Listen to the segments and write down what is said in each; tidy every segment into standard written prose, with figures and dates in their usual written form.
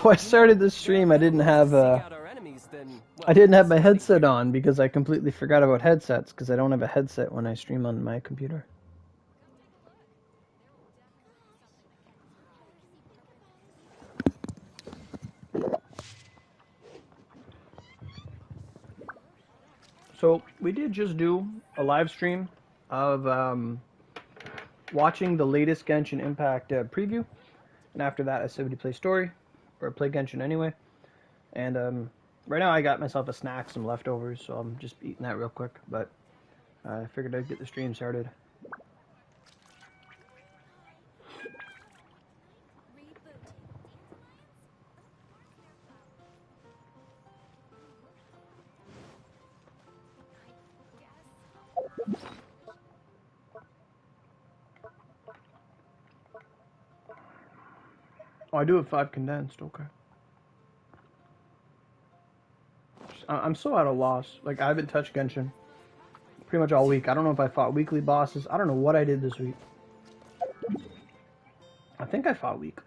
So I started this stream. I didn't have my headset on because I completely forgot about headsets because I don't have a headset when I stream on my computer. So we did just do a live stream of watching the latest Genshin Impact preview, and after that I said we'd play story, or play Genshin anyway. And right now I got myself a snack, some leftovers, so I'm just eating that real quick. But I figured I'd get the stream started. Oh, I do have 5 condensed, okay. I'm so at a loss. Like, I haven't touched Genshin pretty much all week. I don't know if I fought weekly bosses. I don't know what I did this week. I think I fought weeklies.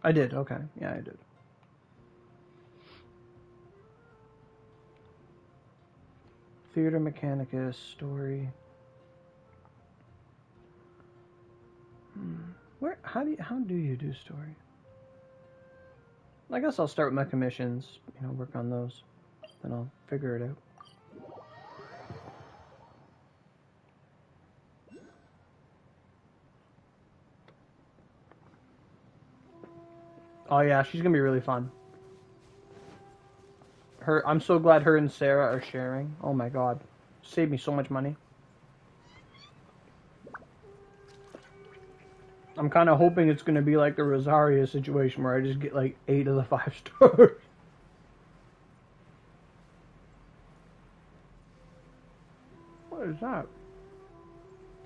I did, okay. Yeah, I did. Theater Mechanicus, story. How do you do story? I guess I'll start with my commissions, work on those. Then I'll figure it out. Oh yeah, she's gonna be really fun. I'm so glad her and Sarah are sharing. Oh my god. Saved me so much money. I'm kind of hoping it's going to be like the Rosaria situation where I just get like 8 of the 5 stars. What is that?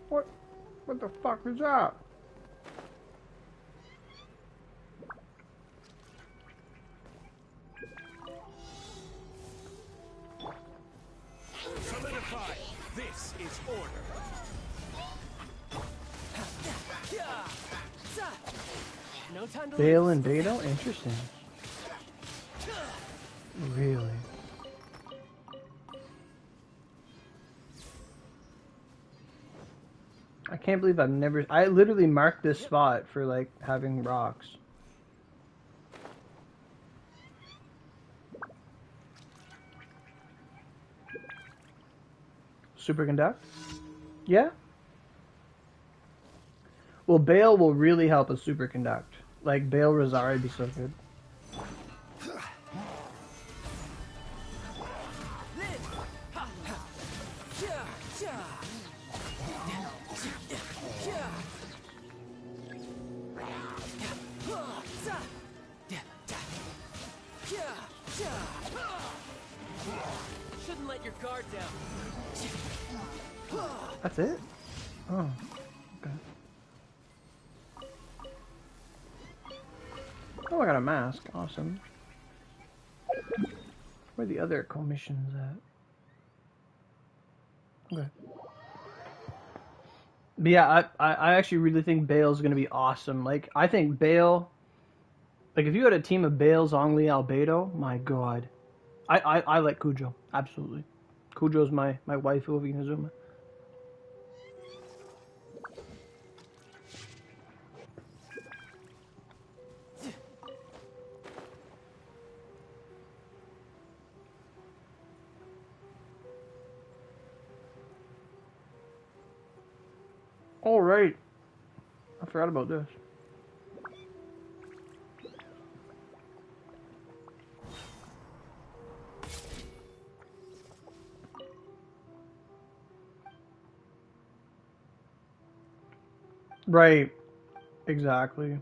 What the fuck is that? Solidify. This is order. No time to Bale and Beto? Interesting. Really? I can't believe I literally marked this spot for like having rocks. Superconduct? Yeah? Well, Bale will really help us superconduct. Like, Bale Rosaria would be so good. Shouldn't let your guard down. That's it? Oh, okay. Oh, I got a mask. Awesome. Where are the other commissions at? Okay. But yeah, I actually really think Bale's gonna be awesome. Like, I think Bale... Like, if you had a team of Bale, Zhongli, Albedo, my god. I like Kujo. Absolutely. Kujo's my waifu of Inazuma. All right. I forgot about this. Right. Exactly.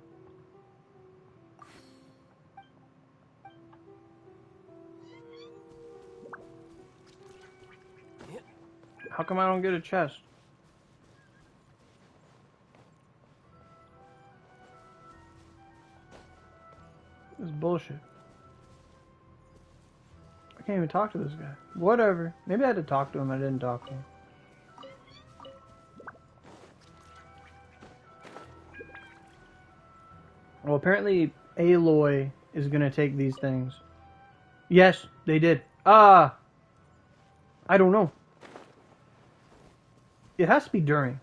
How come I don't get a chest? This is bullshit. I can't even talk to this guy. Whatever. Maybe I had to talk to him. I didn't talk to him. Well, apparently Aloy is gonna take these things. Yes, they did. I don't know. It has to be during.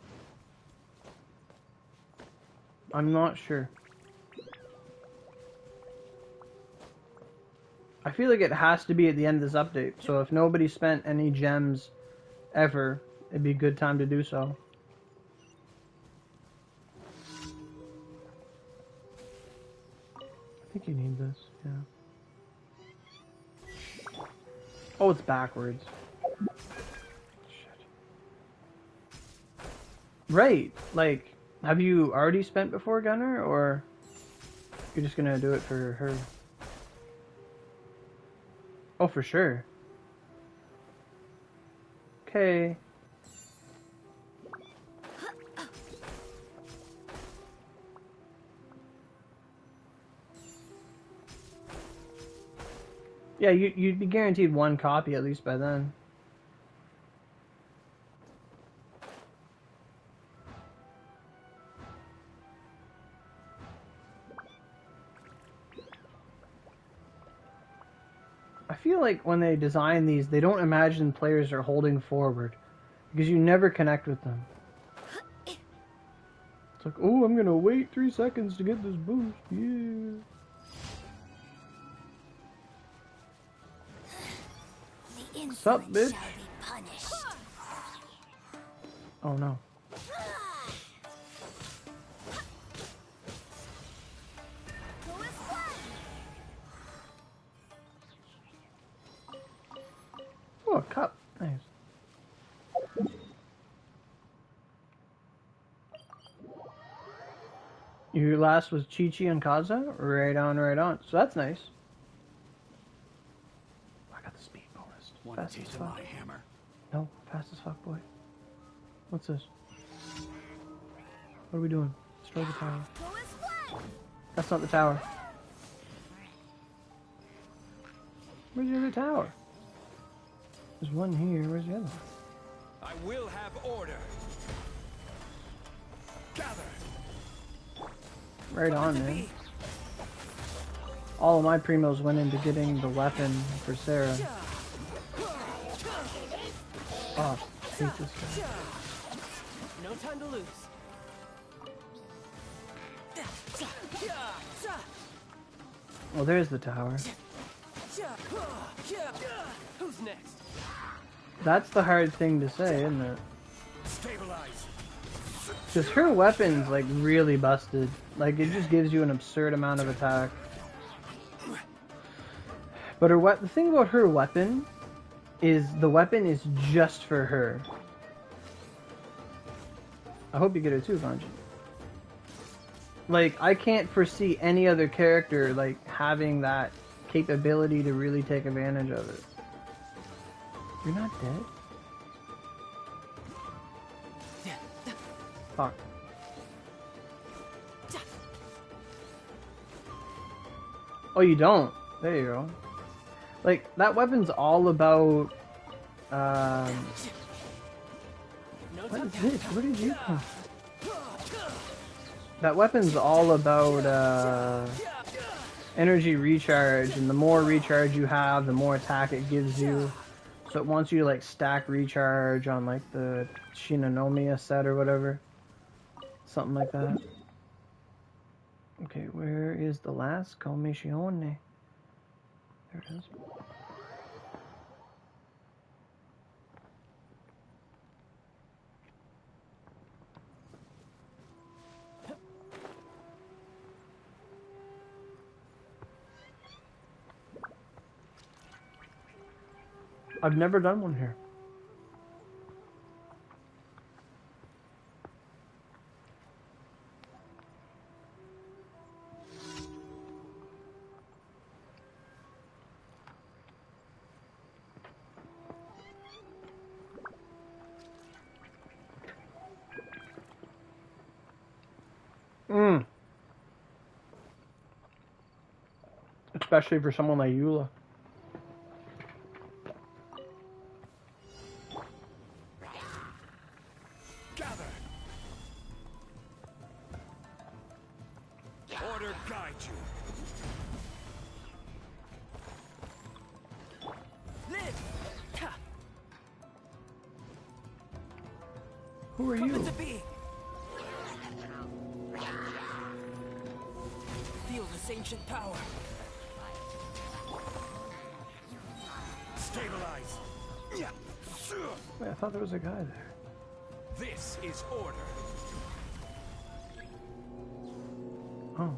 I'm not sure. I feel like it has to be at the end of this update. So if nobody spent any gems ever, it'd be a good time to do so. I think you need this, yeah. Oh, it's backwards. Shit. Right, like, have you already spent before Gunner, or you're just gonna do it for her? Oh, for sure. Okay. Yeah, you'd be guaranteed one copy at least by then. I feel like when they design these, they don't imagine players are holding forward, because you never connect with them. It's like, oh, I'm gonna wait 3 seconds to get this boost. Yeah. Sup, bitch? Oh no. Oh, a cup. Nice. Your last was Chi-Chi and Kaza? Right on, right on. So that's nice. I got the speed bonus. Fast as fuck. Hammer. No, fast as fuck, boy. What's this? What are we doing? Destroy the tower. That's not the tower. Where's the other tower? There's one here. Where's the other one? I will have order. Gather. Right on, man. All of my primos went into getting the weapon for Sarah. Oh, I hate this guy. No time to lose. Well, there's the tower. Who's next? That's the hard thing to say, isn't it? Stabilize. Because her weapon's like really busted. Like it just gives you an absurd amount of attack. But her the thing about her weapon is the weapon is just for her. I hope you get it too, Vanji. Like I can't foresee any other character like having that capability to really take advantage of it. You're not dead? Fuck. Oh, you don't? There you go. Like, that weapon's all about, what is this? Where did you come from? That weapon's all about, energy recharge, and the more recharge you have, the more attack it gives you. So it wants you to, like, stack recharge on, like, the Shinonomiya set or whatever. Something like that. Okay, where is the last commissione? There it is. I've never done one here. Especially for someone like Eula. Order order guide you. Live! Ha! Who are Come you? into being. Feel this ancient power. Stabilize. Yeah. Wait, I thought there was a guy there. This is order. Oh.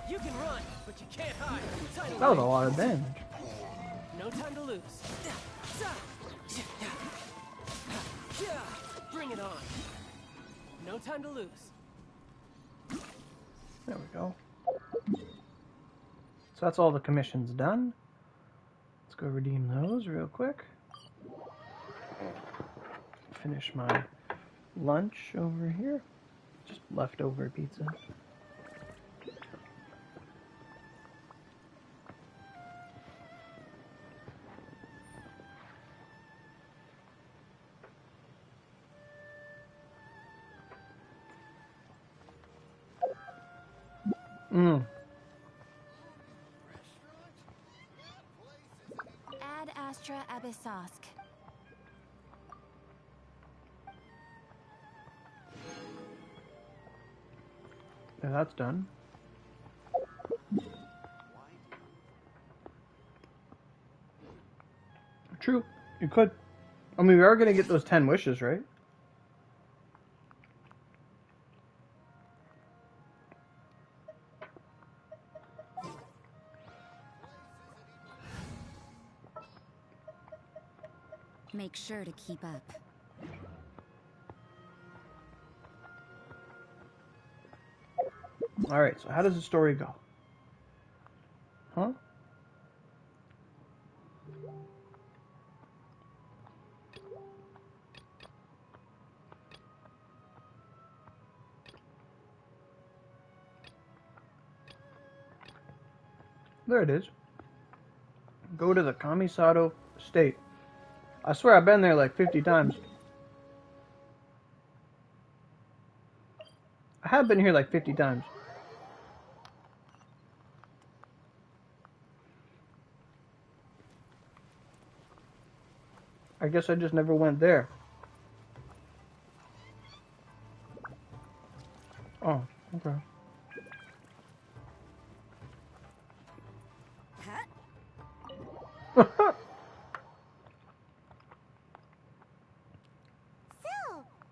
You can run, but you can't hide. Time to That was a wait. lot of damage. No time to lose. Bring it on. No time to lose. There we go. So that's all the commissions done. Let's go redeem those real quick. Finish my lunch over here. Just leftover pizza. Ad Astra Abyssosk. Yeah, that's done. True, you could. I mean, we are gonna get those 10 wishes, right? Make sure to keep up. Alright, so how does the story go? Huh? There it is. Go to the Kamisato State. I swear I've been there like 50 times. I have been here like 50 times. I guess I just never went there. Oh, okay. So,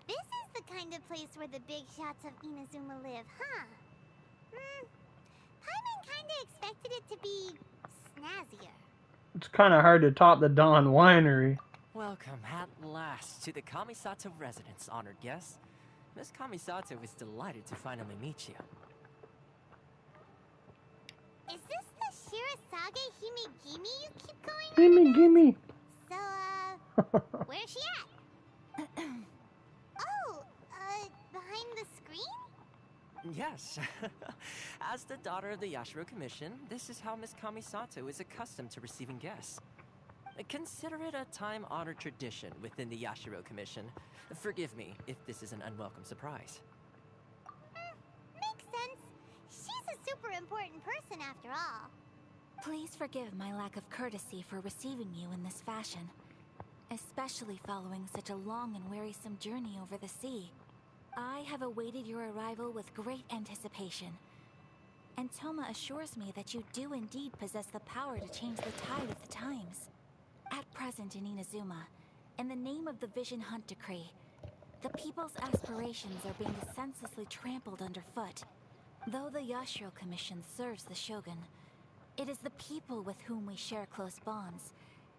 this is the kind of place where the big shots of Inazuma live, huh? Paimon kinda expected it to be snazzier. It's kind of hard to top the Dawn Winery. Welcome at last to the Kamisato residence, honored guests. Miss Kamisato is delighted to finally meet you. Is this the Shirasage Himegimi you keep going on Gimme, about? gimme. So, where's she at? Behind the screen? Yes. As the daughter of the Yashiro Commission, this is how Miss Kamisato is accustomed to receiving guests. Consider it a time-honored tradition within the Yashiro Commission. Forgive me if this is an unwelcome surprise. Makes sense. She's a super important person after all. Please forgive my lack of courtesy for receiving you in this fashion, especially following such a long and wearisome journey over the sea. I have awaited your arrival with great anticipation, and Toma assures me that you do indeed possess the power to change the tide of the times. At present in Inazuma, in the name of the Vision Hunt Decree, the people's aspirations are being senselessly trampled underfoot. Though the Yashiro Commission serves the Shogun, it is the people with whom we share close bonds,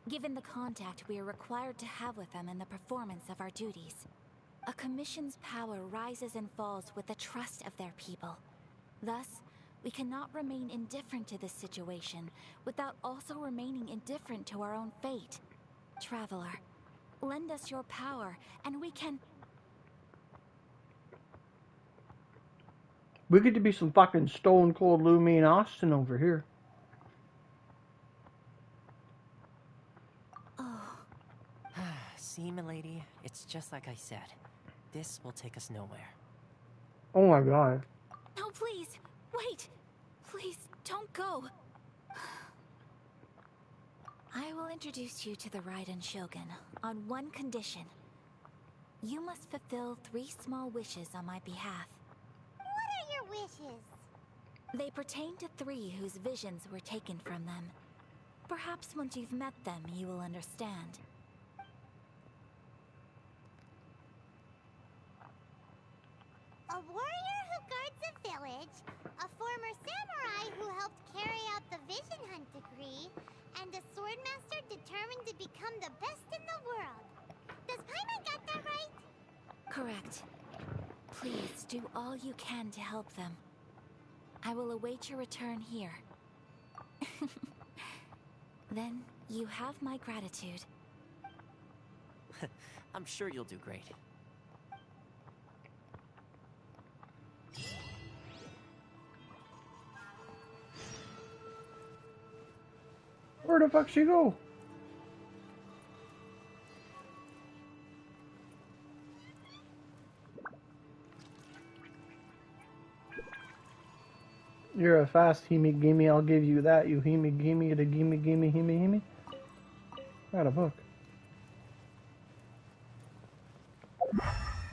given the contact we are required to have with them in the performance of our duties. A commission's power rises and falls with the trust of their people. Thus, we cannot remain indifferent to this situation without also remaining indifferent to our own fate. Traveler, lend us your power, and we can... We get to be some fucking stone cold Lou Me and Austin over here. Oh, See, milady, it's just like I said. This will take us nowhere. Oh my god. No, please. Wait. Please, don't go. I will introduce you to the Raiden Shogun on one condition. You must fulfill 3 small wishes on my behalf. What are your wishes? They pertain to 3 whose visions were taken from them. Perhaps once you've met them, you will understand. A warrior who guards a village, a former samurai who helped carry out the Vision Hunt decree, and a swordmaster determined to become the best in the world. Does Paimon got that right? Correct. Please do all you can to help them. I will await your return here. Then you have my gratitude. I'm sure you'll do great. Where the fuck she go? You're a fast himi gimme, I'll give you that. You himi gimme the gimme gimme himi himi. Got a book.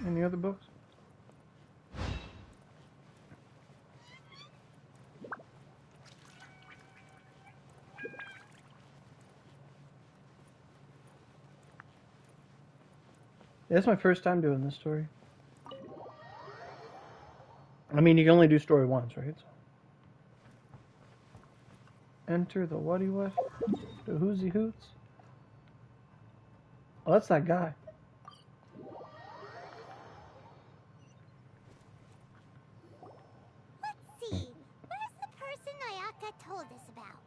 Any other books? Yeah, it's my first time doing this story. I mean, you can only do story once, right? So. Enter the whaty what? The whoozy hoots? Oh, that's that guy. Let's see. Where's the person Ayaka told us about?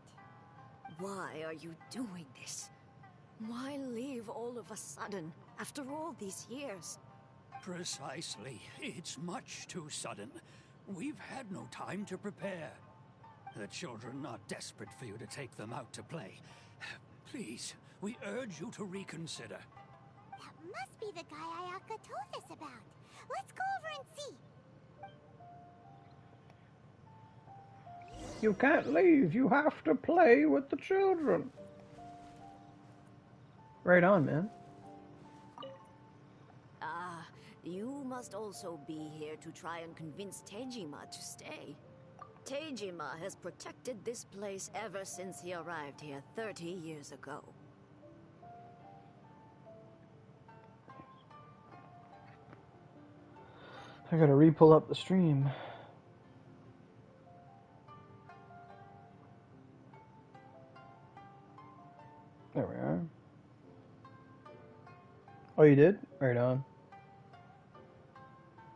Why are you doing this? Why leave all of a sudden, after all these years? Precisely. It's much too sudden. We've had no time to prepare. The children are desperate for you to take them out to play. Please, we urge you to reconsider. That must be the guy Ayaka told us about. Let's go over and see. You can't leave. You have to play with the children. Right on, man. Ah, you must also be here to try and convince Tejima to stay. Tejima has protected this place ever since he arrived here 30 years ago. I gotta re-pull up the stream. There we are. Oh, you did? Right on.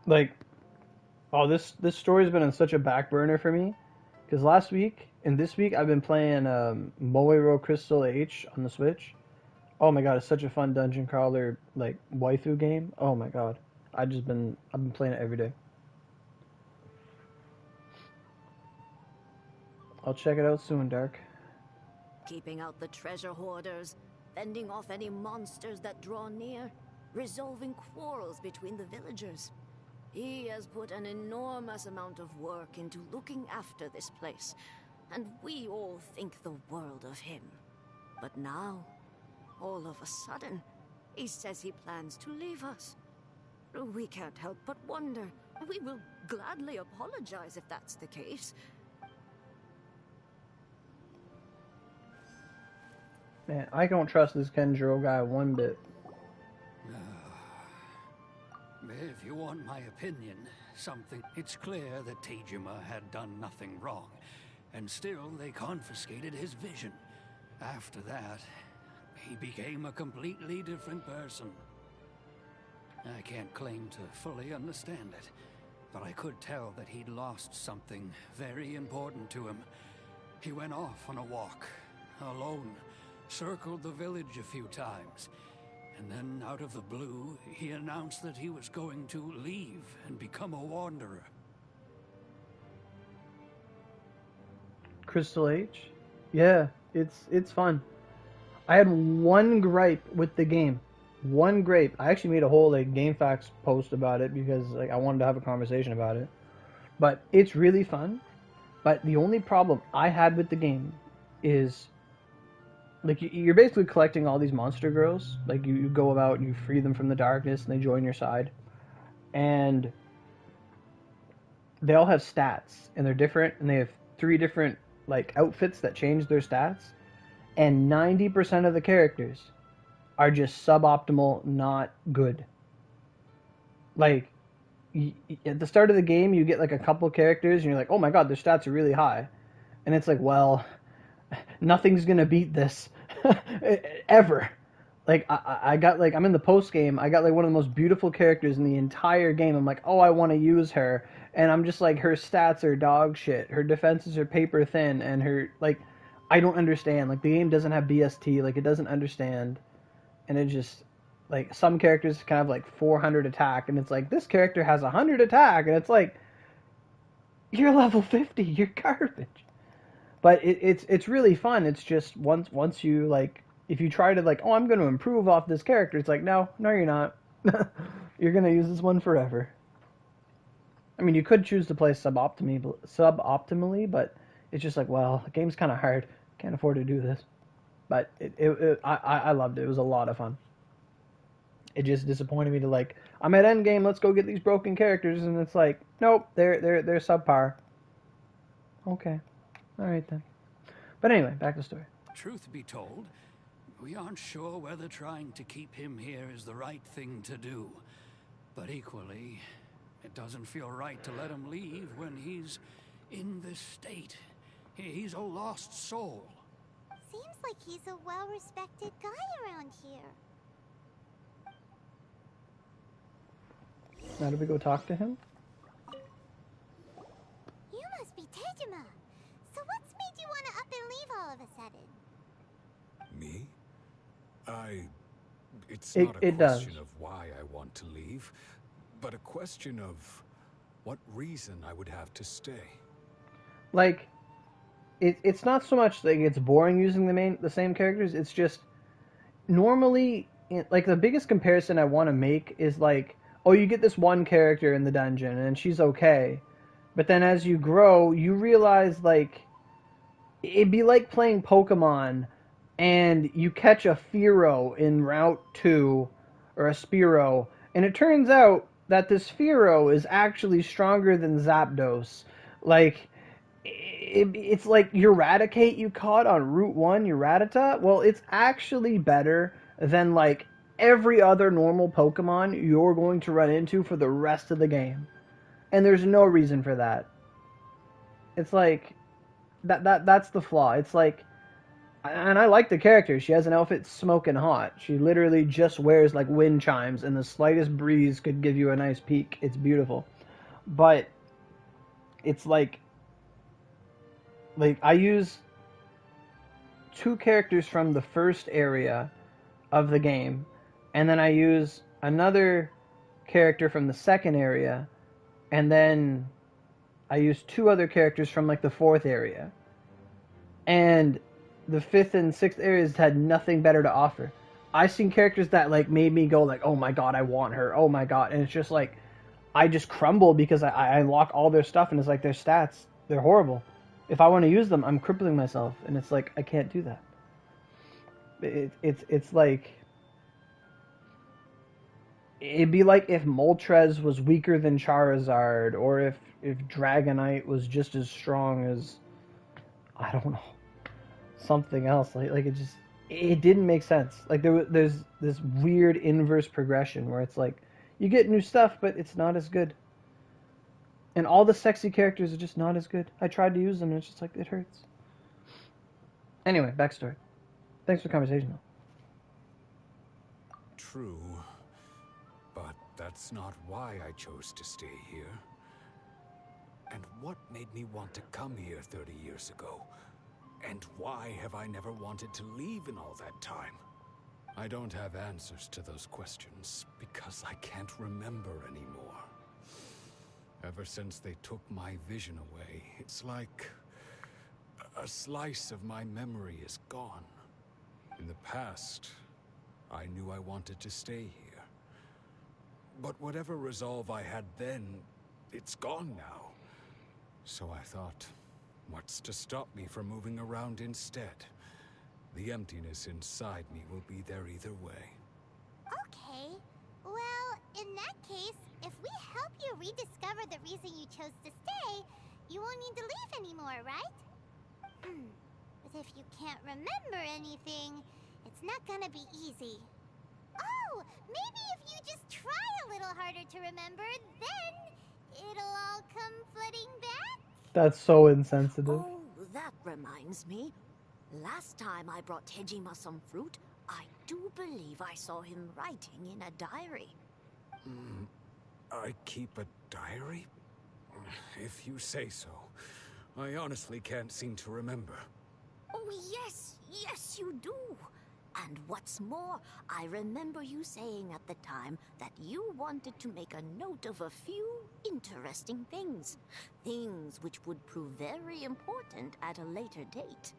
Like, oh, this story's been on such a back burner for me. Because last week and this week I've been playing Moero Crystal H on the Switch. Oh my god, it's such a fun dungeon crawler, like, waifu game. Oh my god. I've been playing it every day. I'll check it out soon, Dark. Keeping out the treasure hoarders, fending off any monsters that draw near, resolving quarrels between the villagers. He has put an enormous amount of work into looking after this place, and we all think the world of him. But now, all of a sudden, he says he plans to leave us. We can't help but wonder. We will gladly apologize if that's the case. Man, I don't trust this Kenjiro guy one bit. If you want my opinion, it's clear that Tejima had done nothing wrong, and still they confiscated his vision. After that, he became a completely different person. I can't claim to fully understand it, but I could tell that he'd lost something very important to him. He went off on a walk, alone, circled the village a few times, and then out of the blue, he announced that he was going to leave and become a wanderer. Crystal H? Yeah, it's fun. I had one gripe with the game. one grape. I actually made a whole like GameFAQs post about it because like I wanted to have a conversation about it. But it's really fun. But the only problem I had with the game is like you're basically collecting all these monster girls. Like you go about and you free them from the darkness and they join your side. And they all have stats and they're different and they have 3 different like outfits that change their stats. And 90% of the characters are just suboptimal, not good. Like at the start of the game, you get like a couple characters, and you're like, "Oh my god, their stats are really high," and it's like, "Well, nothing's gonna beat this ever." Like I got like I'm in the post game, I got like one of the most beautiful characters in the entire game. I'm like, "Oh, I want to use her," and I'm just like, her stats are dog shit. Her defenses are paper thin, and her like, I don't understand. Like the game doesn't have BST, like it doesn't understand, and it just like some characters kind of like 400 attack, and it's like this character has 100 attack, and it's like you're level 50, you're garbage. But it's really fun. It's just once you like if you try to like, oh, I'm going to improve off this character, it's like no you're not. You're going to use this one forever. I mean, you could choose to play suboptimally, but it's just like, well, the game's kind of hard. Can't afford to do this. But I loved it. It was a lot of fun. It just disappointed me to like, I'm at endgame, let's go get these broken characters, and it's like, nope, they're subpar. Okay, all right then. But anyway, back to the story. Truth be told, we aren't sure whether trying to keep him here is the right thing to do. But equally, it doesn't feel right to let him leave when he's in this state. He's a lost soul. Seems like he's a well-respected guy around here. Now do we go talk to him? You must be Tejima. So what's made you want to up and leave all of a sudden? Me? It's not a question of why I want to leave, but a question of what reason I would have to stay. Like, it's not so much like it's boring using the same characters. It's just normally like the biggest comparison I want to make is like, oh, you get this one character in the dungeon and she's okay, but then as you grow, you realize like it'd be like playing Pokemon and you catch a Fearow in Route 2 or a Spearow, and it turns out that this Fearow is actually stronger than Zapdos. Like, it's like Eradicate you caught on Route 1, Rattata. Well, it's actually better than like every other normal Pokemon you're going to run into for the rest of the game. And there's no reason for that. It's like that's the flaw. It's like, and I like the character. She has an outfit smoking hot. She literally just wears like wind chimes, and the slightest breeze could give you a nice peek. It's beautiful. But it's like I use 2 characters from the first area of the game, and then I use another character from the second area, and then I use 2 other characters from like the 4th area. And the 5th and 6th areas had nothing better to offer. I seen characters that like made me go like, oh my god, I want her. Oh my god. And it's just like, I just crumble because I unlock all their stuff, and it's like their stats, they're horrible. If I want to use them, I'm crippling myself, and it's like I can't do that. It's like it'd be like if Moltres was weaker than Charizard, or if Dragonite was just as strong as, I don't know, something else. Like it didn't make sense. Like there's this weird inverse progression where it's like you get new stuff, but it's not as good. And all the sexy characters are just not as good. I tried to use them, and it's just like, it hurts. Anyway, backstory. Thanks for the conversation, though. True, but that's not why I chose to stay here. And what made me want to come here 30 years ago? And why have I never wanted to leave in all that time? I don't have answers to those questions because I can't remember anymore. Ever since they took my vision away, it's like a slice of my memory is gone. In the past, I knew I wanted to stay here. But whatever resolve I had then, it's gone now. So I thought, what's to stop me from moving around instead? The emptiness inside me will be there either way. Okay. Well, in that case, if we help you rediscover the reason you chose to stay, you won't need to leave anymore, right? But if you can't remember anything, it's not gonna be easy. Oh, maybe if you just try a little harder to remember, then it'll all come flooding back? That's so insensitive. Oh, that reminds me. Last time I brought Tejima some fruit, I do believe I saw him writing in a diary. I keep a diary? If you say so. I honestly can't seem to remember. Oh, yes, yes, you do. And what's more, I remember you saying at the time that you wanted to make a note of a few interesting things. Things which would prove very important at a later date.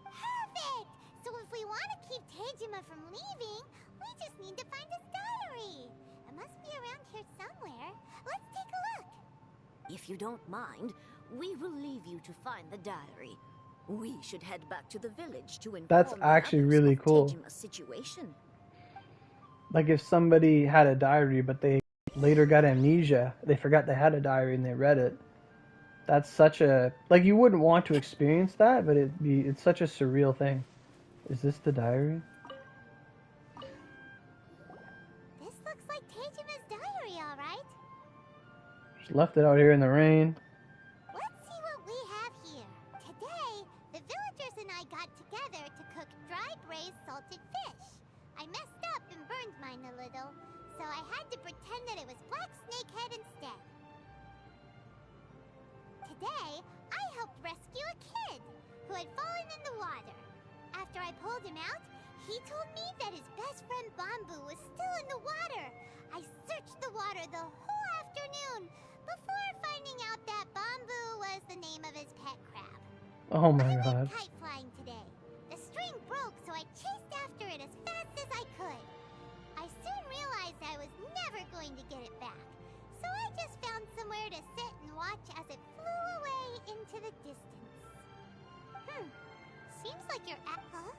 Perfect! So if we want to keep Tejima from leaving, we just need to find his diary. It must be around here somewhere. Let's take a look. If you don't mind, we will leave you to find the diary. We should head back to the village to inform That's the actually others really of cool. Tejima's situation. Like if somebody had a diary, but they later got amnesia, they forgot they had a diary and they read it. That's such a, like, you wouldn't want to experience that, but it's such a surreal thing. Is this the diary? This looks like Tejima's diary, all right. Just left it out here in the rain. Let's see what we have here. Today, the villagers and I got together to cook dry braised salted fish. I messed up and burned mine a little, so I had to pretend that it was black snakehead instead. Today, I helped rescue a kid who had fallen in the water. After I pulled him out, he told me that his best friend Bamboo was still in the water. I searched the water the whole afternoon before finding out that Bamboo was the name of his pet crab. Oh my I god. went kite flying today. The string broke, so I chased after it as fast as I could. I soon realized I was never going to get it back, so I just found somewhere to sit and watch as it flew away into the distance. Seems like you're at... Huh?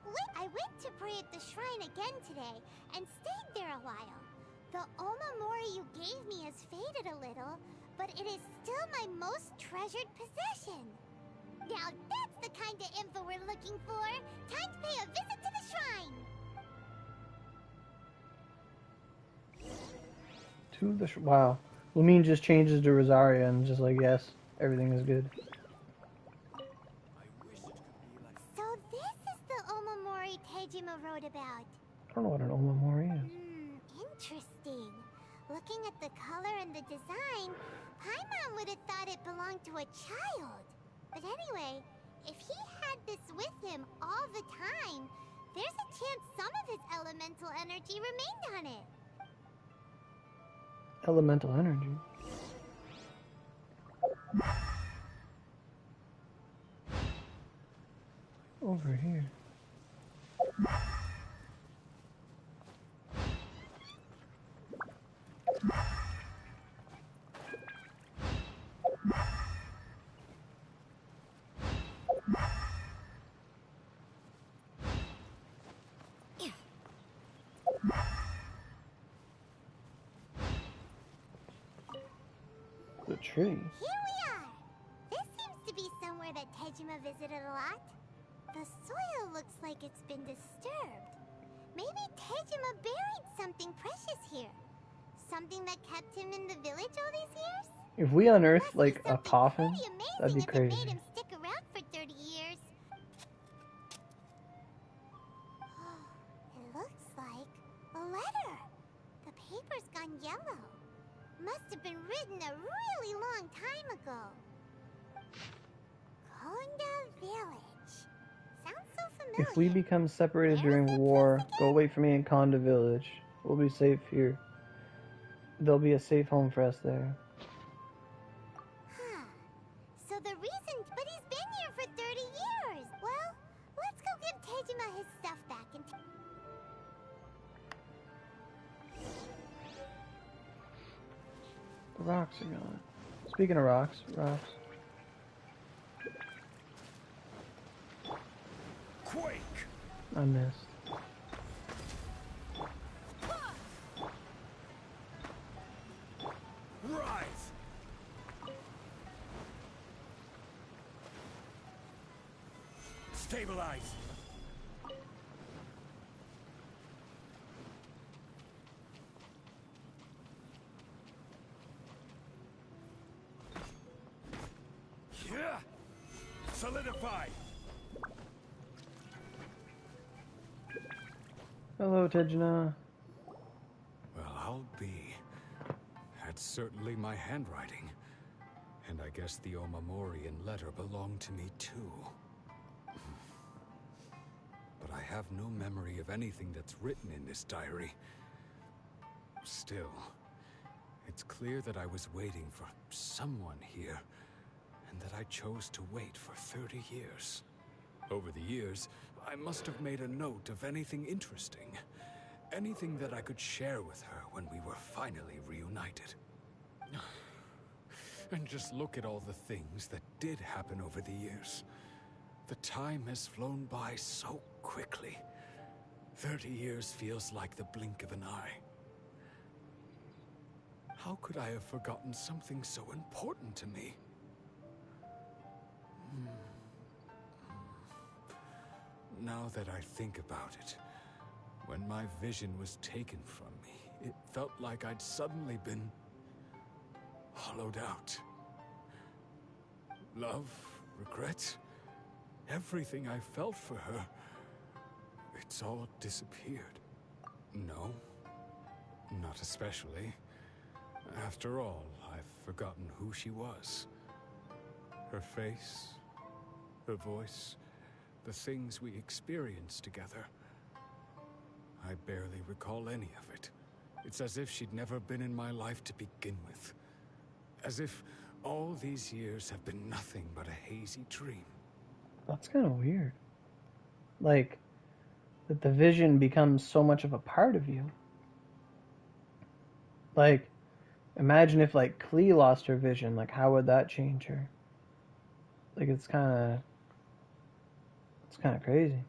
Wait, I went to pray at the shrine again today and stayed there a while. The Omamori you gave me has faded a little, but it is still my most treasured possession. Now that's the kind of info we're looking for. Time to pay a visit to the shrine. Wow. Lumine just changes to Rosaria and just like, yes, everything is good. So this is the Omamori Tejima wrote about. I don't know what an Omamori is. Interesting. Looking at the color and the design, Paimon would have thought it belonged to a child. But anyway, if he had this with him all the time, there's a chance some of his elemental energy remained on it. Elemental energy. Over here. The tree. Here we are! This seems to be somewhere that Tejima visited a lot. The soil looks like it's been disturbed. Maybe Tejima buried something precious here. Something that kept him in the village all these years? If we unearth Must be like a something coffin, pretty amazing that'd be if it crazy. made him stick around for 30 years. It looks like a letter. The paper's gone yellow. Must have been written a really long time ago. Konda Village. Sounds so familiar. If we become separated Where is during this war, place go again? wait for me in Konda Village. We'll be safe here. There'll be a safe home for us there. Huh. So the reason... But he's been here for 30 years. Well, let's go give Tejima his stuff back and... Rocks are gone. Speaking of rocks. Quake! I missed. Rise! Stabilize! Yeah! Solidify! Hello, Tejna. Well, I'll be. That's certainly my handwriting. And I guess the Omamorian letter belonged to me too. But I have no memory of anything that's written in this diary. Still, it's clear that I was waiting for someone here, and that I chose to wait for 30 years. Over the years, I must have made a note of anything interesting. Anything that I could share with her when we were finally reunited. And just look at all the things that did happen over the years. The time has flown by so quickly. 30 years feels like the blink of an eye. How could I have forgotten something so important to me? Now that I think about it, when my vision was taken from me, it felt like I'd suddenly been hollowed out. Love, regret, everything I felt for her, it's all disappeared. No, not especially. After all, I've forgotten who she was. Her face, her voice, the things we experienced together. I barely recall any of it. It's as if she'd never been in my life to begin with. As if all these years have been nothing but a hazy dream. That's kind of weird. Like, that the vision becomes so much of a part of you. Like, imagine if, like, Klee lost her vision. Like, how would that change her? Like, it's kind of crazy.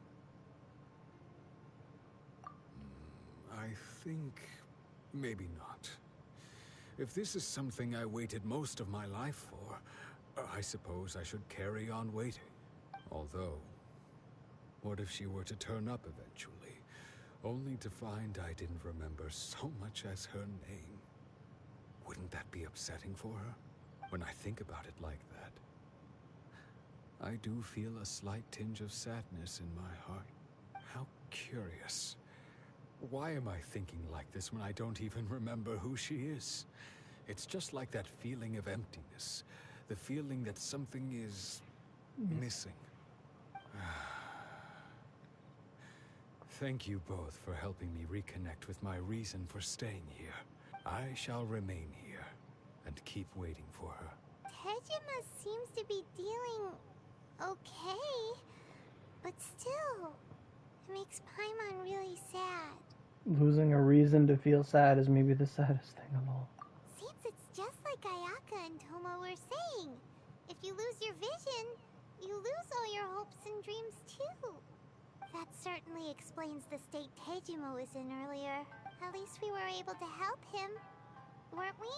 I think maybe not. If this is something I waited most of my life for, I suppose I should carry on waiting. Although, what if she were to turn up eventually, only to find I didn't remember so much as her name? Wouldn't that be upsetting for her? When I think about it like that, I do feel a slight tinge of sadness in my heart. How curious. Why am I thinking like this when I don't even remember who she is? It's just like that feeling of emptiness. The feeling that something is missing. Thank you both for helping me reconnect with my reason for staying here. I shall remain here and keep waiting for her. Tejima seems to be dealing okay, but still, it makes Paimon really sad. Losing a reason to feel sad is maybe the saddest thing of all. Seems it's just like Ayaka and Toma were saying. If you lose your vision, you lose all your hopes and dreams too. That certainly explains the state Tejima was in earlier. At least we were able to help him, weren't we?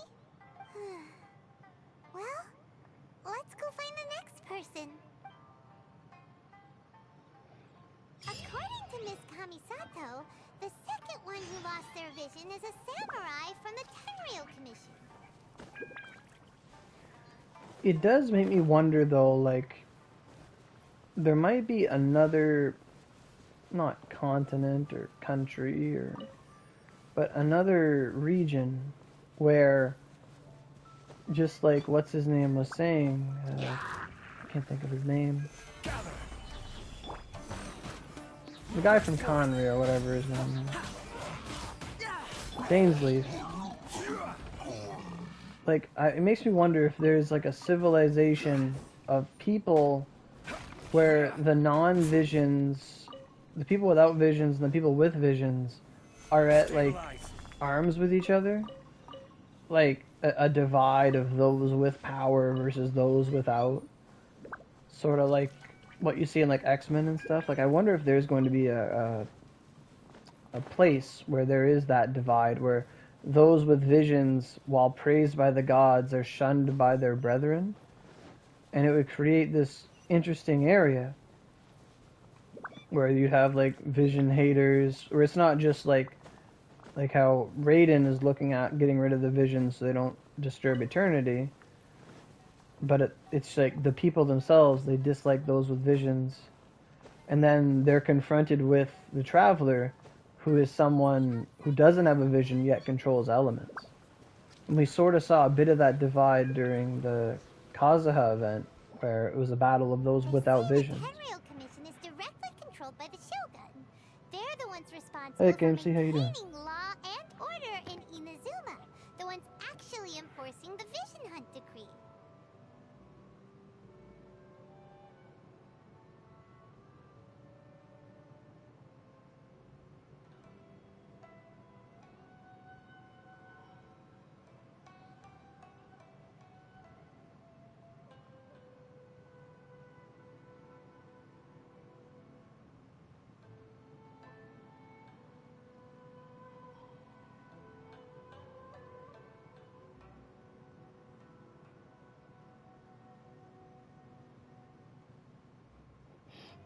Well, let's go find the next person. According to Miss Kamisato, the second one who lost their vision is a samurai from the Tenryo Commission. It does make me wonder, though, like, there might be another, not continent or country, but another region where, just like what's his name was saying, I can't think of his name. The guy from Conry or whatever his name is. Dainsley. Like, it makes me wonder if there's like a civilization of people where the non-visions, the people without visions and the people with visions are at like arms with each other. Like a divide of those with power versus those without. Sort of like what you see in like X-Men and stuff. Like I wonder if there's going to be a place where there is that divide where those with visions, while praised by the gods, are shunned by their brethren, and it would create this interesting area where you have like vision haters, where it's not just like how Raiden is looking at getting rid of the visions so they don't disturb eternity, but it's like the people themselves, they dislike those with visions, and then they're confronted with the traveler, who is someone who doesn't have a vision yet controls elements. And we sort of saw a bit of that divide during the Kazuha event, where it was a battle of those without visions. The Tenryou Commission is directly controlled by the Shogun. They're the ones responsible Hey, for KMC, how you doing? maintaining law and order in Inazuma. The ones actually enforcing the Vision Hunt decree.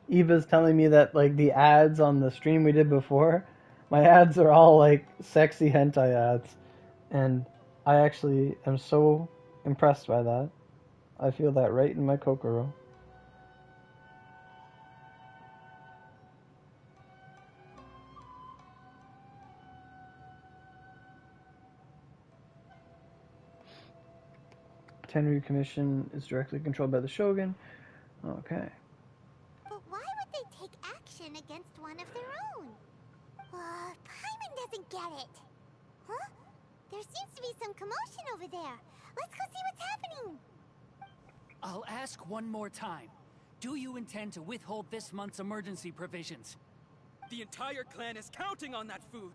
Eva's telling me that like the ads on the stream we did before, my ads are all like sexy hentai ads, and I actually am so impressed by that. I feel that right in my kokoro. Tenryou Commission is directly controlled by the Shogun. Okay. But why would they take action against one of their own? Paimon doesn't get it. Huh? There seems to be some commotion over there. Let's go see what's happening. I'll ask one more time. Do you intend to withhold this month's emergency provisions? The entire clan is counting on that food.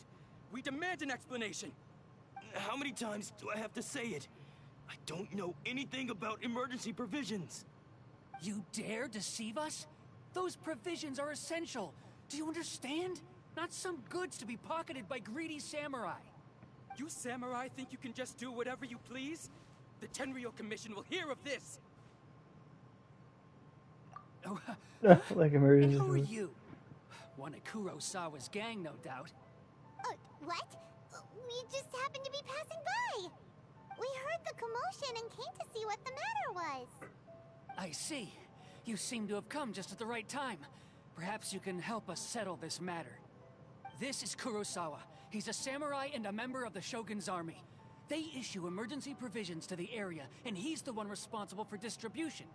We demand an explanation. How many times do I have to say it? I don't know anything about emergency provisions. You dare deceive us? Those provisions are essential. Do you understand? Not some goods to be pocketed by greedy samurai. You samurai think you can just do whatever you please? The Tenryou Commission will hear of this. Oh, Like and emergency. who are you? One of Kurosawa's gang, no doubt. What? We just happened to be passing by. We heard the commotion and came to see what the matter was. I see. You seem to have come just at the right time. Perhaps you can help us settle this matter. This is Kurosawa. He's a samurai and a member of the Shogun's army. They issue emergency provisions to the area, and he's the one responsible for distribution.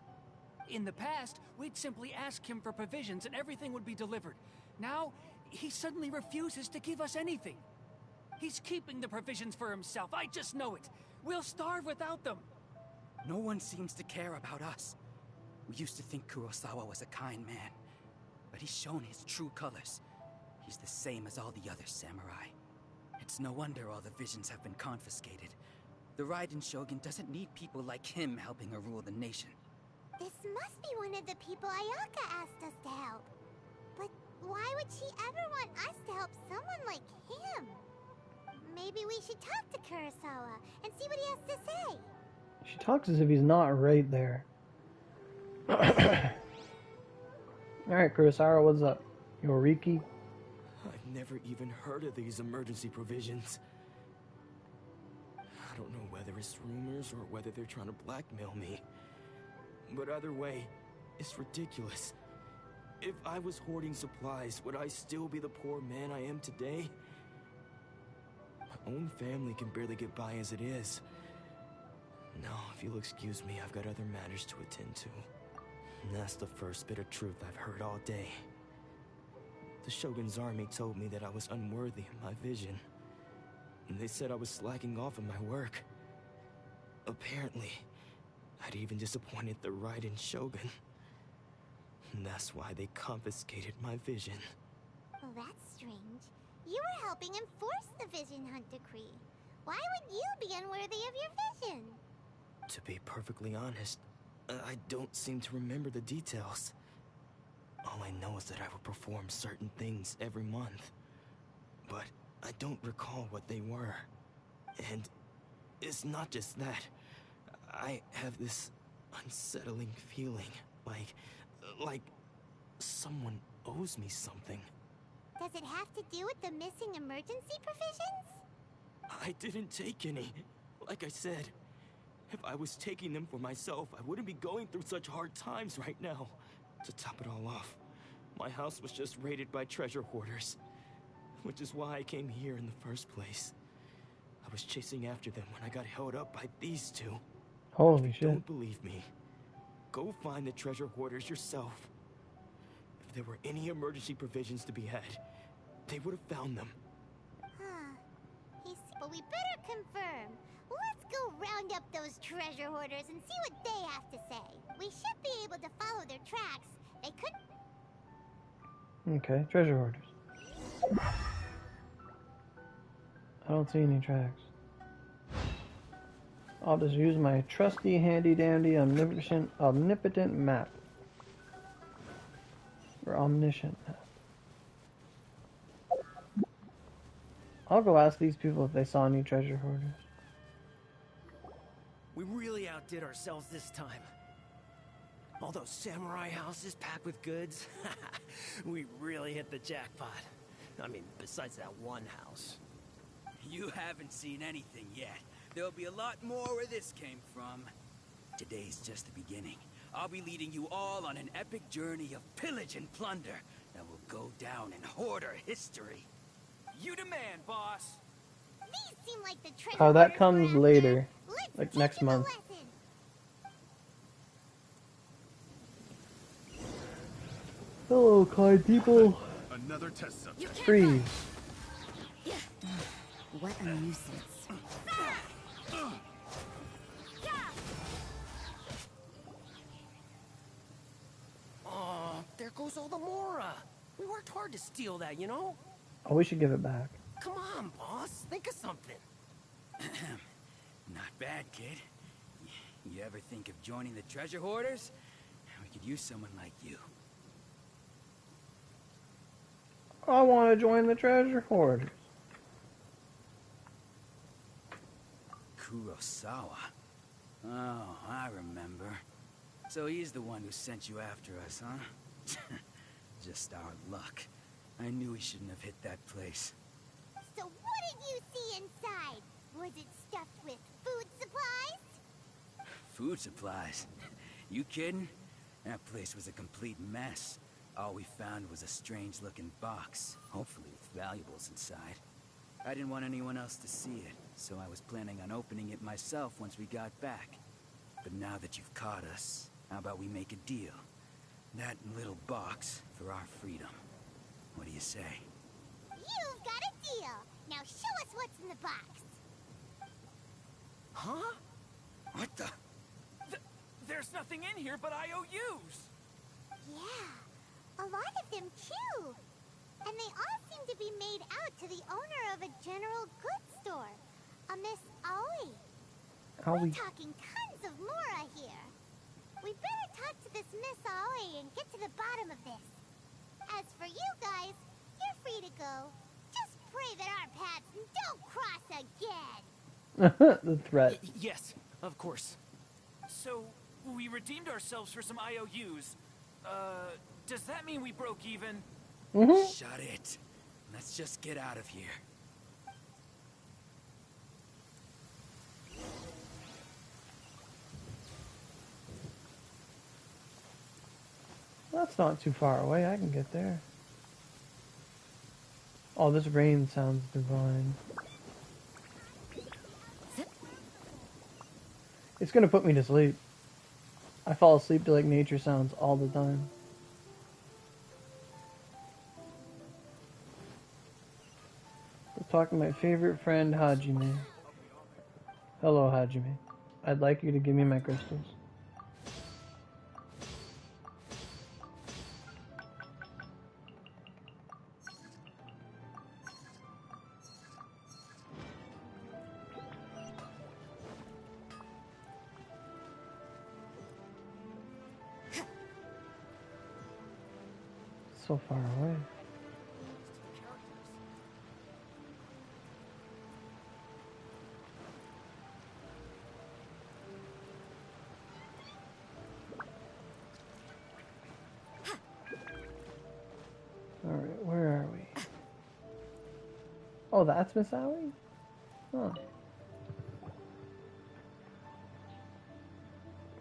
In the past, we'd simply ask him for provisions and everything would be delivered. Now, he suddenly refuses to give us anything. He's keeping the provisions for himself, I just know it. We'll starve without them. No one seems to care about us. We used to think Kurosawa was a kind man, but he's shown his true colors. He's the same as all the other samurai. It's no wonder all the visions have been confiscated. The Raiden Shogun doesn't need people like him helping her rule the nation. This must be one of the people Ayaka asked us to help. But why would she ever want us to help someone like him? Maybe we should talk to Kurosawa and see what he has to say. She talks as if he's not right there. Alright, Kurosawa, what's up? Yoriki? I've never even heard of these emergency provisions. I don't know whether it's rumors or whether they're trying to blackmail me. But either way, it's ridiculous. If I was hoarding supplies, would I still be the poor man I am today? My own family can barely get by as it is. No, if you'll excuse me, I've got other matters to attend to. And that's the first bit of truth I've heard all day. The Shogun's army told me that I was unworthy of my vision. And they said I was slacking off in my work. Apparently, I'd even disappointed the Raiden Shogun. And that's why they confiscated my vision. Well, that's strange. You were helping enforce the Vision Hunt decree. Why would you be unworthy of your vision? To be perfectly honest, I don't seem to remember the details. All I know is that I would perform certain things every month. But I don't recall what they were. And it's not just that. I have this unsettling feeling, like someone owes me something. Does it have to do with the missing emergency provisions? I didn't take any. Like I said, if I was taking them for myself, I wouldn't be going through such hard times right now. To top it all off, my house was just raided by treasure hoarders, which is why I came here in the first place. I was chasing after them when I got held up by these two. Holy If you shit. don't believe me, go find the treasure hoarders yourself. If there were any emergency provisions to be had, they would have found them. But we better confirm. Let's go round up those treasure hoarders and see what they have to say. We should be able to follow their tracks. They could... Okay, treasure hoarders. I don't see any tracks. I'll just use my trusty, handy-dandy, omnipotent map. Or omniscient map. I'll go ask these people if they saw any treasure hoarders. We really outdid ourselves this time. All those samurai houses packed with goods. We really hit the jackpot. I mean, besides that one house. You haven't seen anything yet. There'll be a lot more where this came from. Today's just the beginning. I'll be leading you all on an epic journey of pillage and plunder that will go down in hoarder history. You demand, boss. These seem like the treasure Oh, that hoarders comes we're after. later. Let's Like teach next them a month. lesson. Hello, kind people. Another test subject. Freeze. What a nuisance. Oh, there goes all the Mora. We worked hard to steal that, you know? Oh, we should give it back. Come on, boss. Think of something. Not bad, kid. You ever think of joining the treasure hoarders? We could use someone like you. I want to join the treasure hoarders. Kurosawa. Oh, I remember. So he's the one who sent you after us, huh? Just our luck. I knew he shouldn't have hit that place. So what did you see inside? Was it stuffed with food supplies? Food supplies? You kidding? That place was a complete mess. All we found was a strange-looking box, hopefully with valuables inside. I didn't want anyone else to see it, so I was planning on opening it myself once we got back. But now that you've caught us, how about we make a deal? That little box for our freedom. What do you say? You've got a deal. Now show us what's in the box. Huh? What the? There's nothing in here but IOUs. Yeah, a lot of them too. And they all seem to be made out to the owner of a general goods store, a Miss Aoi. We're talking tons of Mora here. We better talk to this Miss Aoi and get to the bottom of this. As for you guys, you're free to go. Just pray that our paths don't cross again. The threat. Yes, of course. So, we redeemed ourselves for some IOUs. Does that mean we broke even? Shut it. Let's just get out of here. That's not too far away. I can get there. Oh, this rain sounds divine. It's gonna put me to sleep. I fall asleep to like nature sounds all the time. Let's talk to my favorite friend, Hajime. Hello, Hajime. I'd like you to give me my crystals. so far away? Alright, where are we? Oh, that's Miss Allie? Huh.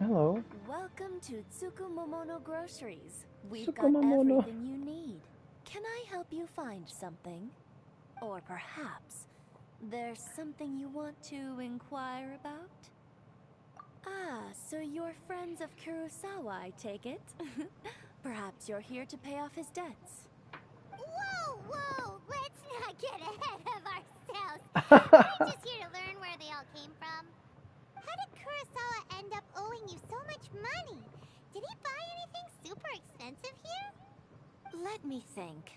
Hello. Welcome to Tsukumomono Groceries. We've Tsukumomono. got everything you need. Can I help you find something? Or perhaps there's something you want to inquire about? Ah, so you're friends of Kurosawa, I take it? Perhaps you're here to pay off his debts. Whoa, whoa! Let's not get ahead of ourselves. We're just here to learn where they all came from. How did Kurosawa end up owing you so much money? Did he buy anything super expensive here? Let me think.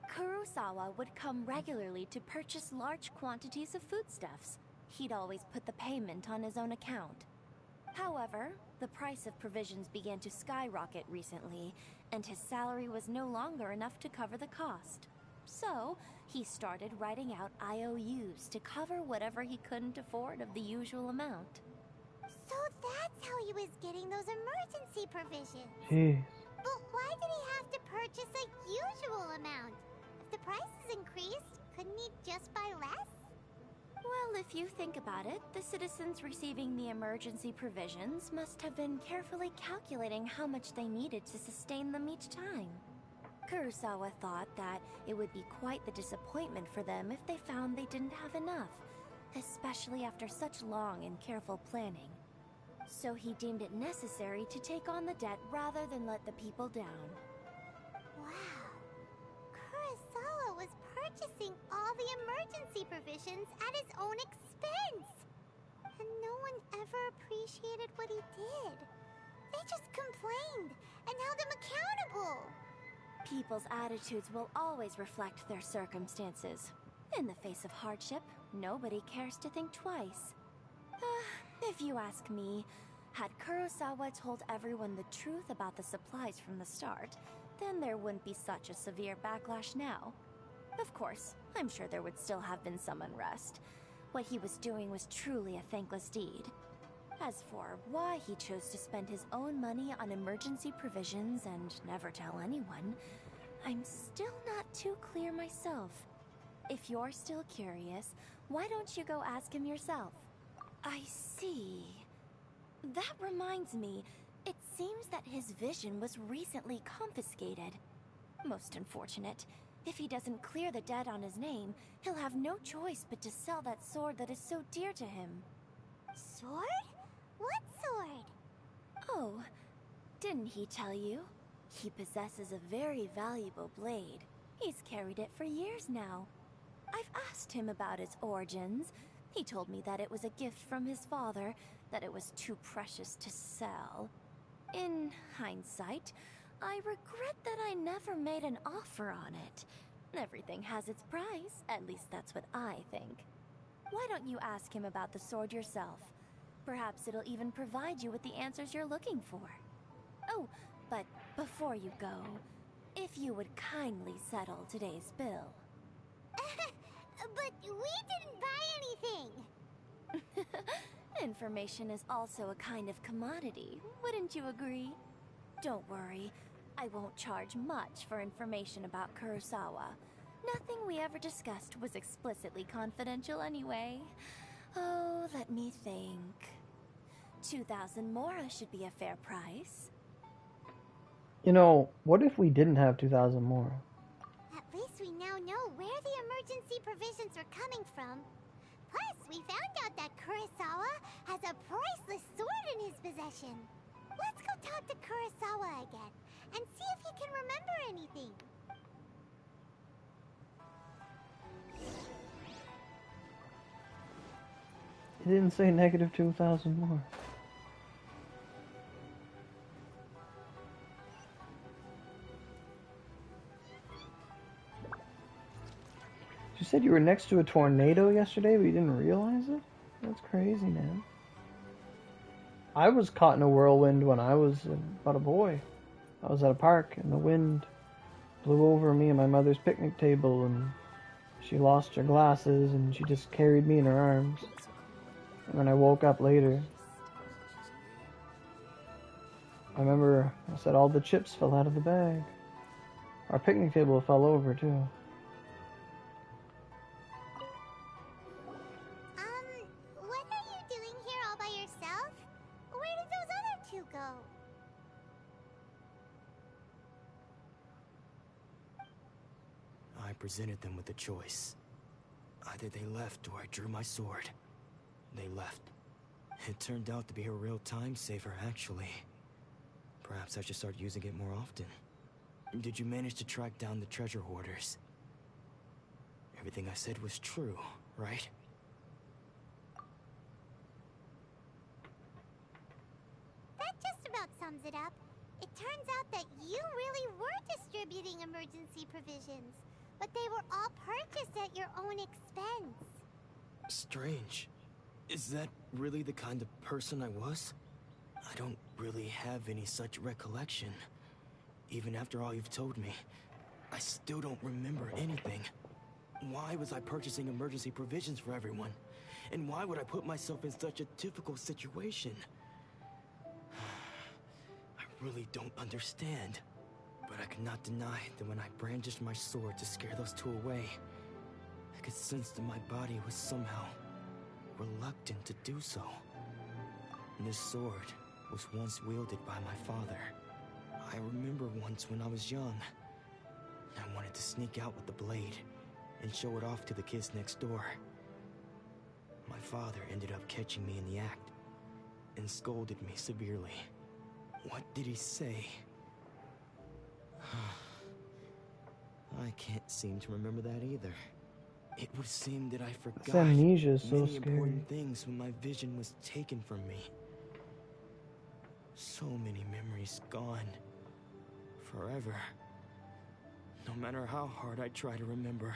Kurosawa would come regularly to purchase large quantities of foodstuffs. He'd always put the payment on his own account. However, the price of provisions began to skyrocket recently, and his salary was no longer enough to cover the cost. So, he started writing out IOUs to cover whatever he couldn't afford of the usual amount. So that's how he was getting those emergency provisions. Jeez. But why did he have to purchase a usual amount? If the prices increased, couldn't he just buy less? Well, if you think about it, the citizens receiving the emergency provisions must have been carefully calculating how much they needed to sustain them each time. Kurosawa thought that it would be quite the disappointment for them if they found they didn't have enough, especially after such long and careful planning. So he deemed it necessary to take on the debt rather than let the people down. Wow. Kurosawa was purchasing all the emergency provisions at his own expense. And no one ever appreciated what he did. They just complained and held him accountable. People's attitudes will always reflect their circumstances. In the face of hardship, nobody cares to think twice. If you ask me, had Kurosawa told everyone the truth about the supplies from the start, then there wouldn't be such a severe backlash now. Of course, I'm sure there would still have been some unrest. What he was doing was truly a thankless deed. As for why he chose to spend his own money on emergency provisions and never tell anyone, I'm still not too clear myself. If you're still curious, why don't you go ask him yourself? I see. That reminds me, it seems that his vision was recently confiscated. Most unfortunate. If he doesn't clear the debt on his name, he'll have no choice but to sell that sword that is so dear to him. Sword? What sword? Oh, didn't he tell you? He possesses a very valuable blade. He's carried it for years now. I've asked him about its origins. He told me that it was a gift from his father, that it was too precious to sell. In hindsight, I regret that I never made an offer on it. Everything has its price, at least that's what I think. Why don't you ask him about the sword yourself? Perhaps it'll even provide you with the answers you're looking for. Oh, but before you go, if you would kindly settle today's bill. But we didn't buy anything! Information is also a kind of commodity, wouldn't you agree? Don't worry, I won't charge much for information about Kurosawa. Nothing we ever discussed was explicitly confidential anyway. Oh, let me think. 2,000 mora should be a fair price. You know, what if we didn't have 2,000 more? At least we now know where the emergency provisions are coming from. Plus, we found out that Kurosawa has a priceless sword in his possession. Let's go talk to Kurosawa again and see if he can remember anything. It didn't say negative 2,000 more. You said you were next to a tornado yesterday, but you didn't realize it? That's crazy, man. I was caught in a whirlwind when I was about a boy. I was at a park, and the wind blew over me and my mother's picnic table, and she lost her glasses, and she just carried me in her arms. And when I woke up later, I remember I said all the chips fell out of the bag. Our picnic table fell over too. What are you doing here all by yourself? Where did those other two go? I presented them with a choice. Either they left or I drew my sword. They left. It turned out to be a real time saver, actually. Perhaps I should start using it more often. Did you manage to track down the treasure hoarders? Everything I said was true, right? That just about sums it up. It turns out that you really were distributing emergency provisions, but they were all purchased at your own expense. Strange. Is that really the kind of person I was? I don't really have any such recollection. Even after all you've told me, I still don't remember anything. Why was I purchasing emergency provisions for everyone? And why would I put myself in such a difficult situation? I really don't understand. But I could not deny that when I brandished my sword to scare those two away, I could sense that my body was somehow reluctant to do so. This sword was once wielded by my father. I remember once when I was young, I wanted to sneak out with the blade and show it off to the kids next door. My father ended up catching me in the act and scolded me severely. What did he say? I can't seem to remember that either. It would seem that I forgot amnesia is so many scary. important things when my vision was taken from me. So many memories gone. Forever. No matter how hard I try to remember,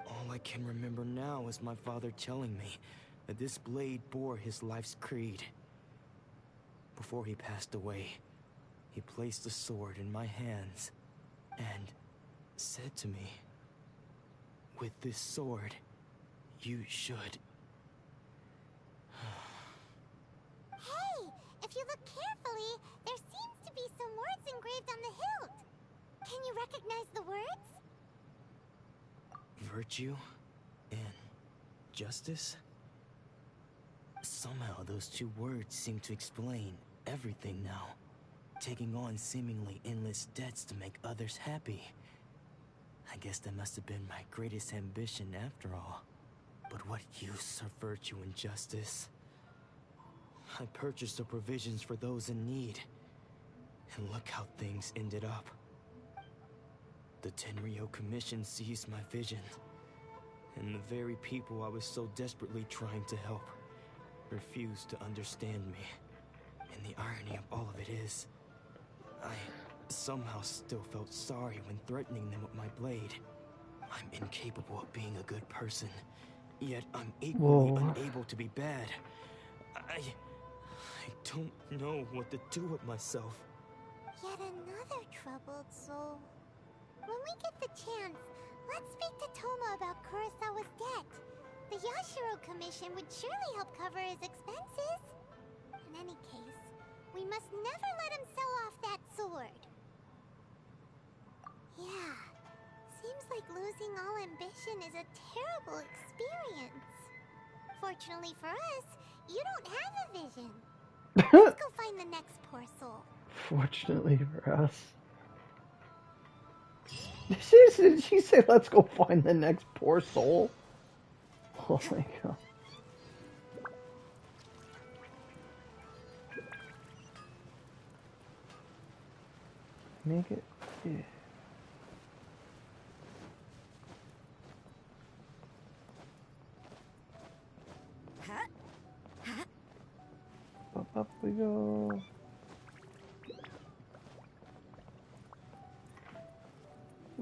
all I can remember now is my father telling me that this blade bore his life's creed. Before he passed away, he placed the sword in my hands and said to me, "With this sword, you should..." Hey, if you look carefully, there seems to be some words engraved on the hilt. Can you recognize the words? Virtue and justice? Somehow those two words seem to explain everything now. Taking on seemingly endless debts to make others happy. I guess that must have been my greatest ambition after all. But what use are virtue and justice? I purchased the provisions for those in need. And look how things ended up. The Tenryo Commission seized my vision. And the very people I was so desperately trying to help refused to understand me. And the irony of all of it is, I somehow still felt sorry when threatening them with my blade. I'm incapable of being a good person, yet I'm equally unable to be bad. I don't know what to do with myself. Yet another troubled soul. When we get the chance, let's speak to Toma about Kurosawa's debt. The Yashiro Commission would surely help cover his expenses. In any case, we must never let him sell off that sword. Yeah, seems like losing all ambition is a terrible experience. Fortunately for us, you don't have a vision. Let's go find the next poor soul. Fortunately for us. Did she say, let's go find the next poor soul? Oh my god. Make it. Yeah. Up we go.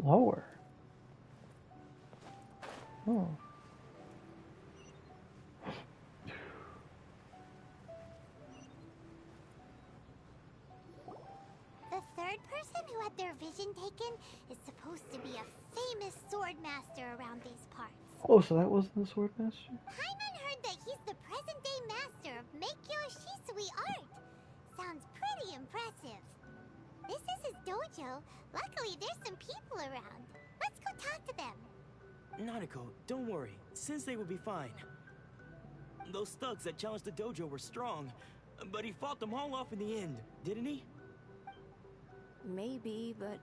Lower. Oh. The third person who had their vision taken is supposed to be a famous sword master around these parts. Oh, so that wasn't the sword master? Paimon heard that he's the present-day master of Meikyo Shisui art. Sounds pretty impressive. This is his dojo. Luckily, there's some people around. Let's go talk to them. Nanako, don't worry. Sensei will be fine. Those thugs that challenged the dojo were strong, but he fought them all off in the end, didn't he? Maybe, but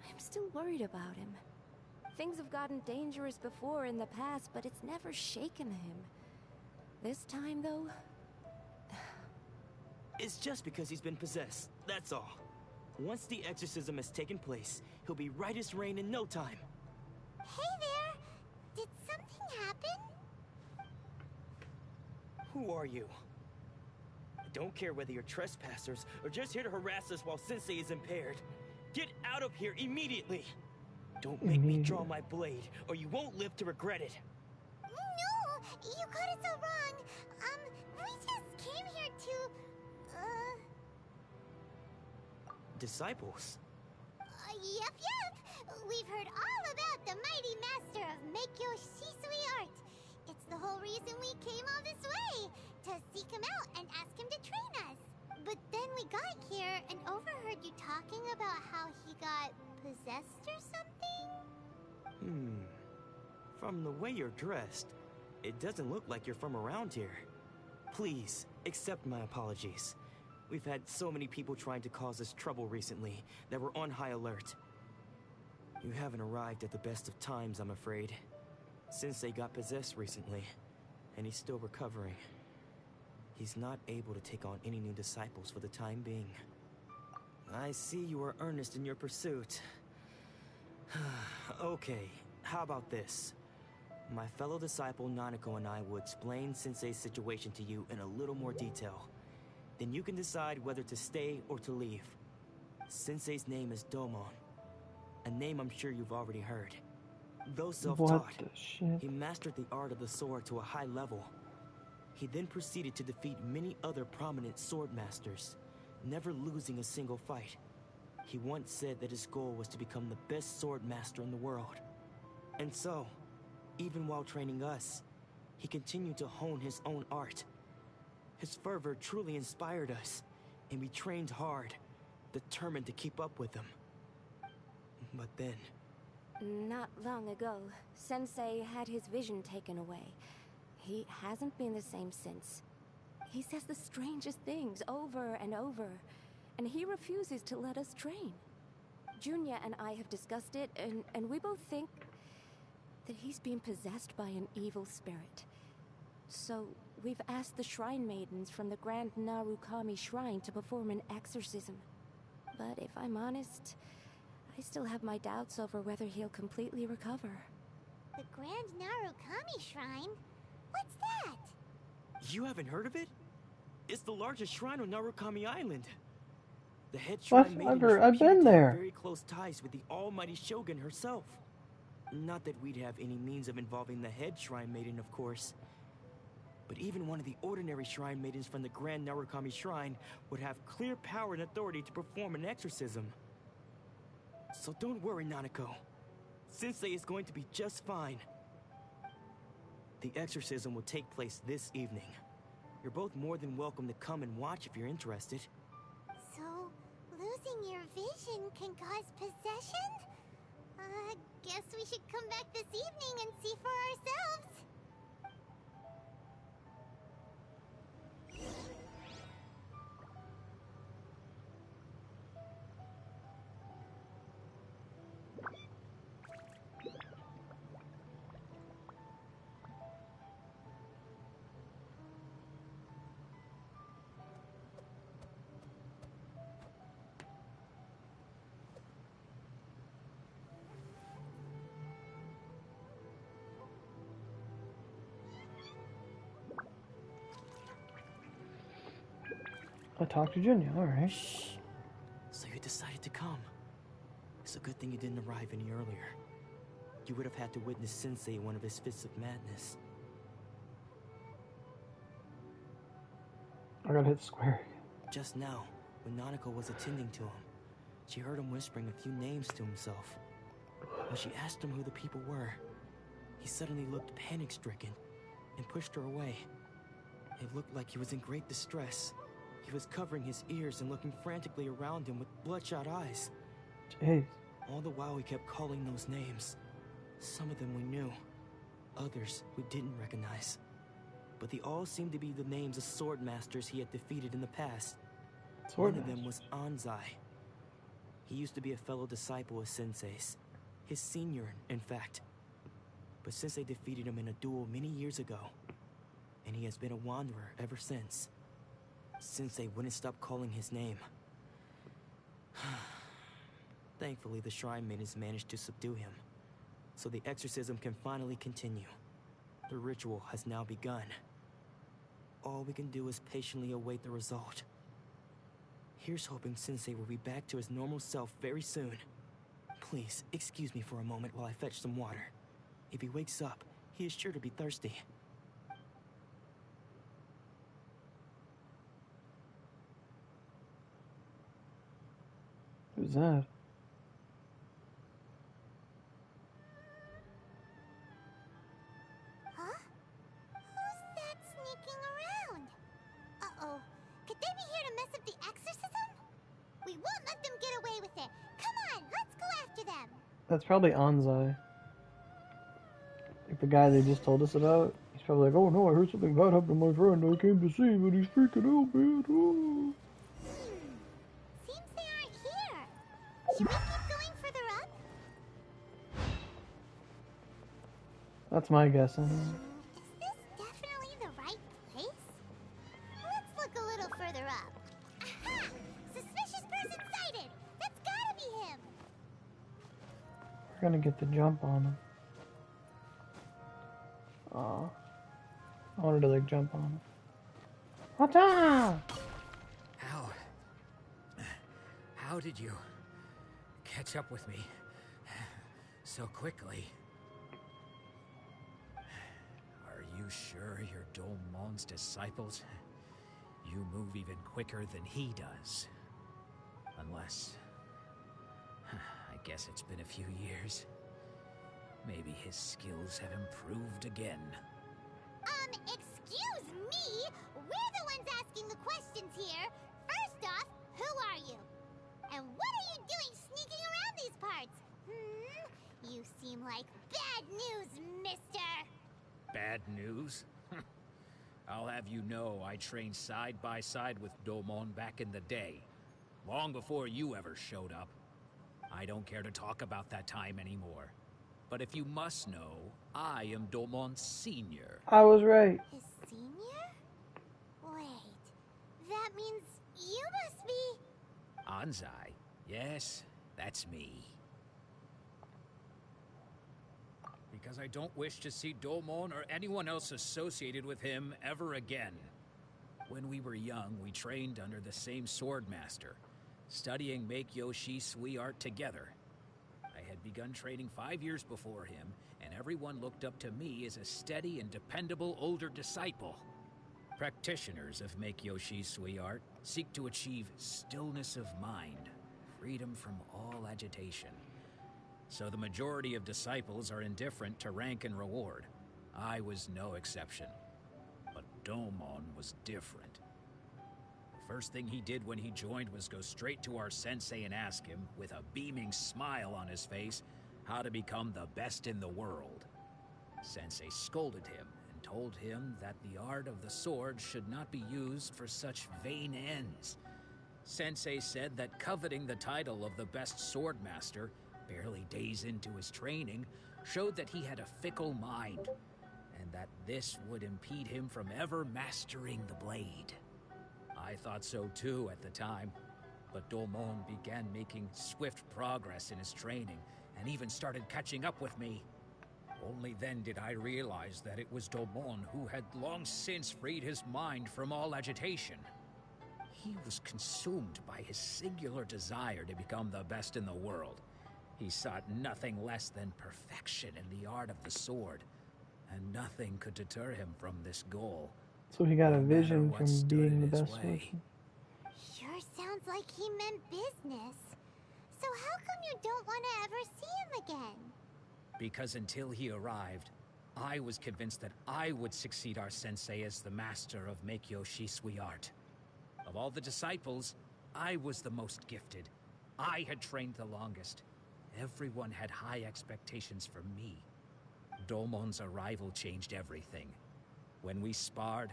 I'm still worried about him. Things have gotten dangerous before in the past, but it's never shaken him. This time, though... It's just because he's been possessed, that's all. Once the exorcism has taken place, he'll be right as rain in no time. Hey there! Did something happen? Who are you? I don't care whether you're trespassers or just here to harass us while Sensei is impaired. Get out of here immediately! Don't make me draw my blade, or you won't live to regret it. No! You got it so wrong. We just came here to... Disciples? Yep. We've heard all about the mighty master of Meikyo Shisui art. It's the whole reason we came all this way, to seek him out and ask him to train us. But then we got here and overheard you talking about how he got possessed or something? From the way you're dressed, it doesn't look like you're from around here. Please, accept my apologies. We've had so many people trying to cause us trouble recently that we're on high alert. You haven't arrived at the best of times, I'm afraid. Sensei got possessed recently, and he's still recovering. He's not able to take on any new disciples for the time being. I see you are earnest in your pursuit. Okay, how about this? My fellow disciple Nanako and I will explain Sensei's situation to you in a little more detail. Then you can decide whether to stay or to leave. Sensei's name is Domon, a name I'm sure you've already heard. Though self-taught, he mastered the art of the sword to a high level. He then proceeded to defeat many other prominent sword masters, never losing a single fight. He once said that his goal was to become the best sword master in the world. And so, even while training us, he continued to hone his own art. His fervor truly inspired us, and we trained hard, determined to keep up with him. But then... Not long ago, Sensei had his vision taken away. He hasn't been the same since. He says the strangest things over and over, and he refuses to let us train. Junya and I have discussed it, and we both think that he's been possessed by an evil spirit. So, we've asked the shrine maidens from the Grand Narukami Shrine to perform an exorcism. But if I'm honest, I still have my doubts over whether he'll completely recover. The Grand Narukami Shrine? What's that? You haven't heard of it? It's the largest shrine on Narukami Island. The head shrine maiden I've been there. Very close ties with the almighty Shogun herself. Not that we'd have any means of involving the head shrine maiden, of course. But even one of the ordinary shrine maidens from the Grand Narukami Shrine would have clear power and authority to perform an exorcism. So don't worry, Nanako. Sensei is going to be just fine. The exorcism will take place this evening. You're both more than welcome to come and watch if you're interested. So, losing your vision can cause possession? Guess we should come back this evening and see for ourselves. I talked to Junya, alright. Shh. So you decided to come. It's a good thing you didn't arrive any earlier. You would have had to witness Sensei in one of his fits of madness. I gotta hit square. Just now, when Nanako was attending to him, she heard him whispering a few names to himself. When she asked him who the people were, he suddenly looked panic-stricken and pushed her away. It looked like he was in great distress. He was covering his ears and looking frantically around him with bloodshot eyes. Jeez. All the while he kept calling those names. Some of them we knew, others we didn't recognize. But they all seemed to be the names of sword masters he had defeated in the past. One of them was Anzai. He used to be a fellow disciple of Sensei's. His senior, in fact. But Sensei defeated him in a duel many years ago. And he has been a wanderer ever since. Sensei wouldn't stop calling his name. Thankfully, the shrine maidens managed to subdue him, so the exorcism can finally continue. The ritual has now begun. All we can do is patiently await the result. Here's hoping Sensei will be back to his normal self very soon. Please, excuse me for a moment while I fetch some water. If he wakes up, he is sure to be thirsty. Who's that? Huh? Who's that sneaking around? Uh-oh. Could they be here to mess up the exorcism? We won't let them get away with it. Come on, let's go after them. That's probably Anzai. Like the guy they just told us about. He's probably like, oh no, I heard something bad happen to my friend. I came to see him and he's freaking out, man. Oh. Seems they aren't here. Should we keep going further up? That's my guess. Is this definitely the right place? Let's look a little further up. Aha! Suspicious person sighted! That's gotta be him! We're gonna get the jump on him. Aw. I wanted to like jump on him. Hata! How did you catch up with me so quickly? Are you sure you're Domon's disciples? You move even quicker than he does. Unless... I guess it's been a few years. Maybe his skills have improved again. Excuse me? We're the ones asking the questions here. First off, who are you? And what are you doing sneaking around these parts? You seem like bad news, mister. Bad news? I'll have you know I trained side by side with Domon back in the day. Long before you ever showed up. I don't care to talk about that time anymore. But if you must know, I am Domon's senior. I was right. His senior? Wait, that means you must be... Anzai? Yes, that's me. Because I don't wish to see Domon or anyone else associated with him ever again. When we were young, we trained under the same sword master, studying Make-Yoshi Sui art together. I had begun training 5 years before him, and everyone looked up to me as a steady and dependable older disciple. Practitioners of Make-Yoshi Sui art seek to achieve stillness of mind, freedom from all agitation. So the majority of disciples are indifferent to rank and reward. I was no exception. But Domon was different. The first thing he did when he joined was go straight to our sensei and ask him, with a beaming smile on his face, how to become the best in the world. Sensei scolded him and told him that the art of the sword should not be used for such vain ends. Sensei said that coveting the title of the best sword master, barely days into his training, showed that he had a fickle mind, and that this would impede him from ever mastering the blade. I thought so too at the time, but Domon began making swift progress in his training, and even started catching up with me. Only then did I realize that it was Domon who had long since freed his mind from all agitation. He was consumed by his singular desire to become the best in the world. He sought nothing less than perfection in the art of the sword, and nothing could deter him from this goal. So he got a vision from being the best person. Sure sounds like he meant business. So how come you don't want to ever see him again? Because until he arrived, I was convinced that I would succeed our sensei as the master of Meikyo Shisui art. Of all the disciples, I was the most gifted. I had trained the longest. Everyone had high expectations for me. Domon's arrival changed everything. When we sparred,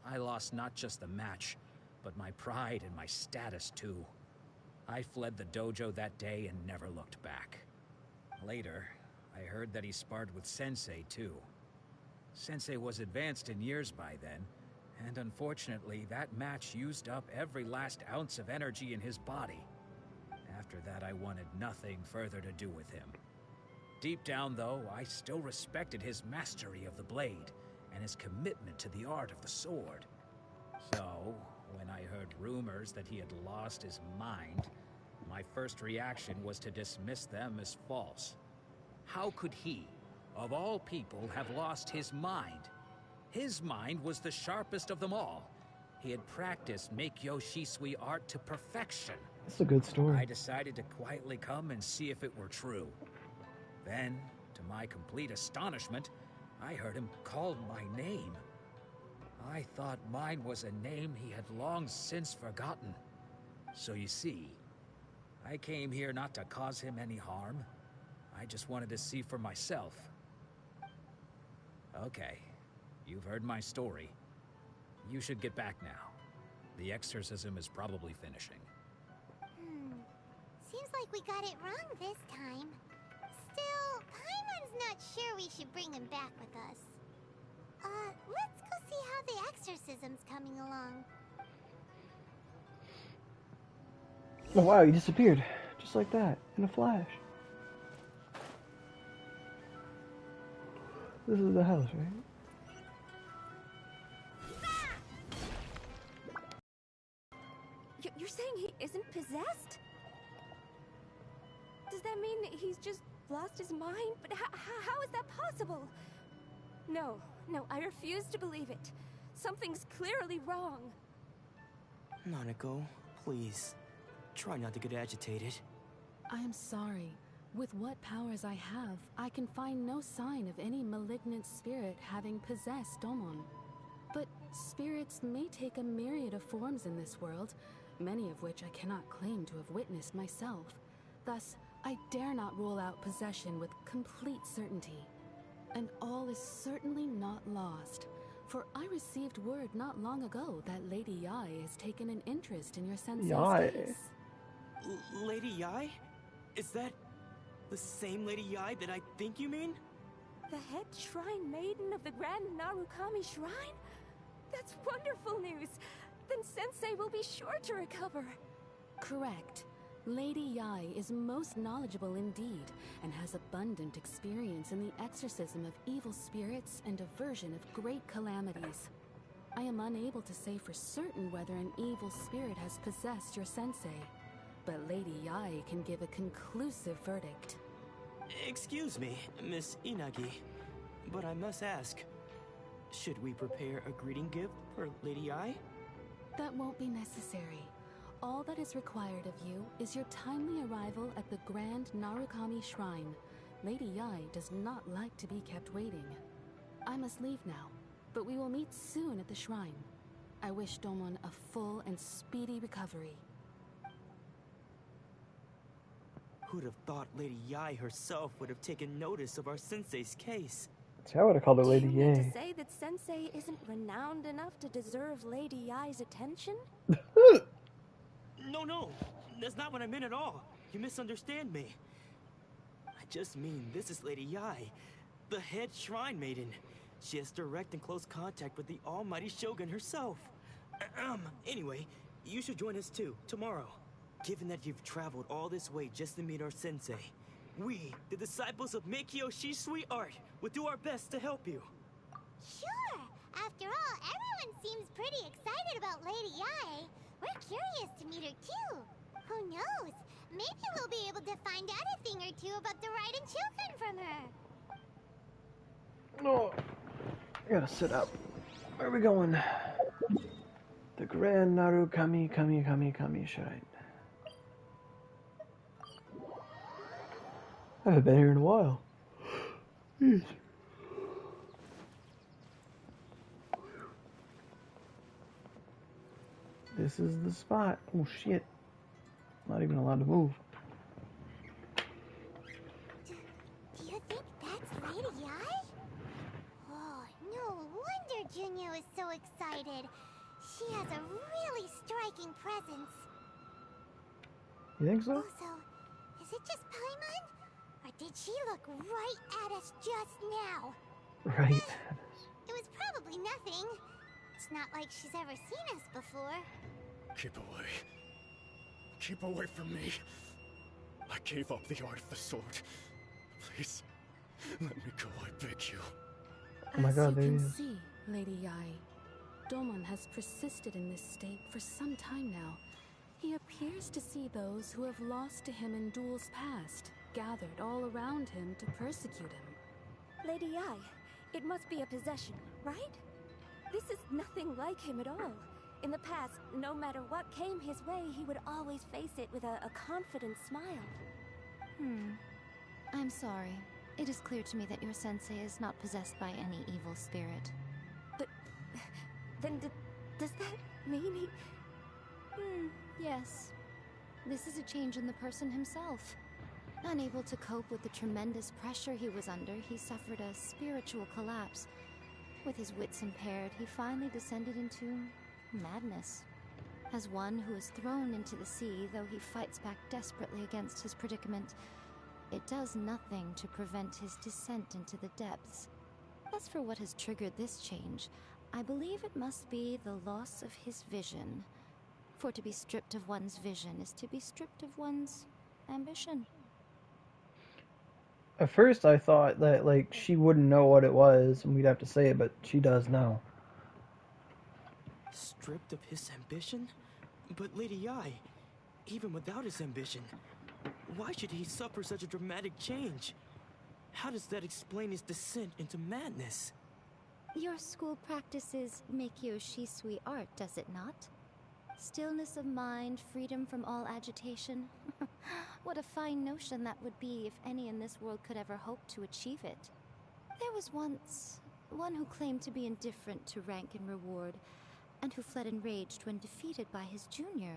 I lost not just the match, but my pride and my status too. I fled the dojo that day and never looked back. Later, I heard that he sparred with Sensei too. Sensei was advanced in years by then, and unfortunately that match used up every last ounce of energy in his body. After that, I wanted nothing further to do with him. Deep down though, I still respected his mastery of the blade and his commitment to the art of the sword. So, when I heard rumors that he had lost his mind, my first reaction was to dismiss them as false. How could he, of all people, have lost his mind? His mind was the sharpest of them all. He had practiced Meikyo Shisui art to perfection. That's a good story. I decided to quietly come and see if it were true. Then, to my complete astonishment, I heard him call my name. I thought mine was a name he had long since forgotten. So you see, I came here not to cause him any harm. I just wanted to see for myself. Okay, you've heard my story. You should get back now. The exorcism is probably finishing. Seems like we got it wrong this time. Still, Paimon's not sure we should bring him back with us. Let's go see how the exorcism's coming along. Oh wow, he disappeared. Just like that, in a flash. This is the house, right? You're saying he isn't possessed? Does that mean he's just lost his mind? But how is that possible? No, I refuse to believe it. Something's clearly wrong. Nanako, please. Try not to get agitated. I am sorry. With what powers I have, I can find no sign of any malignant spirit having possessed Domon. But spirits may take a myriad of forms in this world, many of which I cannot claim to have witnessed myself. Thus, I dare not rule out possession with complete certainty. And all is certainly not lost, for I received word not long ago that Lady Yai has taken an interest in your sensei's case. Lady Yai? Is that the same Lady Yai that I think you mean? The head shrine maiden of the Grand Narukami Shrine? That's wonderful news! Then Sensei will be sure to recover. Correct. Lady Yai is most knowledgeable indeed, and has abundant experience in the exorcism of evil spirits and aversion of great calamities. I am unable to say for certain whether an evil spirit has possessed your sensei, but Lady Yai can give a conclusive verdict. Excuse me, Miss Inagi, but I must ask, should we prepare a greeting gift for Lady Yai? That won't be necessary. All that is required of you is your timely arrival at the Grand Narukami Shrine. Lady Yai does not like to be kept waiting. I must leave now, but we will meet soon at the shrine. I wish Domon a full and speedy recovery. Who'd have thought Lady Yai herself would have taken notice of our sensei's case? See, I would have called her Lady Do you mean Yai. to say that Sensei isn't renowned enough to deserve Lady Yai's attention? No, that's not what I meant at all. You misunderstand me. I just mean this is Lady Yai, the head shrine maiden. She has direct and close contact with the almighty Shogun herself. Anyway, you should join us too, tomorrow. Given that you've traveled all this way just to meet our sensei, we, the disciples of Meikyo Shisui art, will do our best to help you. Sure! After all, everyone seems pretty excited about Lady Yai. We're curious to meet her too. Who knows? Maybe we'll be able to find out a thing or two about the Raiden children from her. No, I gotta sit up. Where are we going? The Grand Narukami Kami Shrine. I haven't been here in a while. Jeez. This is the spot. Oh shit. Not even allowed to move. Do you think that's Lady Ai? Oh, no wonder Junior is so excited. She has a really striking presence. You think so? Also, is it just Paimon? Or did she look right at us just now? Right. It was probably nothing. It's not like she's ever seen us before. Keep away. Keep away from me. I gave up the art of the sword. Please, let me go, I beg you. Oh my God, As there you he can is. see, Lady Yai, Domon has persisted in this state for some time now. He appears to see those who have lost to him in duels past, gathered all around him to persecute him. Lady Ai, it must be a possession, right? This is nothing like him at all. In the past, no matter what came his way, he would always face it with a confident smile. I'm sorry. It is clear to me that your sensei is not possessed by any evil spirit. But then does that mean he... Yes. This is a change in the person himself. Unable to cope with the tremendous pressure he was under, he suffered a spiritual collapse. With his wits impaired, he finally descended into madness. As one who is thrown into the sea, though he fights back desperately against his predicament, it does nothing to prevent his descent into the depths. As for what has triggered this change, I believe it must be the loss of his vision. For to be stripped of one's vision is to be stripped of one's ambition. At first I thought that like she wouldn't know what it was and we'd have to say it, but she does now. Stripped of his ambition? But Lady Ai, even without his ambition, why should he suffer such a dramatic change? How does that explain his descent into madness? Your school practices Meikyo Shisui art, does it not? Stillness of mind, freedom from all agitation. What a fine notion that would be if any in this world could ever hope to achieve it. There was once one who claimed to be indifferent to rank and reward, and who fled enraged when defeated by his junior.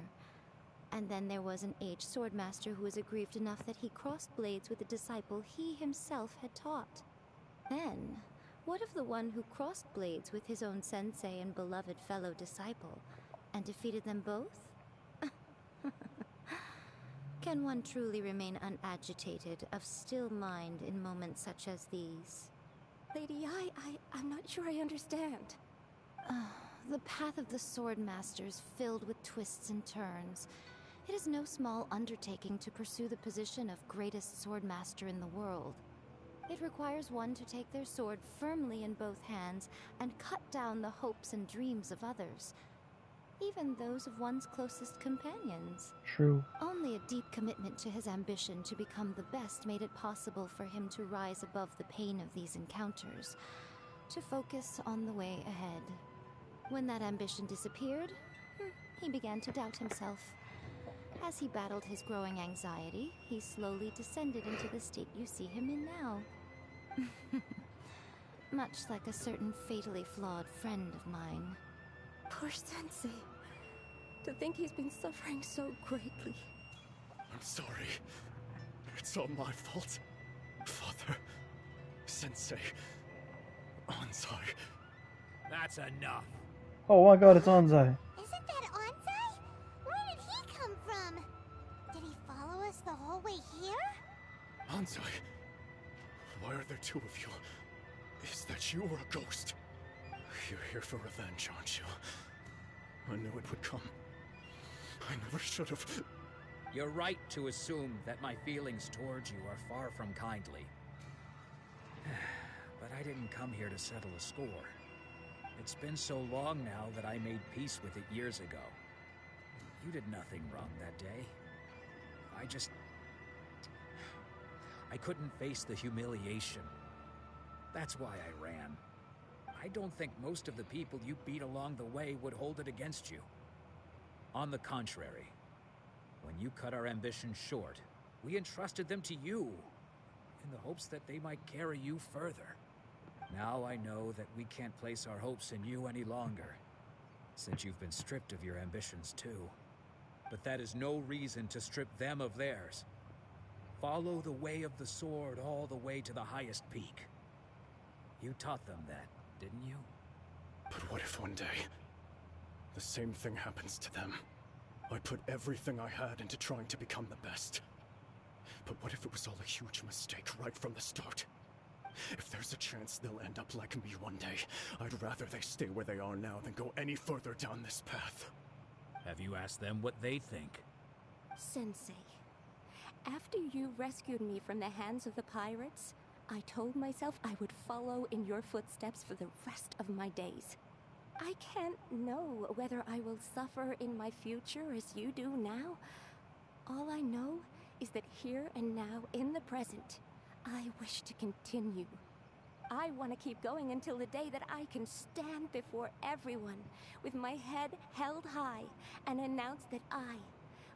And then there was an aged swordmaster who was aggrieved enough that he crossed blades with a disciple he himself had taught. Then, what of the one who crossed blades with his own sensei and beloved fellow disciple, and defeated them both? Can one truly remain unagitated, of still mind in moments such as these? Lady Ai, I'm not sure I understand. The path of the Swordmaster is filled with twists and turns. It is no small undertaking to pursue the position of greatest Swordmaster in the world. It requires one to take their sword firmly in both hands and cut down the hopes and dreams of others, even those of one's closest companions. True. Only a deep commitment to his ambition to become the best made it possible for him to rise above the pain of these encounters, to focus on the way ahead. When that ambition disappeared, he began to doubt himself. As he battled his growing anxiety, he slowly descended into the state you see him in now. Much like a certain fatally flawed friend of mine. Poor Sensei. To think he's been suffering so greatly. I'm sorry. It's all my fault. Father, Sensei, Anzai. That's enough. Oh my God, it's Anzai. Isn't that Anzai? Where did he come from? Did he follow us the whole way here? Anzai, why are there two of you? Is that you or a ghost? You're here for revenge, aren't you? I knew it would come. I never should have. You're right to assume that my feelings towards you are far from kindly. But I didn't come here to settle a score. It's been so long now that I made peace with it years ago. You did nothing wrong that day. I couldn't face the humiliation. That's why I ran. I don't think most of the people you beat along the way would hold it against you. On the contrary, when you cut our ambitions short, we entrusted them to you. in the hopes that they might carry you further. Now I know that we can't place our hopes in you any longer, since you've been stripped of your ambitions too. But that is no reason to strip them of theirs. Follow the way of the sword all the way to the highest peak. You taught them that, didn't you? But what if one day, the same thing happens to them? I put everything I had into trying to become the best. But what if it was all a huge mistake right from the start? If there's a chance they'll end up like me one day, I'd rather they stay where they are now than go any further down this path. Have you asked them what they think? Sensei, after you rescued me from the hands of the pirates, I told myself I would follow in your footsteps for the rest of my days. I can't know whether I will suffer in my future as you do now. All I know is that here and now, in the present, I wish to continue. I want to keep going until the day that I can stand before everyone with my head held high and announce that I,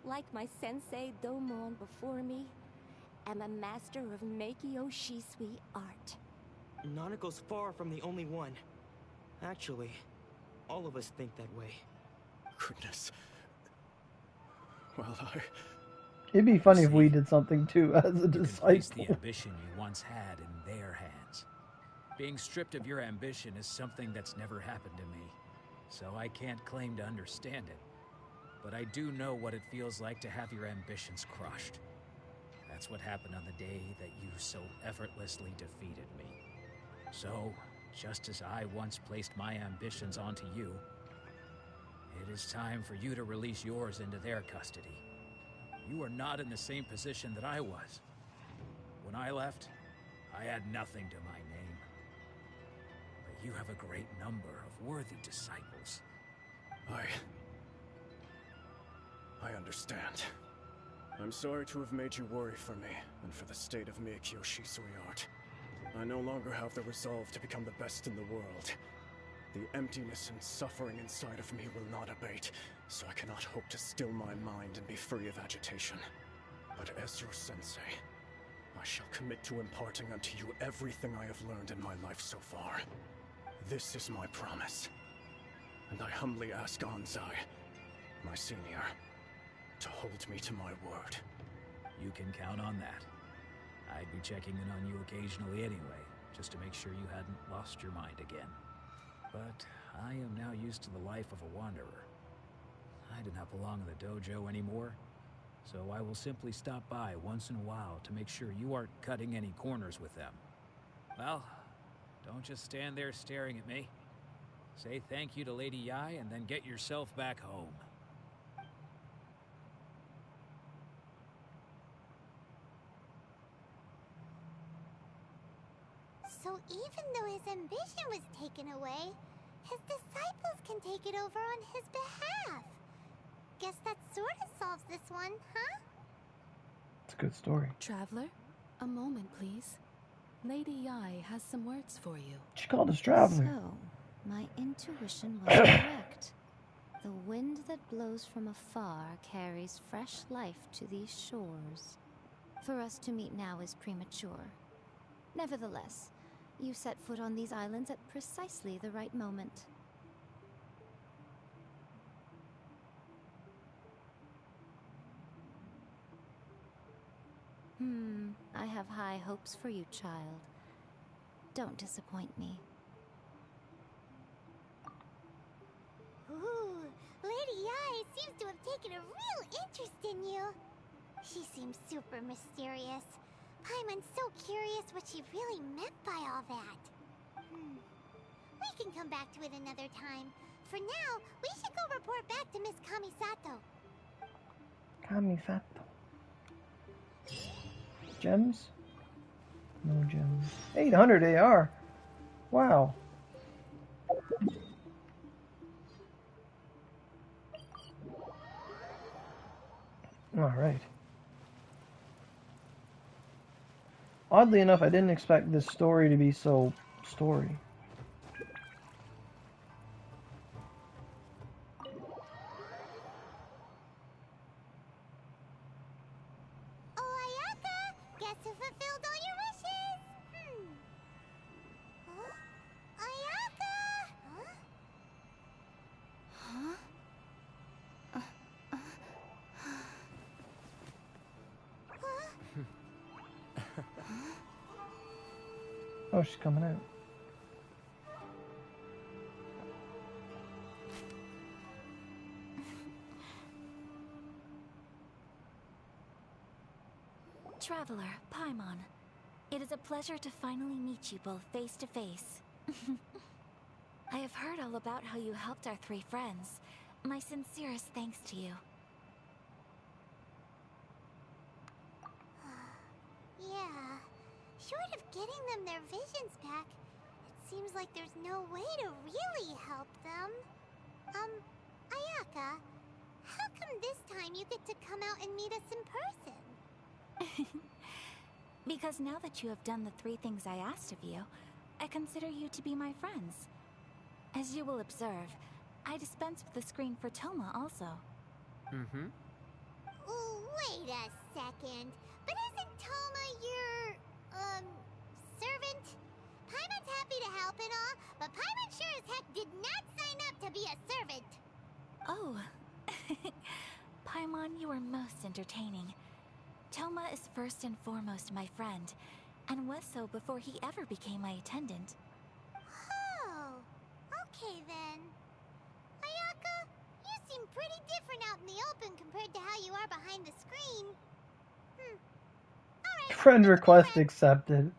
like my sensei Domon before me, am a master of Meikyo Shisui art. Nanako's far from the only one. Actually, all of us think that way. Goodness. Well, It'd be funny if we did something too as a disciple. You can place the ambition you once had in their hands. Being stripped of your ambition is something that's never happened to me, so I can't claim to understand it. But I do know what it feels like to have your ambitions crushed. That's what happened on the day that you so effortlessly defeated me. So, just as I once placed my ambitions onto you, it is time for you to release yours into their custody. You are not in the same position that I was. When I left, I had nothing to my name. But you have a great number of worthy disciples. I understand. I'm sorry to have made you worry for me, and for the state of Meikyo Shisui art. I no longer have the resolve to become the best in the world. The emptiness and suffering inside of me will not abate, so I cannot hope to still my mind and be free of agitation. But as your sensei, I shall commit to imparting unto you everything I have learned in my life so far. This is my promise. And I humbly ask Anzai, my senior, to hold me to my word. You can count on that. I'd be checking in on you occasionally anyway, just to make sure you hadn't lost your mind again. But I am now used to the life of a wanderer. I do not belong in the dojo anymore, so I will simply stop by once in a while to make sure you aren't cutting any corners with them. Well, don't just stand there staring at me. Say thank you to Lady Yai and then get yourself back home. So even though his ambition was taken away, his disciples can take it over on his behalf. Guess that sort of solves this one, huh? It's a good story. Traveler, a moment, please. Lady Yai has some words for you. She called us Traveler. So, my intuition was correct. The wind that blows from afar carries fresh life to these shores. For us to meet now is premature. Nevertheless, you set foot on these islands at precisely the right moment. I have high hopes for you, child. Don't disappoint me. Ooh, Lady Yai seems to have taken a real interest in you. She seems super mysterious. I'm so curious what she really meant by all that. We can come back to it another time. For now, we should go report back to Miss Kamisato. Kamisato. Gems? No gems. 800 AR. Wow. Alright. Oddly enough, I didn't expect this story to be so story. Oh, Ayaka! Guess who fulfilled all your wishes? Oh, she's coming out. Traveler, Paimon. It is a pleasure to finally meet you both face to face. I have heard all about how you helped our three friends. My sincerest thanks to you. Yeah. Short of getting them their visions back, it seems like there's no way to really help them. Ayaka, how come this time you get to come out and meet us in person? Because now that you have done the three things I asked of you, I consider you to be my friends. As you will observe, I dispense with the screen for Toma also. Mm-hmm. Wait a second. But isn't Toma your, servant? Paimon's happy to help and all, but Paimon sure as heck did not sign up to be a servant. Oh. Paimon, you are most entertaining. Toma is first and foremost my friend, and was so before he ever became my attendant. Oh, okay then. Ayaka, you seem pretty different out in the open compared to how you are behind the screen. Alright. Friend request accepted.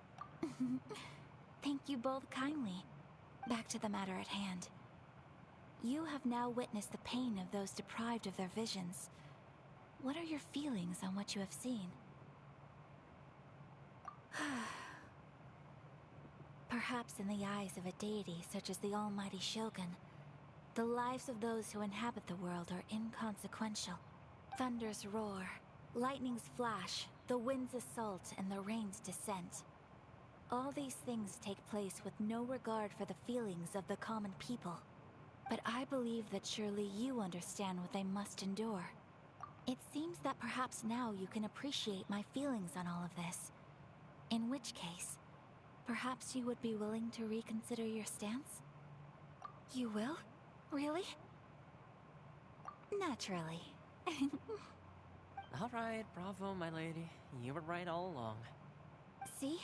Thank you both kindly. Back to the matter at hand. You have now witnessed the pain of those deprived of their visions. What are your feelings on what you have seen? Perhaps in the eyes of a deity such as the almighty Shogun, the lives of those who inhabit the world are inconsequential. Thunders roar, lightnings flash, the winds assault, and the rains descent. All these things take place with no regard for the feelings of the common people. But I believe that surely you understand what they must endure. It seems that perhaps now you can appreciate my feelings on all of this. In which case, perhaps you would be willing to reconsider your stance? You will? Really? Naturally. Alright, bravo, my lady. You were right all along. See?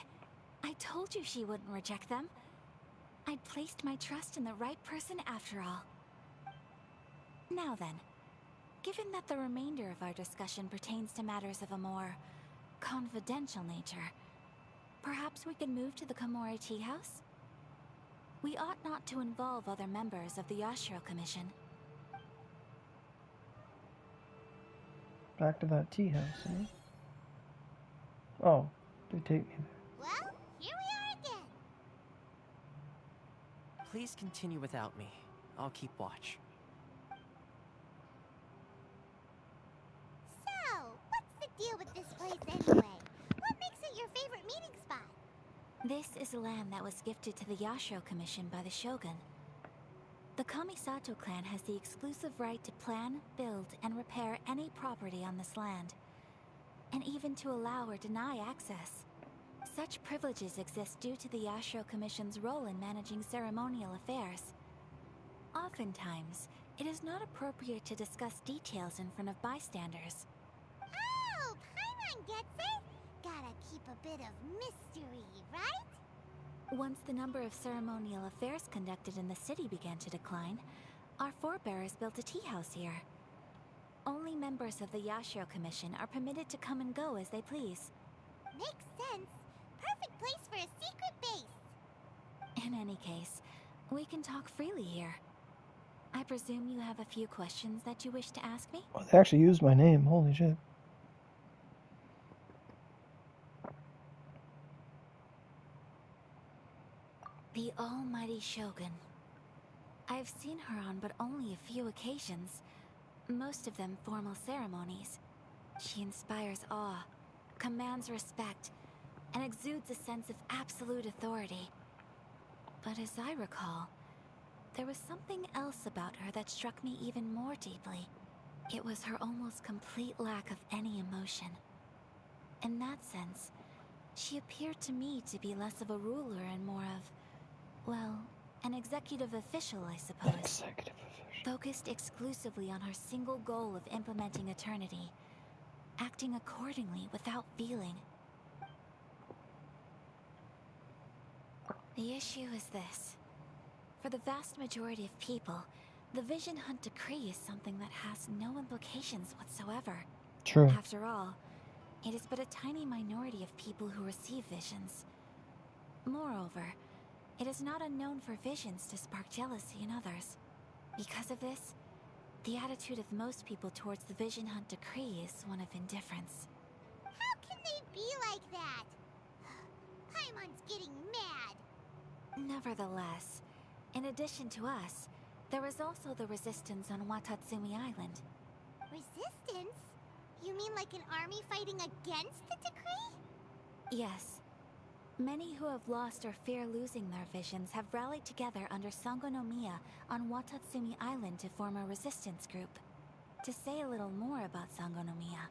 I told you she wouldn't reject them. I'd placed my trust in the right person after all. Now then, given that the remainder of our discussion pertains to matters of a more confidential nature, perhaps we could move to the Komori Tea House? We ought not to involve other members of the Yashiro Commission. Back to that tea house, eh? Oh, they take me there. Well, here we are again. Please continue without me. I'll keep watch. So, what's the deal with this place anyway? What makes it your favorite meeting spot? This is land that was gifted to the Yashiro Commission by the Shogun. The Kamisato clan has the exclusive right to plan, build, and repair any property on this land, and even to allow or deny access. Such privileges exist due to the Yashiro Commission's role in managing ceremonial affairs. Oftentimes, it is not appropriate to discuss details in front of bystanders. Oh, Paimon gets it. Gotta keep a bit of mystery, right? Once the number of ceremonial affairs conducted in the city began to decline, our forebears built a tea house here. Only members of the Yashiro Commission are permitted to come and go as they please. Makes sense. Perfect place for a secret base. In any case, we can talk freely here. I presume you have a few questions that you wish to ask me? Oh, they actually used my name. Holy shit. The almighty Shogun. I've seen her on but only a few occasions, most of them formal ceremonies. She inspires awe, commands respect, and exudes a sense of absolute authority. But as I recall, there was something else about her that struck me even more deeply. It was her almost complete lack of any emotion. In that sense, she appeared to me to be less of a ruler and more of, well, an executive official, I suppose. Executive official. Focused exclusively on her single goal of implementing eternity, acting accordingly without feeling. The issue is this. For the vast majority of people, the Vision Hunt Decree is something that has no implications whatsoever. True. After all, it is but a tiny minority of people who receive visions. Moreover, it is not unknown for visions to spark jealousy in others. Because of this, the attitude of most people towards the Vision Hunt Decree is one of indifference. How can they be like that? Paimon's getting mad. Nevertheless, in addition to us, there is also the resistance on Watatsumi Island. Resistance? You mean like an army fighting against the decree? Yes. Many who have lost or fear losing their visions have rallied together under Sangonomiya on Watatsumi Island to form a resistance group. To say a little more about Sangonomiya,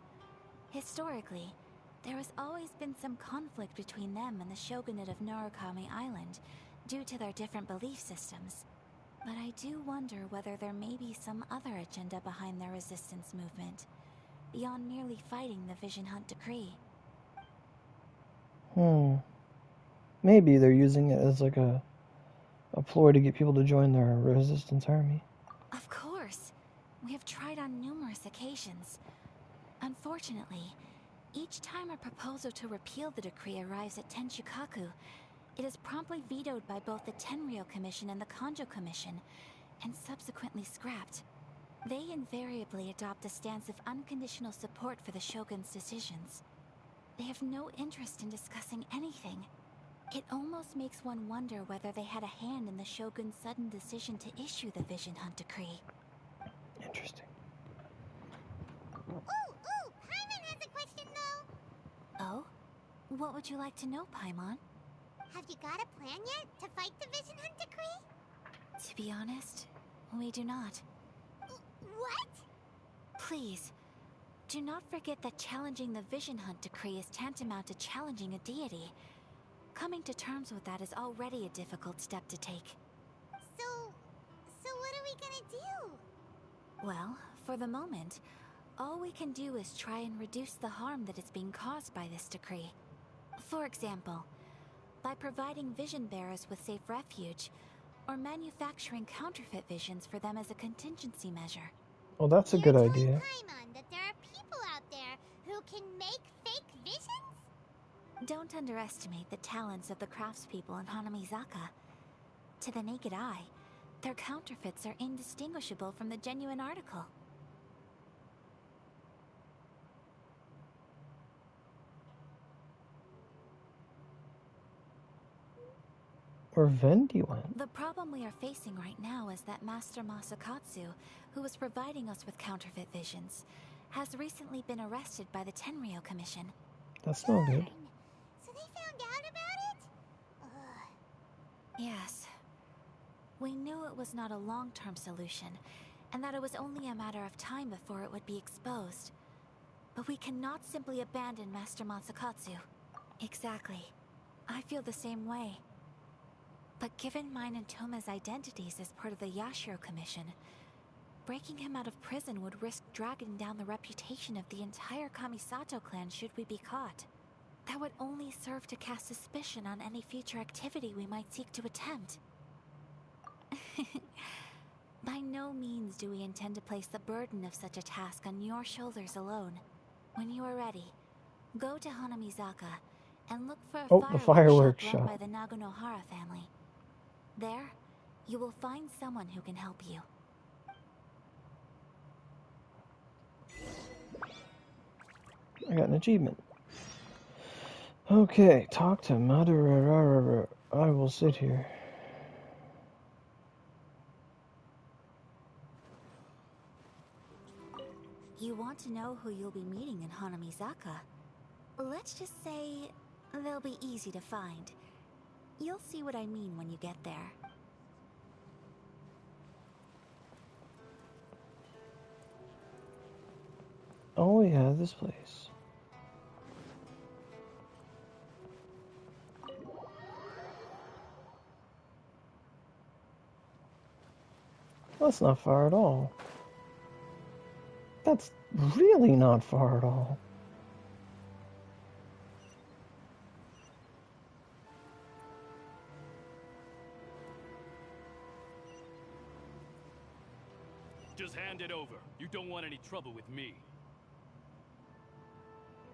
historically, there has always been some conflict between them and the shogunate of Narukami Island due to their different belief systems. But I do wonder whether there may be some other agenda behind their resistance movement, beyond merely fighting the Vision Hunt Decree. Maybe they're using it as like a ploy to get people to join their resistance army. Of course. We have tried on numerous occasions. Unfortunately, each time a proposal to repeal the decree arrives at Tenshukaku, it is promptly vetoed by both the Tenryou Commission and the Kanjo Commission, and subsequently scrapped. They invariably adopt a stance of unconditional support for the Shogun's decisions. They have no interest in discussing anything. It almost makes one wonder whether they had a hand in the Shogun's sudden decision to issue the Vision Hunt Decree. Interesting. Ooh, Paimon has a question though. Oh? What would you like to know, Paimon? Have you got a plan yet to fight the Vision Hunt Decree? To be honest, we do not. What? Please, do not forget that challenging the Vision Hunt Decree is tantamount to challenging a deity. Coming to terms with that is already a difficult step to take. So what are we gonna do? Well, for the moment, all we can do is try and reduce the harm that is being caused by this decree. For example, by providing vision bearers with safe refuge, or manufacturing counterfeit visions for them as a contingency measure. Well, that's a good idea. Paimon, that there are people out there who can make fake visions? Don't underestimate the talents of the craftspeople in Hanamizaka. To the naked eye, their counterfeits are indistinguishable from the genuine article. Where Vendi went? The problem we are facing right now is that Master Masakatsu, who was providing us with counterfeit visions, has recently been arrested by the Tenryou Commission. That's not good. So they found out about it? Yes. We knew it was not a long-term solution, and that it was only a matter of time before it would be exposed. But we cannot simply abandon Master Masakatsu. Exactly. I feel the same way. But given mine and Toma's identities as part of the Yashiro Commission, breaking him out of prison would risk dragging down the reputation of the entire Kamisato clan should we be caught. That would only serve to cast suspicion on any future activity we might seek to attempt. By no means do we intend to place the burden of such a task on your shoulders alone. When you are ready, go to Hanamizaka and look for a fireworks shop run by the Nagonohara family. There, you will find someone who can help you. I got an achievement. Okay, talk to Mother. I will sit here. You want to know who you'll be meeting in Hanamizaka? Let's just say they'll be easy to find. You'll see what I mean when you get there. Oh yeah, this place. That's not far at all. That's really not far at all. Just hand it over. You don't want any trouble with me.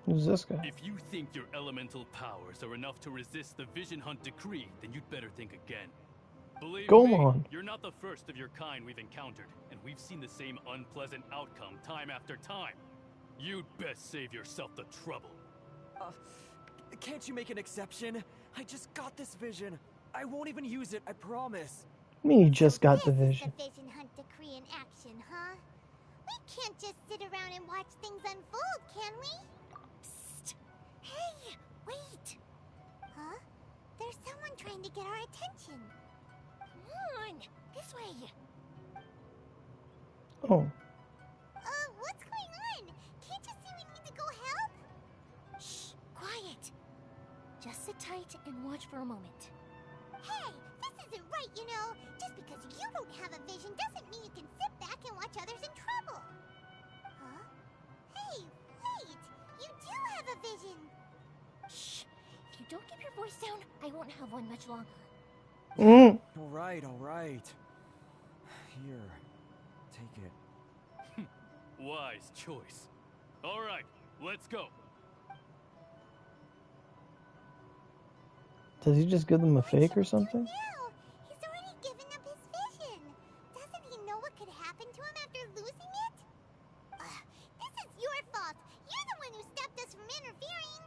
Who's this guy? If you think your elemental powers are enough to resist the Vision Hunt decree, then you'd better think again. Believe me, you're not the first of your kind we've encountered, and we've seen the same unpleasant outcome time after time. You'd best save yourself the trouble. Can't you make an exception? I just got this vision. I won't even use it, I promise. I mean, you just got the vision. The Vision Hunt decree in action, huh? We can't just sit around and watch things unfold, can we? Psst! Hey, wait! Huh? There's someone trying to get our attention. Come on, this way. Oh. What's going on? Can't you see we need to go help? Shh, quiet. Just sit tight and watch for a moment. Hey, this isn't right, you know. Just because you don't have a vision doesn't mean you can sit back and watch others in trouble. Huh? Hey, wait! You do have a vision! Shh! If you don't keep your voice down, I won't have one much longer. All right. Here, take it. Wise choice. All right, let's go. Does he just give them a fake or something? No, he's already given up his vision. Doesn't he know what could happen to him after losing it? This is your fault. You're the one who stopped us from interfering.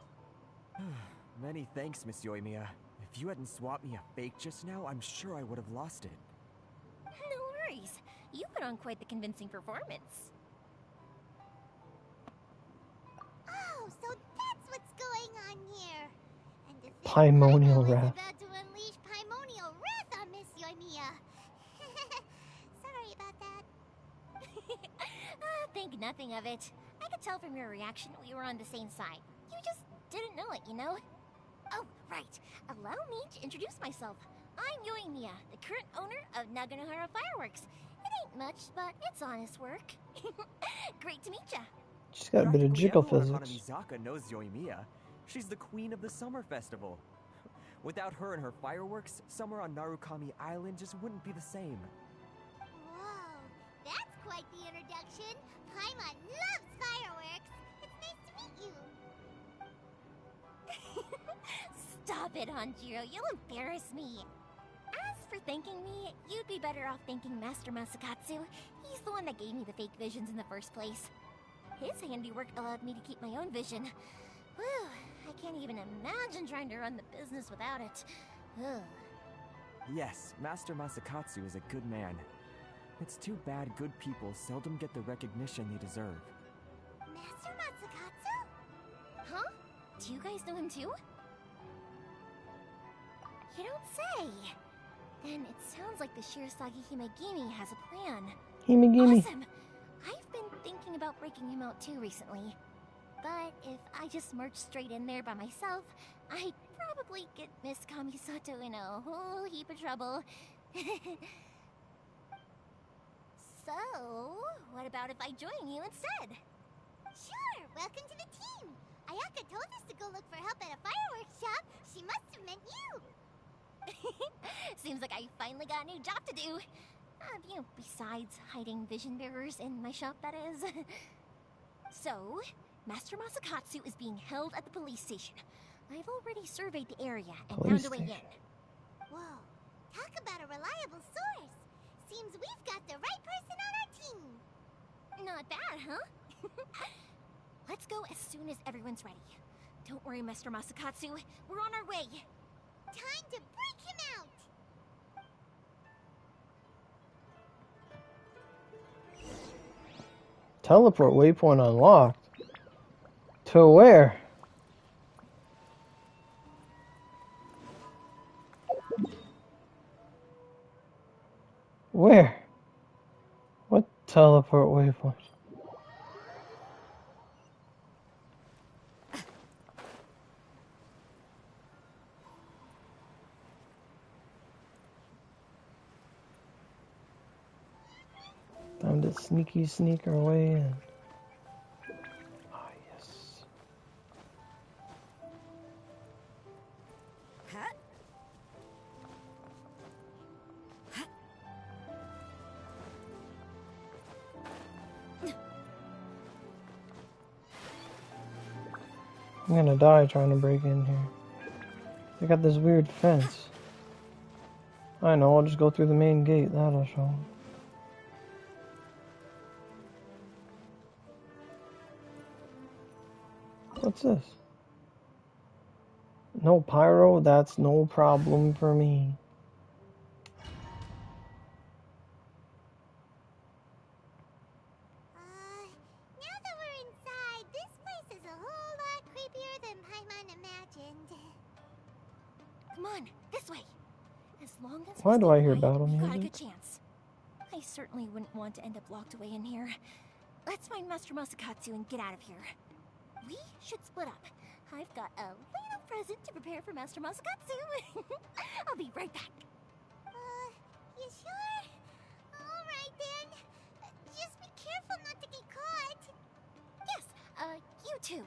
Many thanks, Miss Yoimiya. If you hadn't swapped me a fake just now, I'm sure I would have lost it. No worries. You put on quite the convincing performance. Oh, so that's what's going on here. And the thing Primonial is wrath. about to unleash Primonial wrath on Miss Yoimiya. Sorry about that. Think nothing of it. I could tell from your reaction we were on the same side. You just didn't know it, you know? Oh, right. Allow me to introduce myself. I'm Yoimiya, the current owner of Naganohara Fireworks. It ain't much, but it's honest work. Great to meet ya. She's got a bit of jiggle Practically physics. everyone on Amizaka knows Yoimiya. She's the queen of the summer festival. Without her and her fireworks, summer on Narukami Island just wouldn't be the same. Whoa, that's quite the introduction. Paimon loves fireworks. It's nice to meet you. Stop it, Hanjiro. You'll embarrass me. As for thanking me, you'd be better off thanking Master Masakatsu. He's the one that gave me the fake visions in the first place. His handiwork allowed me to keep my own vision. Whew, I can't even imagine trying to run the business without it. Ugh. Yes, Master Masakatsu is a good man. It's too bad good people seldom get the recognition they deserve. Master Masakatsu? Huh? Do you guys know him too? You don't say. Then it sounds like the Shirasagi Himegimi has a plan. Himegimi. Awesome! I've been thinking about breaking him out too recently. But if I just merged straight in there by myself, I'd probably get Miss Kamisato in a whole heap of trouble. So, what about if I join you instead? Sure, welcome to the team. Ayaka told us to go look for help at a fireworks shop. She must have meant you. Seems like I finally got a new job to do. Besides hiding vision bearers in my shop, that is. So, Master Masakatsu is being held at the police station. I've already surveyed the area and found a way in. Whoa, talk about a reliable source. Seems we've got the right person on our team. Not bad, huh? Let's go as soon as everyone's ready. Don't worry, Master Masakatsu. We're on our way. Time to break him out! Teleport waypoint unlocked. To where? Where? What teleport waypoint? Time to sneak our way in. Ah, yes. I'm gonna die trying to break in here. They got this weird fence. I know, I'll just go through the main gate. That'll show 'em. What's this? No pyro? That's no problem for me. Now that we're inside, this place is a whole lot creepier than Paimon imagined. Come on, this way. As long as Why we do stay I hear quiet, battle we've got a music? good chance. I certainly wouldn't want to end up locked away in here. Let's find Master Masakatsu and get out of here. We should split up. I've got a little present to prepare for Master Masakatsu. I'll be right back. You sure? Alright then. Just be careful not to get caught. Yes, you too.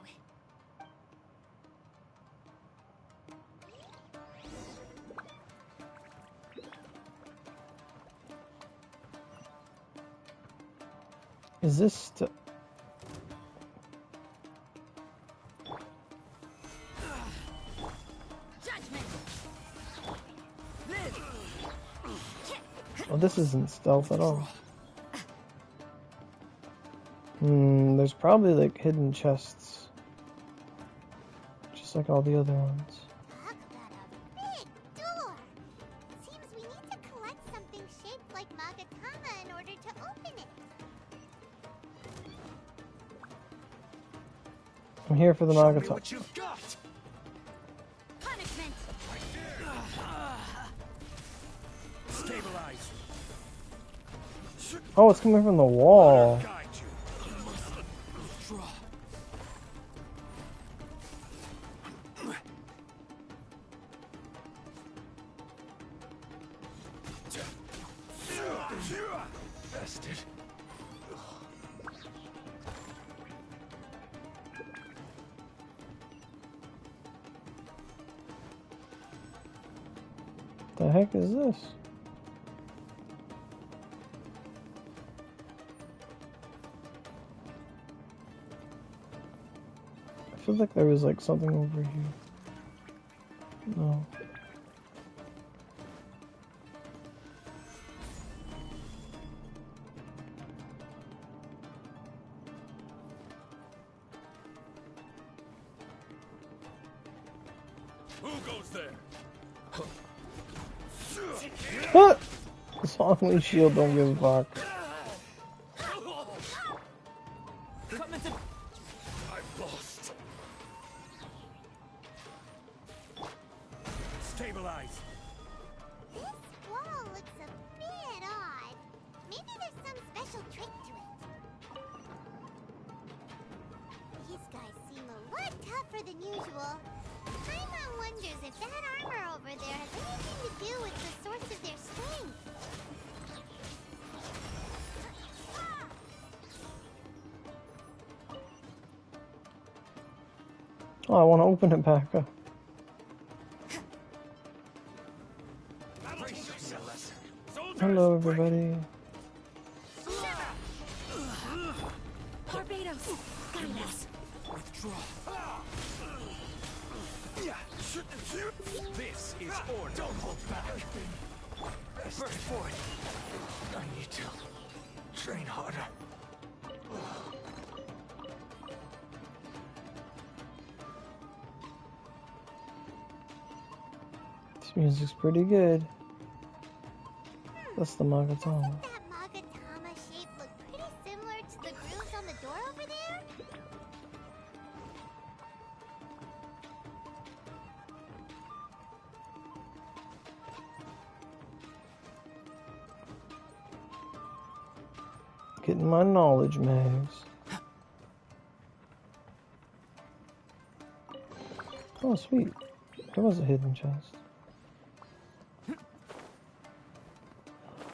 Is this Oh, this isn't stealth at all. There's probably like hidden chests. Just like all the other ones. Talk about a big door. Seems we need to collect something shaped like Magatama in order to open it. I'm here for the Magatama. What you've got? Punishment. Stabilize. Oh, it's coming from the wall. Bastard. The heck is this? I feel like there was like something over here. No. Who goes there? What? As long as shield don't give a fuck. I've lost. Stabilize. This wall looks a bit odd. Maybe there's some special trick to it. These guys seem a lot tougher than usual. Paimon wonders if that armor over there has anything to do with the source of their strength. Oh, I want to open it back up. Hello, everybody. Barbados, guide us. Withdraw. This is order. Don't hold back. Burst forth. I need to train harder. This music's pretty good. That's the Magatama. That Magatama shape look pretty similar to the grooves on the door over there? Getting my knowledge mags. Oh, sweet. There was a hidden chest.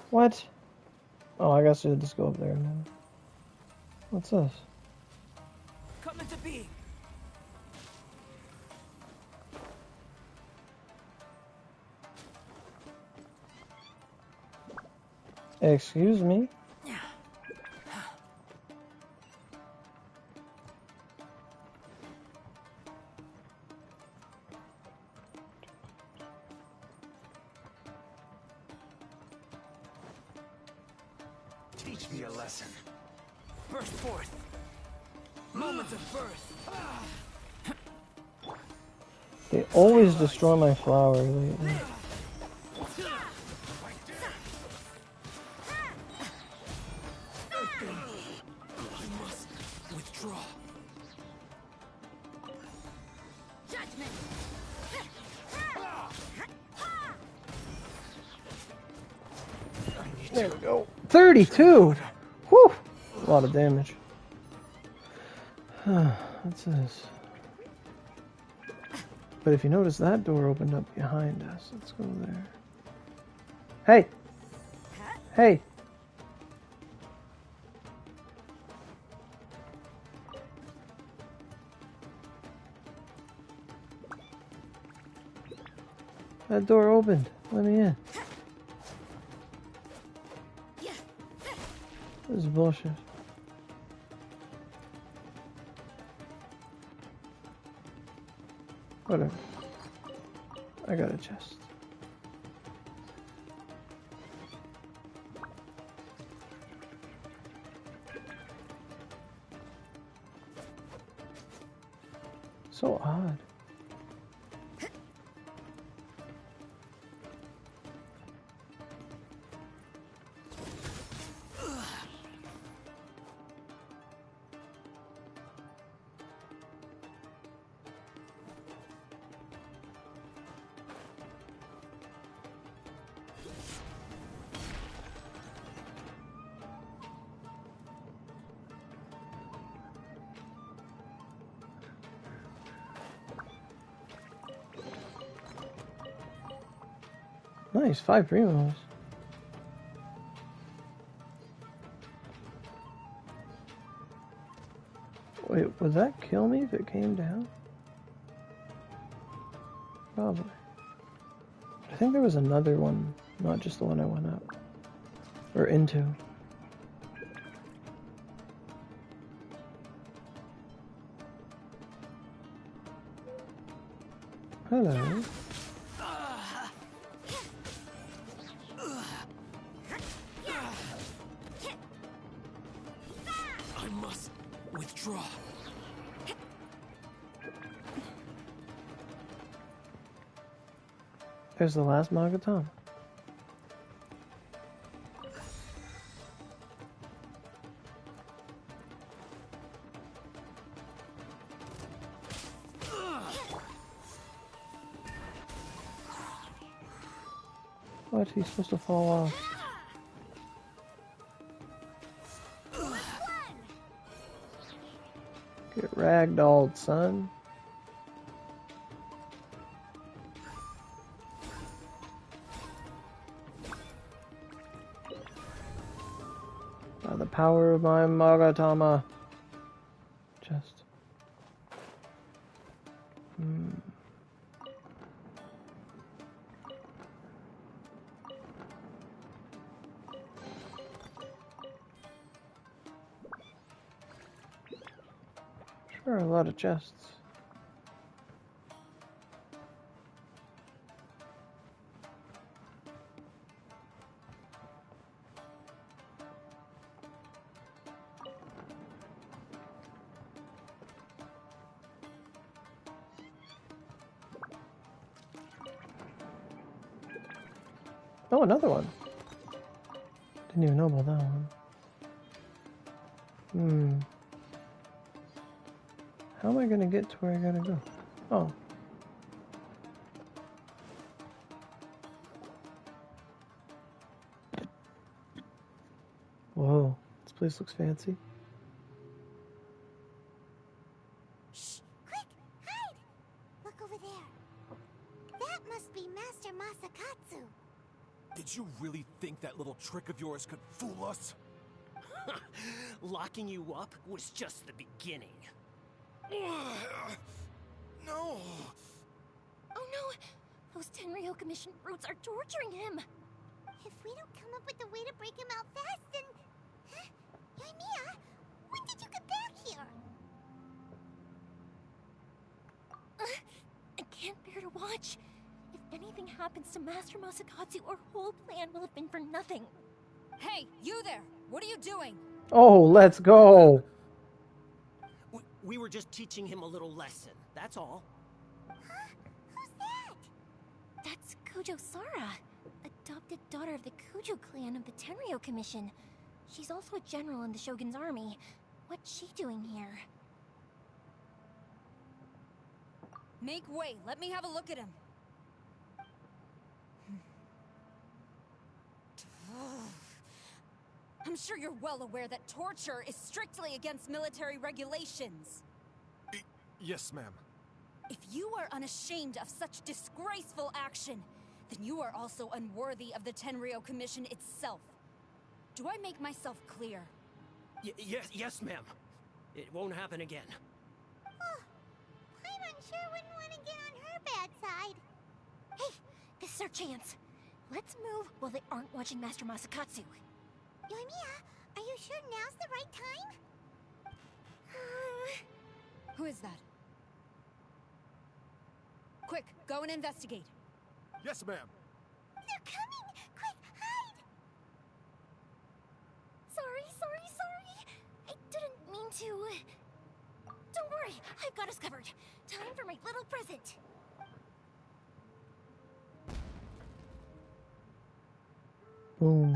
What? Oh, I guess I should just go up there now. What's this? Come into being. Excuse me? Teach me a lesson. Burst forth. Moments of birth. They always destroy my flower lately. I must withdraw. Judgment. There we go. 32! Whew! A lot of damage. What's this? But if you notice, that door opened up behind us. Let's go there. Hey! Hey! That door opened. Let me in. This is bullshit. Whatever. I got a chest. So odd. Nice, 5 primos. Wait, would that kill me if it came down? Probably. I think there was another one, not just the one I went up. Or into. Hello. I must withdraw. There's the last Magaton. What? He's supposed to fall off. Get ragdolled, son. By the power of my Magatama. Just. Sure, a lot of chests. Oh, another one. Didn't even know about that one. How am I gonna get to where I gotta go? Oh. Whoa, this place looks fancy. Shh! Quick! Hide! Look over there. That must be Master Masakatsu. Did you really think that little trick of yours could fool us? Locking you up was just the beginning. No! Oh no! Those Tenryou Commission brutes are torturing him! If we don't come up with a way to break him out fast, then... Huh? Yoimiya, when did you get back here? I can't bear to watch. If anything happens to Master Masakatsu, our whole plan will have been for nothing. Hey, you there! What are you doing? Oh, let's go. We were just teaching him a little lesson, that's all. Huh? Who's that? That's Kujo Sara, adopted daughter of the Kujo clan of the Tenryo Commission. She's also a general in the Shogun's army. What's she doing here? Make way. Let me have a look at him. I'm sure you're well aware that torture is strictly against military regulations. Yes, ma'am. If you are unashamed of such disgraceful action, then you are also unworthy of the Tenryo Commission itself. Do I make myself clear? Yes, ma'am. It won't happen again. Oh, Paimon sure wouldn't want to get on her bad side. Hey, this is our chance. Let's move while they aren't watching Master Masakatsu. Yoimiya, are you sure now's the right time? Who is that? Quick, go and investigate. Yes, ma'am. They're coming! Quick, hide! Sorry. I didn't mean to. Don't worry, I've got us covered. Time for my little present. Boom.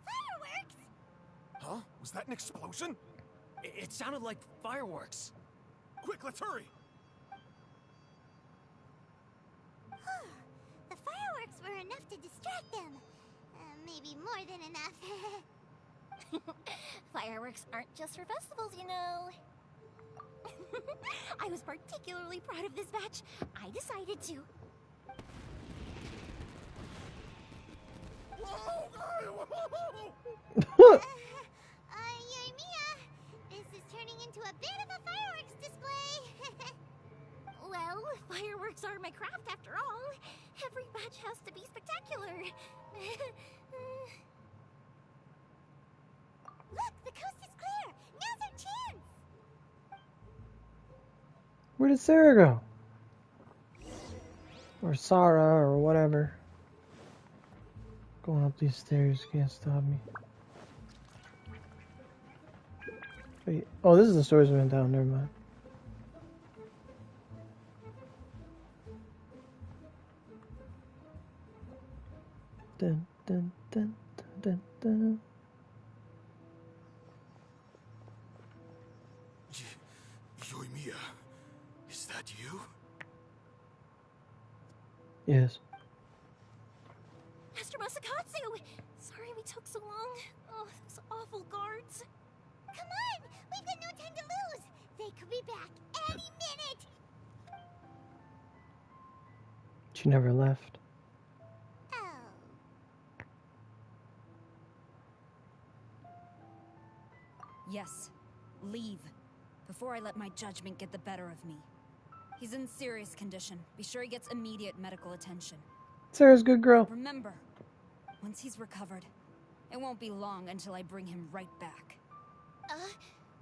Fireworks! Huh? Was that an explosion? It sounded like fireworks. Quick, let's hurry! The fireworks were enough to distract them. Maybe more than enough. Fireworks aren't just for festivals, you know. I was particularly proud of this batch. I decided to. Yoimiya, this is turning into a bit of a fireworks display. Well, fireworks are my craft after all. Every batch has to be spectacular. Look, the coast is clear. Now's our chance. Where did Sarah go? Or Sarah, or whatever. Going up these stairs, can't stop me. Wait, oh, this is the stairs we went down, never mind. Dun, dun, dun, dun, dun. Yoimiya, is that you? Yes. Master Masakatsu! Sorry we took so long. Oh, those awful guards. Come on! We've got no time to lose! They could be back any minute! She never left. Oh. Yes. Leave. Before I let my judgment get the better of me. He's in serious condition. Be sure he gets immediate medical attention. Sarah's a good girl. Remember, once he's recovered, it won't be long until I bring him right back.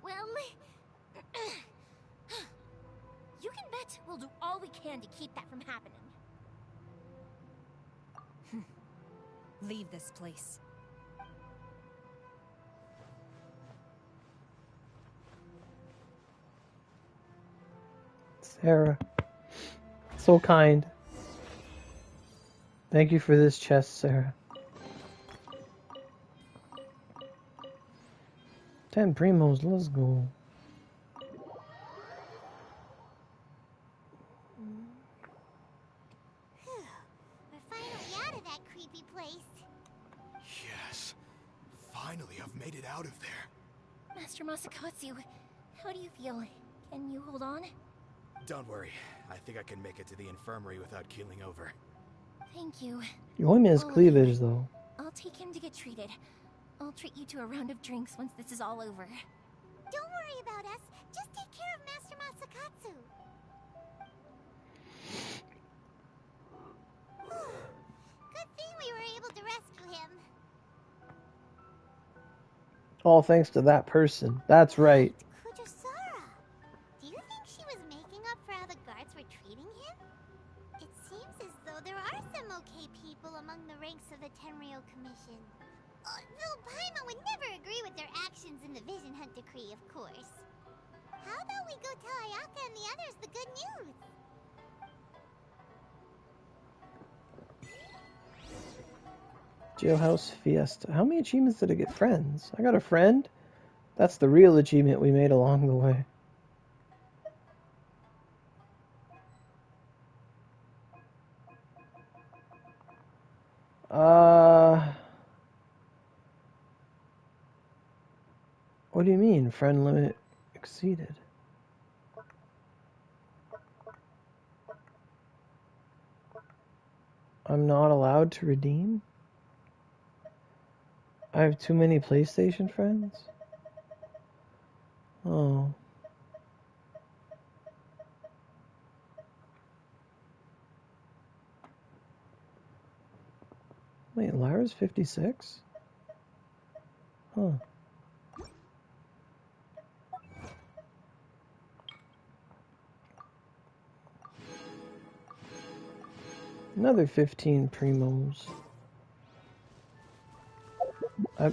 Well... you can bet we'll do all we can to keep that from happening. Leave this place. Sarah. So kind. Thank you for this chest, Sarah. 10 primos, let's go. We're finally out of that creepy place. Yes. Finally, I've made it out of there. Master Masakatsu, how do you feel? Can you hold on? Don't worry. I think I can make it to the infirmary without keeling over. Thank you. You only has cleavage, though. I'll take him to get treated. I'll treat you to a round of drinks once this is all over. Don't worry about us. Just take care of Master Masakatsu. Good thing we were able to rescue him. All thanks to that person. That's right. Kujusara. Do you think she was making up for how the guards were treating him? It seems as though there are some okay people among the ranks of the Tenryo Commission. Though Paimon would never agree with their actions in the Vision Hunt Decree, of course. How about we go tell Ayaka and the others the good news? Jailhouse Fiesta. How many achievements did I get? Friends. I got a friend? That's the real achievement we made along the way. What do you mean, friend limit exceeded? I'm not allowed to redeem? I have too many PlayStation friends? Oh. Wait, Lyra's 56? Huh. Another 15 primos.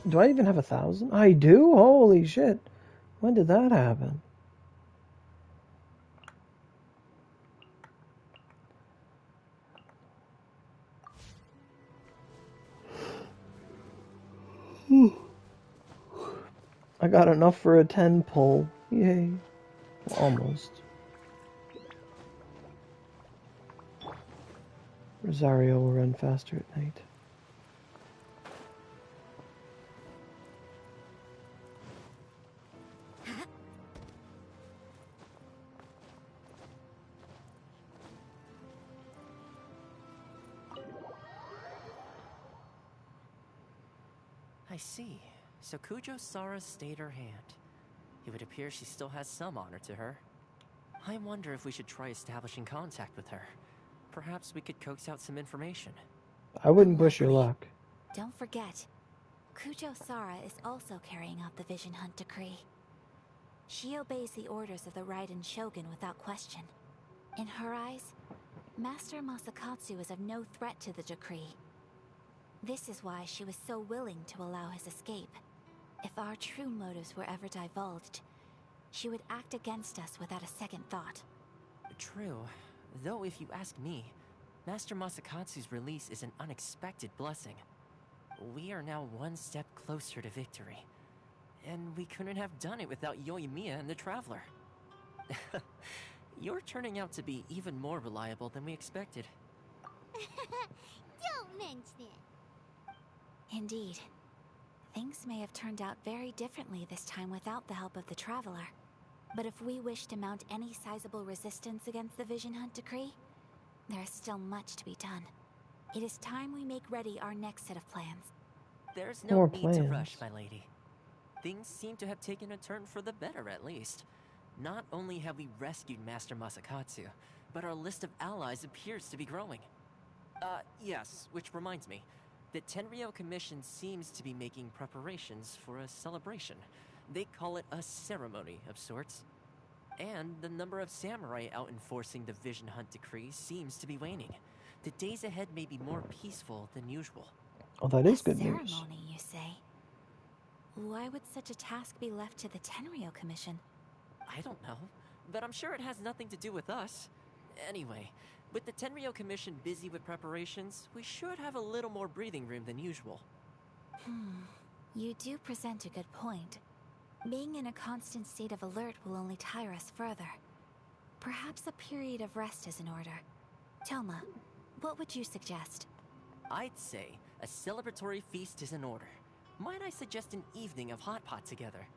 Do I even have 1,000? I do? Holy shit. When did that happen? I got enough for a 10 pull. Yay. Almost. Rosario will run faster at night. I see. So Kujo-Sara stayed her hand. It would appear she still has some honor to her. I wonder if we should try establishing contact with her. Perhaps we could coax out some information. I wouldn't push your luck. Don't forget, Kujo-Sara is also carrying out the Vision Hunt Decree. She obeys the orders of the Raiden Shogun without question. In her eyes, Master Masakatsu is of no threat to the decree. This is why she was so willing to allow his escape. If our true motives were ever divulged, she would act against us without a second thought. True. Though if you ask me, Master Masakatsu's release is an unexpected blessing. We are now one step closer to victory. And we couldn't have done it without Yoimiya and the Traveler. You're turning out to be even more reliable than we expected. Don't mention it. Indeed. Things may have turned out very differently this time without the help of the Traveler. But if we wish to mount any sizable resistance against the Vision Hunt Decree, there is still much to be done. It is time we make ready our next set of plans. There's no need to rush, my lady. Things seem to have taken a turn for the better, at least. Not only have we rescued Master Masakatsu, but our list of allies appears to be growing. Yes, which reminds me. The Tenryou Commission seems to be making preparations for a celebration. They call it a ceremony of sorts. And the number of samurai out enforcing the Vision Hunt Decree seems to be waning. The days ahead may be more peaceful than usual. Oh, that is good news. Ceremony, you say? Why would such a task be left to the Tenryou Commission? I don't know, but I'm sure it has nothing to do with us. Anyway, with the Tenryou Commission busy with preparations, we should have a little more breathing room than usual. You do present a good point. Being in a constant state of alert will only tire us further. Perhaps a period of rest is in order. Toma, what would you suggest? I'd say a celebratory feast is in order. Might I suggest an evening of hot pot together?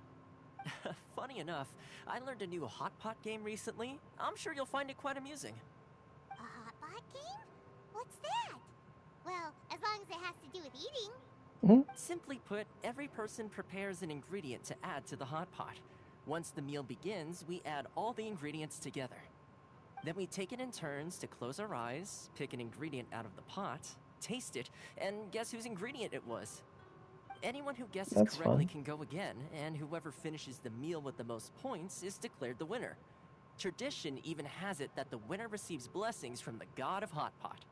Funny enough, I learned a new hot pot game recently. I'm sure you'll find it quite amusing. A hot pot game? What's that? Well, as long as it has to do with eating. Simply put, every person prepares an ingredient to add to the hot pot. Once the meal begins, we add all the ingredients together. Then we take it in turns to close our eyes, pick an ingredient out of the pot, taste it, and guess whose ingredient it was. Anyone who guesses correctly can go again, and whoever finishes the meal with the most points is declared the winner. Tradition even has it that the winner receives blessings from the god of Hot Pot.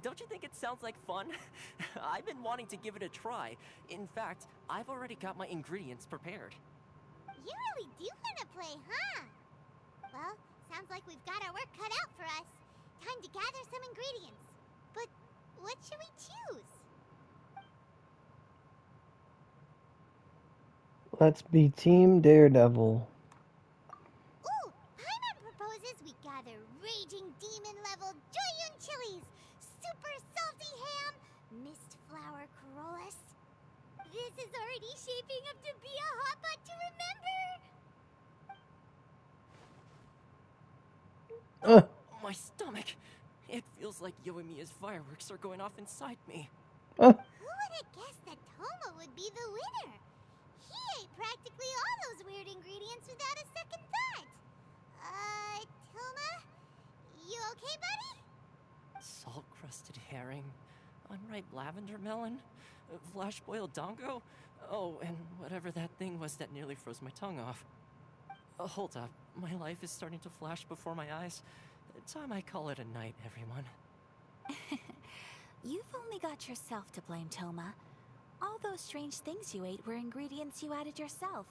Don't you think it sounds like fun? I've been wanting to give it a try. In fact, I've already got my ingredients prepared. You really do want to play, huh? Well, sounds like we've got our work cut out for us. Time to gather some ingredients. But what should we choose? Let's be Team Daredevil. Ooh, Paimon proposes we gather raging demon-level Joyun chilies, super salty ham, mist flower corollas. This is already shaping up to be a hot pot to remember. My stomach. It feels like Yoimiya's fireworks are going off inside me. Who would have guessed that Toma would be the winner? He ate practically all those weird ingredients without a second thought. Toma? You okay, buddy? Salt-crusted herring, unripe lavender melon, flash-boiled dongo. Oh, and whatever that thing was that nearly froze my tongue off. Hold up, my life is starting to flash before my eyes. Time I call it a night, everyone. You've only got yourself to blame, Toma. All those strange things you ate were ingredients you added yourself.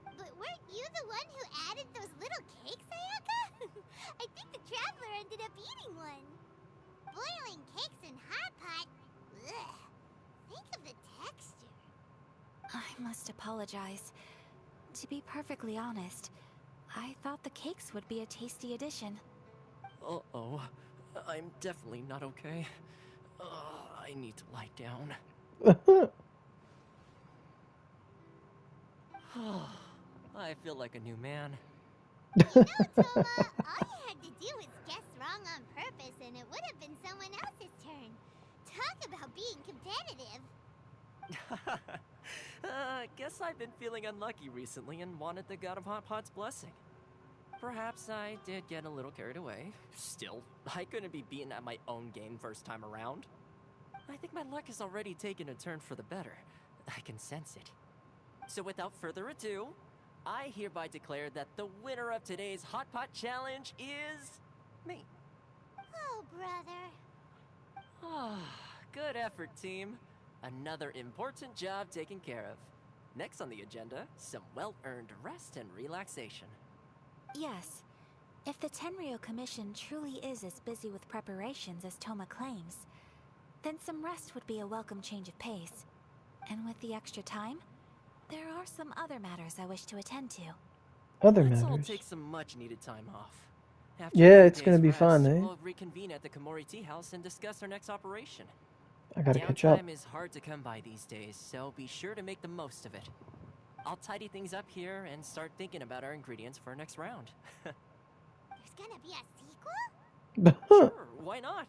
But weren't you the one who added those little cakes, Ayaka? I think the Traveler ended up eating one. Boiling cakes in hot pot? Ugh. Think of the texture. I must apologize. To be perfectly honest, I thought the cakes would be a tasty addition. Uh-oh. I'm definitely not okay. I need to lie down. I feel like a new man. You know, Toma, all you had to do was guess wrong on purpose and it would have been someone else's turn. Talk about being competitive. Guess I've been feeling unlucky recently and wanted the God of Hot Pot's blessing. Perhaps I did get a little carried away. Still, I couldn't be beaten at my own game first time around. I think my luck has already taken a turn for the better. I can sense it. So without further ado, I hereby declare that the winner of today's Hot Pot Challenge is... me. Oh, brother. Good effort, team. Another important job taken care of. Next on the agenda, some well-earned rest and relaxation. Yes. If the Tenryo Commission truly is as busy with preparations as Toma claims, then some rest would be a welcome change of pace. And with the extra time, there are some other matters I wish to attend to. Let's all take some much-needed time off. After Yeah, it's gonna today's be rest, fun, eh? We'll reconvene at the Komori Tea House and discuss our next operation. I gotta catch up. Downtime is hard to come by these days, so be sure to make the most of it. I'll tidy things up here and start thinking about our ingredients for our next round. There's gonna be a sequel? Sure, why not?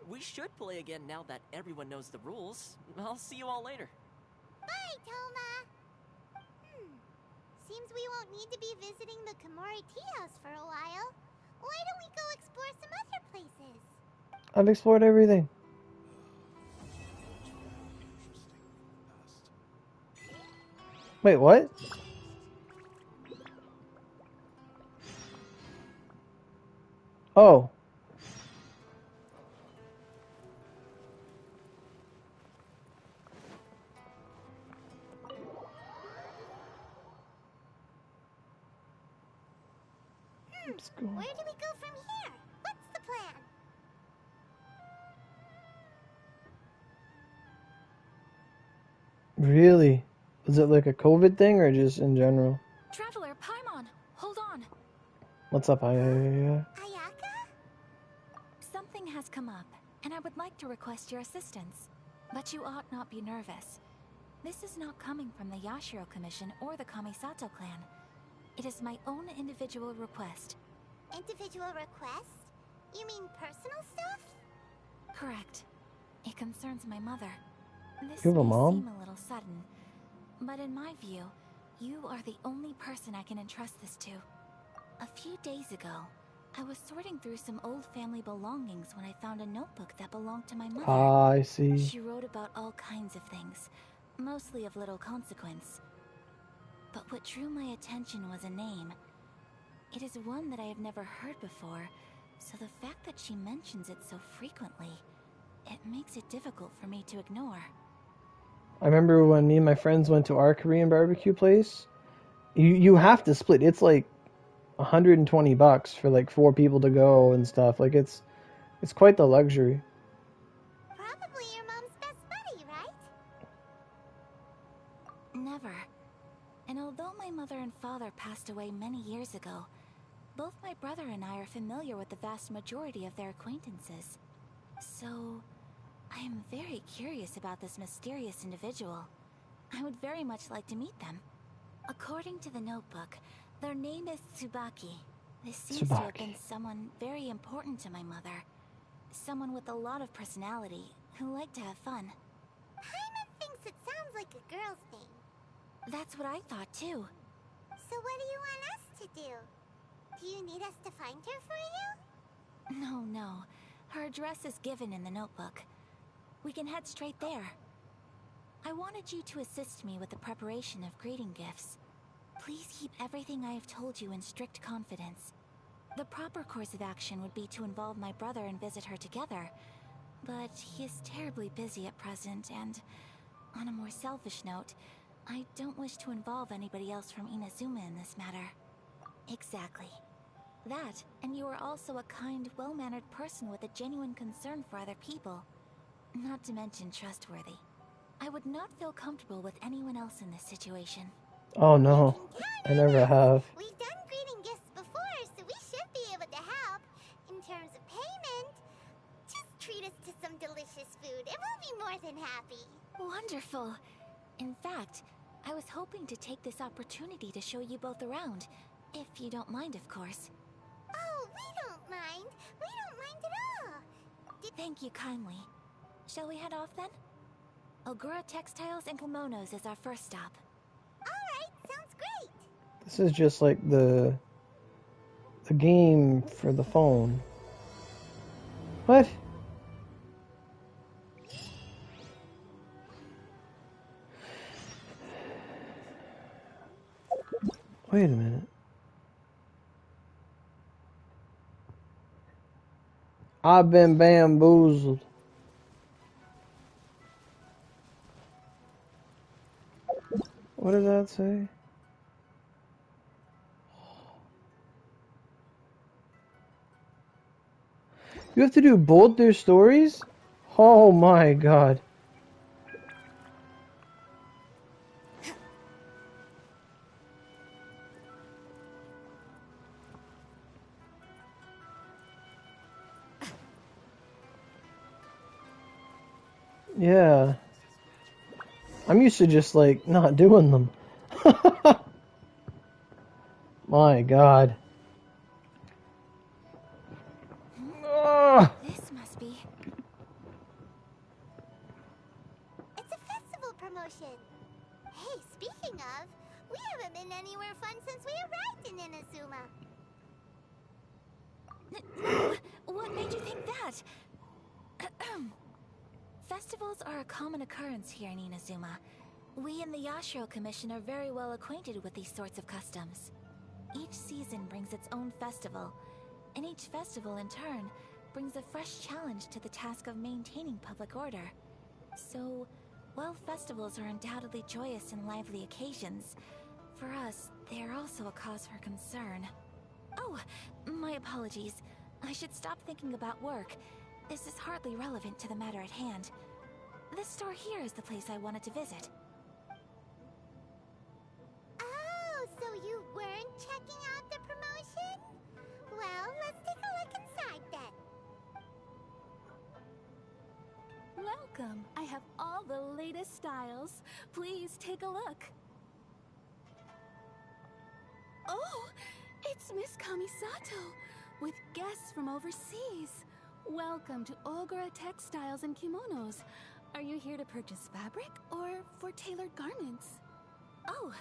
We should play again now that everyone knows the rules. I'll see you all later. Bye, Toma. Seems we won't need to be visiting the Komori Tea House for a while. Why don't we go explore some other places? I've explored everything. Wait, what? Oh. Where do we go from here? What's the plan? Really? Was it like a COVID thing or just in general? Traveler, Paimon, hold on. What's up, Ayaka? Something has come up, and I would like to request your assistance. But you ought not be nervous. This is not coming from the Yashiro Commission or the Kamisato clan. It is my own individual request. Individual request? You mean personal stuff? Correct. It concerns my mother. This You have a may mom? seem a little sudden, but in my view, you are the only person I can entrust this to. A few days ago, I was sorting through some old family belongings when I found a notebook that belonged to my mother. Ah, I see. She wrote about all kinds of things, mostly of little consequence. But what drew my attention was a name. It is one that I have never heard before, so the fact that she mentions it so frequently, it makes it difficult for me to ignore. I remember when me and my friends went to our Korean barbecue place. You have to split. It's like $120 for like 4 people to go and stuff. Like it's quite the luxury. Probably your mom's best buddy, right? Never. And although my mother and father passed away many years ago, both my brother and I are familiar with the vast majority of their acquaintances. So, I am very curious about this mysterious individual. I would very much like to meet them. According to the notebook, their name is Tsubaki. This seems to have been someone very important to my mother. Someone with a lot of personality, who liked to have fun. Paimon thinks it sounds like a girl's name. That's what I thought too. So what do you want us to do? Do you need us to find her for you? No. Her address is given in the notebook. We can head straight there. I wanted you to assist me with the preparation of greeting gifts. Please keep everything I have told you in strict confidence. The proper course of action would be to involve my brother and visit her together, but he is terribly busy at present, and on a more selfish note, I don't wish to involve anybody else from Inazuma in this matter. Exactly. That, and you are also a kind, well-mannered person with a genuine concern for other people. Not to mention trustworthy. I would not feel comfortable with anyone else in this situation. Oh no, I never have. We've done greeting gifts before, so we should be able to help. In terms of payment, just treat us to some delicious food and we'll be more than happy. Wonderful. In fact, I was hoping to take this opportunity to show you both around. If you don't mind, of course. Oh, we don't mind. We don't mind at all. Thank you kindly. Shall we head off then? Ogura Textiles and Kimonos is our first stop. Alright, sounds great. This is just like the game for the phone. What? Wait a minute. I've been bamboozled. What does that say? You have to do both their stories? Oh my god. Yeah. I'm used to just like not doing them. My god. This must be... It's a festival promotion. Hey, speaking of, we haven't been anywhere fun since we arrived in Inazuma. What made you think that? Festivals are a common occurrence here in Inazuma. We in the Yashiro Commission are very well acquainted with these sorts of customs. Each season brings its own festival, and each festival in turn brings a fresh challenge to the task of maintaining public order. So, while festivals are undoubtedly joyous and lively occasions, for us, they are also a cause for concern. Oh, my apologies. I should stop thinking about work. This is hardly relevant to the matter at hand. This store here is the place I wanted to visit. Oh, so you weren't checking out the promotion? Well, let's take a look inside then. Welcome. I have all the latest styles. Please take a look. Oh, it's Miss Kamisato with guests from overseas. Welcome to Ogura Textiles and Kimonos. Are you here to purchase fabric or for tailored garments? Oh,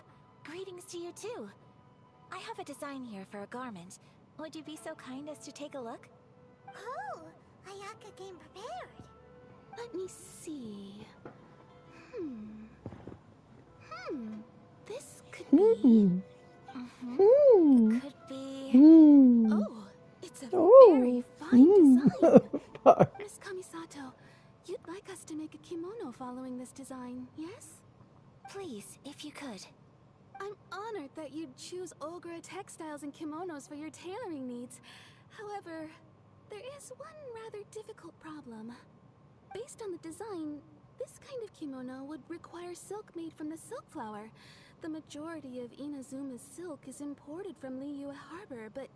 greetings to you too. I have a design here for a garment. Would you be so kind as to take a look? Oh, Ayaka came prepared. Let me see. This could be... Could be... Oh, it's a very fine design. Miss Kamisato, us to make a kimono following this design, yes? Please, if you could. I'm honored that you'd choose Olgra textiles and kimonos for your tailoring needs. However, there is one rather difficult problem. Based on the design, this kind of kimono would require silk made from the silk flower. The majority of Inazuma's silk is imported from Liyue Harbor, but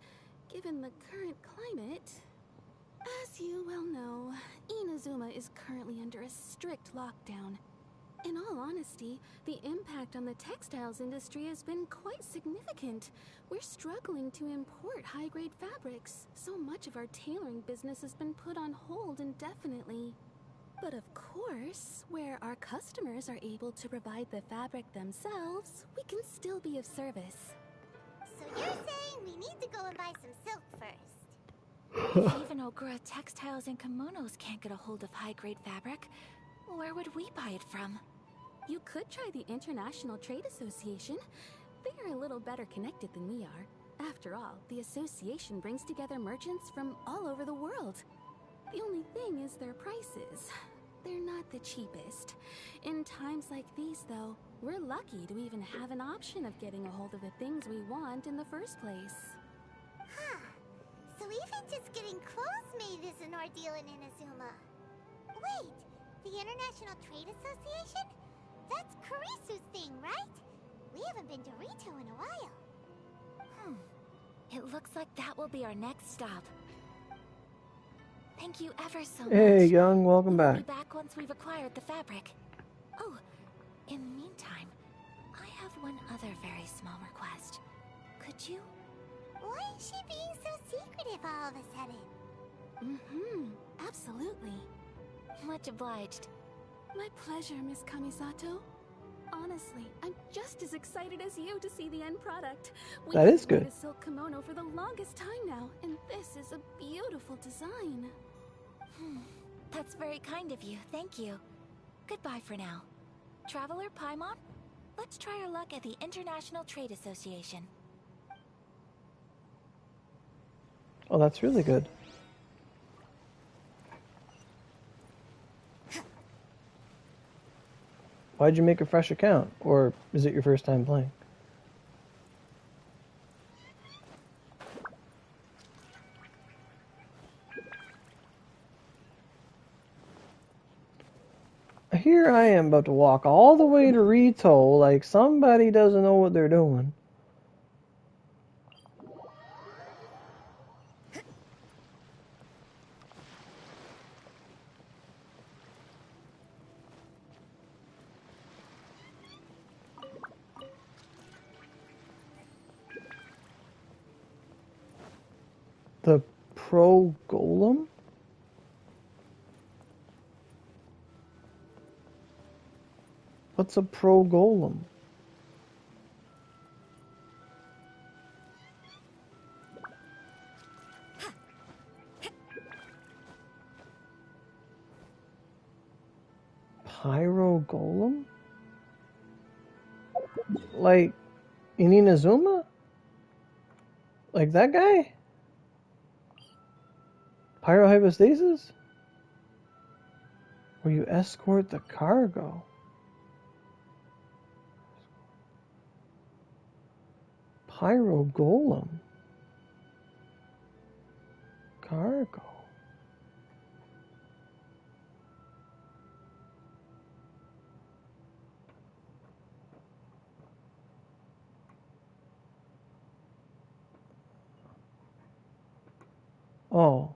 given the current climate... As you well know, Inazuma is currently under a strict lockdown. In all honesty, the impact on the textiles industry has been quite significant. We're struggling to import high-grade fabrics. So much of our tailoring business has been put on hold indefinitely. But of course, where our customers are able to provide the fabric themselves, we can still be of service. So you're saying we need to go and buy some silk first? If even Ogura textiles and kimonos can't get a hold of high-grade fabric, where would we buy it from? You could try the International Trade Association. They are a little better connected than we are. After all, the association brings together merchants from all over the world. The only thing is their prices. They're not the cheapest. In times like these, though, we're lucky to even have an option of getting a hold of the things we want in the first place. Huh. So even just getting clothes made is an ordeal in Inazuma. Wait, the International Trade Association? That's Kurisu's thing, right? We haven't been to Rito in a while. It looks like that will be our next stop. Thank you ever so much. Hey, Young, welcome We'll back. be back once we've acquired the fabric. Oh, in the meantime, I have one other very small request. Could you? Why is she being so secretive all of a sudden? Absolutely. Much obliged. My pleasure, Miss Kamisato. Honestly, I'm just as excited as you to see the end product. That is good. We've wanted a silk kimono for the longest time now, and this is a beautiful design. That's very kind of you. Thank you. Goodbye for now. Traveler Paimon, let's try our luck at the International Trade Association. Oh, that's really good. Why'd you make a fresh account? Or is it your first time playing? Here I am about to walk all the way to Rito like somebody doesn't know what they're doing. The Pro Golem? What's a Pro Golem? Pyro Golem? Like in Inazuma? Like that guy? Pyrohypostasis? Where you escort the cargo. Pyro Golem. Cargo. Oh.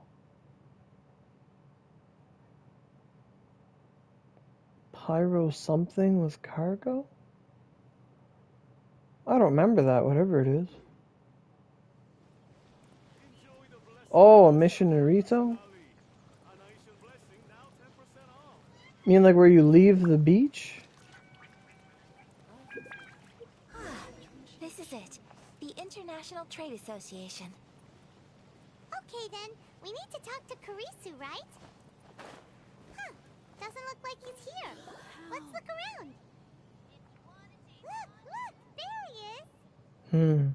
Pyro something with cargo? I don't remember that, whatever it is. Oh, a mission in Rito? You mean like where you leave the beach? This is it. The International Trade Association. Okay then, we need to talk to Kurisu, right? Huh, doesn't look like he's here. Let's look around. Look, there he is.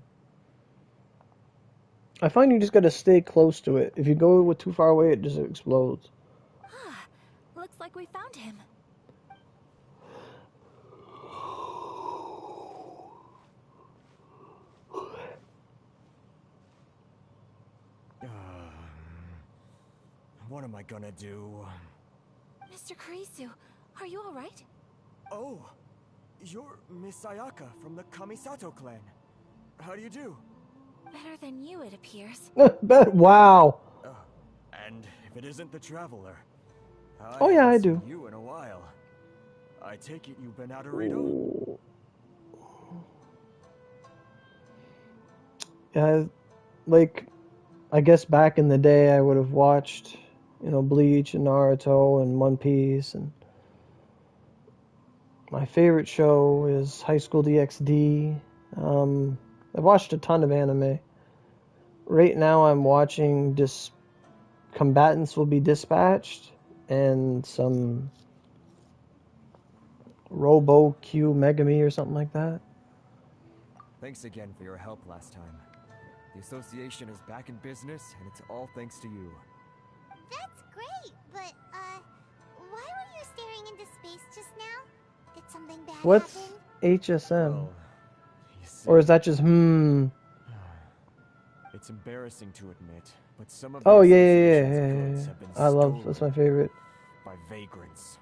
I find you just gotta stay close to it. If you go too far away, it just explodes. Looks Looks like we found him. What am I gonna do? Mr. Kurisu, are you alright? Oh, you're Miss Ayaka from the Kamisato clan. How do you do? Better than you, it appears. Wow. And if it isn't the Traveler, Oh yeah, I haven't do. seen you in a while. I take it you've been out of Rito? Yeah, like, I guess back in the day I would have watched, you know, Bleach and Naruto and One Piece, and my favorite show is High School DxD. I've watched a ton of anime. Right now I'm watching Combatants Will Be Dispatched and some Robo Q Megami or something like that. Thanks again for your help last time. The association is back in business, and it's all thanks to you. That's great, but, why were you staring into space just now? Did something bad What's happen? HSM? Or is that just It's embarrassing to admit, but some of Oh the yeah, association's yeah. goods have been I love, stolen that's my favorite. by vagrants.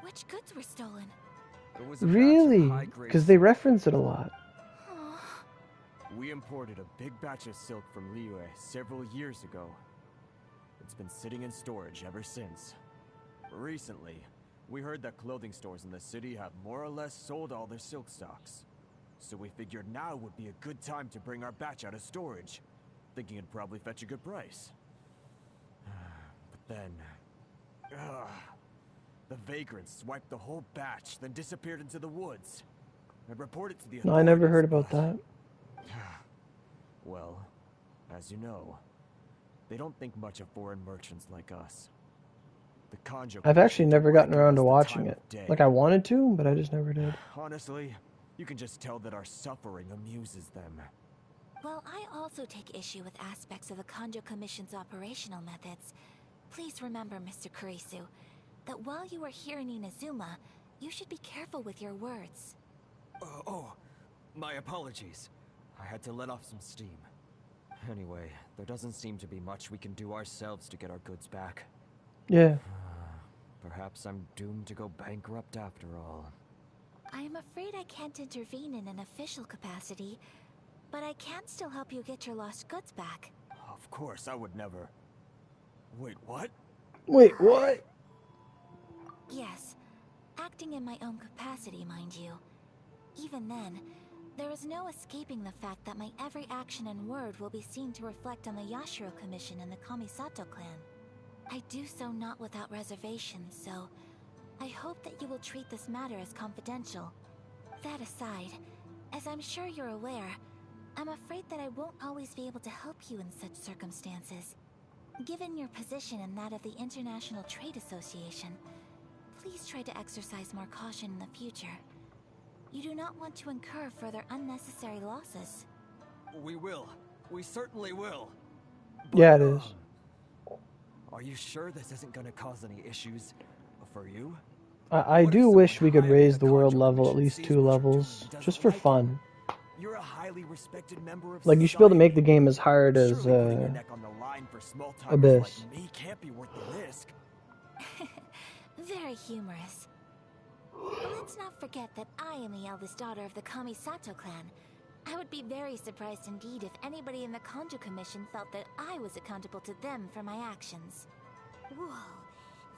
Which goods were stolen? There was a batch of Really? high-grade Because they reference it a lot. We imported a big batch of silk from Liyue several years ago. It's been sitting in storage ever since. Recently, we heard that clothing stores in the city have more or less sold all their silk stocks. So we figured now would be a good time to bring our batch out of storage, thinking it'd probably fetch a good price. But then... the vagrants swiped the whole batch, then disappeared into the woods. I reported to the No, authorities. I never heard about that. Well, as you know, they don't think much of foreign merchants like us. The Kanjo I've actually Commission never gotten give around us to the watching time it. of day. Like I wanted to, but I just never did. Honestly, you can just tell that our suffering amuses them. Well, I also take issue with aspects of the Kanjo Commission's operational methods. Please remember, Mr. Kurisu, that while you are here in Inazuma, you should be careful with your words. My apologies. I had to let off some steam. Anyway, there doesn't seem to be much we can do ourselves to get our goods back. Yeah. Perhaps I'm doomed to go bankrupt after all. I am afraid I can't intervene in an official capacity, but I can still help you get your lost goods back. Of course, I would never... Wait, what? Wait, what? Yes, acting in my own capacity, mind you. Even then, there is no escaping the fact that my every action and word will be seen to reflect on the Yashiro Commission and the Kamisato clan. I do so not without reservation, so I hope that you will treat this matter as confidential. That aside, as I'm sure you're aware, I'm afraid that I won't always be able to help you in such circumstances. Given your position and that of the International Trade Association, please try to exercise more caution in the future. You do not want to incur further unnecessary losses. We will. We certainly will. Yeah, it is. Are you sure this isn't going to cause any issues for you? I do wish we could raise the world level at least 2 levels, just for fun. You're a highly respected member of Like, you should be able to make the game as hard as Abyss. Like me can't be worth the risk. Very humorous. Let's not forget that I am the eldest daughter of the Kamisato clan. I would be very surprised indeed if anybody in the Kanjo Commission felt that I was accountable to them for my actions. Whoa,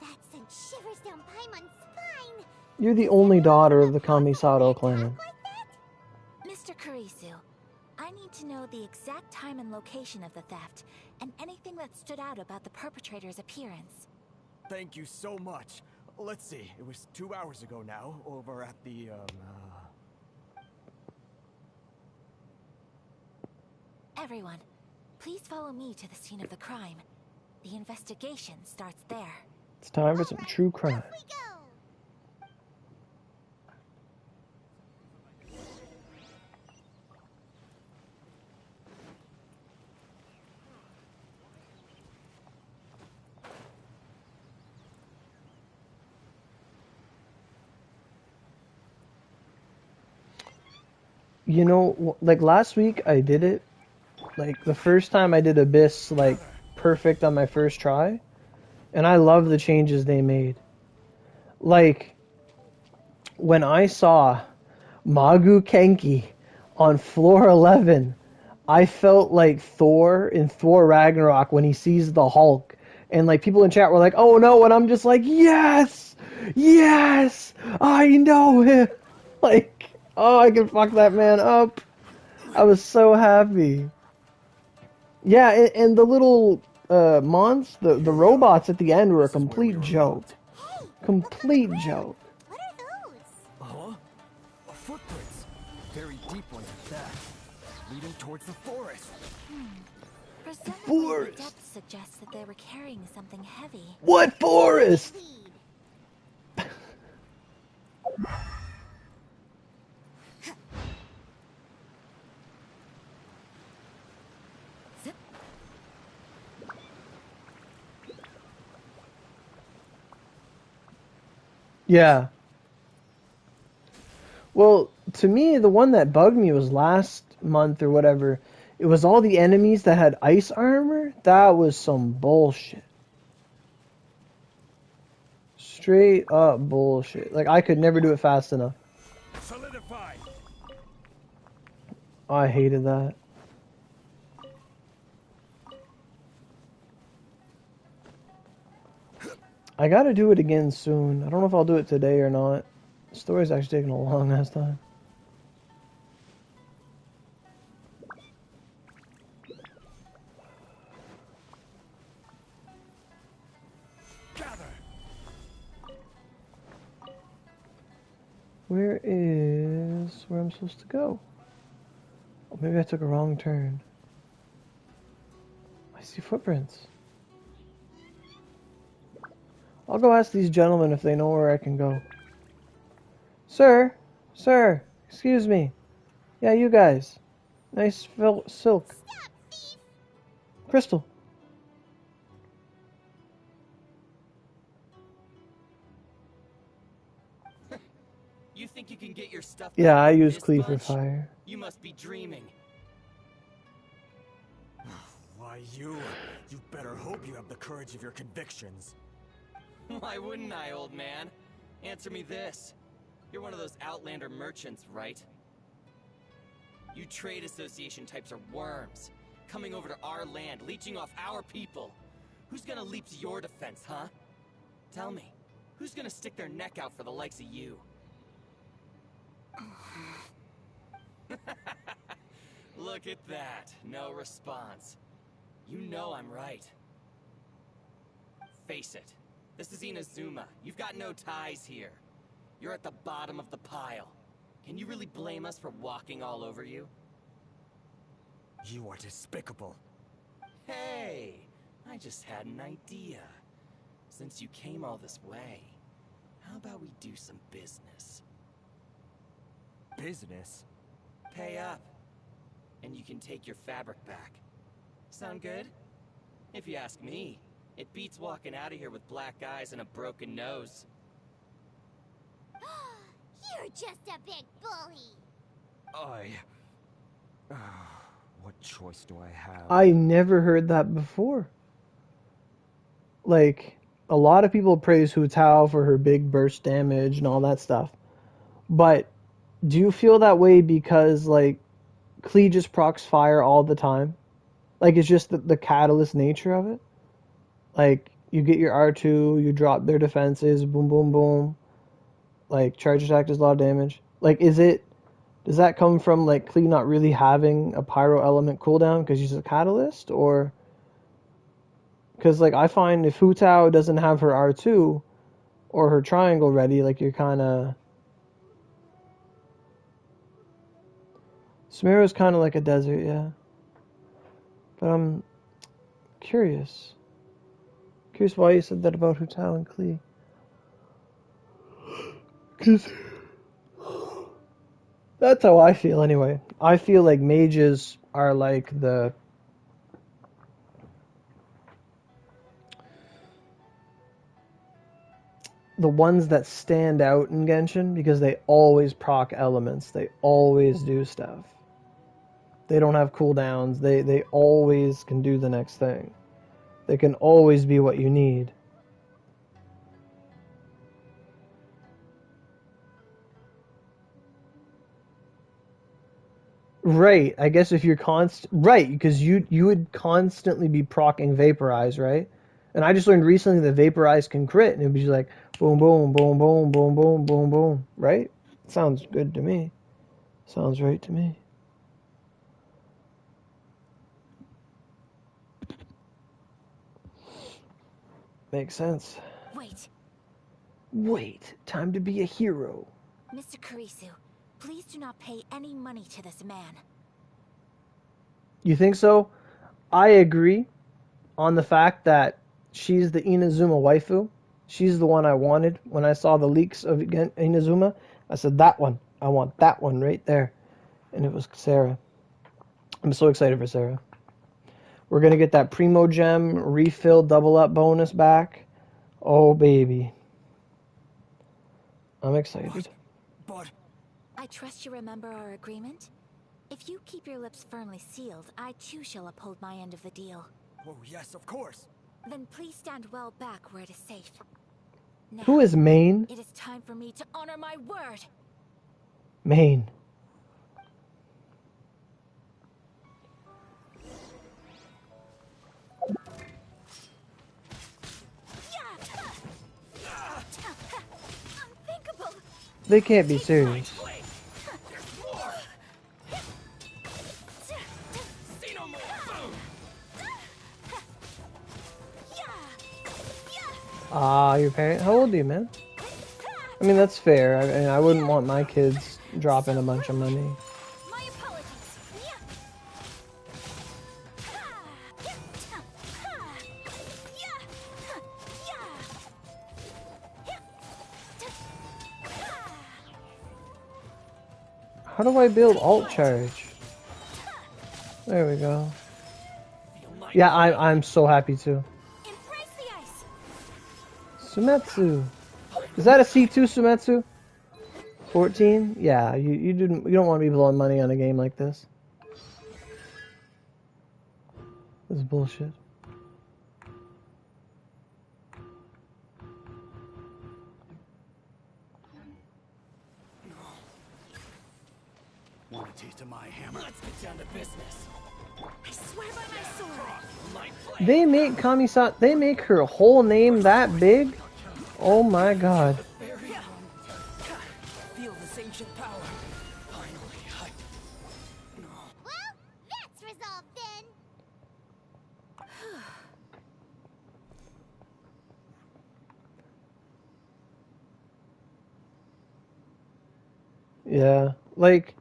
that sent shivers down Paimon's spine! You're the only daughter of the Kamisato clan. Mr. Kurisu, I need to know the exact time and location of the theft, and anything that stood out about the perpetrator's appearance. Thank you so much. Let's see, it was 2 hours ago now, over at the, Everyone, please follow me to the scene of the crime. The investigation starts there. It's time for some true crime. You know, like last week I did it. Like the first time I did Abyss, like perfect on my first try. And I love the changes they made. Like, when I saw Magu Kenki on floor 11, I felt like Thor in Thor Ragnarok when he sees the Hulk. And like people in chat were like, oh no, and I'm just like, yes! Yes! I know him! Like, oh, I can fuck that man up. I was so happy. Yeah, and the little the robots at the end were a complete joke. Complete joke. Huh? Footprints. Very deep ones at that. Leading towards the forest. Presumably the depth suggests that they were carrying something heavy. What forest? Yeah. Well, to me, the one that bugged me was last month or whatever. It was all the enemies that had ice armor. That was some bullshit. Straight up bullshit. Like, I could never do it fast enough. Solidify. I hated that. I gotta do it again soon. I don't know if I'll do it today or not. The story's actually taking a long ass time. Where I'm supposed to go? Oh, maybe I took a wrong turn. I see footprints. I'll go ask these gentlemen if they know where I can go. Sir, excuse me. Yeah, you guys. Nice silk. Crystal. You think you can get your stuff? Yeah, I use this Clee for bunch? fire. You must be dreaming. Why you better hope you have the courage of your convictions. Why wouldn't I, old man? Answer me this. You're one of those Outlander merchants, right? You trade association types are worms. Coming over to our land, leeching off our people. Who's gonna leap to your defense, huh? Tell me, who's gonna stick their neck out for the likes of you? Look at that. No response. You know I'm right. Face it. This is Inazuma. You've got no ties here. You're at the bottom of the pile. Can you really blame us for walking all over you? You are despicable. Hey! I just had an idea. Since you came all this way, how about we do some business? Business? Pay up. And you can take your fabric back. Sound good? If you ask me, it beats walking out of here with black eyes and a broken nose. You're just a big bully. What choice do I have? I never heard that before. Like, a lot of people praise Hu Tao for her big burst damage and all that stuff. But do you feel that way because, like, Klee just procs fire all the time? Like, it's just the catalyst nature of it? Like, you get your R2, you drop their defenses, boom, boom, boom. Like, charge attack does a lot of damage. Like, does that come from, like, Klee not really having a pyro element cooldown because she's a catalyst? Or, because, like, I find if Hu Tao doesn't have her R2 or her triangle ready, like, you're kind of... Sumeru's kind of like a desert, yeah. But I'm curious. Curious why you said that about Hu Tao and Klee. Because that's how I feel anyway. I feel like mages are like the the ones that stand out in Genshin because they always proc elements. They always do stuff. They don't have cooldowns. They always can do the next thing. They can always be what you need. Right, I guess if you're right, because you would constantly be proccing Vaporize, right? And I just learned recently that Vaporize can crit, and it would be like boom, boom, boom, boom, boom, boom, boom, boom, right? Sounds good to me. Sounds right to me. Makes sense. Wait, time to be a hero. Mr. Kurisu, please do not pay any money to this man. You think so? I agree on the fact that she's the Inazuma waifu. She's the one I wanted. When I saw the leaks of Inazuma, I said, that one. I want that one right there. And it was Sarah. I'm so excited for Sarah. We're going to get that Primo Gem refill double up bonus back. Oh, baby. I'm excited. But I trust you remember our agreement? If you keep your lips firmly sealed, I too shall uphold my end of the deal. Oh, yes, of course. Then please stand well back where it is safe. Now, who is Maine? It is time for me to honor my word. Maine. They can't be serious. Your parent? How old are you, man? I mean, that's fair. I mean, I wouldn't want my kids dropping a bunch of money. How do I build alt charge? There we go. Yeah, I'm so happy too. Sumetsu. Is that a C2 Sumetsu? 14? Yeah, you don't want to be blowing money on a game like this. This is bullshit. Want a taste of my hammer? Let's get down to business. I swear by my sword. They make Kami-san, they make her whole name that big? Oh my god. Feel this ancient power. Finally, Well, that's resolved then. Yeah, like,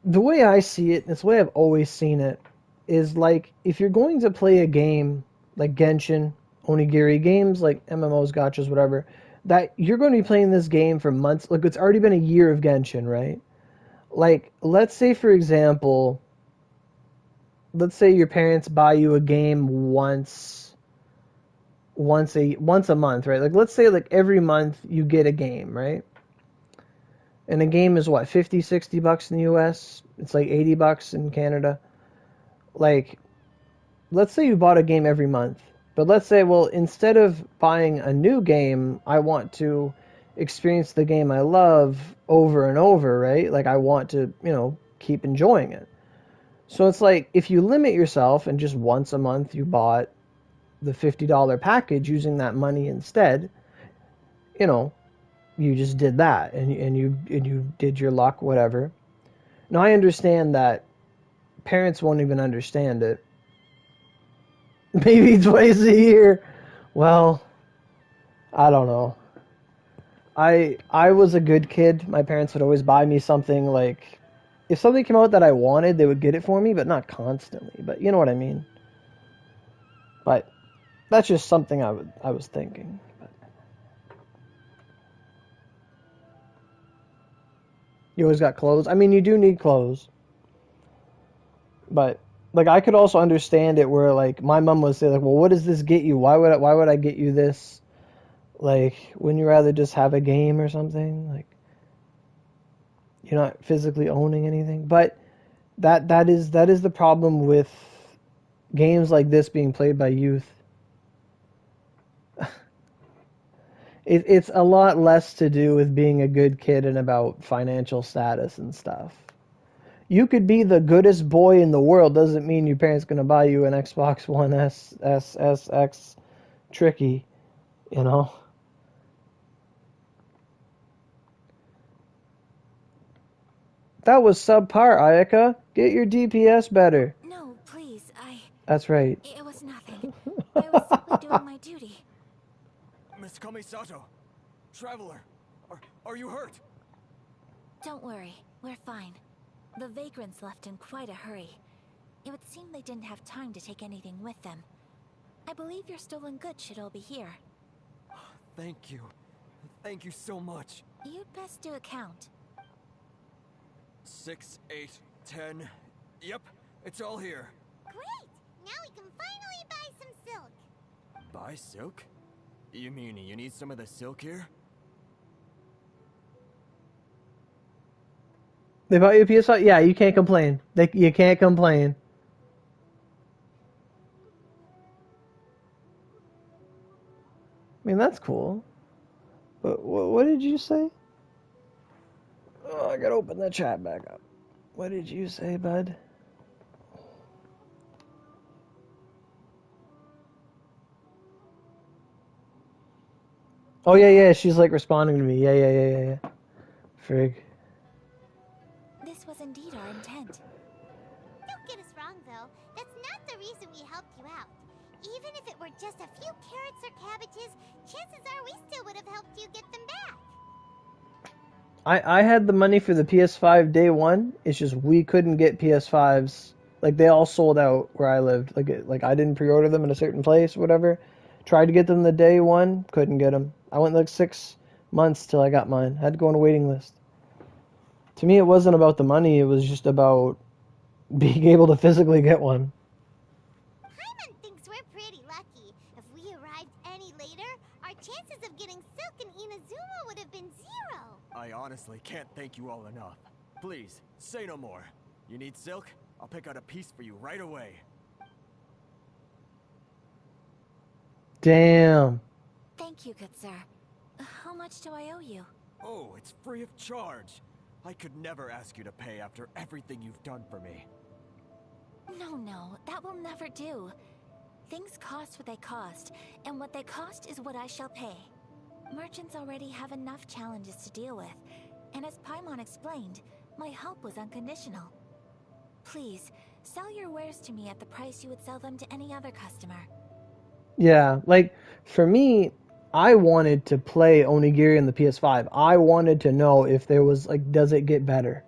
the way I see it, it's the way I've always seen it, is like, if you're going to play a game like Genshin, Onigiri, games like MMOs, gachas, whatever, that you're going to be playing this game for months. Like, it's already been a year of Genshin, right? Like, let's say, for example, let's say your parents buy you a game once a month, right? Like, let's say, like, every month you get a game, right? And a game is what, 50, 60 bucks in the US? It's like 80 bucks in Canada. Like, let's say you bought a game every month. But let's say, well, instead of buying a new game, I want to experience the game I love over and over, right? Like, I want to, keep enjoying it. So it's like, if you limit yourself and just once a month you bought the $50 package using that money instead, you just did that and you did your luck, whatever. Now, I understand that parents won't even understand it. Maybe twice a year. Well, I don't know. I was a good kid. My parents would always buy me something. Like, if something came out that I wanted, they would get it for me, but not constantly. But you know what I mean. But that's just something I was thinking. But you always got clothes. I mean, you do need clothes. But like, I could also understand it where, like, my mom would say, like, well, what does this get you? Why would I get you this? Like, wouldn't you rather just have a game or something? Like, you're not physically owning anything. But that is the problem with games like this being played by youth. It's a lot less to do with being a good kid and about financial status and stuff. You could be the goodest boy in the world, doesn't mean your parents gonna buy you an Xbox One S tricky, you know. That was subpar, Ayaka. Get your DPS better. No, please, That's right. It was nothing. I was simply doing my duty. Miss Kamisato, Traveler, are you hurt? Don't worry, we're fine. The vagrants left in quite a hurry. It would seem they didn't have time to take anything with them. I believe your stolen goods should all be here. Thank you. Thank you so much. You'd best do a count. 6, 8, 10. Yep, it's all here. Great! Now we can finally buy some silk. Buy silk? You mean you need some of the silk here? They bought you a PS5? Yeah, you can't complain. You can't complain. I mean, that's cool. But what did you say? Oh, I gotta open the chat back up. What did you say, bud? Oh, yeah, she's like responding to me. Yeah. Frig. This was indeed our intent. Don't get us wrong, though. That's not the reason we helped you out. Even if it were just a few carrots or cabbages, chances are we still would have helped you get them back. I had the money for the PS5 day one. It's just we couldn't get PS5s. Like, they all sold out where I lived. Like I didn't pre-order them in a certain place or whatever. Tried to get them the day one, couldn't get them. I went like 6 months till I got mine. Had to go on a waiting list. To me, it wasn't about the money. It was just about being able to physically get one. Paimon thinks we're pretty lucky. If we arrived any later, our chances of getting silk in Inazuma would have been 0. I honestly can't thank you all enough. Please, say no more. You need silk? I'll pick out a piece for you right away. Damn. Thank you, good sir. How much do I owe you? Oh, it's free of charge. I could never ask you to pay after everything you've done for me. No, that will never do. Things cost what they cost, and what they cost is what I shall pay. Merchants already have enough challenges to deal with, and as Paimon explained, my help was unconditional. Please, sell your wares to me at the price you would sell them to any other customer. Yeah, like, for me, I wanted to play Onigiri on the PS5. I wanted to know if there was, like, does it get better?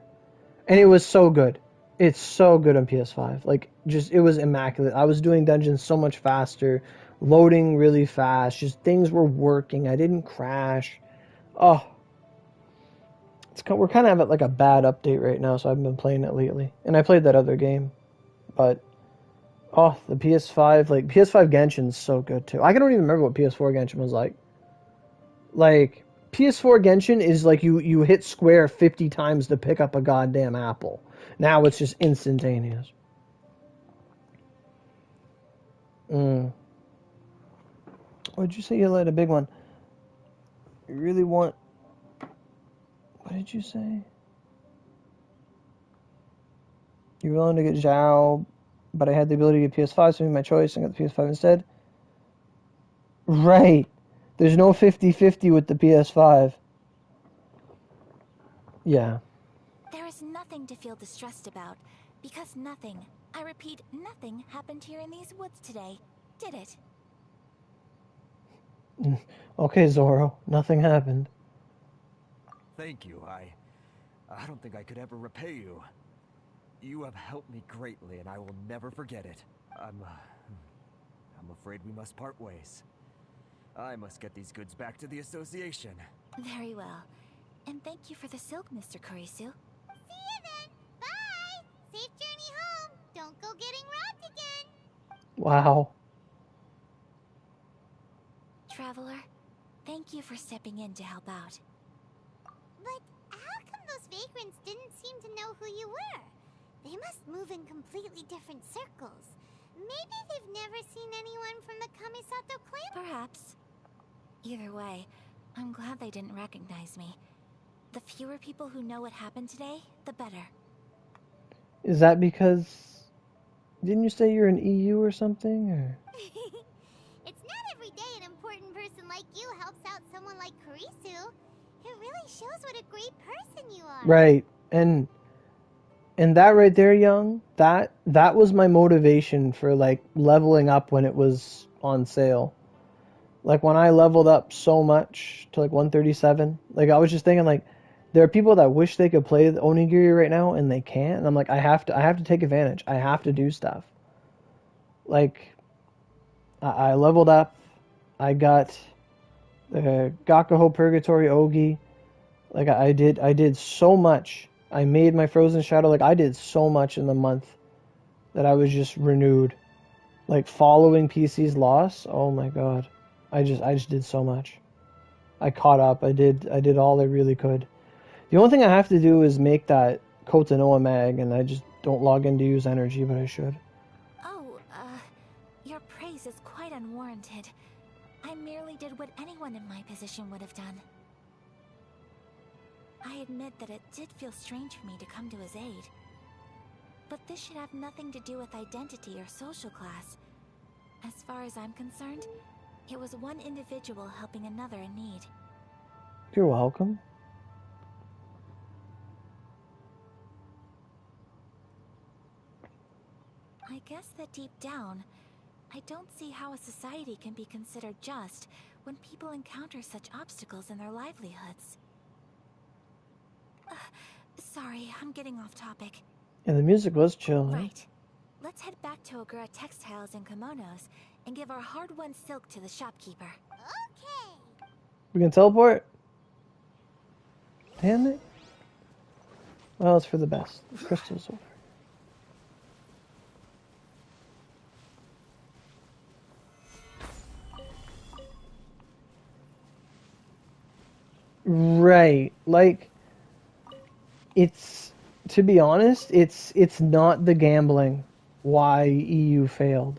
And it was so good. It's so good on PS5. Like, just, it was immaculate. I was doing dungeons so much faster, loading really fast, just things were working. I didn't crash. Oh. We're kind of at, like, a bad update right now, so I haven't been playing it lately. And I played that other game. But, oh, the PS5, like, PS5 Genshin's so good, too. I don't even remember what PS4 Genshin was like. Like, PS4 Genshin is like you hit square 50 times to pick up a goddamn apple. Now it's just instantaneous. What did you say you let a big one? You really want... What did you say? You're willing to get Zhao, but I had the ability to get PS5, so I made my choice and got the PS5 instead. Right. There's no 50-50 with the PS5. Yeah. There is nothing to feel distressed about, because nothing, I repeat, nothing happened here in these woods today, did it? Okay, Zoro. Nothing happened. Thank you. I don't think I could ever repay you. You have helped me greatly, and I will never forget it. I'm afraid we must part ways. I must get these goods back to the association. Very well. And thank you for the silk, Mr. Kurisu. See you then. Bye. Safe journey home. Don't go getting robbed again. Wow. Traveler, thank you for stepping in to help out. But how come those vagrants didn't seem to know who you were? They must move in completely different circles. Maybe they've never seen anyone from the Kamisato clan? Perhaps. Either way, I'm glad they didn't recognize me. The fewer people who know what happened today, the better. Is that because... Didn't you say you're an EU or something? Or? It's not every day an important person like you helps out someone like Kurisu. It really shows what a great person you are. Right. And that right there, Young, that was my motivation for, like, leveling up when it was on sale. Like, when I leveled up so much to, like, 137, like, I was just thinking, like, there are people that wish they could play the Onigiri right now, and they can't. And I'm like, I have to take advantage. I have to do stuff. Like, I leveled up. I got the Gakuho Purgatory Ogi. Like, I did so much. I made my Frozen Shadow. Like, I did so much in the month that I was just renewed. Like, following PC's loss. Oh my god. I just did so much. I caught up. I did all I really could. The only thing I have to do is make that Kotanoa mag, and I just don't log in to use energy, but I should. Oh, your praise is quite unwarranted. I merely did what anyone in my position would have done. I admit that it did feel strange for me to come to his aid. But this should have nothing to do with identity or social class. As far as I'm concerned, it was one individual helping another in need. You're welcome. I guess that deep down, I don't see how a society can be considered just when people encounter such obstacles in their livelihoods. Sorry, I'm getting off topic. Yeah, the music was chill. Right. Let's head back to Ogura Textiles and Kimonos and give our hard-won silk to the shopkeeper. Okay. We can teleport? Damn it. Well, it's for the best. The crystal's over. Right. Like, it's, to be honest, it's not the gambling why EU failed.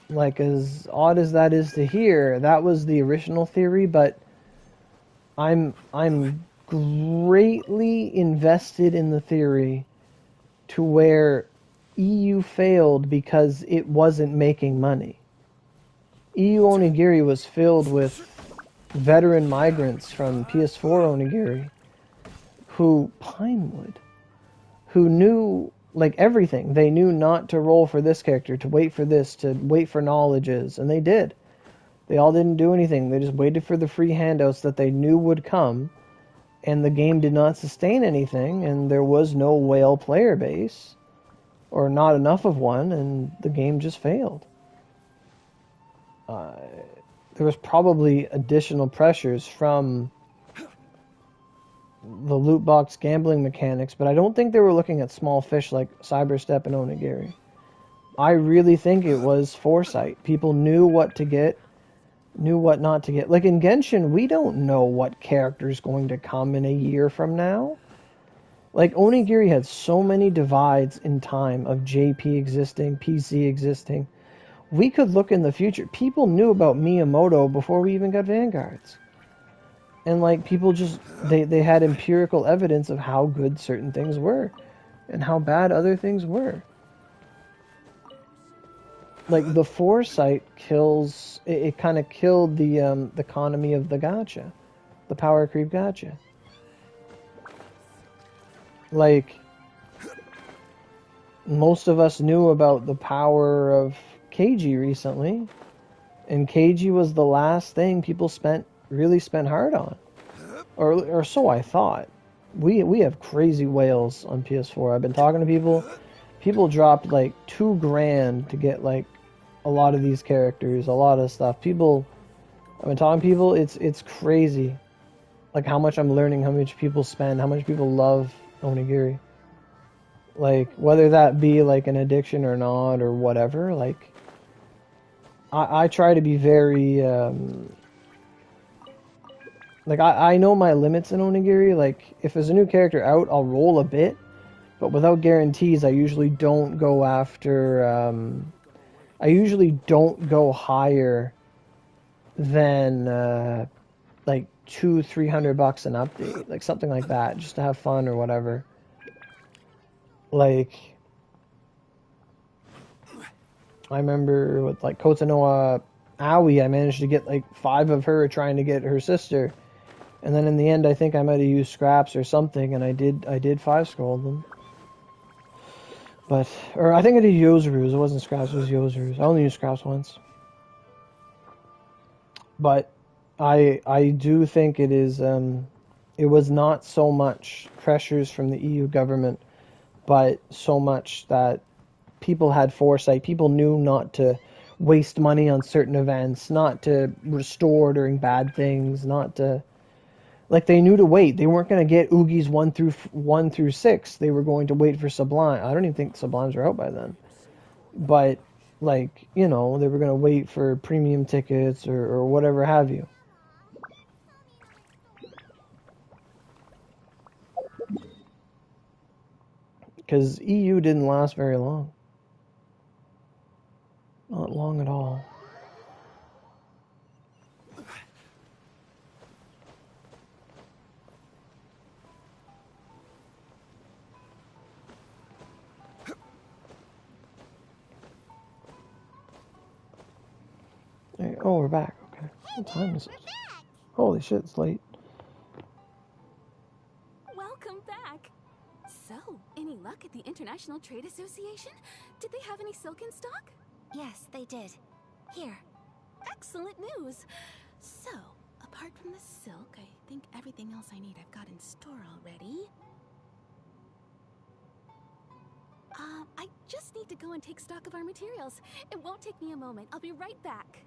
Like, as odd as that is to hear, that was the original theory, but I'm greatly invested in the theory to where EU failed because it wasn't making money. EU Onigiri was filled with veteran migrants from PS4 Onigiri who Pinewood, who knew like everything. They knew not to roll for this character, to wait for this, to wait for knowledges, and they did. They all didn't do anything. They just waited for the free handouts that they knew would come, and the game did not sustain anything, and there was no whale player base, or not enough of one, and the game just failed. There was probably additional pressures from the loot box gambling mechanics, but I don't think they were looking at small fish like Cyberstep and Onigiri. I really think it was foresight. People knew what to get, knew what not to get. Like in Genshin, we don't know what character is going to come in a year from now. Like Onigiri had so many divides in time of JP existing, PC existing. We could look in the future. People knew about Miyamoto before we even got Vanguards. And like people just, they had empirical evidence of how good certain things were and how bad other things were. Like the foresight kills, it kind of killed the economy of the gacha, the power creep gacha. Like most of us knew about the power of Keiji recently, and Keiji was the last thing people really spent hard on, or so I thought. We have crazy whales on PS4. I've been talking to people. People dropped like $2,000 to get like a lot of these characters, a lot of stuff. I've been talking to people. It's crazy, like how much I'm learning, how much people spend, how much people love Onigiri. Like whether that be like an addiction or not or whatever, like I try to be very, like, I know my limits in Onigiri. Like, if there's a new character out, I'll roll a bit, but without guarantees, I usually don't go after, I usually don't go higher than, like, $200-300 an update, like, something like that, just to have fun or whatever. Like, I remember with, like, Kotanoa Aoi, I managed to get, like, 5 of her trying to get her sister. And then in the end, I think I might have used scraps or something, and I did 5-scroll them. But, or I think I did Yozaru's. It wasn't scraps, it was Yozaru's. I only used scraps once. But I do think it is, it was not so much pressures from the EU government, but so much that people had foresight. People knew not to waste money on certain events, not to restore during bad things, not to... Like, they knew to wait. They weren't going to get Oogies 1 through 6. They were going to wait for Sublime. I don't even think Sublimes were out by then. But, like, you know, they were going to wait for premium tickets or whatever have you. Because EU didn't last very long. Not long at all. Hey, oh, we're back. Okay. What time is it? Holy shit, it's late. Welcome back. So, any luck at the International Trade Association? Did they have any silk in stock? Yes, they did. Here. Excellent news. So, apart from the silk, I think everything else I need I've got in store already. I just need to go and take stock of our materials. It won't take me a moment. I'll be right back.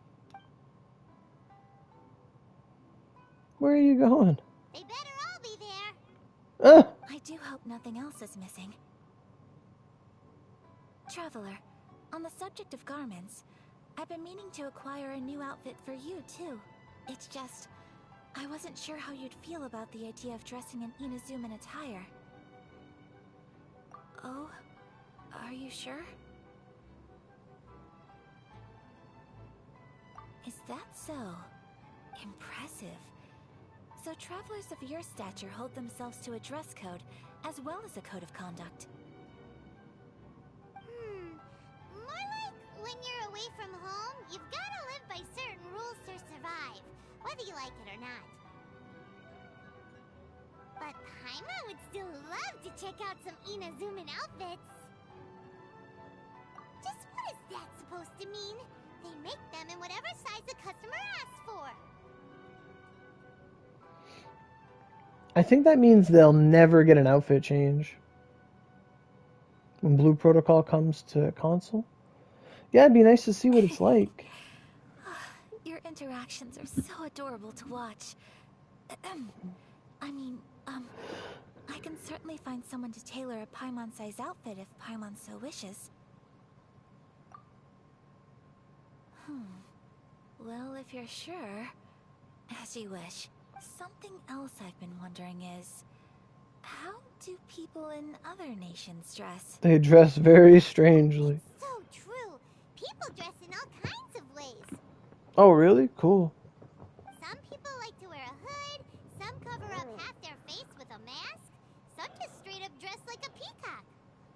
Where are you going? They better all be there. I do hope nothing else is missing. Traveler, on the subject of garments, I've been meaning to acquire a new outfit for you, too. It's just, I wasn't sure how you'd feel about the idea of dressing in Inazuman attire. Oh, are you sure? Is that so? Impressive. So travelers of your stature hold themselves to a dress code, as well as a code of conduct. More like when you're away from home, you've gotta live by certain rules to survive, whether you like it or not. But Paimon would still love to check out some Inazuman outfits. Just what is that supposed to mean? They make them in whatever size the customer asks for. I think that means they'll never get an outfit change when Blue Protocol comes to console. Yeah, it'd be nice to see what it's like. Your interactions are so adorable to watch. I mean, I can certainly find someone to tailor a Paimon-size outfit if Paimon so wishes. Well, if you're sure, as you wish. Something else I've been wondering is, how do people in other nations dress? They dress very strangely. So true. People dress in all kinds of ways. Oh, really? Cool. Some people like to wear a hood, some cover up half their face with a mask, some just straight up dress like a peacock.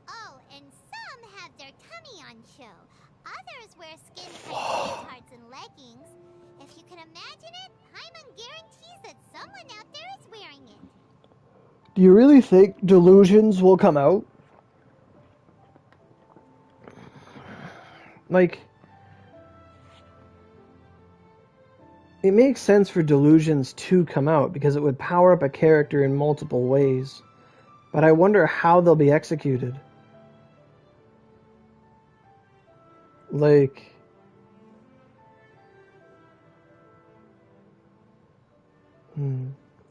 Oh, and some have their tummy on show. Others wear skin-tight leotards and leggings. If you can imagine it, Paimon guarantees that someone out there is wearing it. Do you really think Delusions will come out? Like, it makes sense for Delusions to come out because it would power up a character in multiple ways. But I wonder how they'll be executed. Like,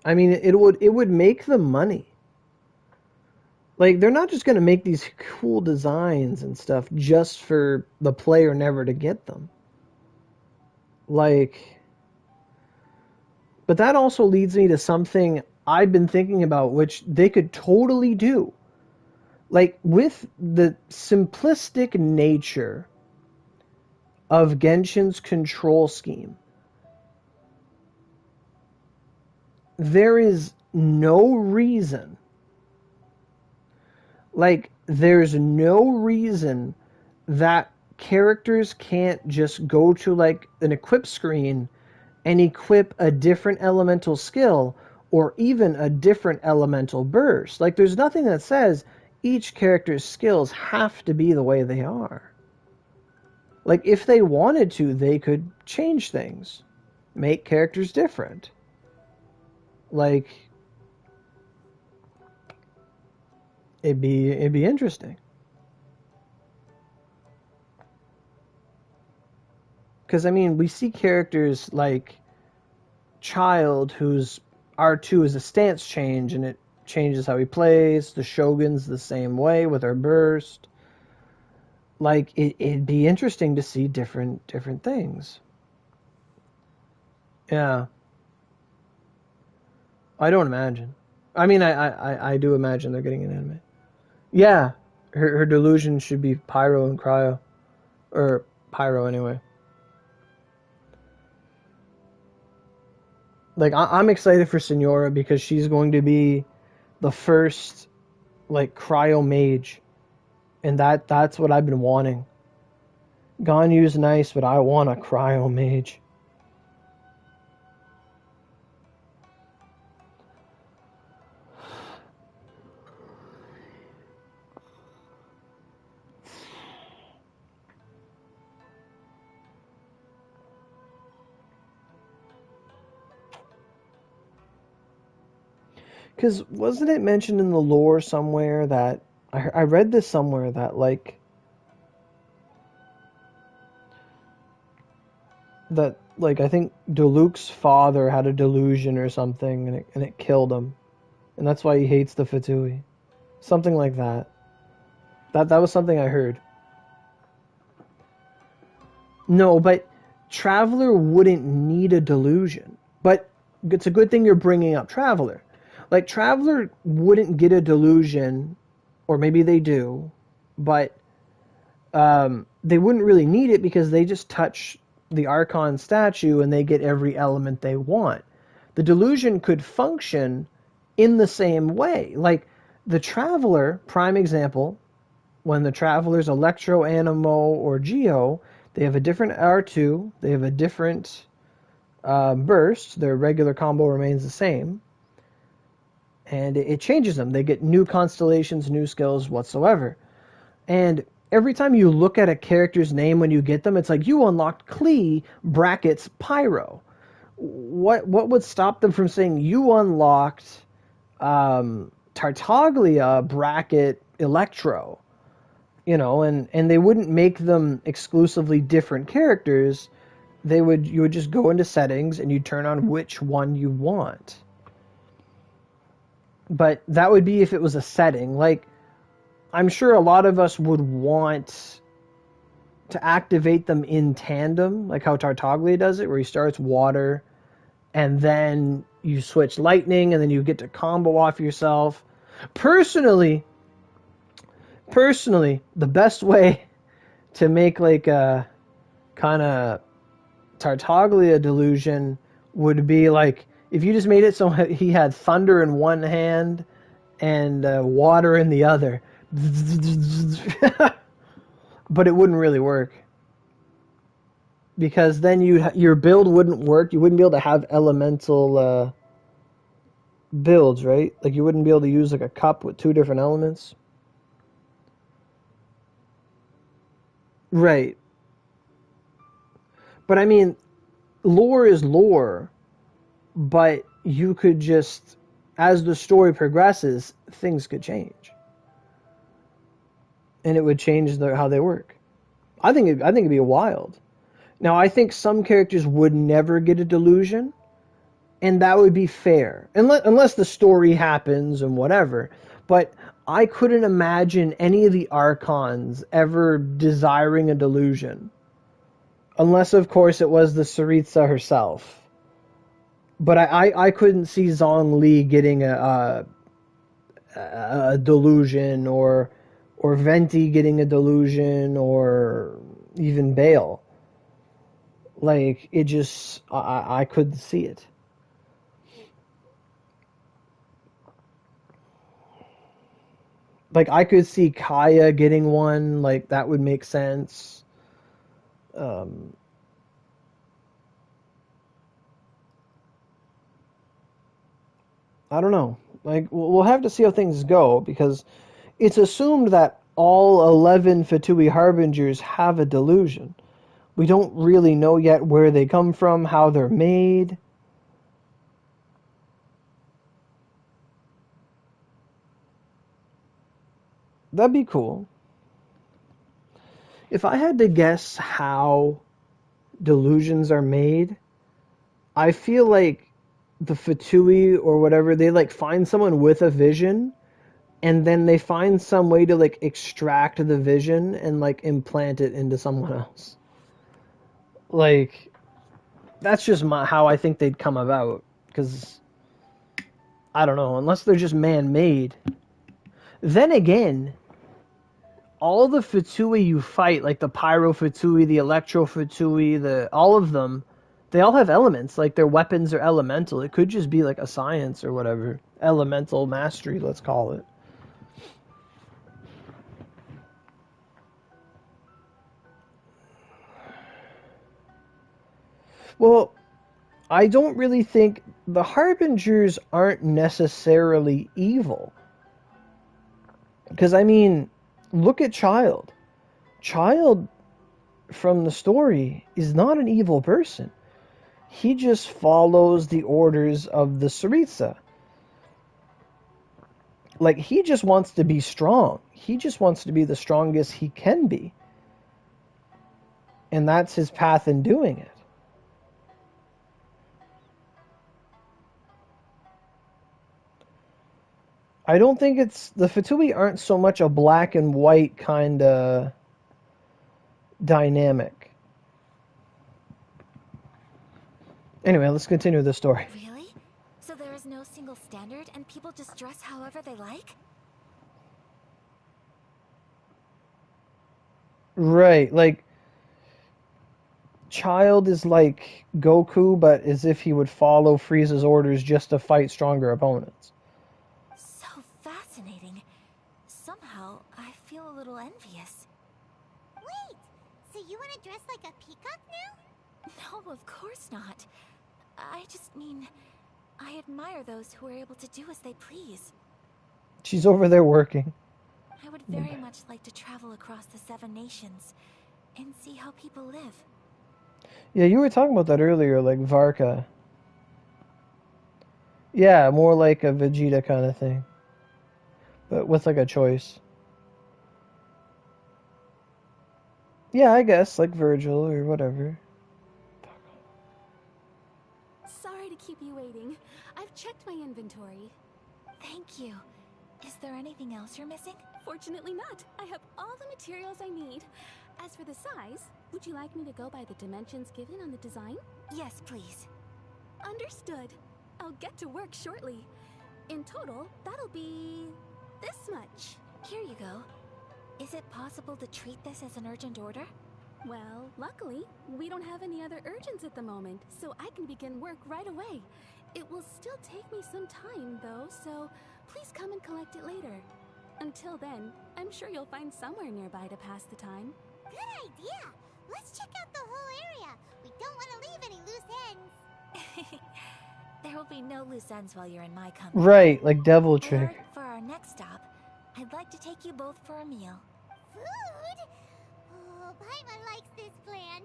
I mean, it would make them money. Like, they're not just going to make these cool designs and stuff just for the player never to get them. Like, but that also leads me to something I've been thinking about, which they could totally do. Like, with the simplistic nature of Genshin's control scheme, there is no reason, there's no reason that characters can't just go to, like, an equip screen and equip a different elemental skill or even a different elemental burst. Like, there's nothing that says each character's skills have to be the way they are. Like, if they wanted to, they could change things, make characters different. Like, it'd be interesting. Because, I mean, we see characters like Child, whose R2 is a stance change, and it changes how he plays. The Shogun's the same way with her burst. Like, it'd be interesting to see different things. Yeah. I don't imagine. I mean, I do imagine they're getting an anime. Yeah. Her delusion should be Pyro and Cryo. Or Pyro, anyway. Like, I'm excited for Senora because she's going to be the first, like, Cryo mage. And that's what I've been wanting. Ganyu's nice, but I want a Cryo mage. Because wasn't it mentioned in the lore somewhere that... I read this somewhere that, like... That, like, I think Diluc's father had a delusion or something, and it killed him. And that's why he hates the Fatui. Something like that. That was something I heard. No, but Traveler wouldn't need a delusion. But it's a good thing you're bringing up Traveler. Like, Traveler wouldn't get a delusion, or maybe they do, but they wouldn't really need it because they just touch the Archon statue and they get every element they want. The delusion could function in the same way. Like, the Traveler, prime example, when the Traveler's Electro, Animo, or Geo, they have a different R2, they have a different burst, their regular combo remains the same, and it changes them. They get new constellations, new skills whatsoever. And every time you look at a character's name when you get them, it's like, you unlocked Klee brackets Pyro. What would stop them from saying you unlocked Tartaglia bracket Electro? You know, and they wouldn't make them exclusively different characters. You would just go into settings and you'd turn on which one you want. But that would be if it was a setting. Like, I'm sure a lot of us would want to activate them in tandem, like how Tartaglia does it, where he starts water, and then you switch lightning, and then you get to combo off yourself. Personally, the best way to make, like, a kind of Tartaglia delusion would be, like, if you just made it so he had thunder in one hand and water in the other. But it wouldn't really work. Because then your build wouldn't work. You wouldn't be able to have elemental builds, right? Like, you wouldn't be able to use, like, a cup with two different elements. Right. But, I mean, lore is lore. But you could just, as the story progresses, things could change. And it would change how they work. I think it'd be wild. Now, I think some characters would never get a delusion, and that would be fair. Unless the story happens and whatever. But I couldn't imagine any of the Archons ever desiring a delusion. Unless, of course, it was the Tsaritsa herself. But I couldn't see Zhong Li getting a delusion, or Venti getting a delusion, or even Bale. Like, it just, I couldn't see it. Like, I could see Kaya getting one, like, that would make sense. I don't know. Like, we'll have to see how things go, because it's assumed that all 11 Fatui Harbingers have a delusion. We don't really know yet where they come from, how they're made. That'd be cool. If I had to guess how delusions are made, I feel like the Fatui or whatever, they like find someone with a vision, and then they find some way to like extract the vision and like implant it into someone else. Like, that's just how I think they'd come about. Because, I don't know, unless they're just man-made. Then again, all the Fatui you fight, like the Pyro Fatui, the Electro Fatui, all of them, they all have elements. Like, their weapons are elemental. It could just be like a science or whatever. Elemental mastery, let's call it. Well, I don't really think the Harbingers aren't necessarily evil. Because, I mean, look at Child. Child, from the story, is not an evil person. He just follows the orders of the Tsaritsa. Like, he just wants to be strong. He just wants to be the strongest he can be. And that's his path in doing it. I don't think the Fatui aren't so much a black and white kind of dynamic. Anyway, let's continue the story. Really? So there is no single standard and people just dress however they like? Right, like, Child is like Goku, but as if he would follow Frieza's orders just to fight stronger opponents. So fascinating. Somehow, I feel a little envious. Wait! So you want to dress like a peacock now? No, of course not. I just mean, I admire those who are able to do as they please. She's over there working. I would very much like to travel across the 7 nations and see how people live. Yeah, you were talking about that earlier, like Varka. Yeah, more like a Vegeta kind of thing. But with like a choice. Yeah, I guess, like Virgil or whatever. Sorry to keep you waiting. I've checked my inventory. Thank you. Is there anything else you're missing? Fortunately not. I have all the materials I need. As for the size, would you like me to go by the dimensions given on the design? Yes, please. Understood. I'll get to work shortly. In total, that'll be this much. Here you go. Is it possible to treat this as an urgent order? Well, luckily, we don't have any other urgents at the moment, so I can begin work right away. It will still take me some time, though, so please come and collect it later. Until then, I'm sure you'll find somewhere nearby to pass the time. Good idea! Let's check out the whole area. We don't want to leave any loose ends. There will be no loose ends while you're in my company. Right, like Devil Trick. For our next stop, I'd like to take you both for a meal. Food? Oh, Paimon likes this plan.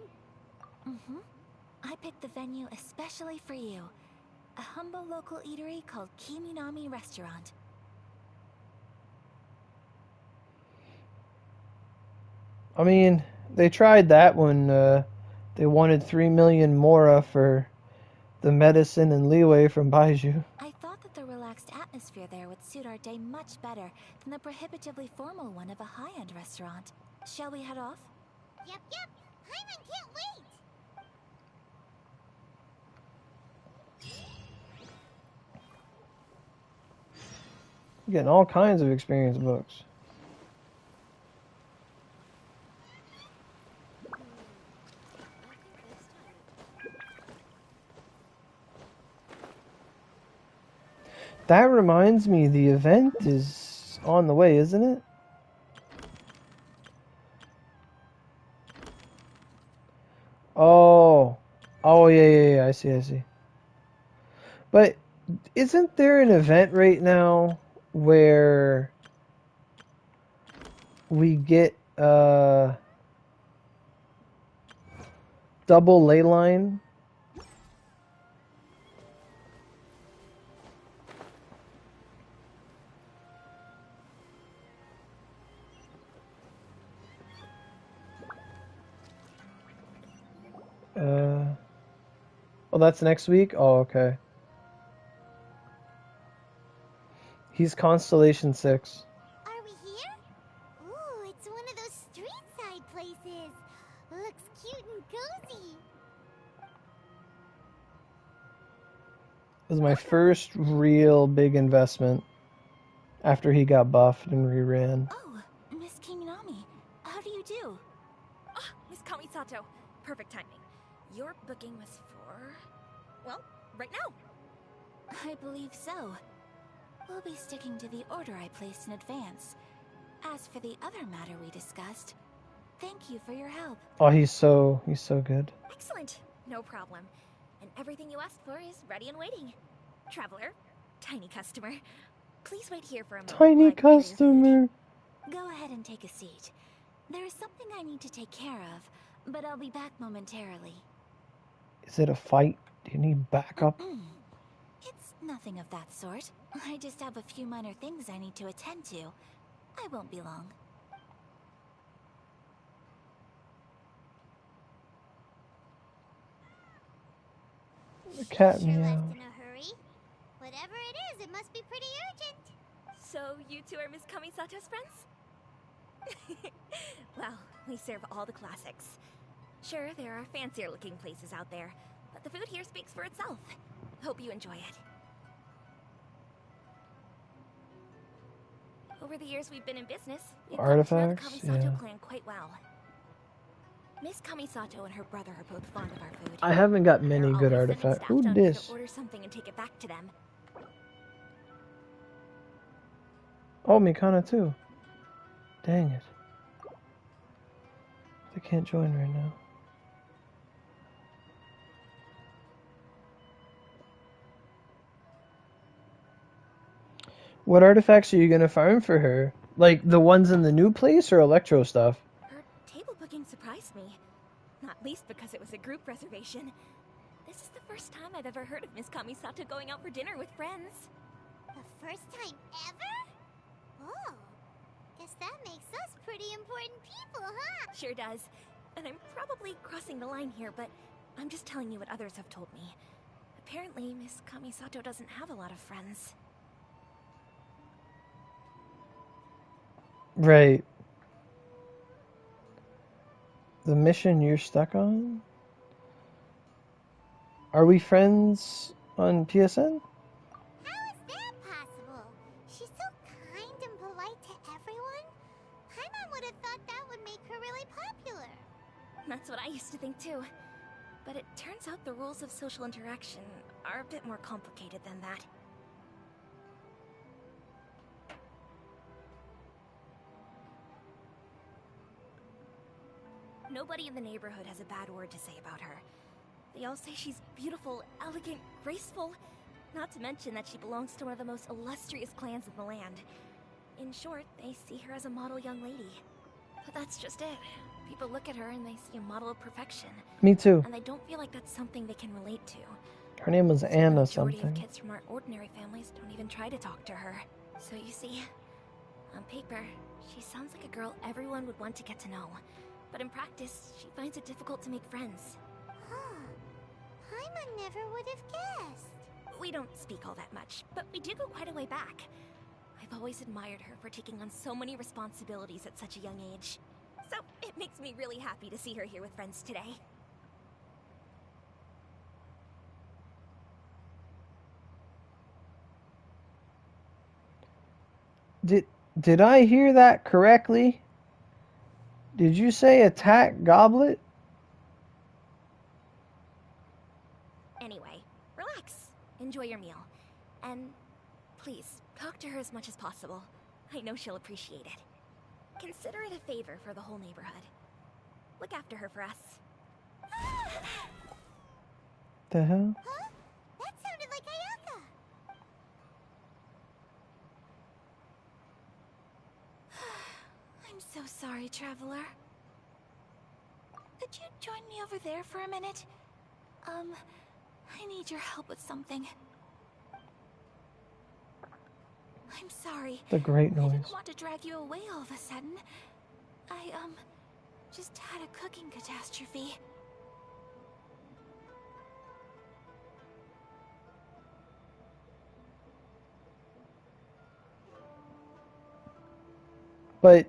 Mm-hmm. I picked the venue especially for you. A humble local eatery called Kiminami Restaurant. I mean, they tried that when they wanted 3 million mora for the medicine and leeway from Baiju. I thought that the relaxed atmosphere there would suit our day much better than the prohibitively formal one of a high-end restaurant. Shall we head off? Yep. Paimon can't wait! You're getting all kinds of experience books. That reminds me, the event is on the way, isn't it? Oh. Oh, yeah, I see. But isn't there an event right now where we get double ley line? Oh, that's next week? Oh, okay. He's Constellation 6. Are we here? Ooh, it's one of those street-side places. Looks cute and cozy. It was my first real big investment after he got buffed and reran. Oh, Miss Kiminami, how do you do? Ah, Miss Kamisato, perfect timing. Your booking was for, well, right now. I believe so. We'll be sticking to the order I placed in advance. As for the other matter we discussed, thank you for your help. Oh, he's so good. Excellent, no problem. And everything you asked for is ready and waiting. Traveler, tiny customer, please wait here for a moment. Tiny customer. Go ahead and take a seat. There is something I need to take care of, but I'll be back momentarily. Is it a fight? Do you need backup? It's nothing of that sort. I just have a few minor things I need to attend to. I won't be long. The cat Sure meow. left in a hurry. Whatever it is, it must be pretty urgent. So you two are Miss Kamisato's friends? Well, we serve all the classics. Sure, there are fancier looking places out there, but the food here speaks for itself. Hope you enjoy it. Over the years we've been in business, we've gotten to know the Artifacts? Kamisato Yeah. clan quite well. Miss Kamisato and her brother are both fond of our food. I haven't got many They're good always sending artifacts. staff Who down here dis? to order something and take it back to them. Oh, Mikana too. Dang it. I can't join right now. What artifacts are you gonna farm for her? Like the ones in the new place or electro stuff? Her table booking surprised me. Not least because it was a group reservation. This is the first time I've ever heard of Miss Kamisato going out for dinner with friends. The first time ever? Oh, guess that makes us pretty important people, huh? Sure does. And I'm probably crossing the line here, but I'm just telling you what others have told me. Apparently, Miss Kamisato doesn't have a lot of friends. Right. The mission you're stuck on? Are we friends on PSN? How is that possible? She's so kind and polite to everyone. Paimon would have thought that would make her really popular. That's what I used to think too. But it turns out the rules of social interaction are a bit more complicated than that. Nobody in the neighborhood has a bad word to say about her. They all say she's beautiful, elegant, graceful. Not to mention that she belongs to one of the most illustrious clans in the land. In short, they see her as a model young lady. But that's just it. People look at her and they see a model of perfection. Me too. And they don't feel like that's something they can relate to. Her name was Anna The majority something. of kids from our ordinary families don't even try to talk to her. So you see, on paper, she sounds like a girl everyone would want to get to know. But in practice, she finds it difficult to make friends. Huh. Paimon never would have guessed. We don't speak all that much, but we do go quite a way back. I've always admired her for taking on so many responsibilities at such a young age. So it makes me really happy to see her here with friends today. Did I hear that correctly? Did you say attack goblet? Anyway, relax. Enjoy your meal. And please, talk to her as much as possible. I know she'll appreciate it. Consider it a favor for the whole neighborhood. Look after her for us. The hell? Huh? That sounded like Ayaka. I'm so sorry, Traveler. Could you join me over there for a minute? I need your help with something. I'm sorry. The great I noise. didn't want to drag you away all of a sudden. I, just had a cooking catastrophe. But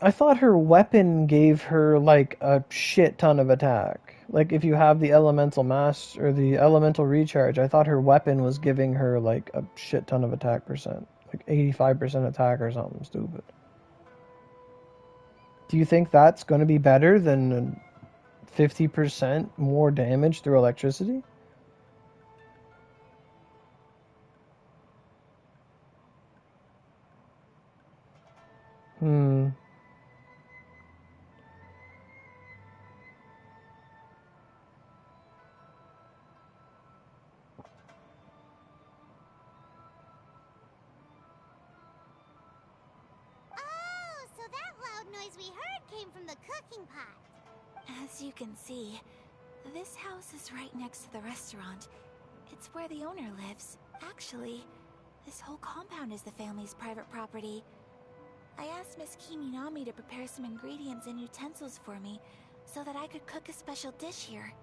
I thought her weapon gave her like a shit ton of attack. Like if you have the elemental mass or the elemental recharge, I thought her weapon was giving her like a shit ton of attack percent. Like 85% attack or something stupid. Do you think that's going to be better than 50% more damage through electricity? Hmm. Oh, so that loud noise we heard came from the cooking pot. As you can see, this house is right next to the restaurant. It's where the owner lives. Actually, this whole compound is the family's private property. I asked Miss Kiminami to prepare some ingredients and utensils for me so that I could cook a special dish here.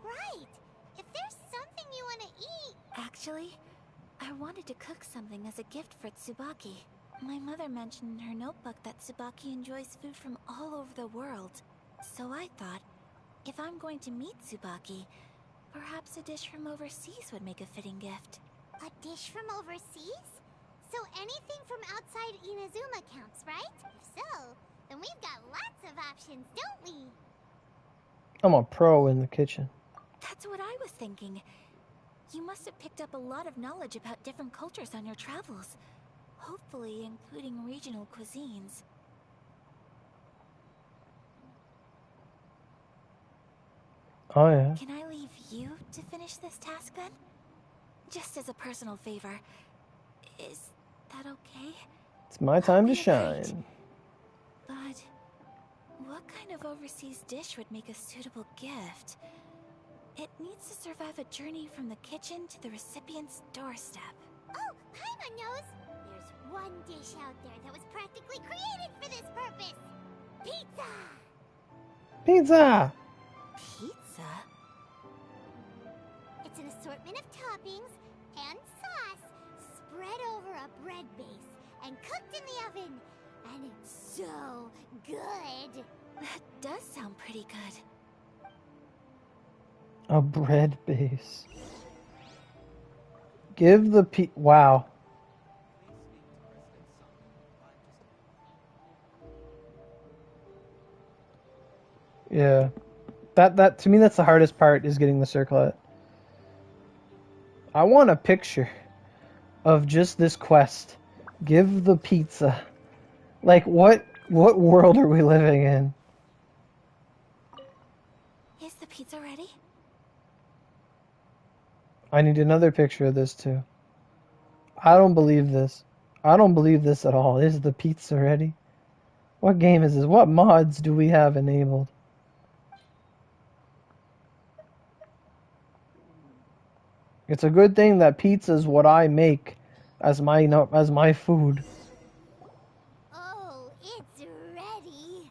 Right. If there's something you want to eat... Actually, I wanted to cook something as a gift for Tsubaki. My mother mentioned in her notebook that Tsubaki enjoys food from all over the world. So I thought, if I'm going to meet Tsubaki, perhaps a dish from overseas would make a fitting gift. A dish from overseas? So anything from outside Inazuma counts, right? If so, then we've got lots of options, don't we? I'm a pro in the kitchen. That's what I was thinking. You must have picked up a lot of knowledge about different cultures on your travels. Hopefully including regional cuisines. Oh yeah. Can I leave you to finish this task then? Just as a personal favor. Is that okay? It's my time to Great. shine. But what kind of overseas dish would make a suitable gift? It needs to survive a journey from the kitchen to the recipient's doorstep. Oh, Paimon knows! There's one dish out there that was practically created for this purpose! Pizza! Pizza! Pizza? It's an assortment of toppings and sauce spread over a bread base and cooked in the oven. And it's so good! That does sound pretty good. A bread base. Give the wow. Yeah. That to me that's the hardest part is getting the circlet. I want a picture of just this quest. Give the pizza. Like what world are we living in? Is the pizza ready? I need another picture of this too. I don't believe this. I don't believe this at all. Is the pizza ready? What game is this? What mods do we have enabled? It's a good thing that pizza is what I make as my food. Oh, it's ready!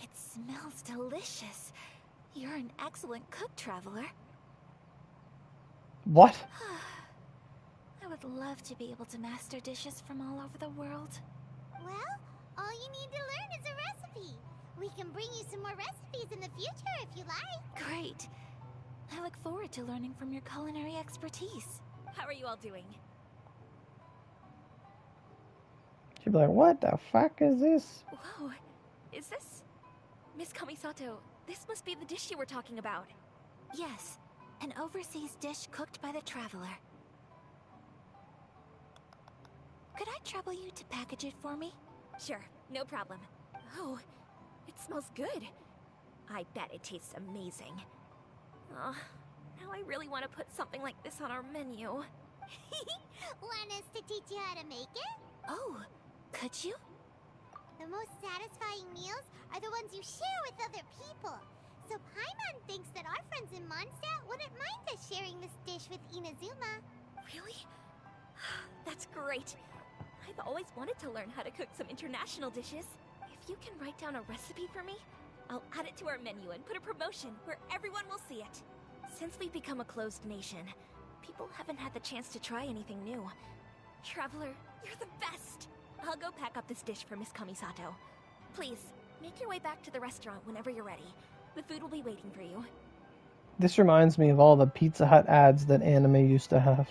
It smells delicious. You're an excellent cook, Traveler. What? I would love to be able to master dishes from all over the world. Well, all you need to learn is a recipe. We can bring you some more recipes in the future if you like. Great. I look forward to learning from your culinary expertise. How are you all doing? She'd be like, what the fuck is this? Whoa, is this... Miss Kamisato, this must be the dish you were talking about. Yes, an overseas dish cooked by the Traveler. Could I trouble you to package it for me? Sure, no problem. Oh, it smells good. I bet it tastes amazing. Now I really want to put something like this on our menu. Want us to teach you how to make it? Oh, could you? The most satisfying meals are the ones you share with other people. So Paimon thinks that our friends in Mondstadt wouldn't mind us sharing this dish with Inazuma. Really? That's great. I've always wanted to learn how to cook some international dishes. If you can write down a recipe for me, I'll add it to our menu and put a promotion where everyone will see it. Since we've become a closed nation, people haven't had the chance to try anything new. Traveler, you're the best! I'll go pack up this dish for Miss Kamisato. Please, make your way back to the restaurant whenever you're ready. The food will be waiting for you. This reminds me of all the Pizza Hut ads that anime used to have.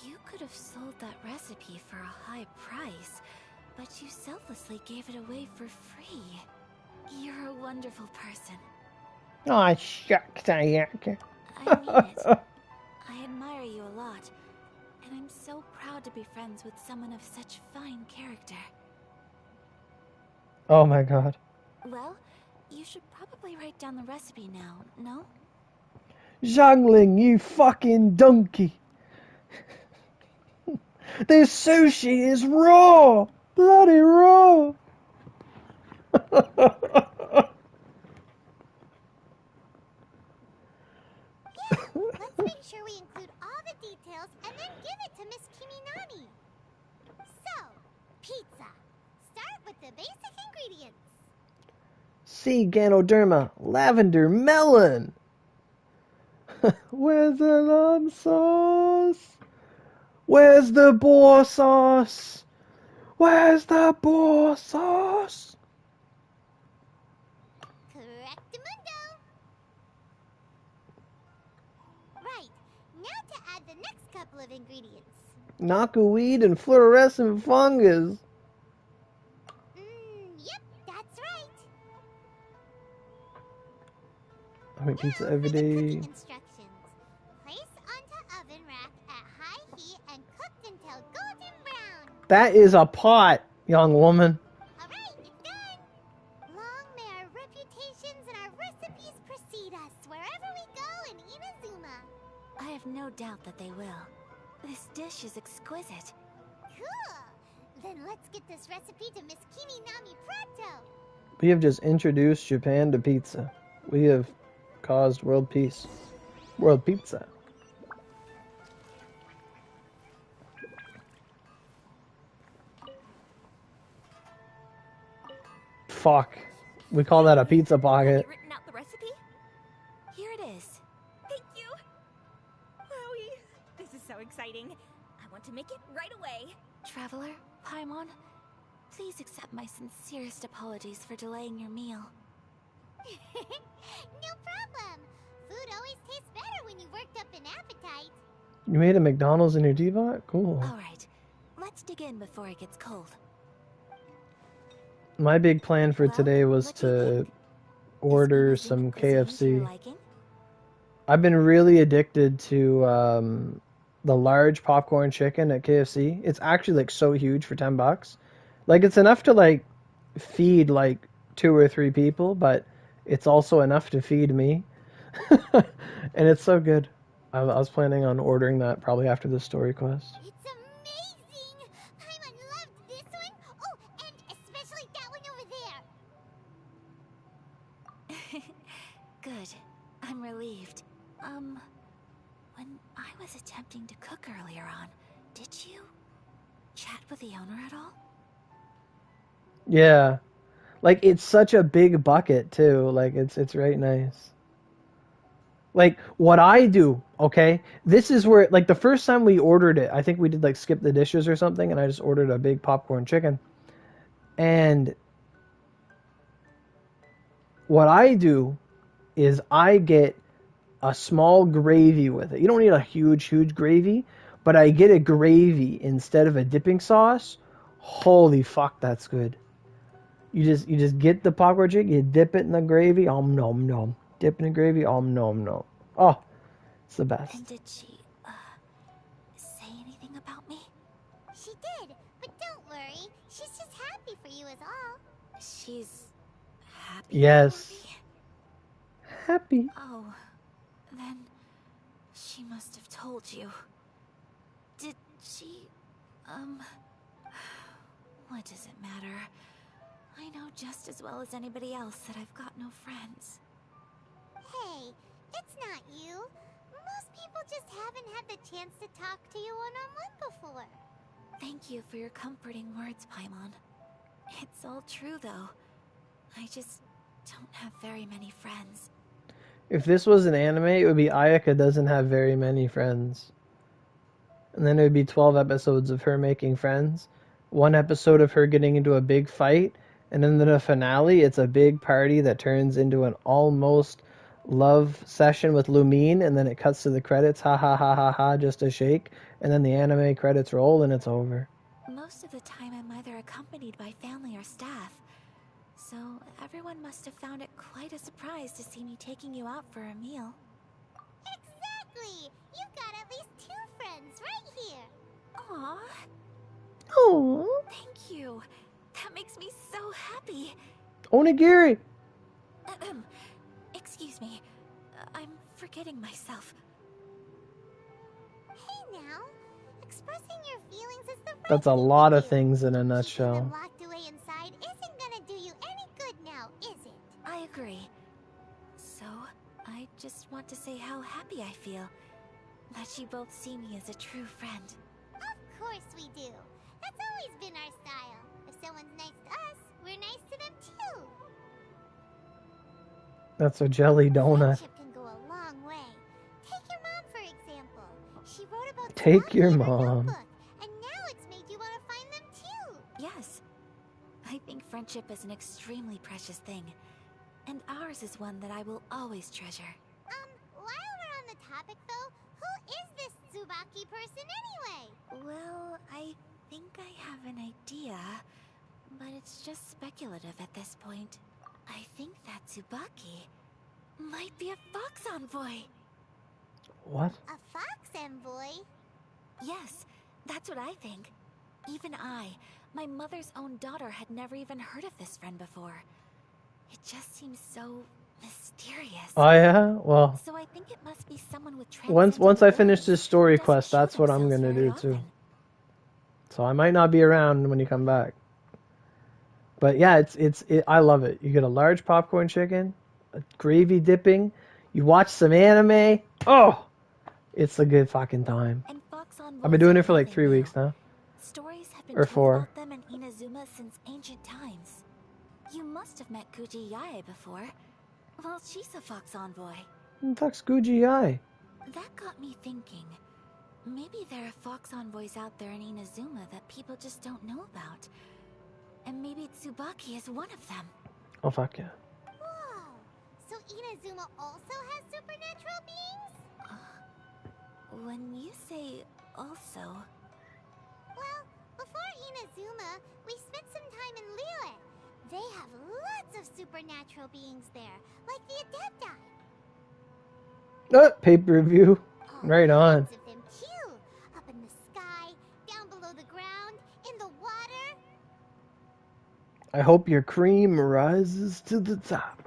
You could have sold that recipe for a high price, but you selflessly gave it away for free. You're a wonderful person. Aw, shucks, I I mean it. I admire you a lot, and I'm so proud to be friends with someone of such fine character. Oh my god. Well, you should probably write down the recipe now, no? Zhangling, you fucking donkey! This sushi is raw! Bloody raw! Let's make sure we include all the details and then give it to Miss Kiminami. So, pizza. Start with the basic ingredients. Sea Ganoderma, lavender melon! Where's the lard sauce? Where's the boar sauce? Where's the boar sauce? Correctamundo. Right, now to add the next couple of ingredients. Knockerweed and fluorescent fungus. Yep, that's right. I make pizza every day. Instructions. Place onto oven rack at high heat and cooked until golden brown. That is a pot, young woman. Alright, it's done. Long may our reputations and our recipes precede us wherever we go in Inazuma. I have no doubt that they will. This dish is exquisite. Cool. Then let's get this recipe to Miss Kiminami pronto. We have just introduced Japan to pizza. We have caused world peace. World pizza. Fuck. We call that a pizza pocket. Have you written out the recipe? Here it is. Thank you. Wowie. This is so exciting. I want to make it right away. Traveler, Paimon, please accept my sincerest apologies for delaying your meal. No problem. Food always tastes better when you worked up an appetite. You made a McDonald's in your T-Bot? Cool. Alright, let's dig in before it gets cold. My big plan for today was to order some KFC. I've been really addicted to the large popcorn chicken at KFC. It's actually like so huge for $10. Like it's enough to like feed like 2 or 3 people, but it's also enough to feed me. And it's so good. I was planning on ordering that probably after the story quest. It's amazing! Paimon loved this one. Oh, and especially that one over there. Good. I'm relieved. When I was attempting to cook earlier on, did you chat with the owner at all? Yeah. Like it's such a big bucket too. Like it's right nice. Like what I do, okay? This is where like the first time we ordered it, I think we did like skip the dishes or something, and I just ordered a big popcorn chicken. And what I do is I get a small gravy with it. You don't need a huge gravy, but I get a gravy instead of a dipping sauce. Holy fuck, that's good. You just get the popcorn chicken, you dip it in the gravy, nom nom. Dip in the gravy, nom nom. Oh, it's the best. And did she, say anything about me? She did, but don't worry. She's just happy for you is all. She's happy Yes. for me? Happy. Oh, then she must have told you. Did she, what does it matter? I know just as well as anybody else that I've got no friends. Hey, it's not you. Most people just haven't had the chance to talk to you one-on-one before. Thank you for your comforting words, Paimon. It's all true, though. I just don't have very many friends. If this was an anime, it would be Ayaka doesn't have very many friends. And then it would be 12 episodes of her making friends. One episode of her getting into a big fight. And then in the finale, it's a big party that turns into an almost love session with Lumine. And then it cuts to the credits. Ha ha ha ha ha, just a shake. And then the anime credits roll and it's over. Most of the time I'm either accompanied by family or staff. So everyone must have found it quite a surprise to see me taking you out for a meal. Exactly! You've got at least 2 friends right here. Aww. Aww. Thank you. That makes me so happy. Onigiri! Excuse me. I'm forgetting myself. Hey now, expressing your feelings is the right That's a thing lot to of do. things in a Keeping them nutshell. locked away inside isn't gonna do you any good now, is it? I agree. So, I just want to say how happy I feel that you both see me as a true friend. Of course we do. That's always been our style. If someone's nice to us, we're nice to them too. That's a jelly donut. Friendship can go a long way. Take your mom, for example. She wrote about Take your Tsubaki in her mom. notebook, and now it's made you want to find them too. Yes. I think friendship is an extremely precious thing. And ours is one that I will always treasure. While we're on the topic though, who is this Tsubaki person anyway? Well, I think I have an idea, but it's just speculative at this point. I think that Tsubaki might be a fox envoy. What? A fox envoy? Yes, that's what I think. Even I, my mother's own daughter, had never even heard of this friend before. It just seems so mysterious. Oh yeah? Well, So I think it must be someone with once I finish abilities this story who doesn't quest, show that's what I'm themselves gonna very do too. often. So I might not be around when you come back. But yeah, I love it. You get a large popcorn chicken, a gravy dipping, you watch some anime. Oh, it's a good fucking time. And fox envoys I've been doing are it for like nothing 3 new. weeks now. Stories have been Or told 4. about them in Inazuma since ancient times. You must have met Kuji Yae before. Well, she's a fox envoy. Fuck's Gucci Eye. That got me thinking. Maybe there are fox envoys out there in Inazuma that people just don't know about. And maybe Tsubaki is one of them. Oh fuck yeah. Whoa! So Inazuma also has supernatural beings? When you say also... Well, before Inazuma, we spent some time in Liyue. They have lots of supernatural beings there, like the Adepti. Pay-per-view. Right on. Lots of them too. Up in the sky, down below the ground, in the water. I hope your cream rises to the top.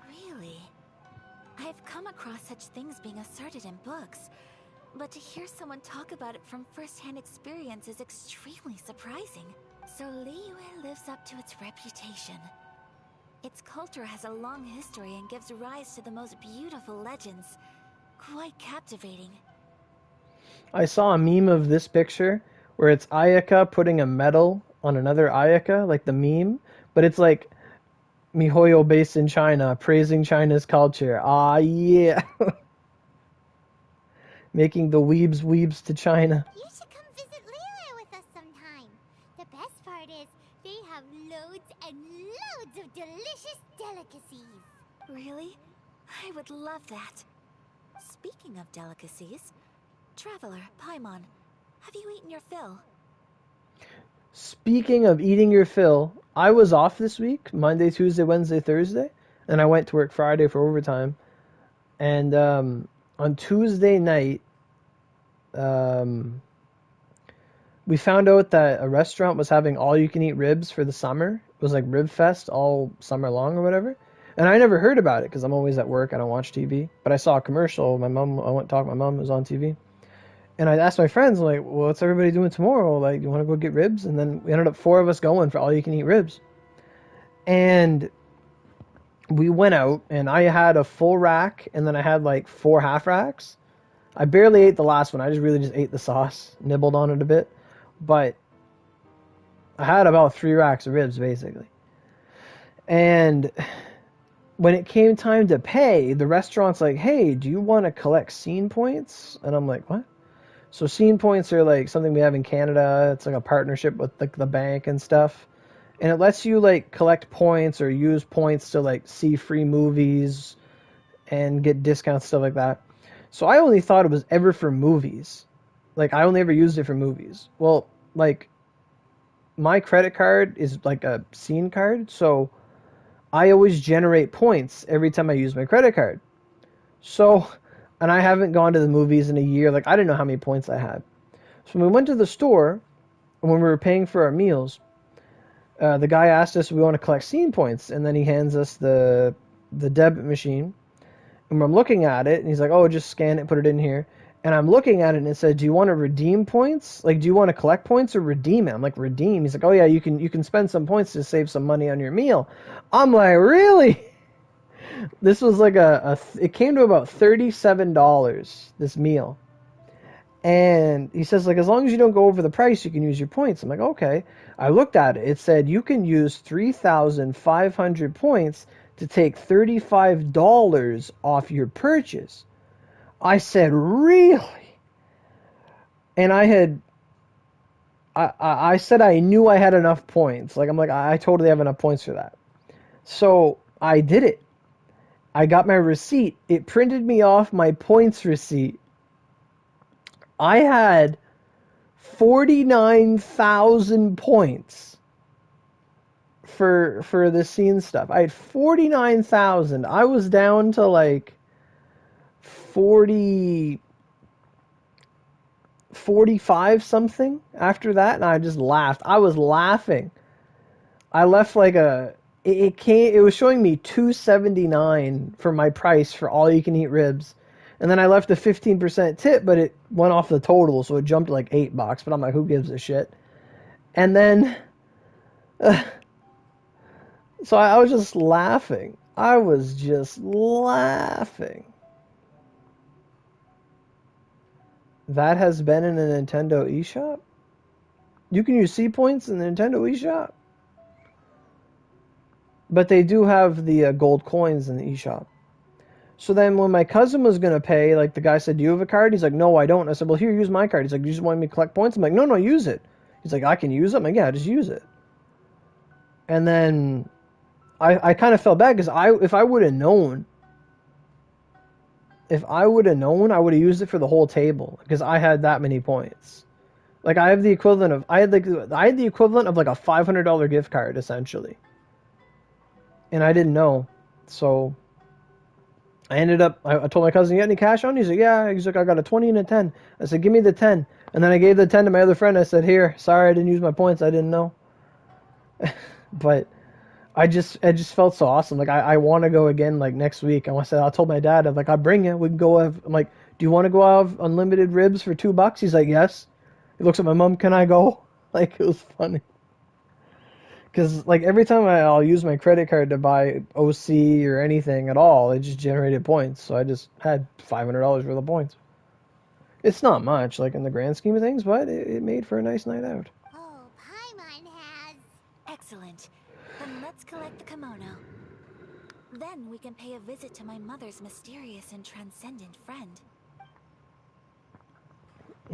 Really? I've come across such things being asserted in books, but to hear someone talk about it from first-hand experience is extremely surprising. So Liyue lives up to its reputation. Its culture has a long history and gives rise to the most beautiful legends. Quite captivating. I saw a meme of this picture where it's Ayaka putting a medal on another Ayaka, like the meme, but it's like MiHoYo based in China, praising China's culture. Ah, yeah. Making the weebs to China. You should come visit Liyue with us sometime. The best part is, they have loads and loads of delicious delicacies. Really? I would love that. Speaking of delicacies, Traveler, Paimon, have you eaten your fill? Speaking of eating your fill, I was off this week, Monday, Tuesday, Wednesday, Thursday, and I went to work Friday for overtime. And on Tuesday night, we found out that a restaurant was having all-you-can-eat ribs for the summer. It was like Rib Fest all summer long or whatever. And I never heard about it because I'm always at work. I don't watch TV. But I saw a commercial. I went to talk to my mom. It was on TV. And I asked my friends, like, well, what's everybody doing tomorrow? Like, you want to go get ribs? And then we ended up 4 of us going for all-you-can-eat ribs. And we went out, and I had a full rack, and then I had like 4 half racks. I barely ate the last one. I really just ate the sauce, nibbled on it a bit. But I had about 3 racks of ribs, basically. And when it came time to pay, the restaurant's like, hey, do you want to collect scene points? And I'm like, what? So scene points are like something we have in Canada. It's like a partnership with like the bank and stuff. And it lets you like collect points or use points to like see free movies and get discounts, stuff like that. So I only thought it was ever for movies. Like I only ever used it for movies. Well, like my credit card is like a scene card, so I always generate points every time I use my credit card. So, and I haven't gone to the movies in a year. Like, I didn't know how many points I had. So when we went to the store, when we were paying for our meals, the guy asked us if we want to collect scene points, and then he hands us the debit machine. And I'm looking at it, and he's like, oh, just scan it, put it in here. And I'm looking at it, and it said, do you want to redeem points? Like, do you want to collect points or redeem it? I'm like, redeem. He's like, oh, yeah, you can spend some points to save some money on your meal. I'm like, really? This was like it came to about $37, this meal. And he says, like, as long as you don't go over the price, you can use your points. I'm like, okay. I looked at it. It said you can use 3,500 points to take $35 off your purchase. I said, really? And I said I knew I had enough points. Like, I'm like, I totally have enough points for that. So I did it. I got my receipt. It printed me off my points receipt. I had 49,000 points for the scene stuff. I had 49,000. I was down to like 45 something after that, and I just laughed. I was laughing. I left like it was showing me $2.79 for my price for all you can eat ribs. And then I left a 15% tip, but it went off the total, so it jumped to like $8. But I'm like, who gives a shit? And then so I was just laughing. I was just laughing. That has been in a Nintendo eShop? You can use C points in the Nintendo eShop? But they do have the gold coins in the eShop. So then when my cousin was going to pay, like the guy said, do you have a card? He's like, no, I don't. I said, well, here, use my card. He's like, you just want me to collect points? I'm like, no, use it. He's like, I can use it? I'm like, yeah, just use it. And then I kind of felt bad because if I would have known, I would have used it for the whole table because I had that many points. Like I had the equivalent of like a $500 gift card essentially. And I didn't know. So I ended up, I told my cousin, you got any cash on? He's like, yeah. He's like, I got a 20 and a 10. I said, give me the 10. And then I gave the 10 to my other friend. I said, here, sorry I didn't use my points. I didn't know. But I just felt so awesome. Like I want to go again like next week. I told my dad, I'm like, I'll bring you. We can go have, I'm like, do you want to go have unlimited ribs for $2? He's like, yes. He looks at my mom, can I go? Like, it was funny. Because, like, every time I'll use my credit card to buy OC or anything at all, it just generated points. So I just had $500 worth of points. It's not much, like, in the grand scheme of things, but it made for a nice night out. Oh, Paimon has... Excellent. Then let's collect the kimono. Then we can pay a visit to my mother's mysterious and transcendent friend.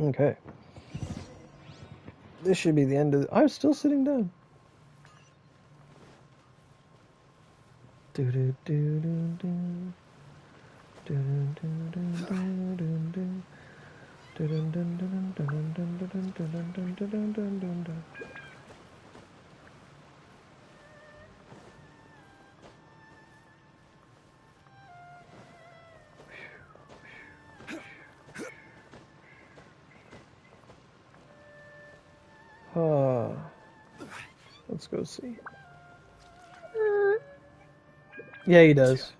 Okay. This should be the end of... I'm still sitting down. Let's go see. Yeah, he does.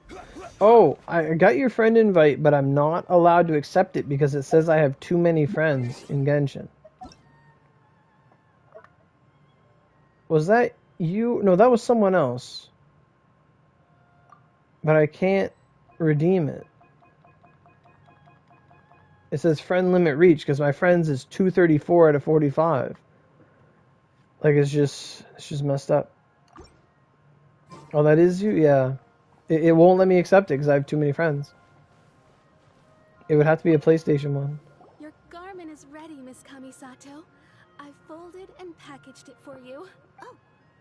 Oh, I got your friend invite, but I'm not allowed to accept it because it says I have too many friends in Genshin. Was that you? No, that was someone else. But I can't redeem it. It says friend limit reached because my friends is 234 out of 45. Like it's just messed up. Oh, that is you? Yeah. It won't let me accept it because I have too many friends. It would have to be a PlayStation one. Your garment is ready, Miss Kamisato. I've folded and packaged it for you. Oh,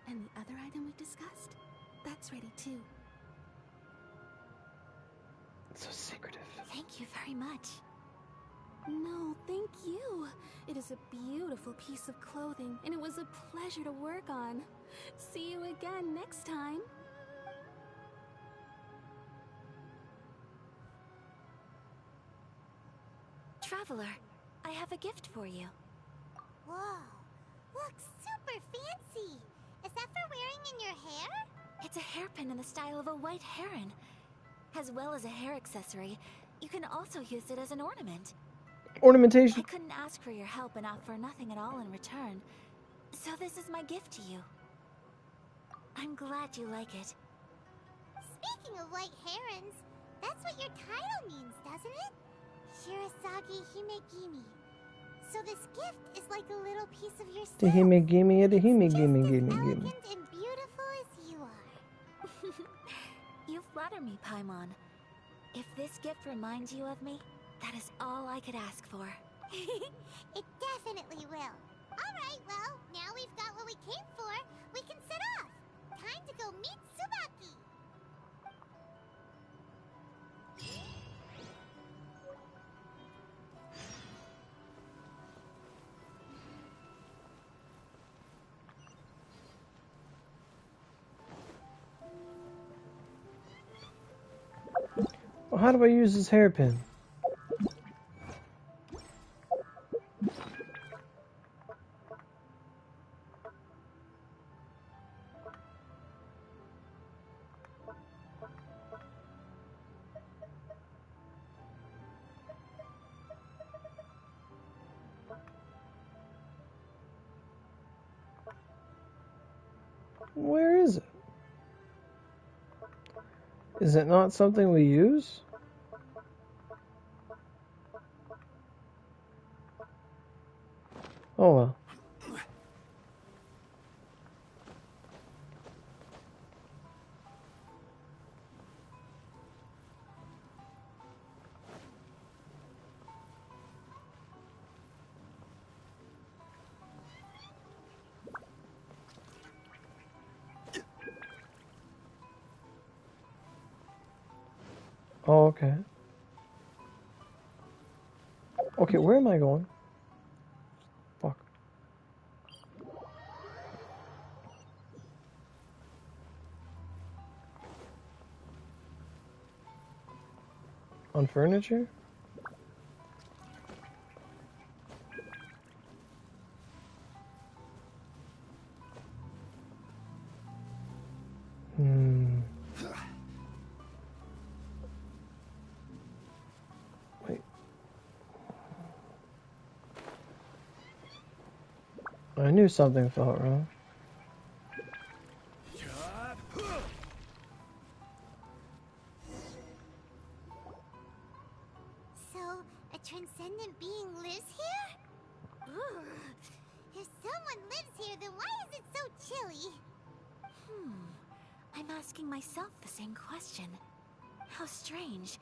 and the other item we discussed? That's ready too. It's so secretive. Thank you very much. No, thank you. It is a beautiful piece of clothing, and it was a pleasure to work on. See you again next time. Traveler, I have a gift for you. Whoa, looks super fancy. Is that for wearing in your hair? It's a hairpin in the style of a white heron. As well as a hair accessory, you can also use it as an ornament. Ornamentation. I couldn't ask for your help and offer nothing at all in return. So this is my gift to you. I'm glad you like it. Speaking of white herons, that's what your title means, doesn't it? Shirasagi Himegimi. So this gift is like a little piece of yourself. The Himegimi, the Himegimi, gimme. Elegant and beautiful as you are. You flatter me, Paimon. If this gift reminds you of me, that is all I could ask for. It definitely will. Alright, well, now we've got what we came for. We can set off. Time to go meet Tsubaki. Well, how do I use this hairpin? Where is it? Is it not something we use? Oh well. Oh, okay. Okay, where am I going? Fuck. On furniture? Wait. I knew something felt wrong. So, a transcendent being lives here? Ugh. If someone lives here, then why is it so chilly? I'm asking myself the same question. How strange.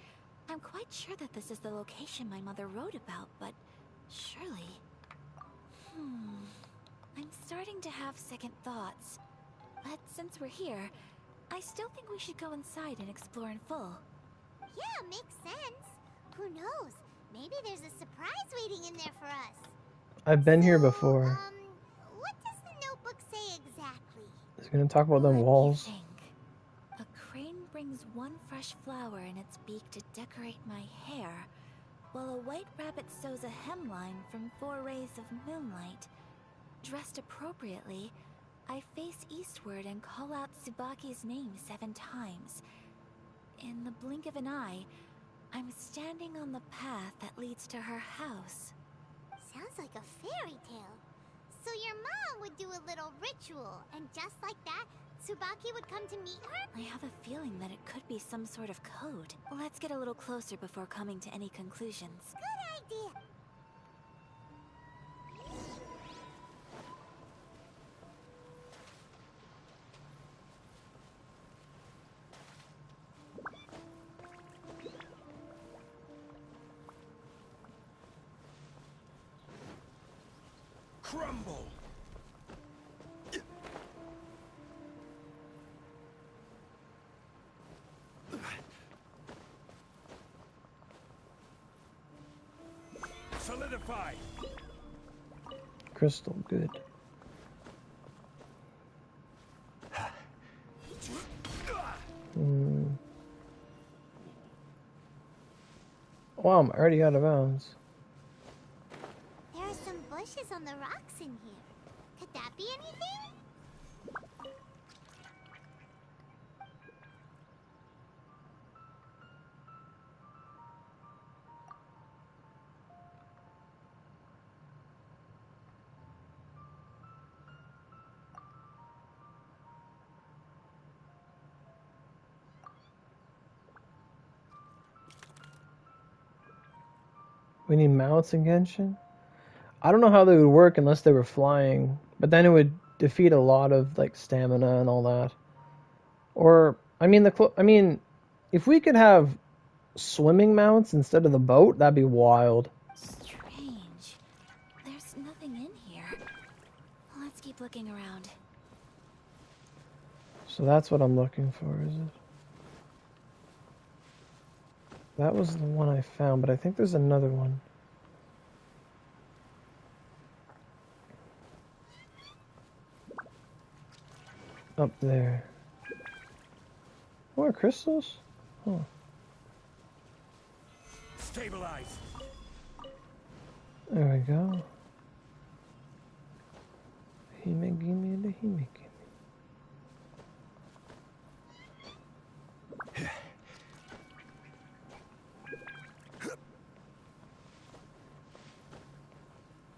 I'm quite sure that this is the location my mother wrote about, but surely... I'm starting to have second thoughts. But since we're here, I still think we should go inside and explore in full. Yeah, makes sense. Who knows? Maybe there's a surprise waiting in there for us. I've been here before. What does the notebook say exactly? It's gonna talk about them walls. A crane brings one fresh flower in its beak to decorate my hair, while a white rabbit sews a hemline from 4 rays of moonlight. Dressed appropriately, I face eastward and call out Tsubaki's name 7 times. In the blink of an eye, I'm standing on the path that leads to her house. Sounds like a fairy tale. So your mom would do a little ritual, and just like that, Tsubaki would come to meet her? I have a feeling that it could be some sort of code. Let's get a little closer before coming to any conclusions. Good idea. Crumble! Solidify! Crystal, good. Wow, I'm already out of bounds. There are some bushes on the rocks in here. Could that be anything? We need mounts in Genshin? I don't know how they would work unless they were flying, but then it would defeat a lot of like stamina and all that. Or I mean, if we could have swimming mounts instead of the boat, that'd be wild. Strange. There's nothing in here. Let's keep looking around. So that's what I'm looking for, is it? That was the one I found, but I think there's another one. Up there. More crystals? Huh. Stabilize. There we go. Hime gimme the hime gimme.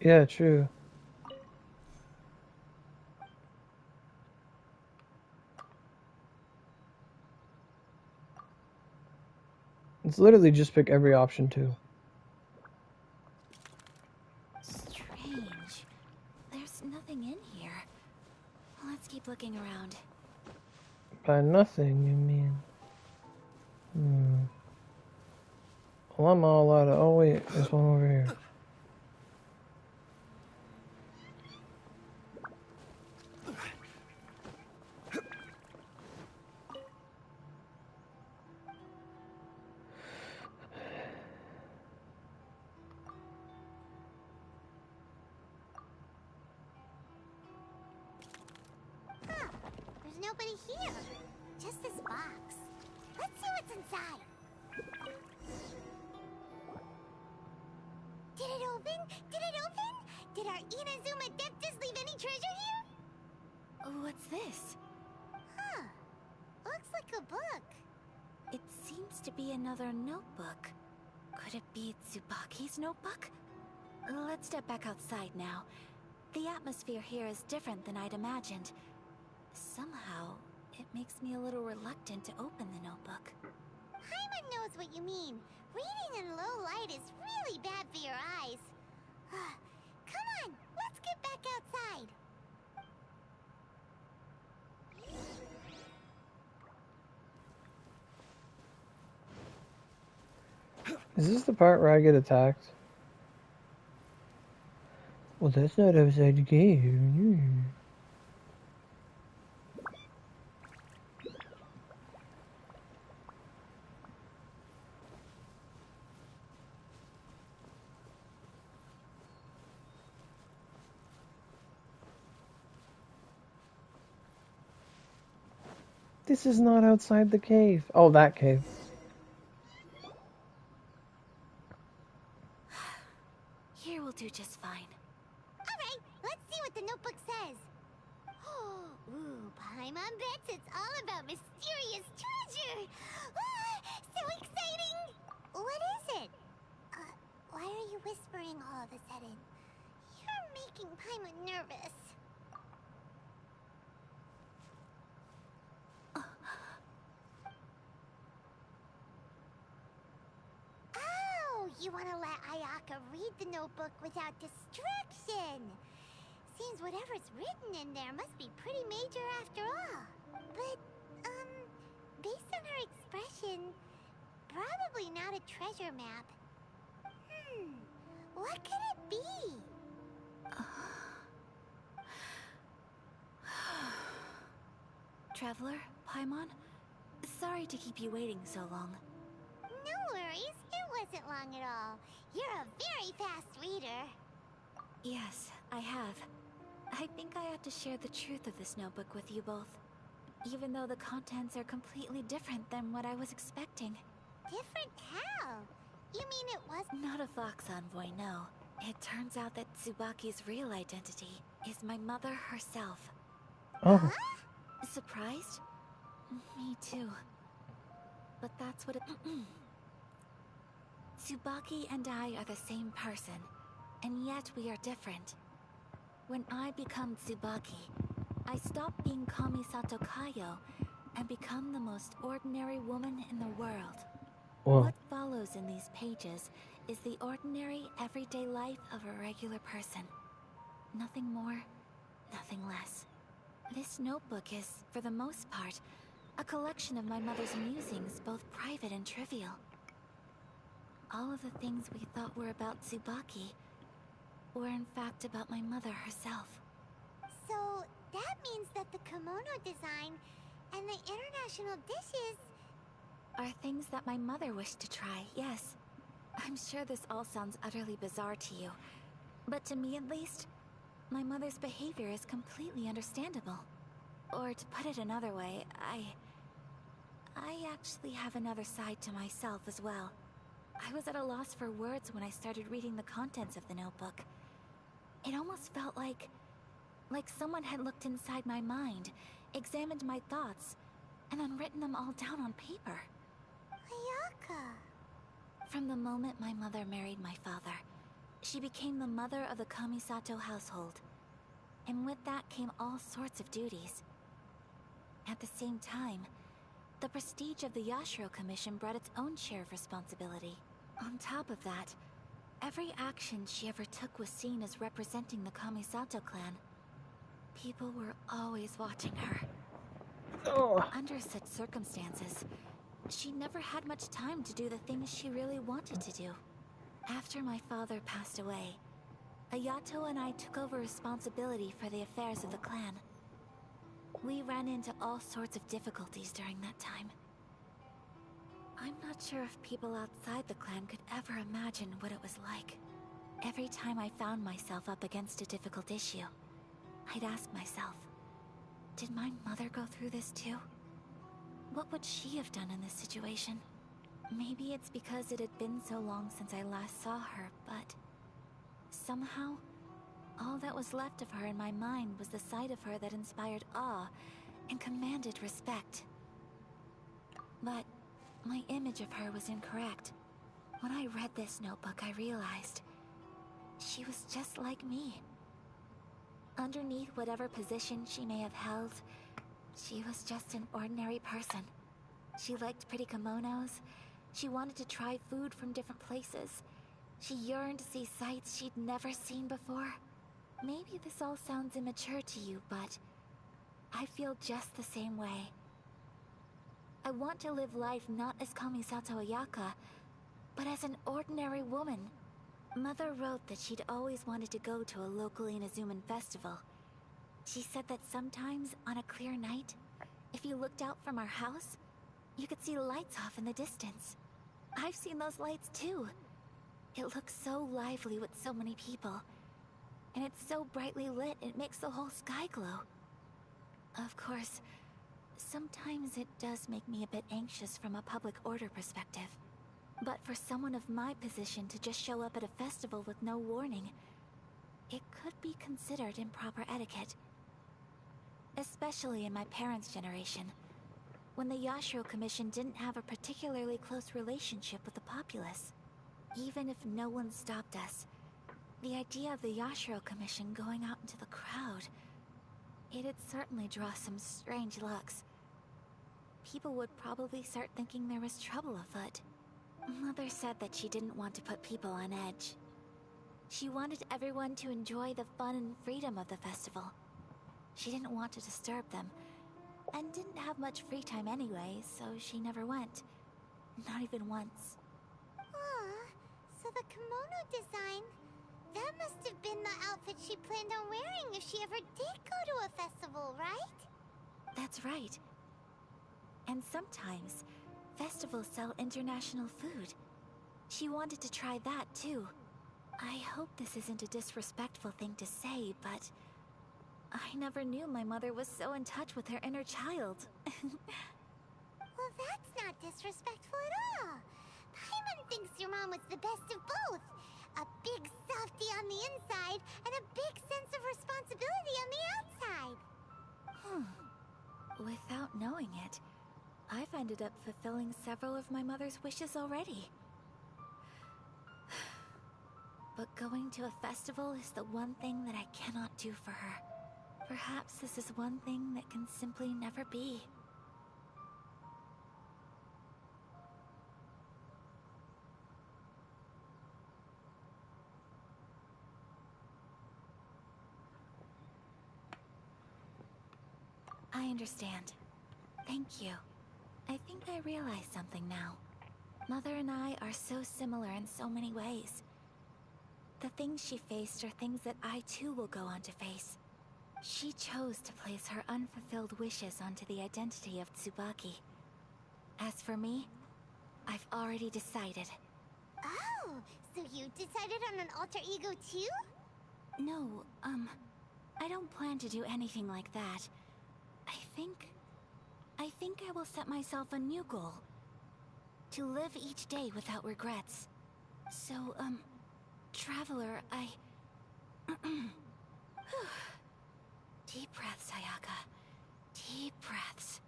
Yeah, true. It's literally just pick every option too. Strange. There's nothing in here. Let's keep looking around. By nothing, you mean? Well, I'm all out of... Oh, wait. There's one over here. There's nobody here. Just this box. Let's see what's inside. Did it open? Did it open? Did our Inazuma Deptus leave any treasure here? What's this? Huh. Looks like a book. It seems to be another notebook. Could it be Tsubaki's notebook? Let's step back outside now. The atmosphere here is different than I'd imagined. Somehow, it makes me a little reluctant to open the notebook. Paimon knows what you mean. Reading in low light is really bad for your eyes. Come on, let's get back outside. Is this the part where I get attacked? Well, that's not outside the game. This is not outside the cave. Oh, that cave. Here will do just fine. Alright, let's see what the notebook says. Ooh, Paimon bets it's all about mysterious treasure! So exciting! What is it? Why are you whispering all of a sudden? You're making Paimon nervous. Oh, you want to let Ayaka read the notebook without distraction. Seems whatever's written in there must be pretty major after all. But, based on her expression, probably not a treasure map. What could it be? Traveler, Paimon, sorry to keep you waiting so long. No worries, it wasn't long at all. You're a very fast reader. Yes, I have. I think I have to share the truth of this notebook with you both. Even though the contents are completely different than what I was expecting. Different how? You mean it was Not a Fox Envoy, no. It turns out that Tsubaki's real identity is my mother herself. Oh. Huh? Surprised? Me too. But that's what it... Tsubaki and I are the same person, and yet we are different. When I become Tsubaki, I stop being Kamisato Kayo and become the most ordinary woman in the world. Whoa. What follows in these pages is the ordinary, everyday life of a regular person. Nothing more, nothing less. This notebook is, for the most part, a collection of my mother's musings, both private and trivial. All of the things we thought were about Tsubaki were in fact about my mother herself. So, that means that the kimono design and the international dishes are things that my mother wished to try, yes. I'm sure this all sounds utterly bizarre to you, but to me at least, my mother's behavior is completely understandable. Or to put it another way, I actually have another side to myself as well. I was at a loss for words when I started reading the contents of the notebook. It almost felt like someone had looked inside my mind, examined my thoughts, and then written them all down on paper. Ayaka. From the moment my mother married my father, she became the mother of the Kamisato household. And with that came all sorts of duties. At the same time, the prestige of the Yashiro Commission brought its own share of responsibility. On top of that, every action she ever took was seen as representing the Kamisato clan. People were always watching her. Oh. Under such circumstances, she never had much time to do the things she really wanted to do. After my father passed away, Ayato and I took over responsibility for the affairs of the clan. We ran into all sorts of difficulties during that time. I'm not sure if people outside the clan could ever imagine what it was like. Every time I found myself up against a difficult issue, I'd ask myself, did my mother go through this too? What would she have done in this situation? Maybe it's because it had been so long since I last saw her, but somehow, all that was left of her in my mind was the sight of her that inspired awe and commanded respect. But my image of her was incorrect. When I read this notebook, I realized she was just like me. Underneath whatever position she may have held, she was just an ordinary person. She liked pretty kimonos. She wanted to try food from different places. She yearned to see sights she'd never seen before. Maybe this all sounds immature to you, but I feel just the same way. I want to live life not as Kamisato Ayaka, but as an ordinary woman. Mother wrote that she'd always wanted to go to a local Inazuman festival. She said that sometimes, on a clear night, if you looked out from our house, you could see lights off in the distance. I've seen those lights too. It looks so lively with so many people. And it's so brightly lit, it makes the whole sky glow. Of course, Sometimes it does make me a bit anxious from a public order perspective. But for someone of my position to just show up at a festival with no warning, it could be considered improper etiquette. Especially in my parents' generation, when the Yashiro Commission didn't have a particularly close relationship with the populace. Even if no one stopped us, the idea of the Yashiro Commission going out into the crowd, it'd certainly draw some strange looks. People would probably start thinking there was trouble afoot. Mother said that she didn't want to put people on edge. She wanted everyone to enjoy the fun and freedom of the festival. She didn't want to disturb them, and didn't have much free time anyway, so she never went. Not even once. Aw, so the kimono design, that must have been the outfit she planned on wearing if she ever did go to a festival, right? That's right. And sometimes, festivals sell international food. She wanted to try that too. I hope this isn't a disrespectful thing to say, but I never knew my mother was so in touch with her inner child. Well, that's not disrespectful at all. Paimon thinks your mom was the best of both. A big softie on the inside and a big sense of responsibility on the outside. Without knowing it, I've ended up fulfilling several of my mother's wishes already. But going to a festival is the one thing that I cannot do for her. Perhaps this is one thing that can simply never be. I understand. Thank you. I think I realize something now. Mother and I are so similar in so many ways. The things she faced are things that I too will go on to face. She chose to place her unfulfilled wishes onto the identity of Tsubaki. As for me, I've already decided. Oh, so you decided on an alter ego too? No, I don't plan to do anything like that. I think I will set myself a new goal. To live each day without regrets. So, Traveler, Deep breaths, Ayaka. Deep breaths.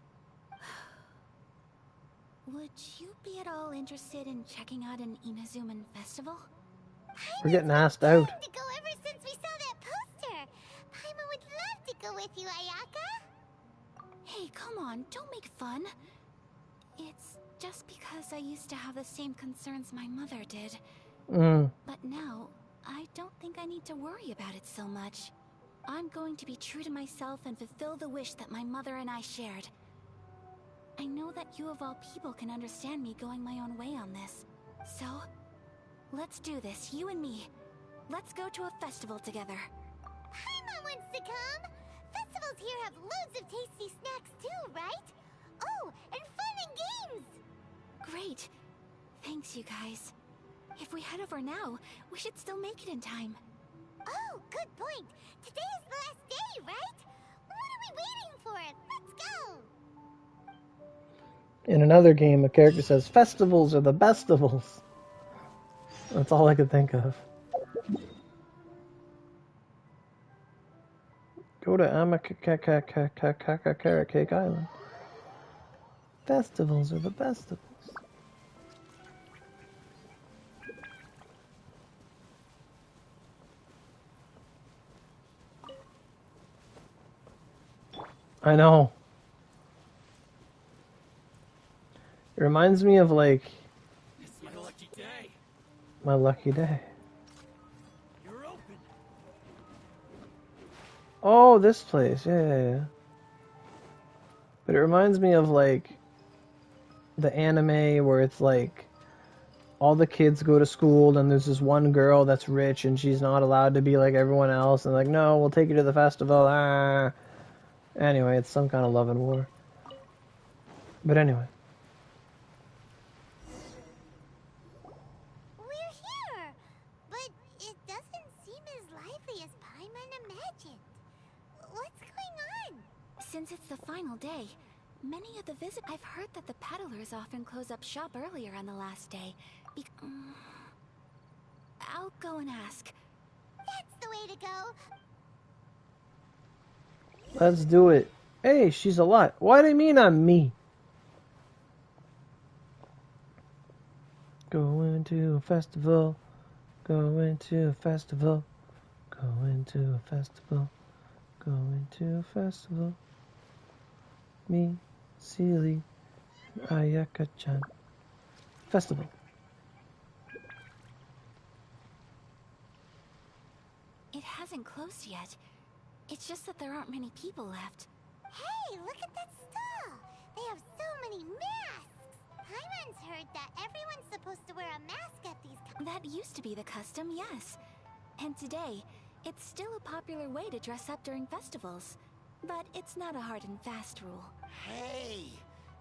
Would you be at all interested in checking out an Inazuman festival? We're getting asked out. To go ever since we saw that poster. Paimon would love to go with you, Ayaka. Hey, come on, don't make fun. It's just because I used to have the same concerns my mother did. But now, I don't think I need to worry about it so much. I'm going to be true to myself and fulfill the wish that my mother and I shared. I know that you of all people can understand me going my own way on this. So, let's do this, you and me. Let's go to a festival together. Paimon wants to come! Festivals here have loads of tasty snacks too, right? Oh, and fun and games! Great. Thanks, you guys. If we head over now, we should still make it in time. Oh, good point. Today is the last day, right? What are we waiting for? Let's go! In another game, a character says, "Festivals are the bestivals." That's all I could think of. Go to Amakakakakakakakakak Cake Island. Festivals are the bestivals. I know. It reminds me of, like, It's my lucky day. my lucky day. You're open. Oh, this place. Yeah. But it reminds me of, like, the anime where it's, like, all the kids go to school and there's this one girl that's rich and she's not allowed to be like everyone else. And, like, no, we'll take you to the festival. Ah. Anyway, it's some kind of love and war. But anyway. We're here! But it doesn't seem as lively as Paimon imagined. What's going on? Since it's the final day, Many of the visitors... I've heard that the peddlers often close up shop earlier on the last day. I'll go and ask. That's the way to go. Let's do it. Hey, she's alive. Why do you mean I'm me? Going to a festival. Going to a festival. Going to a festival. Going to a festival. Me, Seely, Ayaka-chan. Festival. It hasn't closed yet. It's just that there aren't many people left. Hey, look at that stall! They have so many masks! Paimon's heard that everyone's supposed to wear a mask at these... That used to be the custom, yes. And today, it's still a popular way to dress up during festivals. But it's not a hard and fast rule. Hey!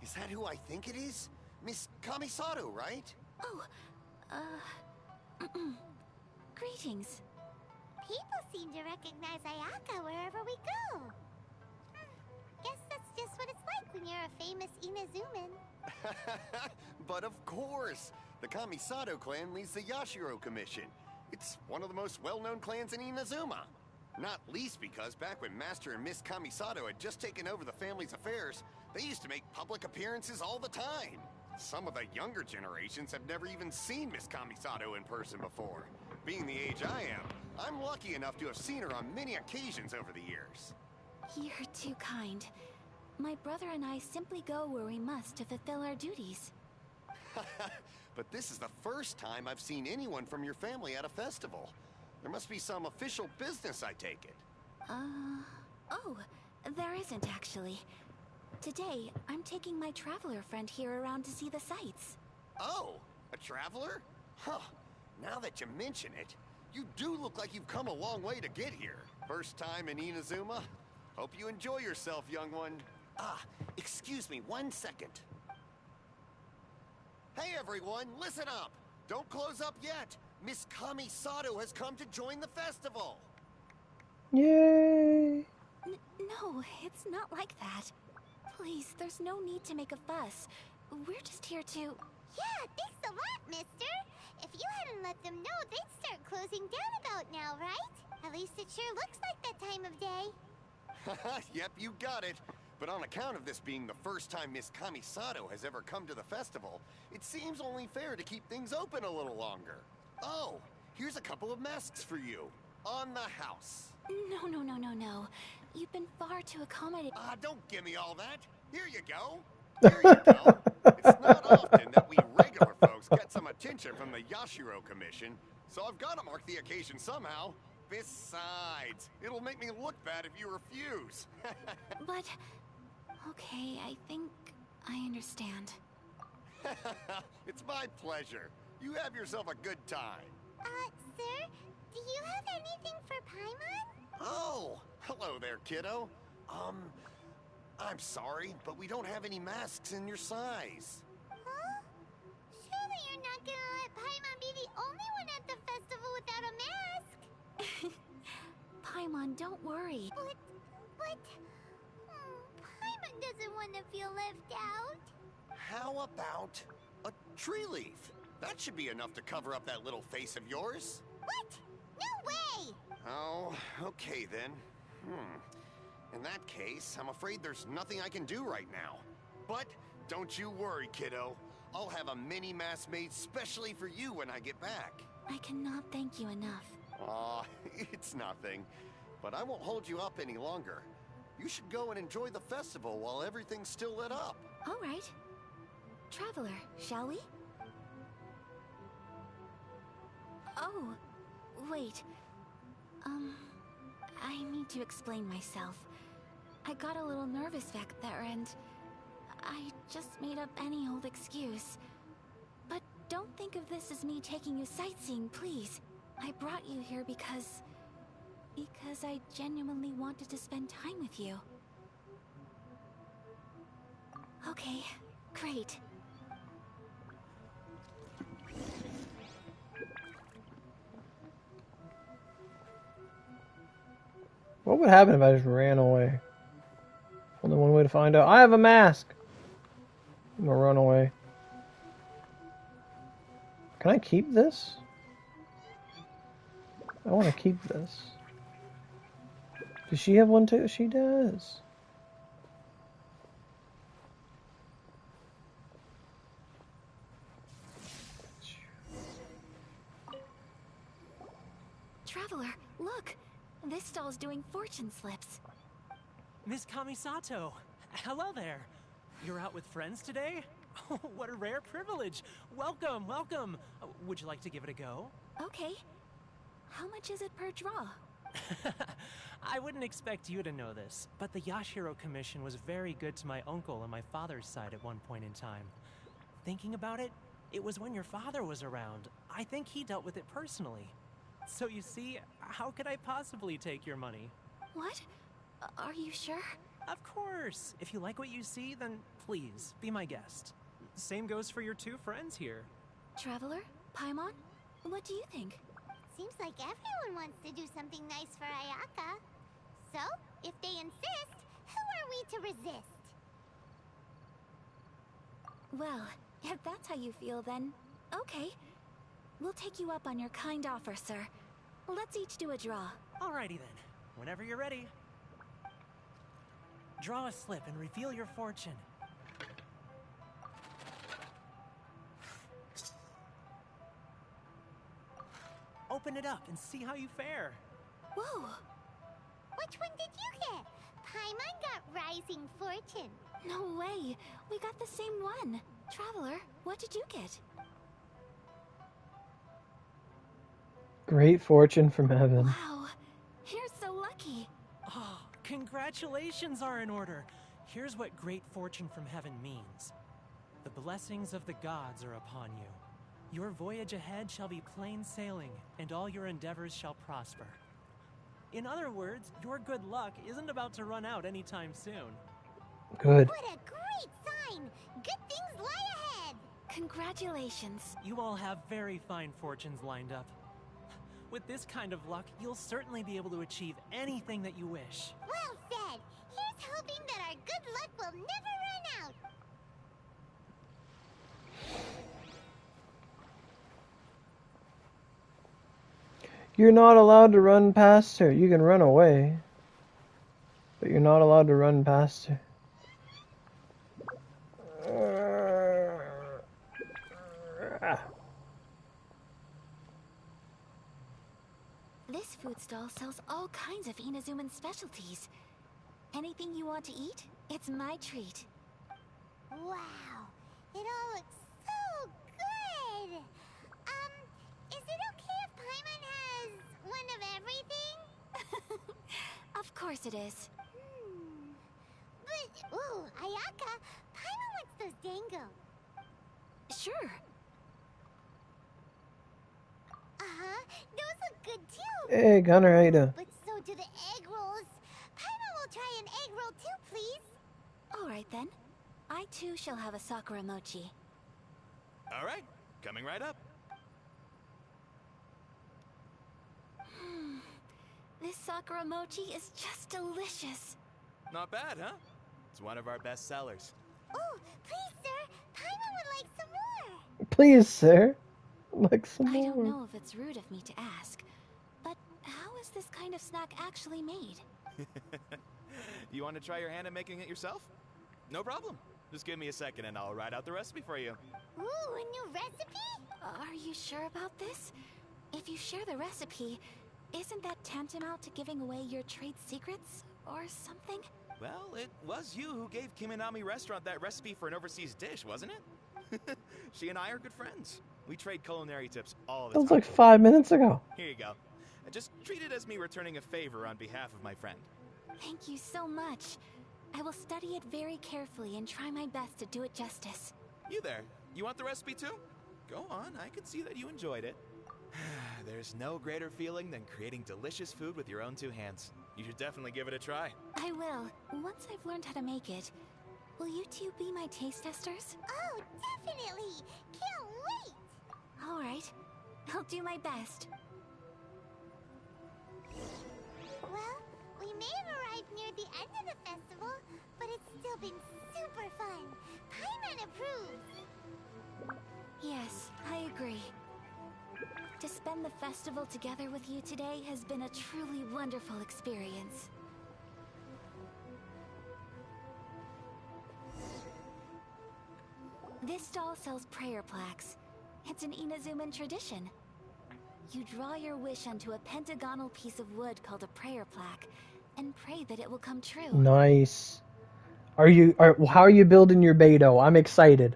Is that who I think it is? Miss Kamisato, right? Oh, greetings. People seem to recognize Ayaka wherever we go. Guess that's just what it's like when you're a famous Inazuman. But of course! The Kamisato clan leads the Yashiro Commission. It's one of the most well-known clans in Inazuma. Not least because back when Master and Miss Kamisato had just taken over the family's affairs, they used to make public appearances all the time. Some of the younger generations have never even seen Miss Kamisato in person before. Being the age I am, I'm lucky enough to have seen her on many occasions over the years. You're too kind. My brother and I simply go where we must to fulfill our duties. But this is the first time I've seen anyone from your family at a festival. There must be some official business, I take it. Oh, there isn't actually. Today, I'm taking my traveler friend here around to see the sights. Oh, a traveler? Huh. Now that you mention it, you do look like you've come a long way to get here. First time in Inazuma? Hope you enjoy yourself, young one. Excuse me 1 second. Hey everyone, listen up! Don't close up yet! Miss Kamisato has come to join the festival! Yay! No, it's not like that. Please, there's no need to make a fuss. We're just here to... Yeah, thanks a lot, mister! If you hadn't let them know, they'd start closing down about now, right? At least it sure looks like that time of day. Yep, you got it. But on account of this being the first time Miss Kamisato has ever come to the festival, it seems only fair to keep things open a little longer. Oh, here's a couple of masks for you. On the house. No. You've been far too accommodating. Don't give me all that. Here you go. Here you go. It's not often that we regular folks get some attention from the Yashiro Commission, so I've got to mark the occasion somehow. Besides, it'll make me look bad if you refuse. But... Okay, I think I understand. It's my pleasure. You have yourself a good time. Sir, do you have anything for Paimon? Oh, hello there, kiddo. I'm sorry, but we don't have any masks in your size. Huh? Surely you're not gonna let Paimon be the only one at the festival without a mask? Paimon, don't worry. But... Paimon doesn't want to feel left out. How about a tree leaf? That should be enough to cover up that little face of yours. What? No way! Oh, okay then. In that case, I'm afraid there's nothing I can do right now. But don't you worry, kiddo. I'll have a mini mask made specially for you when I get back. I cannot thank you enough. Aw, it's nothing. But I won't hold you up any longer. You should go and enjoy the festival while everything's still lit up. All right. Traveler, shall we? Oh, wait. I need to explain myself. I got a little nervous back there and I just made up any old excuse. But don't think of this as me taking you sightseeing, please. I brought you here because I genuinely wanted to spend time with you. Okay, great. What would happen if I just ran away? Only one way to find out. I have a mask! I'm gonna run away. Can I keep this? I want to keep this. Does she have one too? She does. Traveler, look! This stall's doing fortune slips. Miss Kamisato, hello there. You're out with friends today? Oh, what a rare privilege. Welcome, welcome. Would you like to give it a go? Okay. How much is it per draw? I wouldn't expect you to know this, but the Yashiro Commission was very good to my uncle on my father's side at one point in time. Thinking about it, it was when your father was around. I think he dealt with it personally. So you see, how could I possibly take your money? What? Are you sure? Of course. If you like what you see, then please, be my guest. Same goes for your two friends here. Traveler? Paimon? What do you think? Seems like everyone wants to do something nice for Ayaka. So, if they insist, who are we to resist? Well, if that's how you feel, then okay. We'll take you up on your kind offer, sir. Let's each do a draw. Alrighty then. Whenever you're ready. Draw a slip and reveal your fortune. Open it up and see how you fare. Whoa! Which one did you get? Paimon got Rising Fortune. No way! We got the same one. Traveler, what did you get? Great fortune from heaven. Wow! You're so lucky. Oh, congratulations are in order. Here's what great fortune from heaven means. The blessings of the gods are upon you. Your voyage ahead shall be plain sailing, and all your endeavors shall prosper. In other words, your good luck isn't about to run out anytime soon. Good. What a great sign! Good things lie ahead! Congratulations. You all have very fine fortunes lined up. With this kind of luck, you'll certainly be able to achieve anything that you wish. Well said! Here's hoping that our good luck will never run out! You're not allowed to run past her. You can run away, but you're not allowed to run past her. This food stall sells all kinds of Inazuman specialties. Anything you want to eat, it's my treat. Wow! It all looks so good! Is it okay if Paimon has one of everything? Of course it is. But, ooh, Ayaka, Paimon wants those dango. Sure. Uh-huh, those look good too. Hey, Gunner, how you doing? But so do the egg rolls. Paimon will try an egg roll too, please. All right then. I too shall have a Sakura mochi. All right, coming right up. This Sakura mochi is just delicious. Not bad, huh? It's one of our best sellers. Oh, please, sir. Paimon would like some more. Please, sir. Like some I don't more. know if it's rude of me to ask, but how is this kind of snack actually made? You want to try your hand at making it yourself? No problem. Just give me a second and I'll write out the recipe for you. Ooh, a new recipe? Are you sure about this? If you share the recipe, isn't that tantamount to giving away your trade secrets or something? Well, it was you who gave Kiminami Restaurant that recipe for an overseas dish, wasn't it? She and I are good friends. We trade culinary tips all the That time. was like 5 minutes ago. Here you go. Just treat it as me returning a favor on behalf of my friend. Thank you so much. I will study it very carefully and try my best to do it justice. You there. You want the recipe too? Go on, I can see that you enjoyed it. There's no greater feeling than creating delicious food with your own two hands. You should definitely give it a try. I will, once I've learned how to make it. Will you two be my taste testers? Oh, definitely! Can't wait! All right. I'll do my best. Well, we may have arrived near the end of the festival, but it's To spend the festival together with you today has been a truly wonderful experience. This stall sells prayer plaques. It's an Inazuman tradition. You draw your wish onto a pentagonal piece of wood called a prayer plaque and pray that it will come true. Nice. How are you building your Beidou? I'm excited.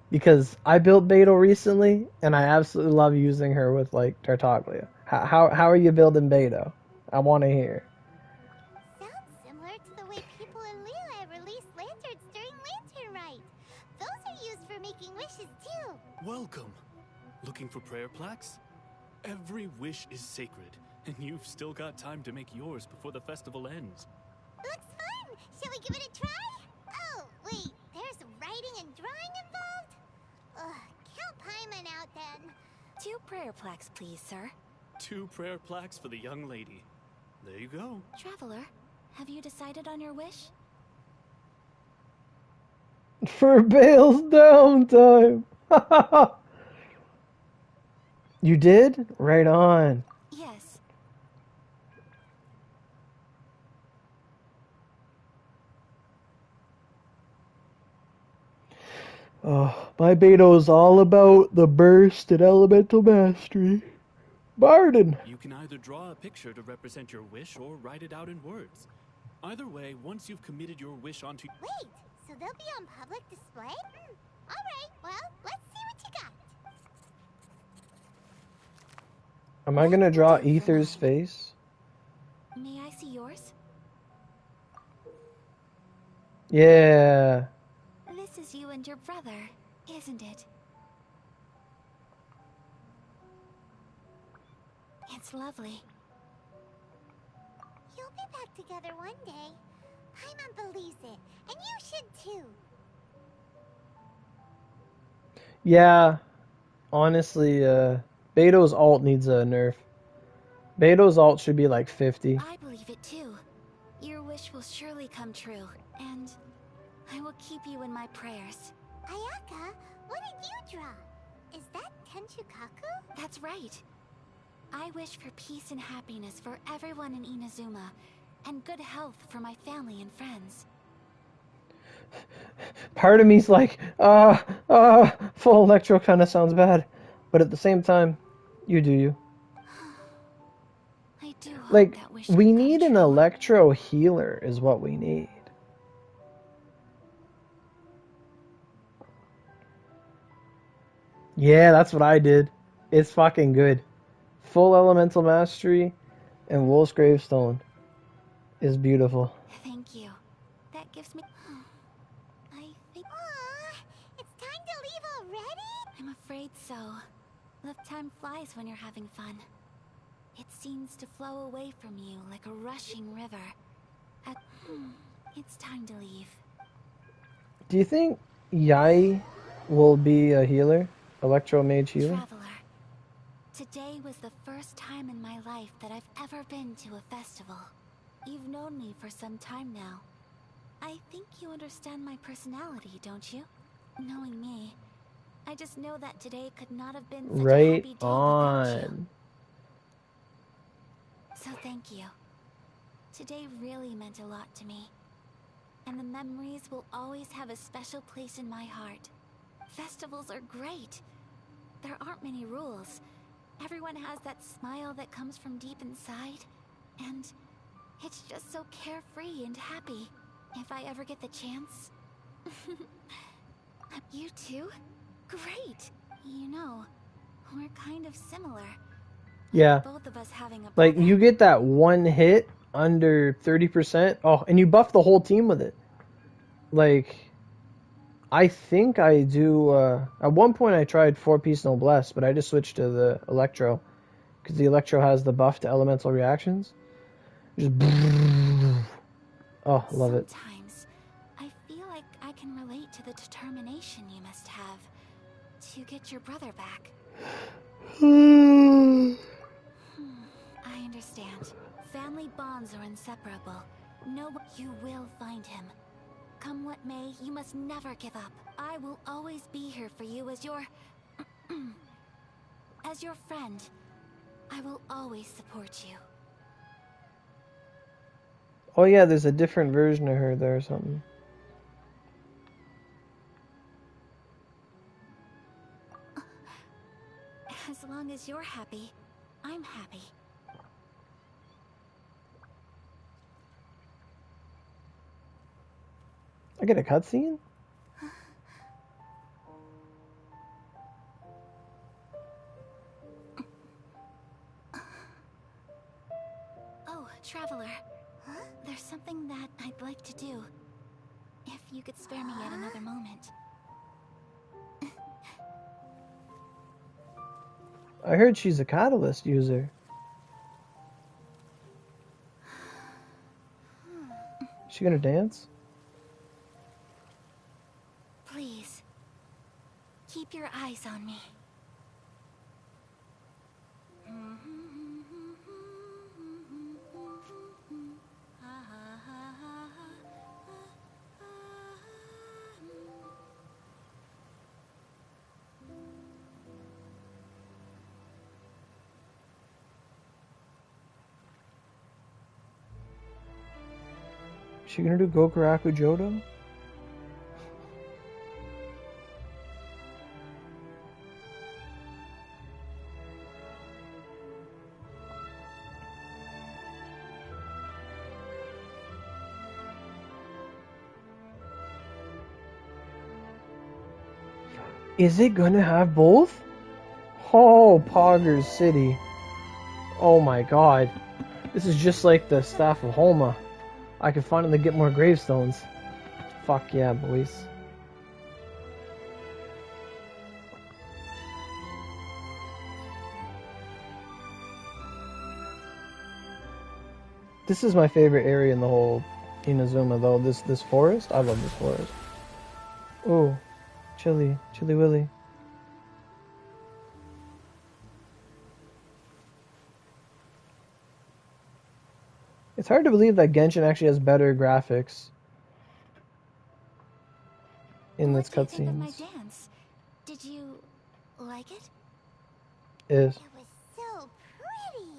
Because I built Beidou recently, and I absolutely love using her with, like, Tartaglia. How are you building Beidou? I want to hear. Sounds similar to the way people in Liyue release lanterns during Lantern Rite. Those are used for making wishes, too. Welcome. Looking for prayer plaques? Every wish is sacred, and you've still got time to make yours before the festival ends. Looks fun! Shall we give it a try? Oh, wait, there's writing and drawing involved? Ugh, count Paimon out then. 2 prayer plaques, please, sir. 2 prayer plaques for the young lady. There you go. Traveler, have you decided on your wish? For Bale's downtime! You did? Right on. Yes. Oh, my Beidou is all about the burst and elemental mastery. Barden! You can either draw a picture to represent your wish or write it out in words. Either way, once you've committed your wish onto... Wait, so they'll be on public display? Alright, well, let's see what you got. Am I gonna draw Ether's face? May I see yours? Yeah. This is you and your brother, isn't it? It's lovely. You'll be back together one day. Paimon believes it, and you should too. Yeah. Honestly, Beidou's ult needs a nerf. Beidou's ult should be like 50. I believe it too. Your wish will surely come true, and I will keep you in my prayers. Ayaka, what did you draw? Is that Tenchukaku? That's right. I wish for peace and happiness for everyone in Inazuma, and good health for my family and friends. Part of me's like, full electro kind of sounds bad. But at the same time, you do you. I do hope like, that wish we need an electro healer is what we need. Yeah, that's what I did. It's fucking good. Full elemental mastery and Wolf's Gravestone is beautiful. Thank you. That gives me... I think... It's time to leave already? I'm afraid so. The time flies when you're having fun. It seems to flow away from you like a rushing river. It's time to leave. Do you think Yai will be a healer? Electro mage healer? Traveler, today was the first time in my life that I've ever been to a festival. You've known me for some time now. I think you understand my personality, don't you? Knowing me, I just know that today could not have been such a happy day without you. So thank you. Today really meant a lot to me. And the memories will always have a special place in my heart. Festivals are great. There aren't many rules. Everyone has that smile that comes from deep inside. And it's just so carefree and happy. If I ever get the chance. You too? Great! You know, we're kind of similar. Yeah. Both of us having a like, you get that one hit under 30%. Oh, and you buff the whole team with it. Like, I think I do... at one point I tried 4-piece Noblesse, but I just switched to the Electro. Because the Electro has the buff to elemental reactions. Just... Oh, love it. Sometimes I feel like I can relate to the determination you must have to get your brother back. I understand. Family bonds are inseparable. No, you will find him. Come what may, you must never give up. I will always be here for you as your... As your friend, I will always support you. Oh yeah, there's a different version of her there or something. As long as you're happy, I'm happy. I get a cutscene? Oh, Traveler. There's something that I'd like to do. If you could spare me yet another moment. I heard she's a catalyst user. She gonna dance? Please, keep your eyes on me. She gonna do Gokuraku Jodo? Is it gonna have both? Oh, Poggers City. Oh my god. This is just like the Staff of Homa. I can finally get more gravestones. Fuck yeah, boys. This is my favorite area in the whole Inazuma, though. This forest. I love this forest. Oh, Chilly Willy. It's hard to believe that Genshin actually has better graphics in its cutscenes. My dance. Did you like it? Is. It was so pretty.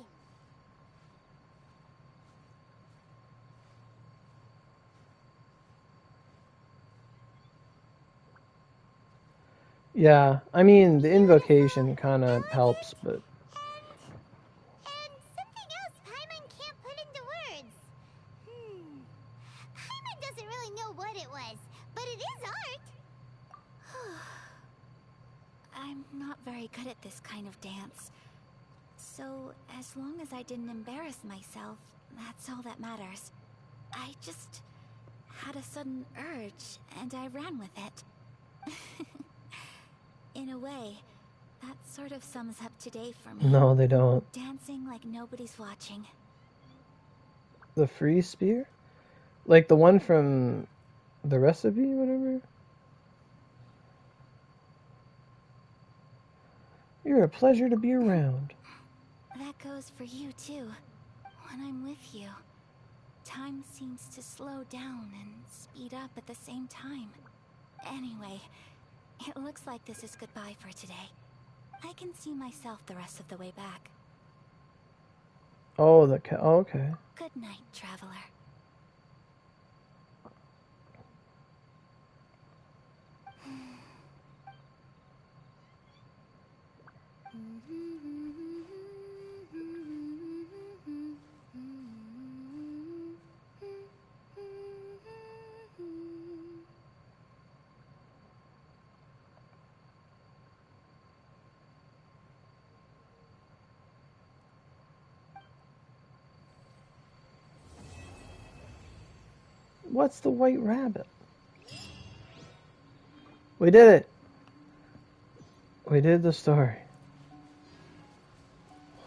Yeah, I mean the invocation kind of helps, but. And something else Paimon can't put into words. Paimon doesn't really know what it was, but it is art. I'm not very good at this kind of dance. So, as long as I didn't embarrass myself, that's all that matters. I just had a sudden urge, and I ran with it. In a way, that sort of sums up today for me. No, they don't. Dancing like nobody's watching. The free spear? Like the one from the recipe, whatever? You're a pleasure to be around. That goes for you, too. When I'm with you, time seems to slow down and speed up at the same time. Anyway, it looks like this is goodbye for today. I can see myself the rest of the way back. Oh, oh, okay. Good night, traveler. What's the white rabbit? We did it. We did the story.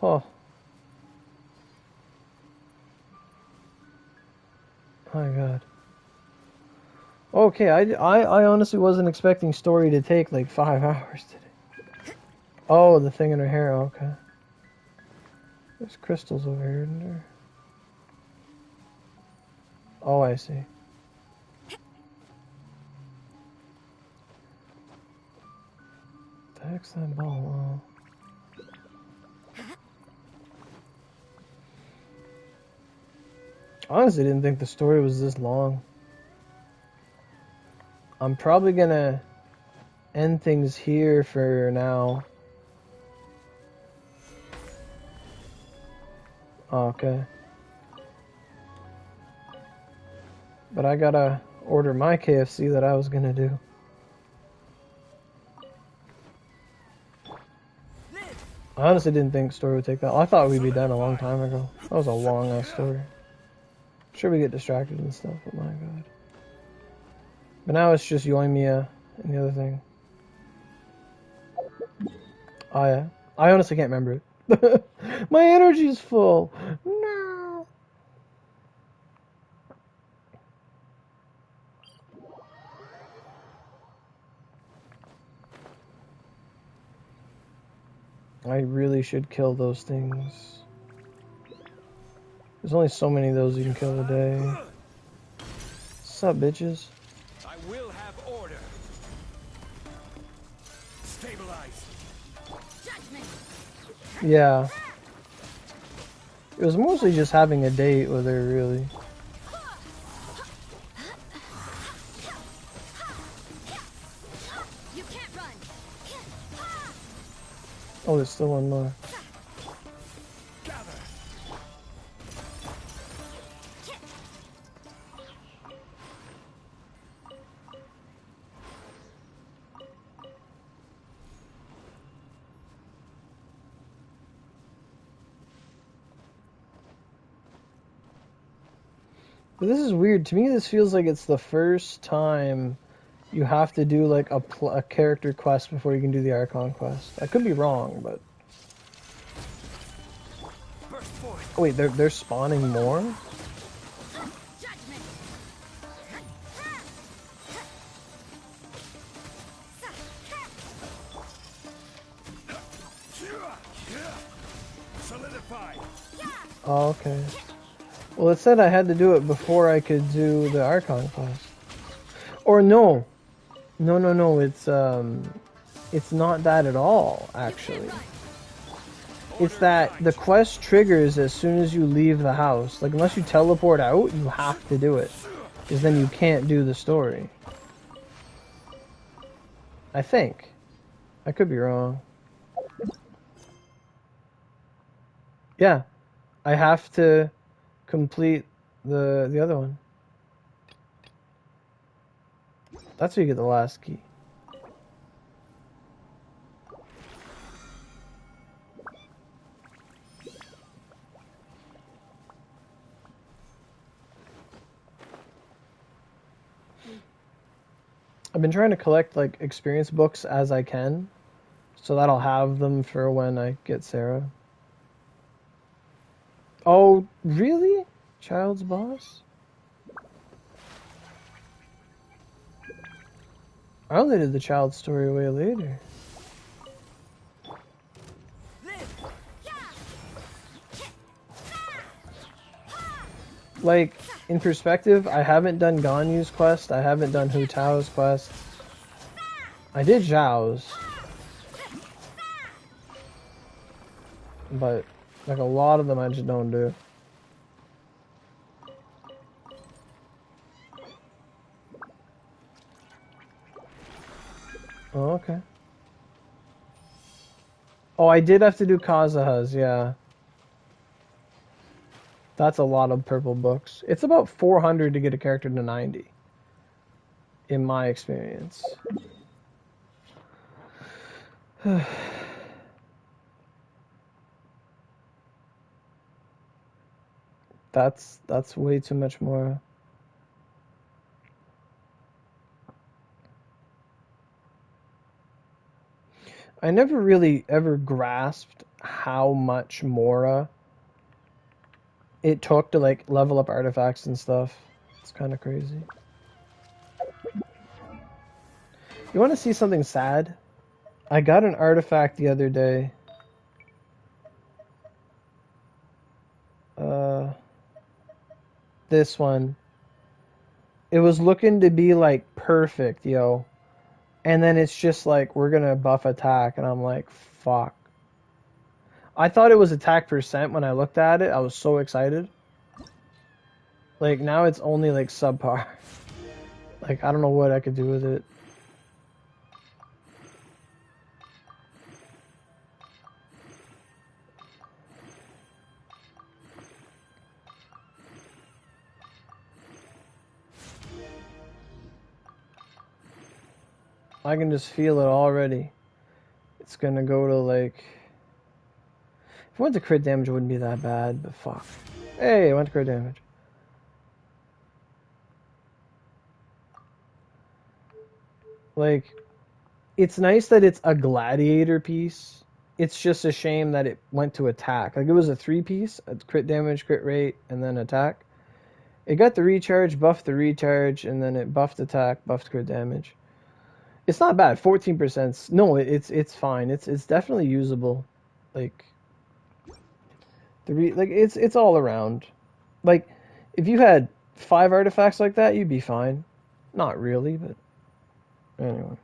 Oh. My god. Okay, I honestly wasn't expecting story to take like 5 hours today. Oh, the thing in her hair, okay. There's crystals over here, isn't there? Oh, I see. The heck's that ball? Oh. Honestly, didn't think the story was this long. I'm probably gonna end things here for now. Oh, okay. But I gotta order my KFC that I was gonna do. I honestly didn't think the story would take that long. I thought we'd be done a long time ago. That was a long ass story. Sure, we get distracted and stuff, but my god. But now it's just Yoimiya and the other thing. Oh yeah. I honestly can't remember it. My energy's full. No. I really should kill those things. There's only so many of those you can kill a day. What's up, bitches? I will have order. Stabilize. Yeah. It was mostly just having a date with her, really. Oh, there's still one more. But this is weird. To me, this feels like it's the first time you have to do like a character quest before you can do the Archon quest. I could be wrong, but... Oh, wait, they're spawning more? Oh, okay. Well, it said I had to do it before I could do the Archon quest. Or no. No, it's not that at all, actually. It's that the quest triggers as soon as you leave the house. Like, unless you teleport out, you have to do it. Because then you can't do the story. I think. I could be wrong. Yeah. I have to complete the other one. That's where you get the last key. I've been trying to collect like experience books as I can, so that I'll have them for when I get Sarah. Oh, really? Child's boss? I only did the child story way later. Like, in perspective, I haven't done Ganyu's quest, I haven't done Hu Tao's quest. I did Zhao's. But, like, a lot of them I just don't do. Oh, okay. Oh, I did have to do Kazuha's, yeah. That's a lot of purple books. It's about 400 to get a character to 90. In my experience. That's way too much more. I never really ever grasped how much Mora it took to like level up artifacts and stuff. It's kind of crazy. You want to see something sad? I got an artifact the other day. This one. It was looking to be like perfect, yo. And then it's just like, we're gonna buff attack, and I'm like, fuck. I thought it was attack percent when I looked at it. I was so excited. Like, now it's only, like, subpar. Like, I don't know what I could do with it. I can just feel it already. It's gonna go to, like... If I went to crit damage, it wouldn't be that bad, but fuck. Hey, I went to crit damage. Like, it's nice that it's a gladiator piece. It's just a shame that it went to attack. Like, it was a 3-piece, crit damage, crit rate, and then attack. It got the recharge, buffed the recharge, and then it buffed attack, buffed crit damage. It's not bad. 14%. No, it's fine. It's definitely usable. Like, it's all around. Like, if you had 5 artifacts like that, you'd be fine. Not really, but anyway.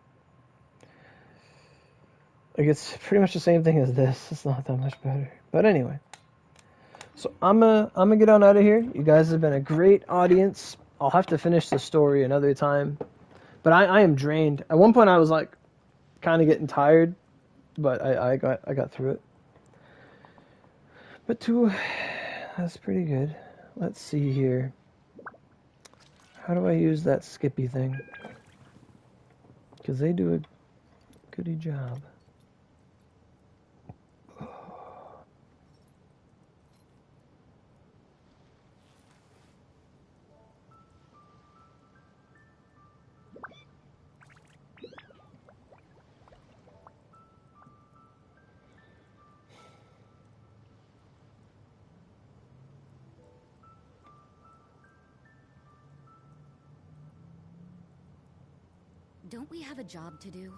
Like, it's pretty much the same thing as this. It's not that much better. But anyway. So I'm gonna get on out of here. You guys have been a great audience. I'll have to finish the story another time. But I am drained. At one point I was like kind of getting tired, but I got through it. But 2, that's pretty good. Let's see here. How do I use that Skippy thing? Because they do a goody job. Don't we have a job to do?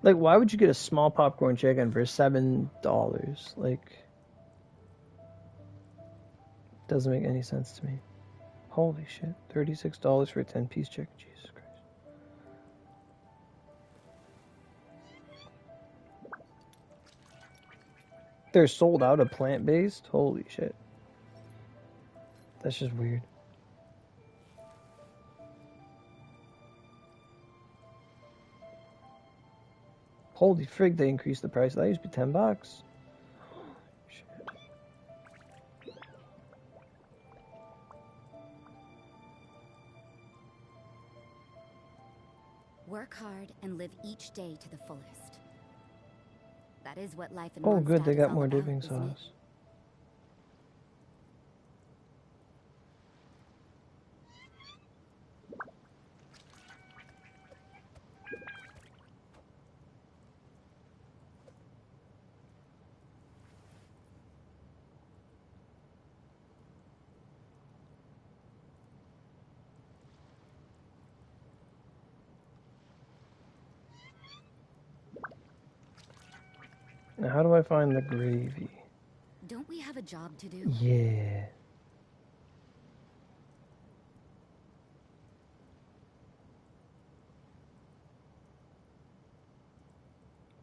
Like, why would you get a small popcorn chicken for $7? Like, doesn't make any sense to me. Holy shit. $36 for a 10-piece chicken. Jesus Christ. They're sold out of plant-based? Holy shit. That's just weird. Holy frig, they increased the price. That used to be $10. Shit. Work hard and live each day to the fullest. That is what life in Oh, Mondstadt good, they is got all more about, dipping isn't it? sauce. Now, how do I find the gravy? Don't we have a job to do? Yeah.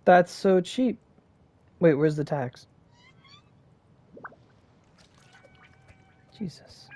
That's so cheap. Wait, where's the tax? Jesus.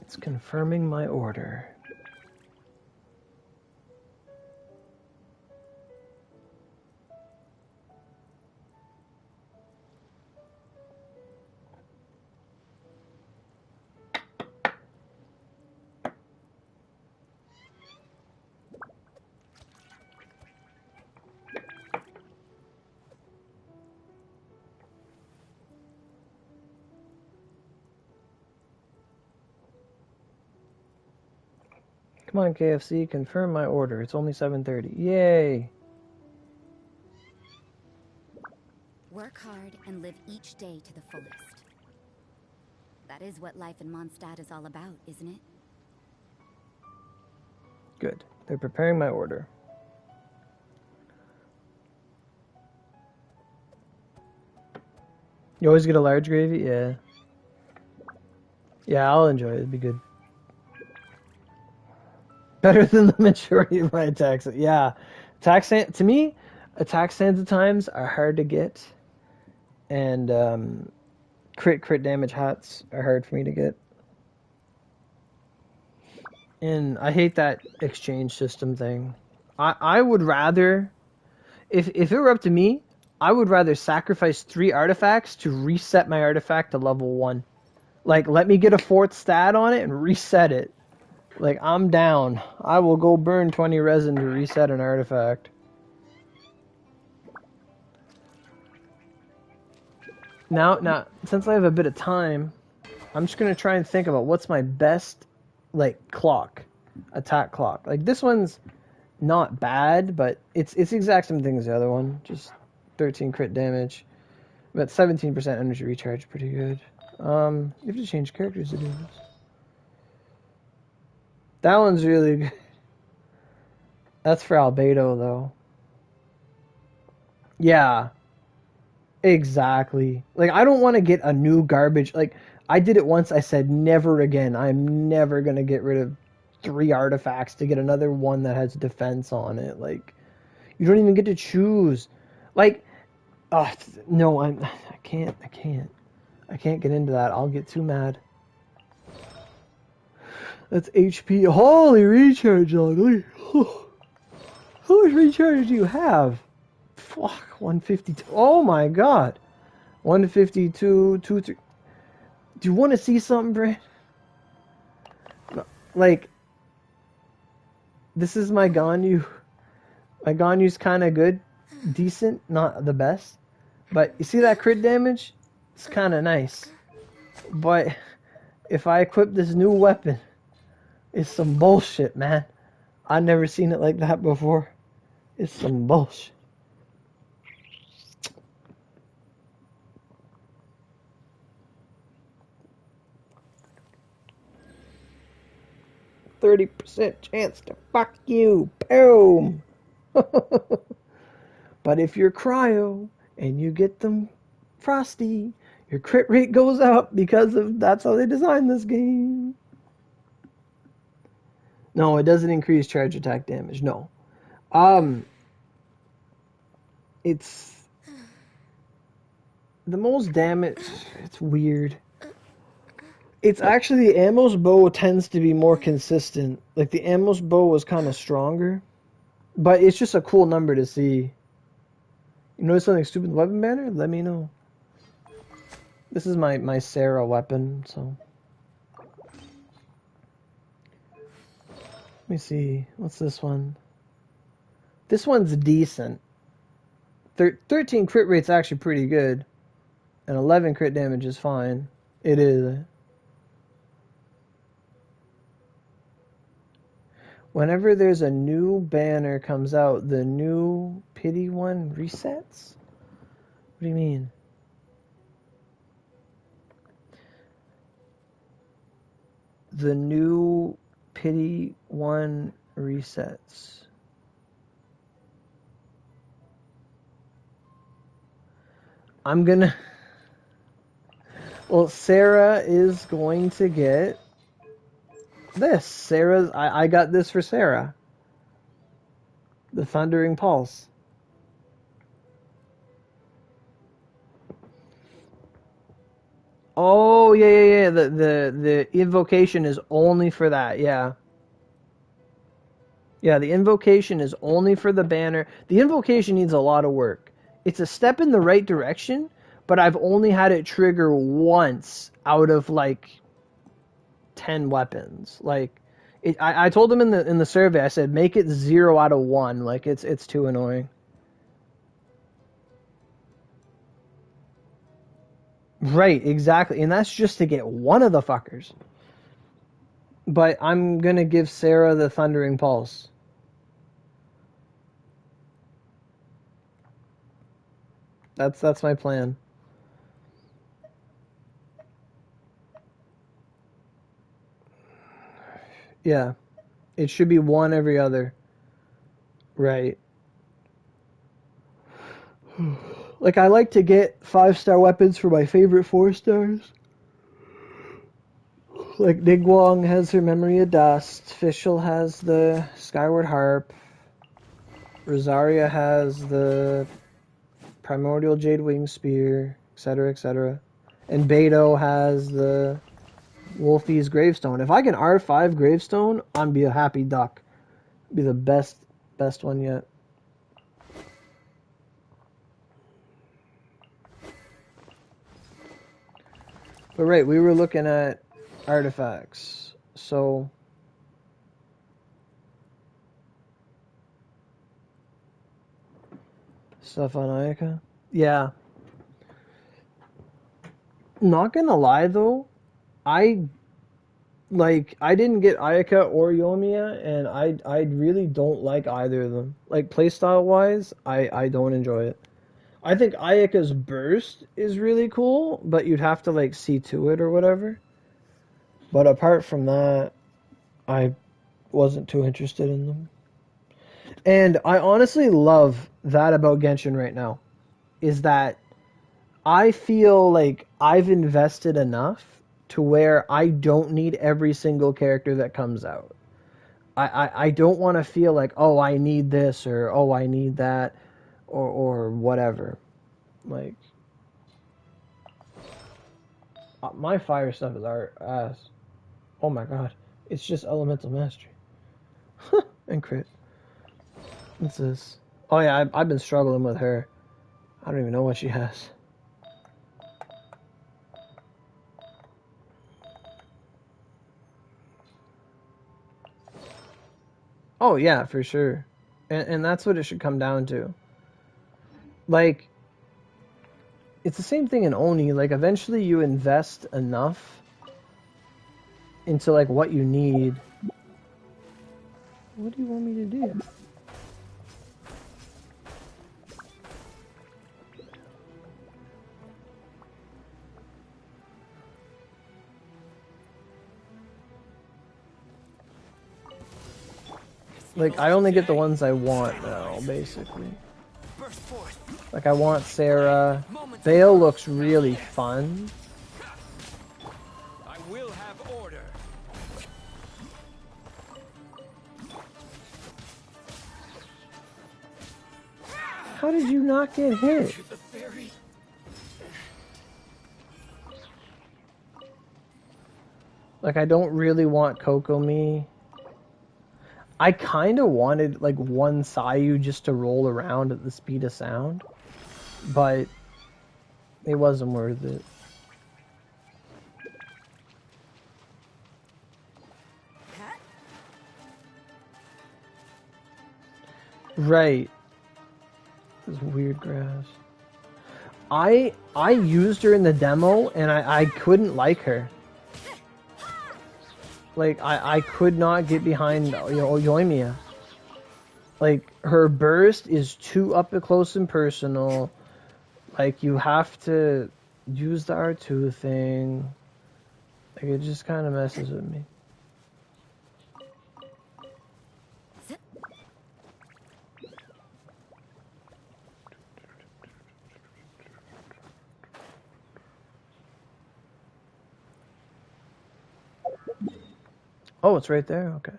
It's confirming my order. Come on, KFC, confirm my order. It's only 7:30. Yay! Work hard and live each day to the fullest. That is what life in Mondstadt is all about, isn't it? Good. They're preparing my order. You always get a large gravy? Yeah. Yeah, I'll enjoy it. It'd be good. Better than the majority of my attacks. Yeah. To me, attack stands at times are hard to get. And crit damage hats are hard for me to get. And I hate that exchange system thing. I would rather, if it were up to me, I would rather sacrifice 3 artifacts to reset my artifact to level 1. Like, let me get a 4th stat on it and reset it. Like, I'm down. I will go burn 20 resin to reset an artifact. Now, since I have a bit of time, I'm just going to try and think about what's my best, like, attack clock. Like, this one's not bad, but it's the exact same thing as the other one. Just 13 crit damage. But 17% energy recharge, pretty good. You have to change characters to do this. That one's really good. That's for Albedo, though. Yeah. Exactly. Like, I don't want to get a new garbage. Like, I did it once. I said, never again. I'm never going to get rid of 3 artifacts to get another one that has defense on it. Like, you don't even get to choose. Like, no, I can't get into that. I'll get too mad. That's HP. Holy recharge, ugly. How much recharge do you have? Fuck, 152. Oh my god. 152, 2, 3. Do you want to see something, Brent? Like, this is my Ganyu. My Ganyu's kind of good. Decent, not the best. But you see that crit damage? It's kind of nice. But if I equip this new weapon, it's some bullshit, man. I've never seen it like that before. It's some bullshit. %30 chance to fuck you. Boom. But if you're cryo and you get them frosty, your crit rate goes up because of that's how they designed this game. No, it doesn't increase charge attack damage. No. It's the most damage. It's weird. It's actually the Amos bow tends to be more consistent. Like the Amos bow was kind of stronger, but it's just a cool number to see. You notice something stupid in the weapon banner? Let me know. This is my Sarah weapon, so. Let me see. What's this one? This one's decent. 13 crit rate's actually pretty good. And 11 crit damage is fine. It is. Whenever there's a new banner comes out, the new pity one resets? What do you mean? The new pity one resets. I'm gonna... Well, Sarah is going to get this. I got this for Sarah. The Thundering Pulse. Oh, yeah. The invocation is only for that, yeah. Yeah, the invocation is only for the banner. The invocation needs a lot of work. It's a step in the right direction, but I've only had it trigger once out of like 10 weapons. Like, I told them in the survey, I said make it 0 out of 1. Like it's too annoying. Right, exactly, and that's just to get one of the fuckers. But I'm gonna give Sarah the Thundering Pulse. That's my plan. Yeah. It should be one every other. Right. Like, I like to get 5-star weapons for my favorite 4 stars. Like, Nigwong has her Memory of Dust. Fischl has the Skyward Harp. Rosaria has the Primordial Jade Wing Spear, etc., etc. And Beto has the Wolfie's Gravestone. If I can R5 Gravestone, I'm be a happy duck. Be the best one yet. But right, we were looking at artifacts. So stuff on Ayaka. Yeah. Not gonna lie though, I didn't get Ayaka or Yoimiya, and I really don't like either of them. Like, playstyle wise, I don't enjoy it. I think Ayaka's burst is really cool, but you'd have to like see to it or whatever. But apart from that, I wasn't too interested in them. And I honestly love that about Genshin right now, is that I feel like I've invested enough to where I don't need every single character that comes out. I don't want to feel like, oh, I need this, or oh, I need that, or whatever. Like, my fire stuff is ass. Oh my god. It's just Elemental Mastery. And crit. What's this? Oh yeah, I've been struggling with her. I don't even know what she has. Oh yeah, for sure. And that's what it should come down to. Like, it's the same thing in Oni. Like, eventually you invest enough into, like, what you need. What do you want me to do? Like, I only get the ones I want now, basically. Like, I want Sarah. Vale looks really fun. I will have order. How did you not get hit? Like, I don't really want Kokomi. I kind of wanted, like, one Sayu just to roll around at the speed of sound. But it wasn't worth it. Right. This weird grass. I used her in the demo, and I couldn't like her. Like, I could not get behind, Yoimiya. Like, her burst is too up close and personal. Like, you have to use the R2 thing. Like, it just kind of messes with me. Oh, it's right there? Okay.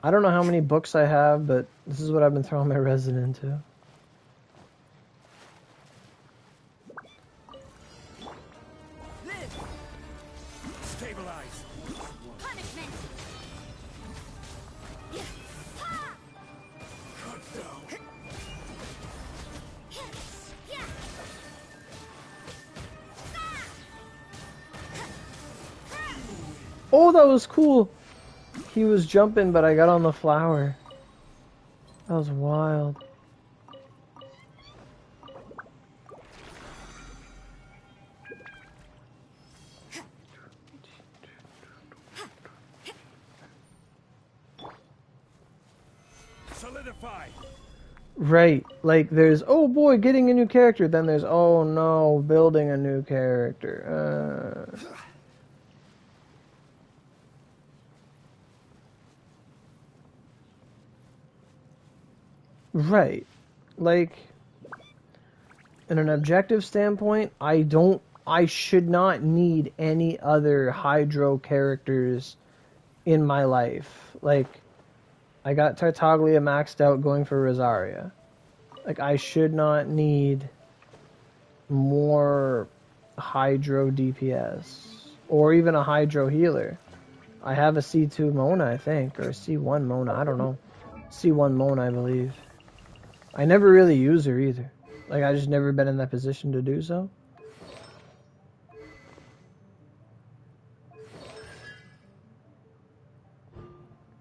I don't know how many books I have, but this is what I've been throwing my resin into. Stabilize. Punishment. Oh, that was cool. He was jumping, but I got on the flower. That was wild. solidify. Right. Like, there's, oh boy, getting a new character. Then there's, oh no, building a new character. Right. Like, in an objective standpoint, I should not need any other Hydro characters in my life. Like, I got Tartaglia maxed out going for Rosaria. Like, I should not need more Hydro DPS. Or even a Hydro healer. I have a C2 Mona, I think. Or a C1 Mona, I don't know. C1 Mona, I believe. I never really use her either. Like, I just never been in that position to do so.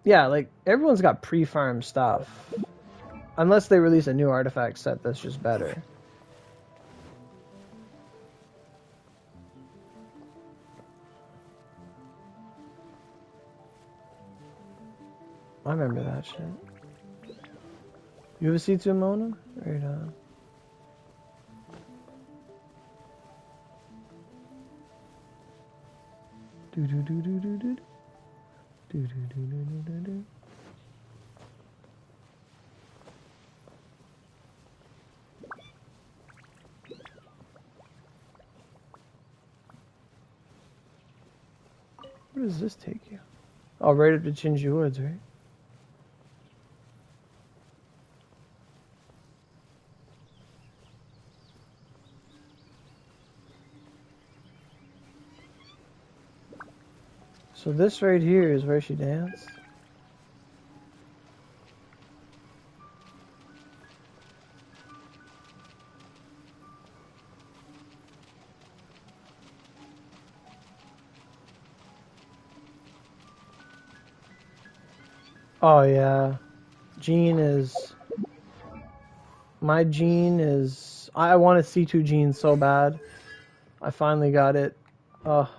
Yeah, like, everyone's got pre-farm stuff. Unless they release a new artifact set that's just better. I remember that shit. You have a C2 Mona? Right on. Do do do do do do. Do do do do do do. Where does this take you? Oh, right up to Chinji Woods, right? So this right here is where she danced. Oh yeah, Jean is... My Jean is... I want a C2 Jean so bad. I finally got it. Oh,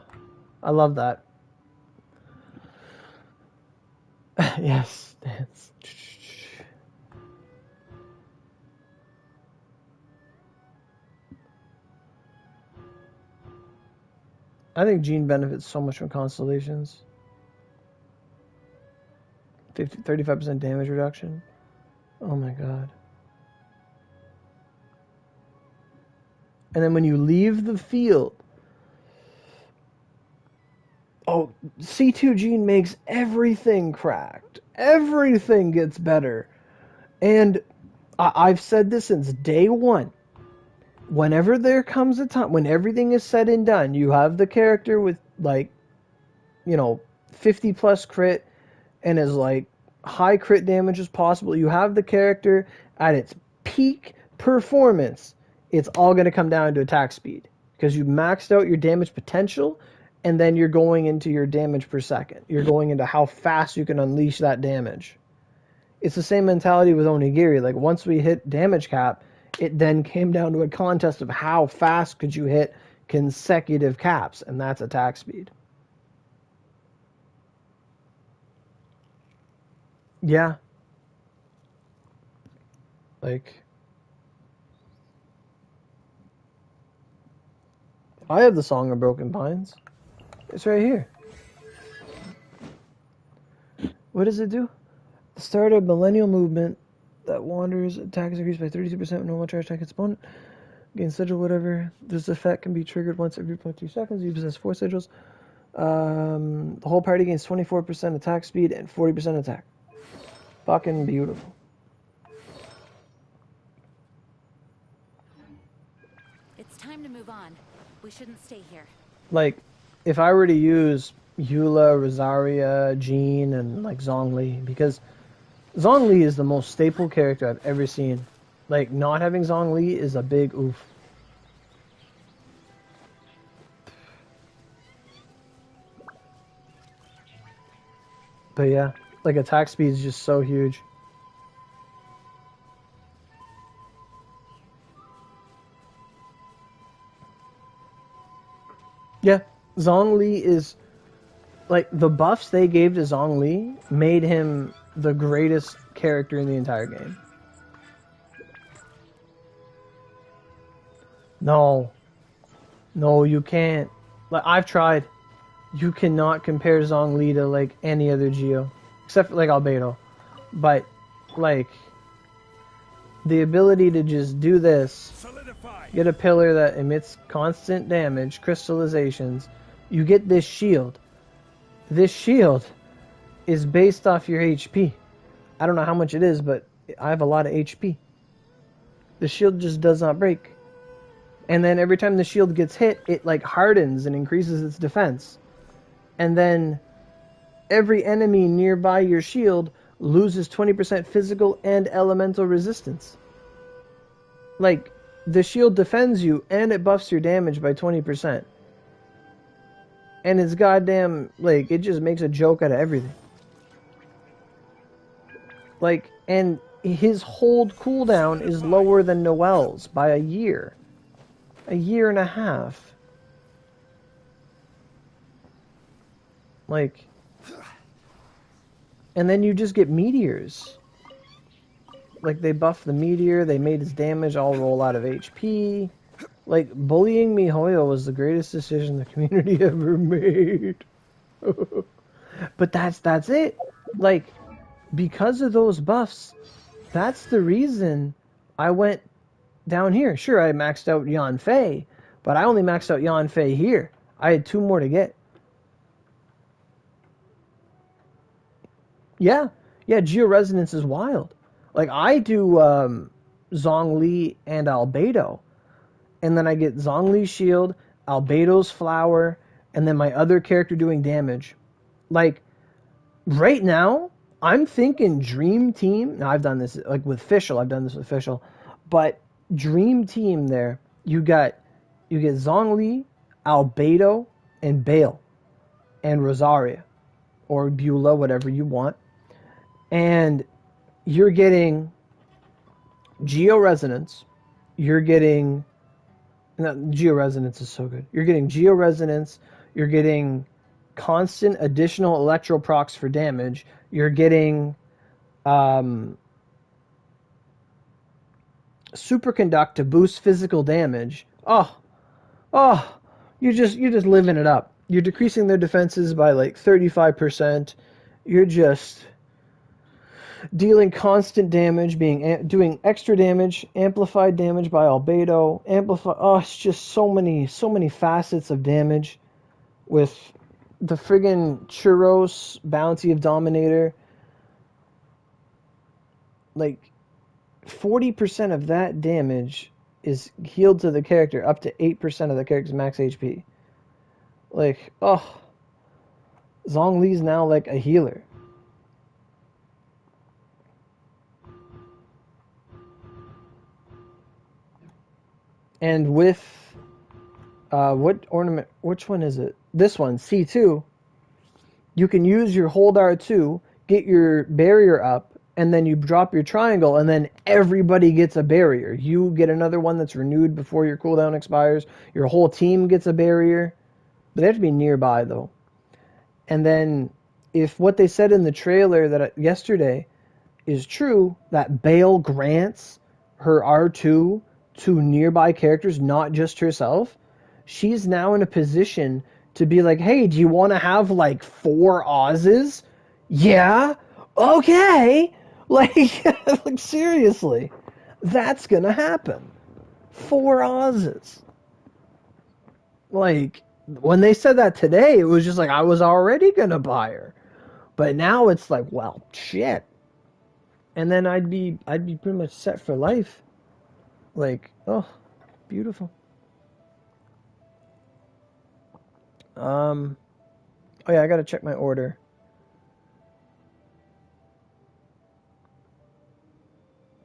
I love that. Yes, dance. I think Jean benefits so much from constellations. 35% damage reduction. Oh my god. And then when you leave the field... Oh, C2 Jean makes everything cracked. Everything gets better. And I've said this since day one. Whenever there comes a time, when everything is said and done, you have the character with, like, 50 plus crit and as, like, high crit damage as possible. You have the character at its peak performance. It's all going to come down to attack speed. Because you maxed out your damage potential, and then you're going into your damage per second. You're going into how fast you can unleash that damage. It's the same mentality with Onigiri. Like, once we hit damage cap, it then came down to a contest of how fast could you hit consecutive caps, and that's attack speed. Yeah. Like, I have the Song of Broken Pines. It's right here. What does it do? The start of millennial movement that wanders attack is increased by 32% when normal charge attack its opponent. Gain sigil, whatever. This effect can be triggered once every 0.2 seconds. You possess 4 sigils. The whole party gains 24% attack speed and 40% attack. Fucking beautiful. It's time to move on. We shouldn't stay here. Like, if I were to use Eula, Rosaria, Jean, and like Zhongli, because Zhongli is the most staple character I've ever seen. Like, not having Zhongli is a big oof. But yeah, like, attack speed is just so huge. Yeah, Zhongli is... Like, the buffs they gave to Zhongli made him the greatest character in the entire game. No. No, you can't. Like, I've tried. You cannot compare Zhongli to, like, any other Geo. Except for, like, Albedo. But, like, the ability to just do this, get a pillar that emits constant damage, crystallizations, you get this shield. This shield is based off your HP. I don't know how much it is, but I have a lot of HP. The shield just does not break. And then every time the shield gets hit, it like hardens and increases its defense. And then every enemy nearby your shield loses 20% physical and elemental resistance. Like, the shield defends you and it buffs your damage by 20%. And it's goddamn, like, it just makes a joke out of everything. Like, and his hold cooldown is lower than Noelle's by a year. A year and a half. Like, and then you just get meteors. Like, they buffed the meteor, they made his damage all roll out of HP. Like, bullying MiHoYo was the greatest decision the community ever made. But that's it. Like, because of those buffs, that's the reason I went down here. Sure, I maxed out Yanfei, but I only maxed out Yanfei here. I had 2 more to get. Yeah, Georesonance is wild. Like, I do Zhongli and Albedo, and then I get Zhongli's shield, Albedo's flower, and then my other character doing damage. Like, right now, I'm thinking Dream Team. Now, I've done this, like, with Fischl. I've done this with Fischl. But Dream Team there, you get Zhongli, Albedo, and Bale, and Rosaria, or Beulah, whatever you want. And you're getting Georesonance. You're getting... Georesonance is so good. You're getting Georesonance. You're getting constant additional electro procs for damage. You're getting Superconduct to boost physical damage. Oh, you're just living it up. You're decreasing their defenses by like 35%. You're just dealing constant damage, doing extra damage, amplified damage by Albedo, it's just so many facets of damage with the friggin' Churros bounty of Dominator. Like, 40% of that damage is healed to the character, up to 8% of the character's max HP. Like, Zhongli's now like a healer. And with, what ornament, which one is it? This one, C2, you can use your hold R2, get your barrier up, and then you drop your triangle, and then everybody gets a barrier. You get another one that's renewed before your cooldown expires. Your whole team gets a barrier. But they have to be nearby, though. And then, if what they said in the trailer yesterday is true, that Bale grants her R2 to nearby characters, not just herself, she's now in a position to be like, hey, do you want to have like 4 Oz's? Yeah? Okay! Like, like, seriously. That's gonna happen. 4 Oz's. Like, when they said that today, it was just like, I was already gonna buy her. But now it's like, well, shit. And then I'd be pretty much set for life. Like, beautiful. Oh yeah, I gotta check my order.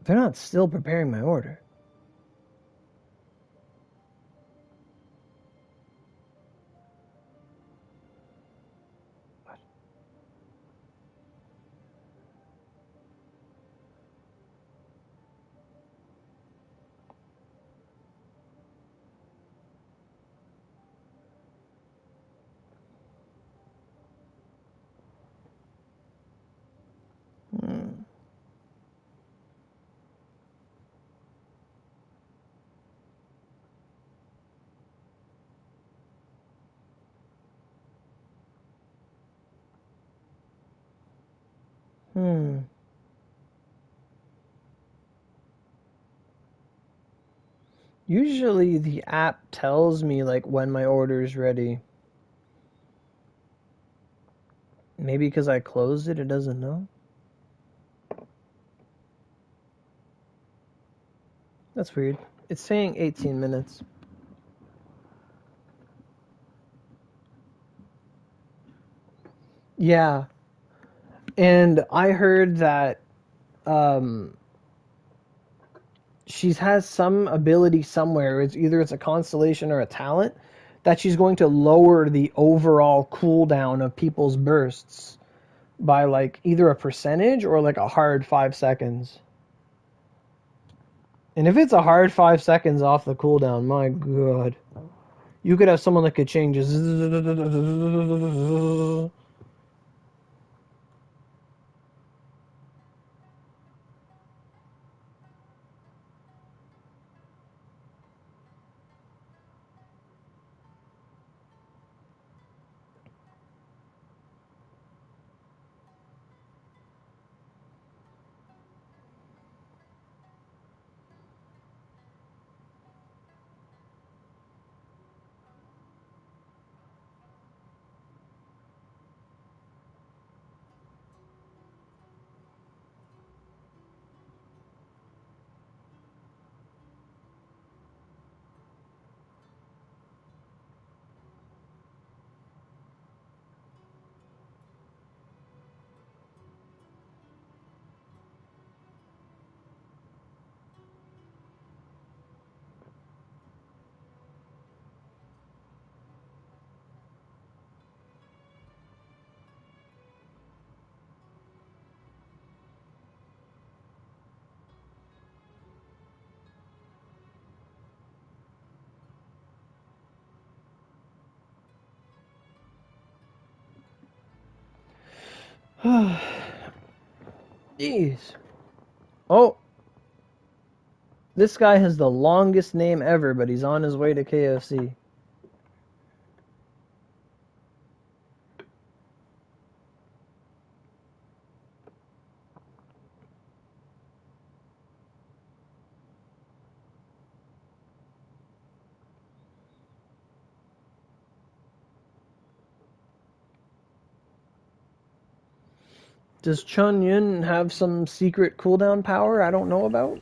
They're not still preparing my order. Usually the app tells me like when my order is ready. Maybe because I closed it, it doesn't know. That's weird. It's saying 18 minutes. Yeah. And I heard that she has some ability somewhere. It's either a constellation or a talent that she's going to lower the overall cooldown of people's bursts by like either a percentage or like a hard 5 seconds. And if it's a hard 5 seconds off the cooldown, my god. You could have someone that could change. Jeez. Oh. This guy has the longest name ever, but he's on his way to KFC. Does Chun Yun have some secret cooldown power I don't know about?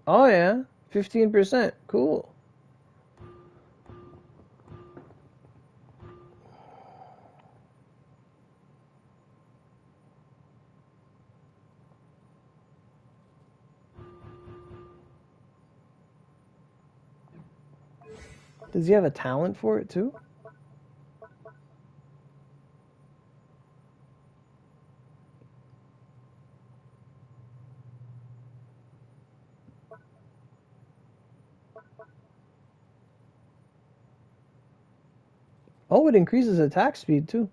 Oh yeah, 15%. Cool. Does he have a talent for it too? Oh, it increases attack speed too.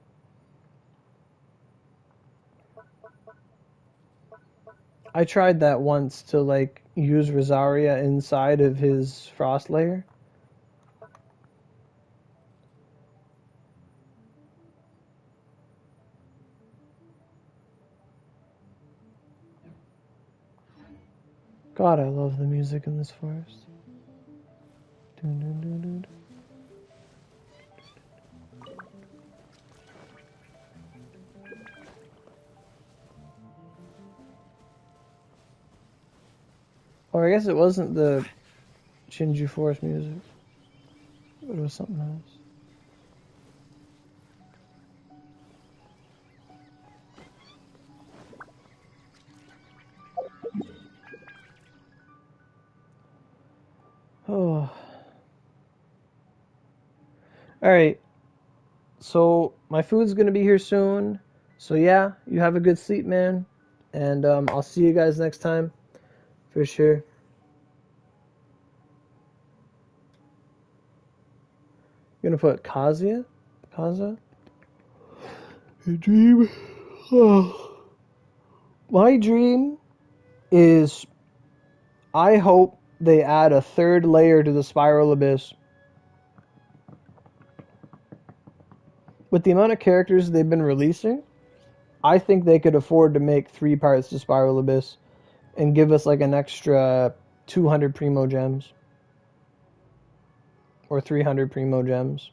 I tried that once to like use Rosaria inside of his frost layer. God, I love the music in this forest. Dun, dun, dun, dun, dun. Or I guess it wasn't the Shinju Forest music. It was something else. Oh. Alright. So, my food's gonna be here soon. So, yeah, you have a good sleep, man. And I'll see you guys next time. For sure. You're gonna put Kazuya? Kaza? Your dream? Oh. My dream is I hope they add a third layer to the Spiral Abyss. With the amount of characters they've been releasing, I think they could afford to make 3 parts to Spiral Abyss and give us like an extra 200 Primo Gems. Or 300 Primo Gems.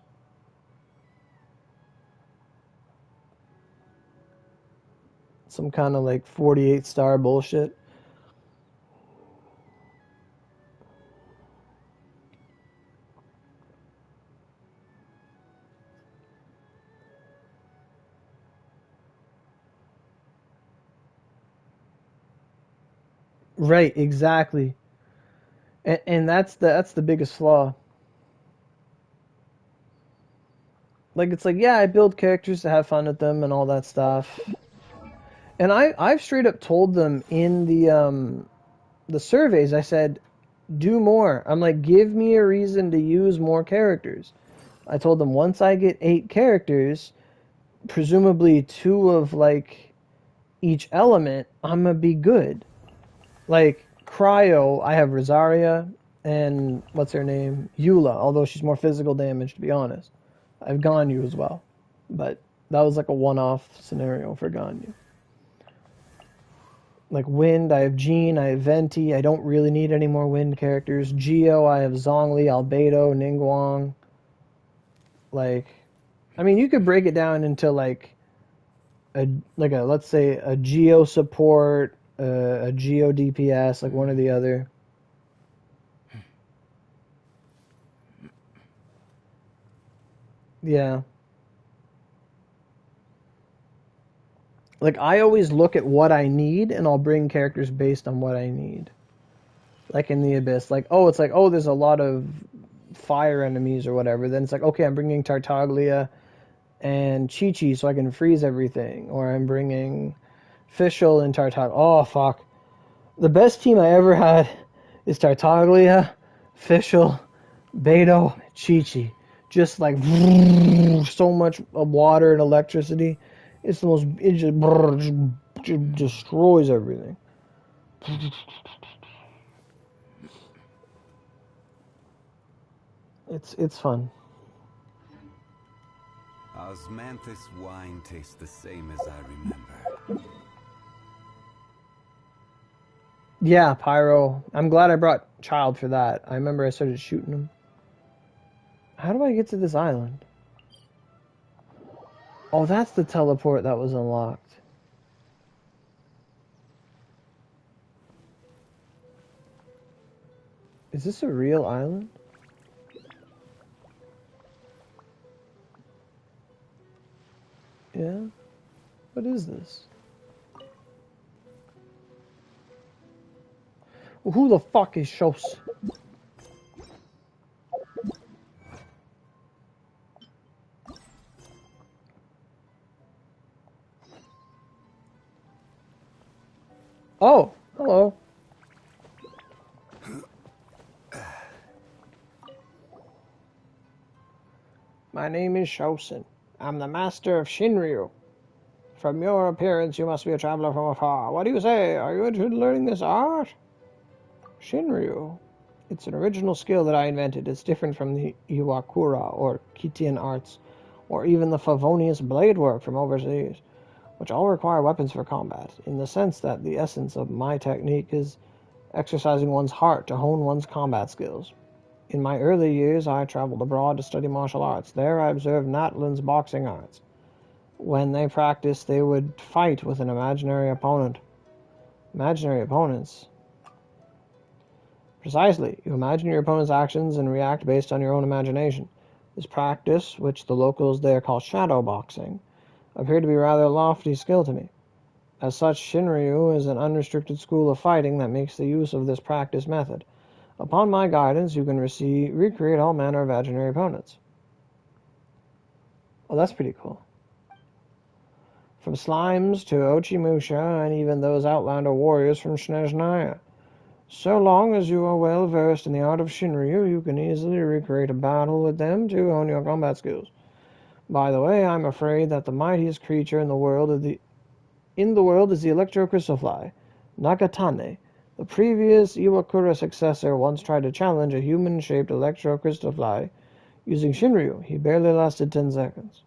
Some kind of like 48-star bullshit. Right, exactly. And that's the biggest flaw. Like, it's like, yeah, I build characters to have fun with them and all that stuff. And I've straight up told them in the surveys, I said, do more. I'm like, give me a reason to use more characters. I told them once I get 8 characters, presumably 2 of like each element, I'm gonna be good. Like Cryo, I have Rosaria and what's her name? Eula, although she's more physical damage to be honest. I've Ganyu as well. But that was like a one-off scenario for Ganyu. Like Wind, I have Jean, I have Venti. I don't really need any more Wind characters. Geo, I have Zhongli, Albedo, Ningguang. Like, I mean, you could break it down into like a let's say a Geo support, a Geo DPS, like one or the other. Yeah. Like, I always look at what I need, and I'll bring characters based on what I need. Like in the Abyss, like, oh, it's like, oh, there's a lot of fire enemies or whatever. Then it's like, okay, I'm bringing Tartaglia and Chi-Chi so I can freeze everything. Or I'm bringing Fischl and Tartaglia. Oh, fuck. The best team I ever had is Tartaglia, Fischl, Beto, Chi-Chi. Just like so much water and electricity. It's the most, it just destroys everything. It's fun. Osmanthus wine tastes the same as I remember. Yeah, Pyro. I'm glad I brought Child for that. I remember I started shooting him. How do I get to this island? Oh, that's the teleport that was unlocked. Is this a real island? Yeah? What is this? Well, who the fuck is Shos? Oh, hello. My name is Shosen. I'm the master of Shinryu. From your appearance, you must be a traveler from afar. What do you say? Are you interested in learning this art? Shinryu. It's an original skill that I invented. It's different from the Iwakura or Kitian arts, or even the Favonius blade work from overseas, which all require weapons for combat, in the sense that the essence of my technique is exercising one's heart to hone one's combat skills. In my early years, I traveled abroad to study martial arts. There I observed Natlin's boxing arts. When they practiced, they would fight with an imaginary opponent. Imaginary opponents? Precisely. You imagine your opponent's actions and react based on your own imagination. This practice, which the locals there call shadow boxing, appeared to be rather a lofty skill to me. As such, Shinryu is an unrestricted school of fighting that makes the use of this practice method. Upon my guidance, you can recreate all manner of imaginary opponents. Oh, that's pretty cool. From slimes to Ochimusha, and even those Outlander warriors from Snezhnaya. So long as you are well versed in the art of Shinryu, you can easily recreate a battle with them to hone your combat skills. By the way, I'm afraid that the mightiest creature in the world is the electro crystal fly, Nagatane, The previous Iwakura successor once tried to challenge a human-shaped electro-crystal fly using Shinryu. He barely lasted 10 seconds.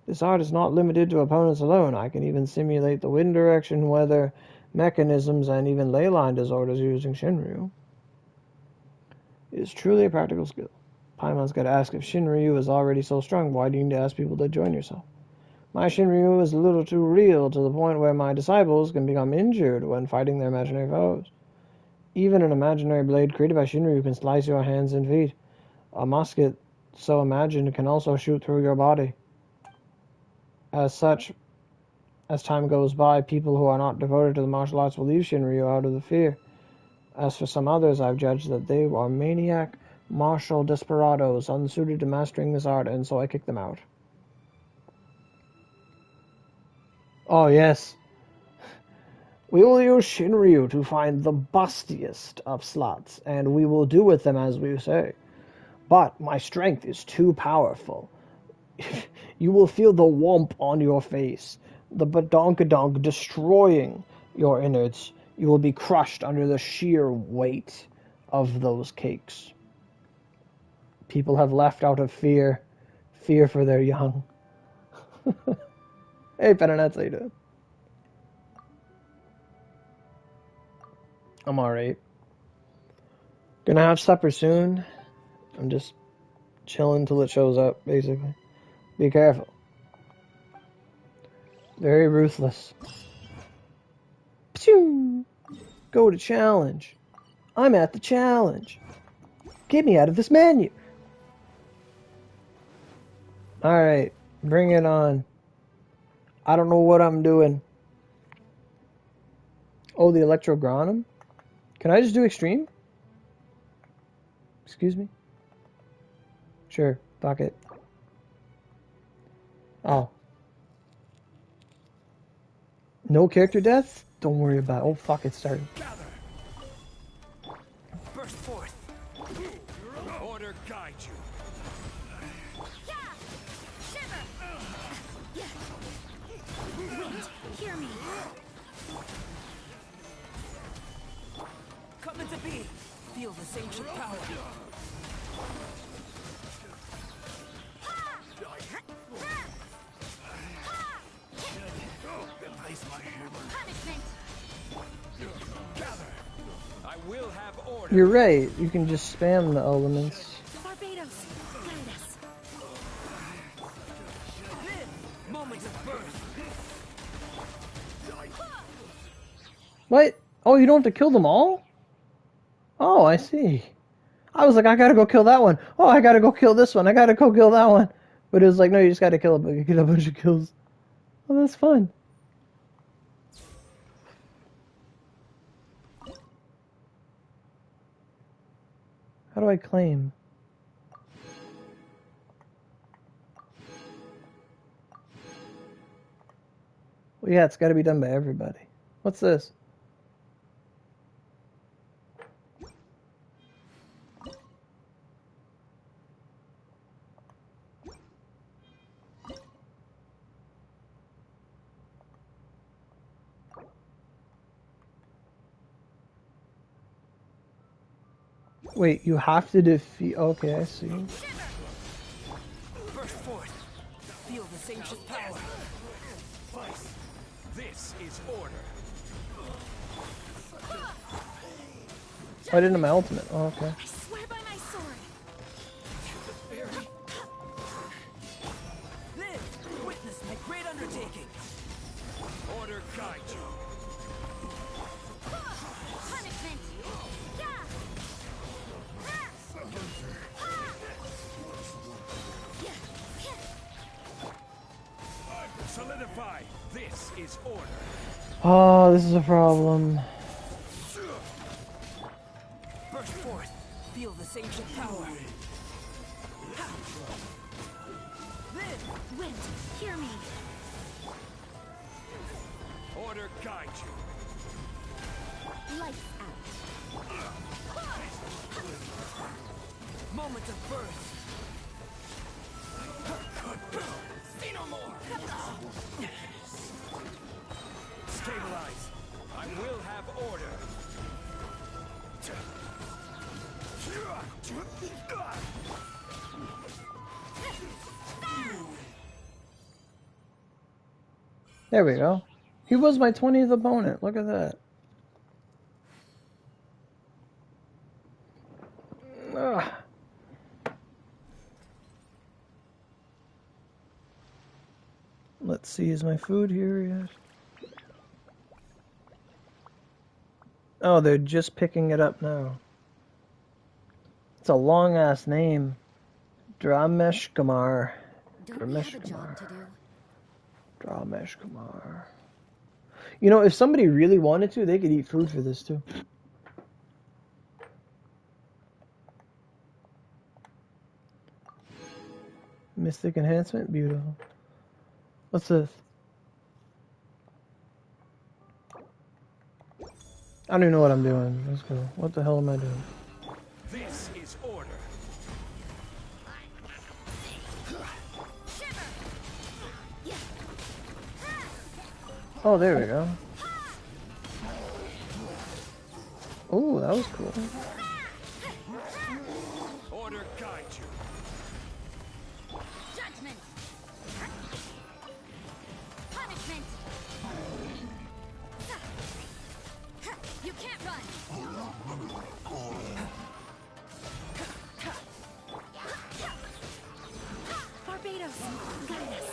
This art is not limited to opponents alone. I can even simulate the wind direction, weather, mechanisms, and even ley line disorders using Shinryu. It is truly a practical skill. Paimon's got to ask if Shinryu is already so strong. Why do you need to ask people to join yourself? My Shinryu is a little too real, to the point where my disciples can become injured when fighting their imaginary foes. Even an imaginary blade created by Shinryu can slice your hands and feet. A musket so imagined can also shoot through your body. As such, as time goes by, people who are not devoted to the martial arts will leave Shinryu out of the fear. As for some others, I've judged that they are maniac, martial desperados, unsuited to mastering this art, and so I kick them out. Oh, yes. We will use Shinryu to find the bustiest of sluts, and we will do with them as we say. But my strength is too powerful. You will feel the whomp on your face, the badonkadonk destroying your innards. You will be crushed under the sheer weight of those cakes. People have left out of fear for their young. Hey, Penanets, how you doing? I'm alright. Gonna have supper soon. I'm just chilling till it shows up, basically. Be careful. Very ruthless. Pshoo! Go to challenge. I'm at the challenge. Get me out of this menu. Alright, bring it on. I don't know what I'm doing. Oh, the Electrogranum? Can I just do extreme? Excuse me? Sure, fuck it. Oh. No character deaths? Don't worry about it. Oh, fuck, it started. Burst forth. Order guide you. Hear me. Come into being. Feel this ancient power. Place my hammer. Punishment. Gather. I will have order. You're right. You can just spam the elements. Barbados, guide us. Moment of birth. What? Oh, you don't have to kill them all? Oh, I see. I was like, I gotta go kill that one. Oh, I gotta go kill this one. I gotta go kill that one. But it was like, no, you just gotta kill a bunch of kills. Oh, that's fun. How do I claim? Well, yeah, it's gotta be done by everybody. What's this? Wait, you have to defeat... Okay, I see. Burst forth. Feel this ancient power. This is order. Oh, I didn't have my ultimate. Oh, okay. I swear by my sword. Live. Witness my great undertaking. Order guide you. Punishment. Solidify. This is order. Oh, this is a problem. Burst forth. Feel this ancient power. Live. Wind. Hear me. Order guide you. Lights out. Moment of birth. See no more. Stabilize. I will have order. There we go. He was my 20th opponent. Look at that. Ugh. Let's see, is my food here yet? Oh, they're just picking it up now. It's a long-ass name. Drameshkamar. Drameshkamar. You know, if somebody really wanted to, they could eat food for this, too. Mystic enhancement? Beautiful. What's this? I don't even know what I'm doing. Let's go. What the hell am I doing? This is order. Oh, there we go. Oh, that was cool. Order guide you. Judgment. Punishment. You can't run. Barbados, guide us.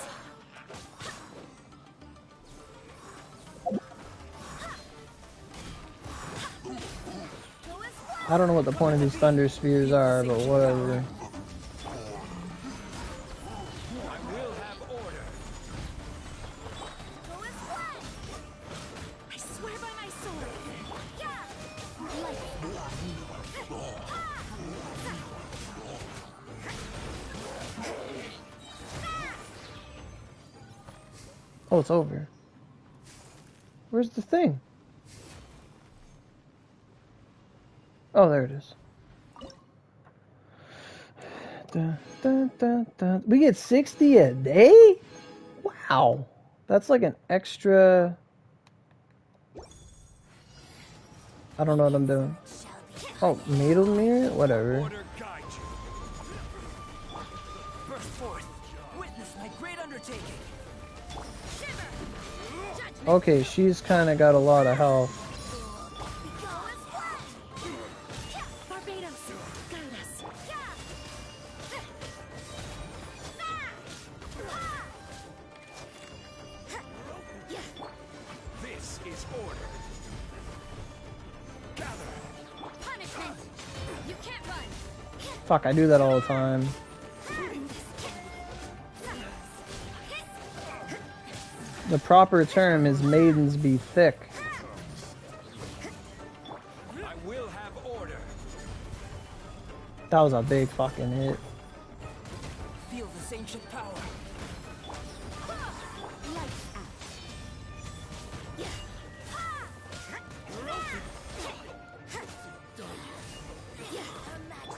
I don't know what the point of these thunder spheres are, but whatever. I will have order. I swear by my sword. Oh, it's over. Where's the thing? Oh, there it is. Dun, dun, dun, dun. We get 60 a day? Wow. That's like an extra... I don't know what I'm doing. Oh, needle mirror? Whatever. Burst forth. Witness my great undertaking. Okay, she's kind of got a lot of health. Barbados, guide us. This is order. Gather. Punishment. You can't run. Fuck, I do that all the time. The proper term is maidens be thick. I will have order. That was a big fucking hit. Feel this ancient power.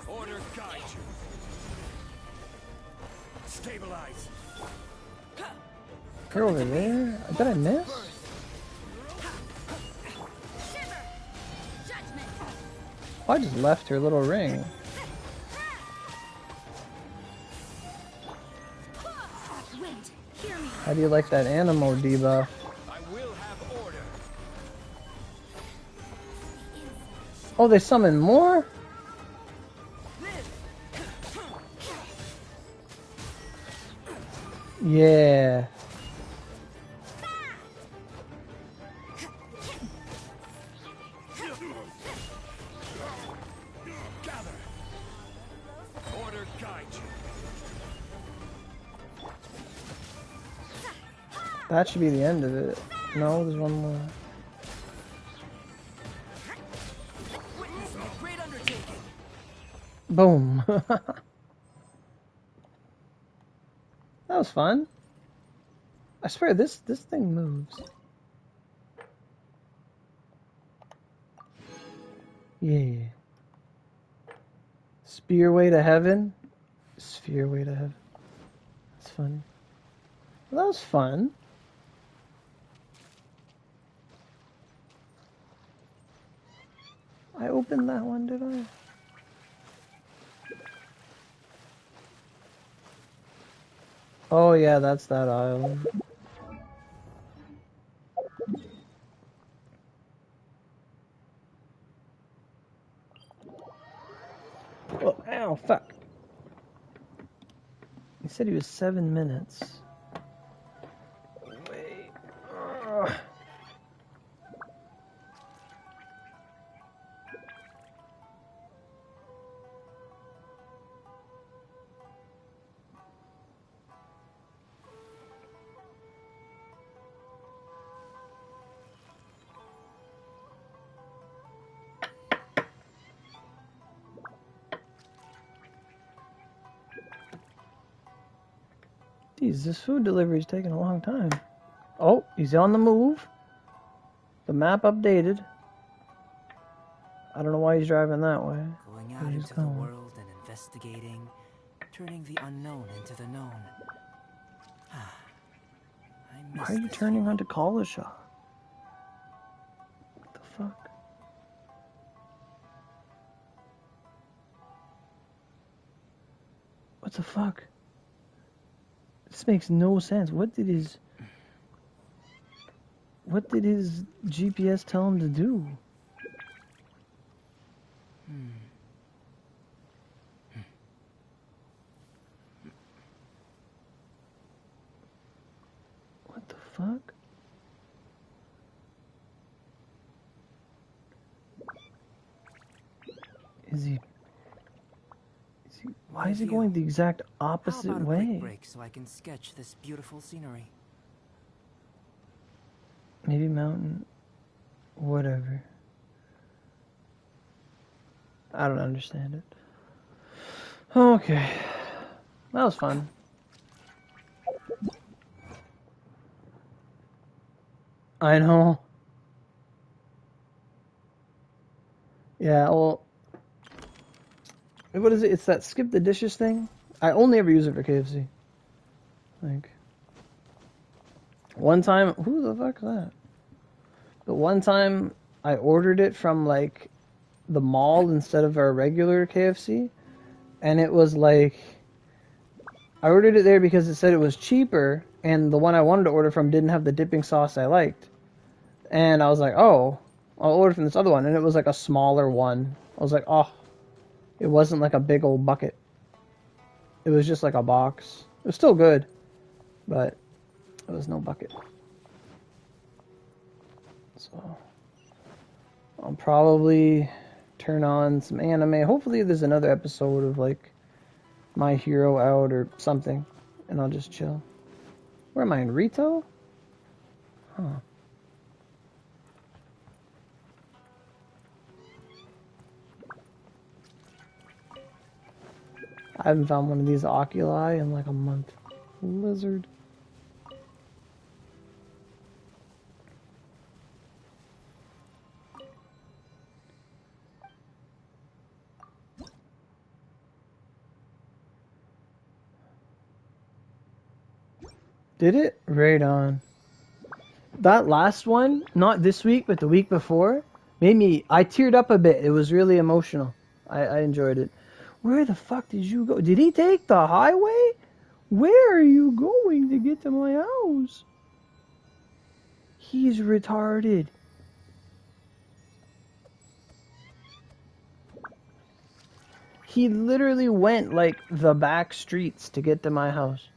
Order guide you. Stabilize. You're over there? Did I miss? Oh, I just left her little ring. How do you like that animal debuff? I will have order. Oh, they summon more? Yeah. Gather. Order guide you. That should be the end of it. No, there's one more. Witness my great undertaking. Boom. That was fun. I swear this thing moves. Yeah. Spearway to heaven. Sphereway to heaven. That's funny. Well, that was fun. I opened that one, did I? Oh yeah, that's that island. Oh, ow, fuck. He said he was 7 minutes. Wait. Ugh. Jeez, this food delivery is taking a long time. Oh, he's on the move. The map updated. I don't know why he's driving that way. Going out into the world and investigating, turning the unknown into the known. Why are you turning onto Kalasha? What the fuck? What the fuck? This makes no sense. What did his GPS tell him to do? What the fuck? Why is he going the exact opposite How about a way? quick break so I can sketch this beautiful scenery? Maybe mountain. Whatever. I don't understand it. Okay. That was fun. I know. Yeah, well... What is it? It's that skip the dishes thing? I only ever use it for KFC. Like... One time... Who the fuck is that? But one time, I ordered it from, like, the mall instead of our regular KFC. And it was like... I ordered it there because it said it was cheaper, and the one I wanted to order from didn't have the dipping sauce I liked. And I was like, oh, I'll order from this other one. And it was like a smaller one. I was like, oh, it wasn't like a big old bucket. It was just like a box. It was still good, but it was no bucket. So I'll probably turn on some anime. Hopefully there's another episode of like My Hero out or something, and I'll just chill. Where am I, in Rito? Huh. I haven't found one of these oculi in like a month. Lizard. Did it? Right on. That last one, not this week, but the week before, made me... I teared up a bit. It was really emotional. I enjoyed it. Where the fuck did you go? Did he take the highway? Where are you going to get to my house? He's retarded. He literally went like the back streets to get to my house.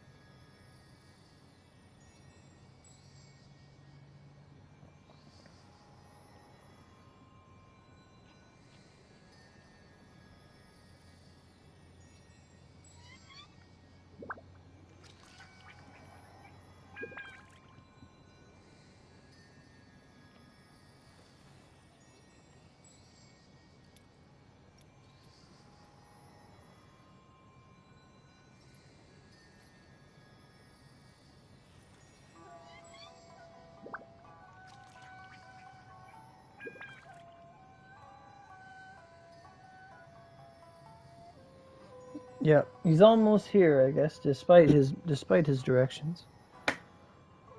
Yep, he's almost here, I guess, despite his directions.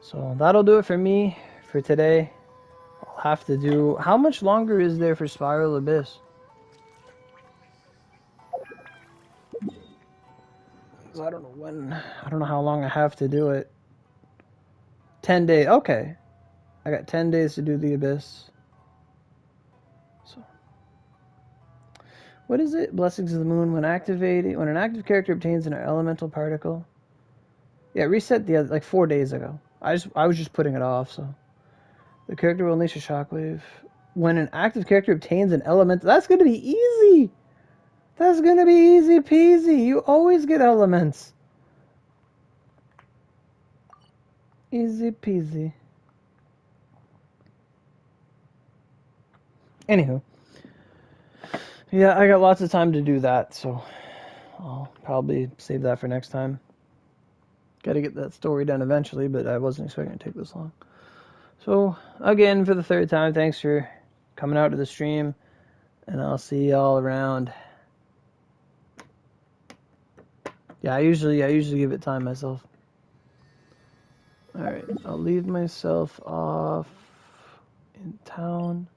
So that'll do it for me for today. I'll have to do... How much longer is there for Spiral Abyss? I don't know when... I don't know how long I have to do it. 10 days. Okay. I got 10 days to do the Abyss. So... What is it? Blessings of the Moon. When activating... When an active character obtains an elemental particle... Yeah, reset the other... Like 4 days ago. I was just putting it off, so... The character will unleash a shockwave. When an active character obtains an element... That's going to be easy! That's going to be easy peasy. You always get elements. Easy peasy. Anywho. Yeah, I got lots of time to do that, so... I'll probably save that for next time. Got to get that story done eventually, but I wasn't expecting it to take this long. So, again, for the third time, thanks for coming out to the stream, and I'll see y'all around. Yeah, I usually give it time myself. Alright, I'll leave myself off in town.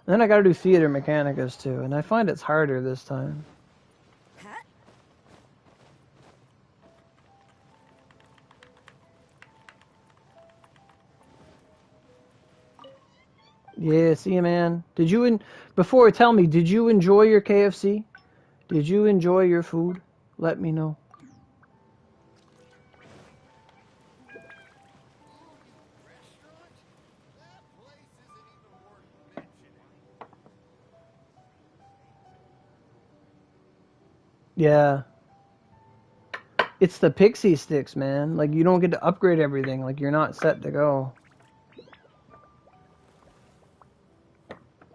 And then I gotta do Theater Mechanicus too, and I find it's harder this time. Yeah, see you, man. Did you before tell me, did you enjoy your KFC? Did you enjoy your food? Let me know. Yeah. It's the pixie sticks, man. Like, you don't get to upgrade everything. Like, you're not set to go.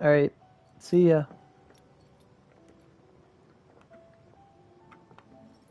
Alright. See ya.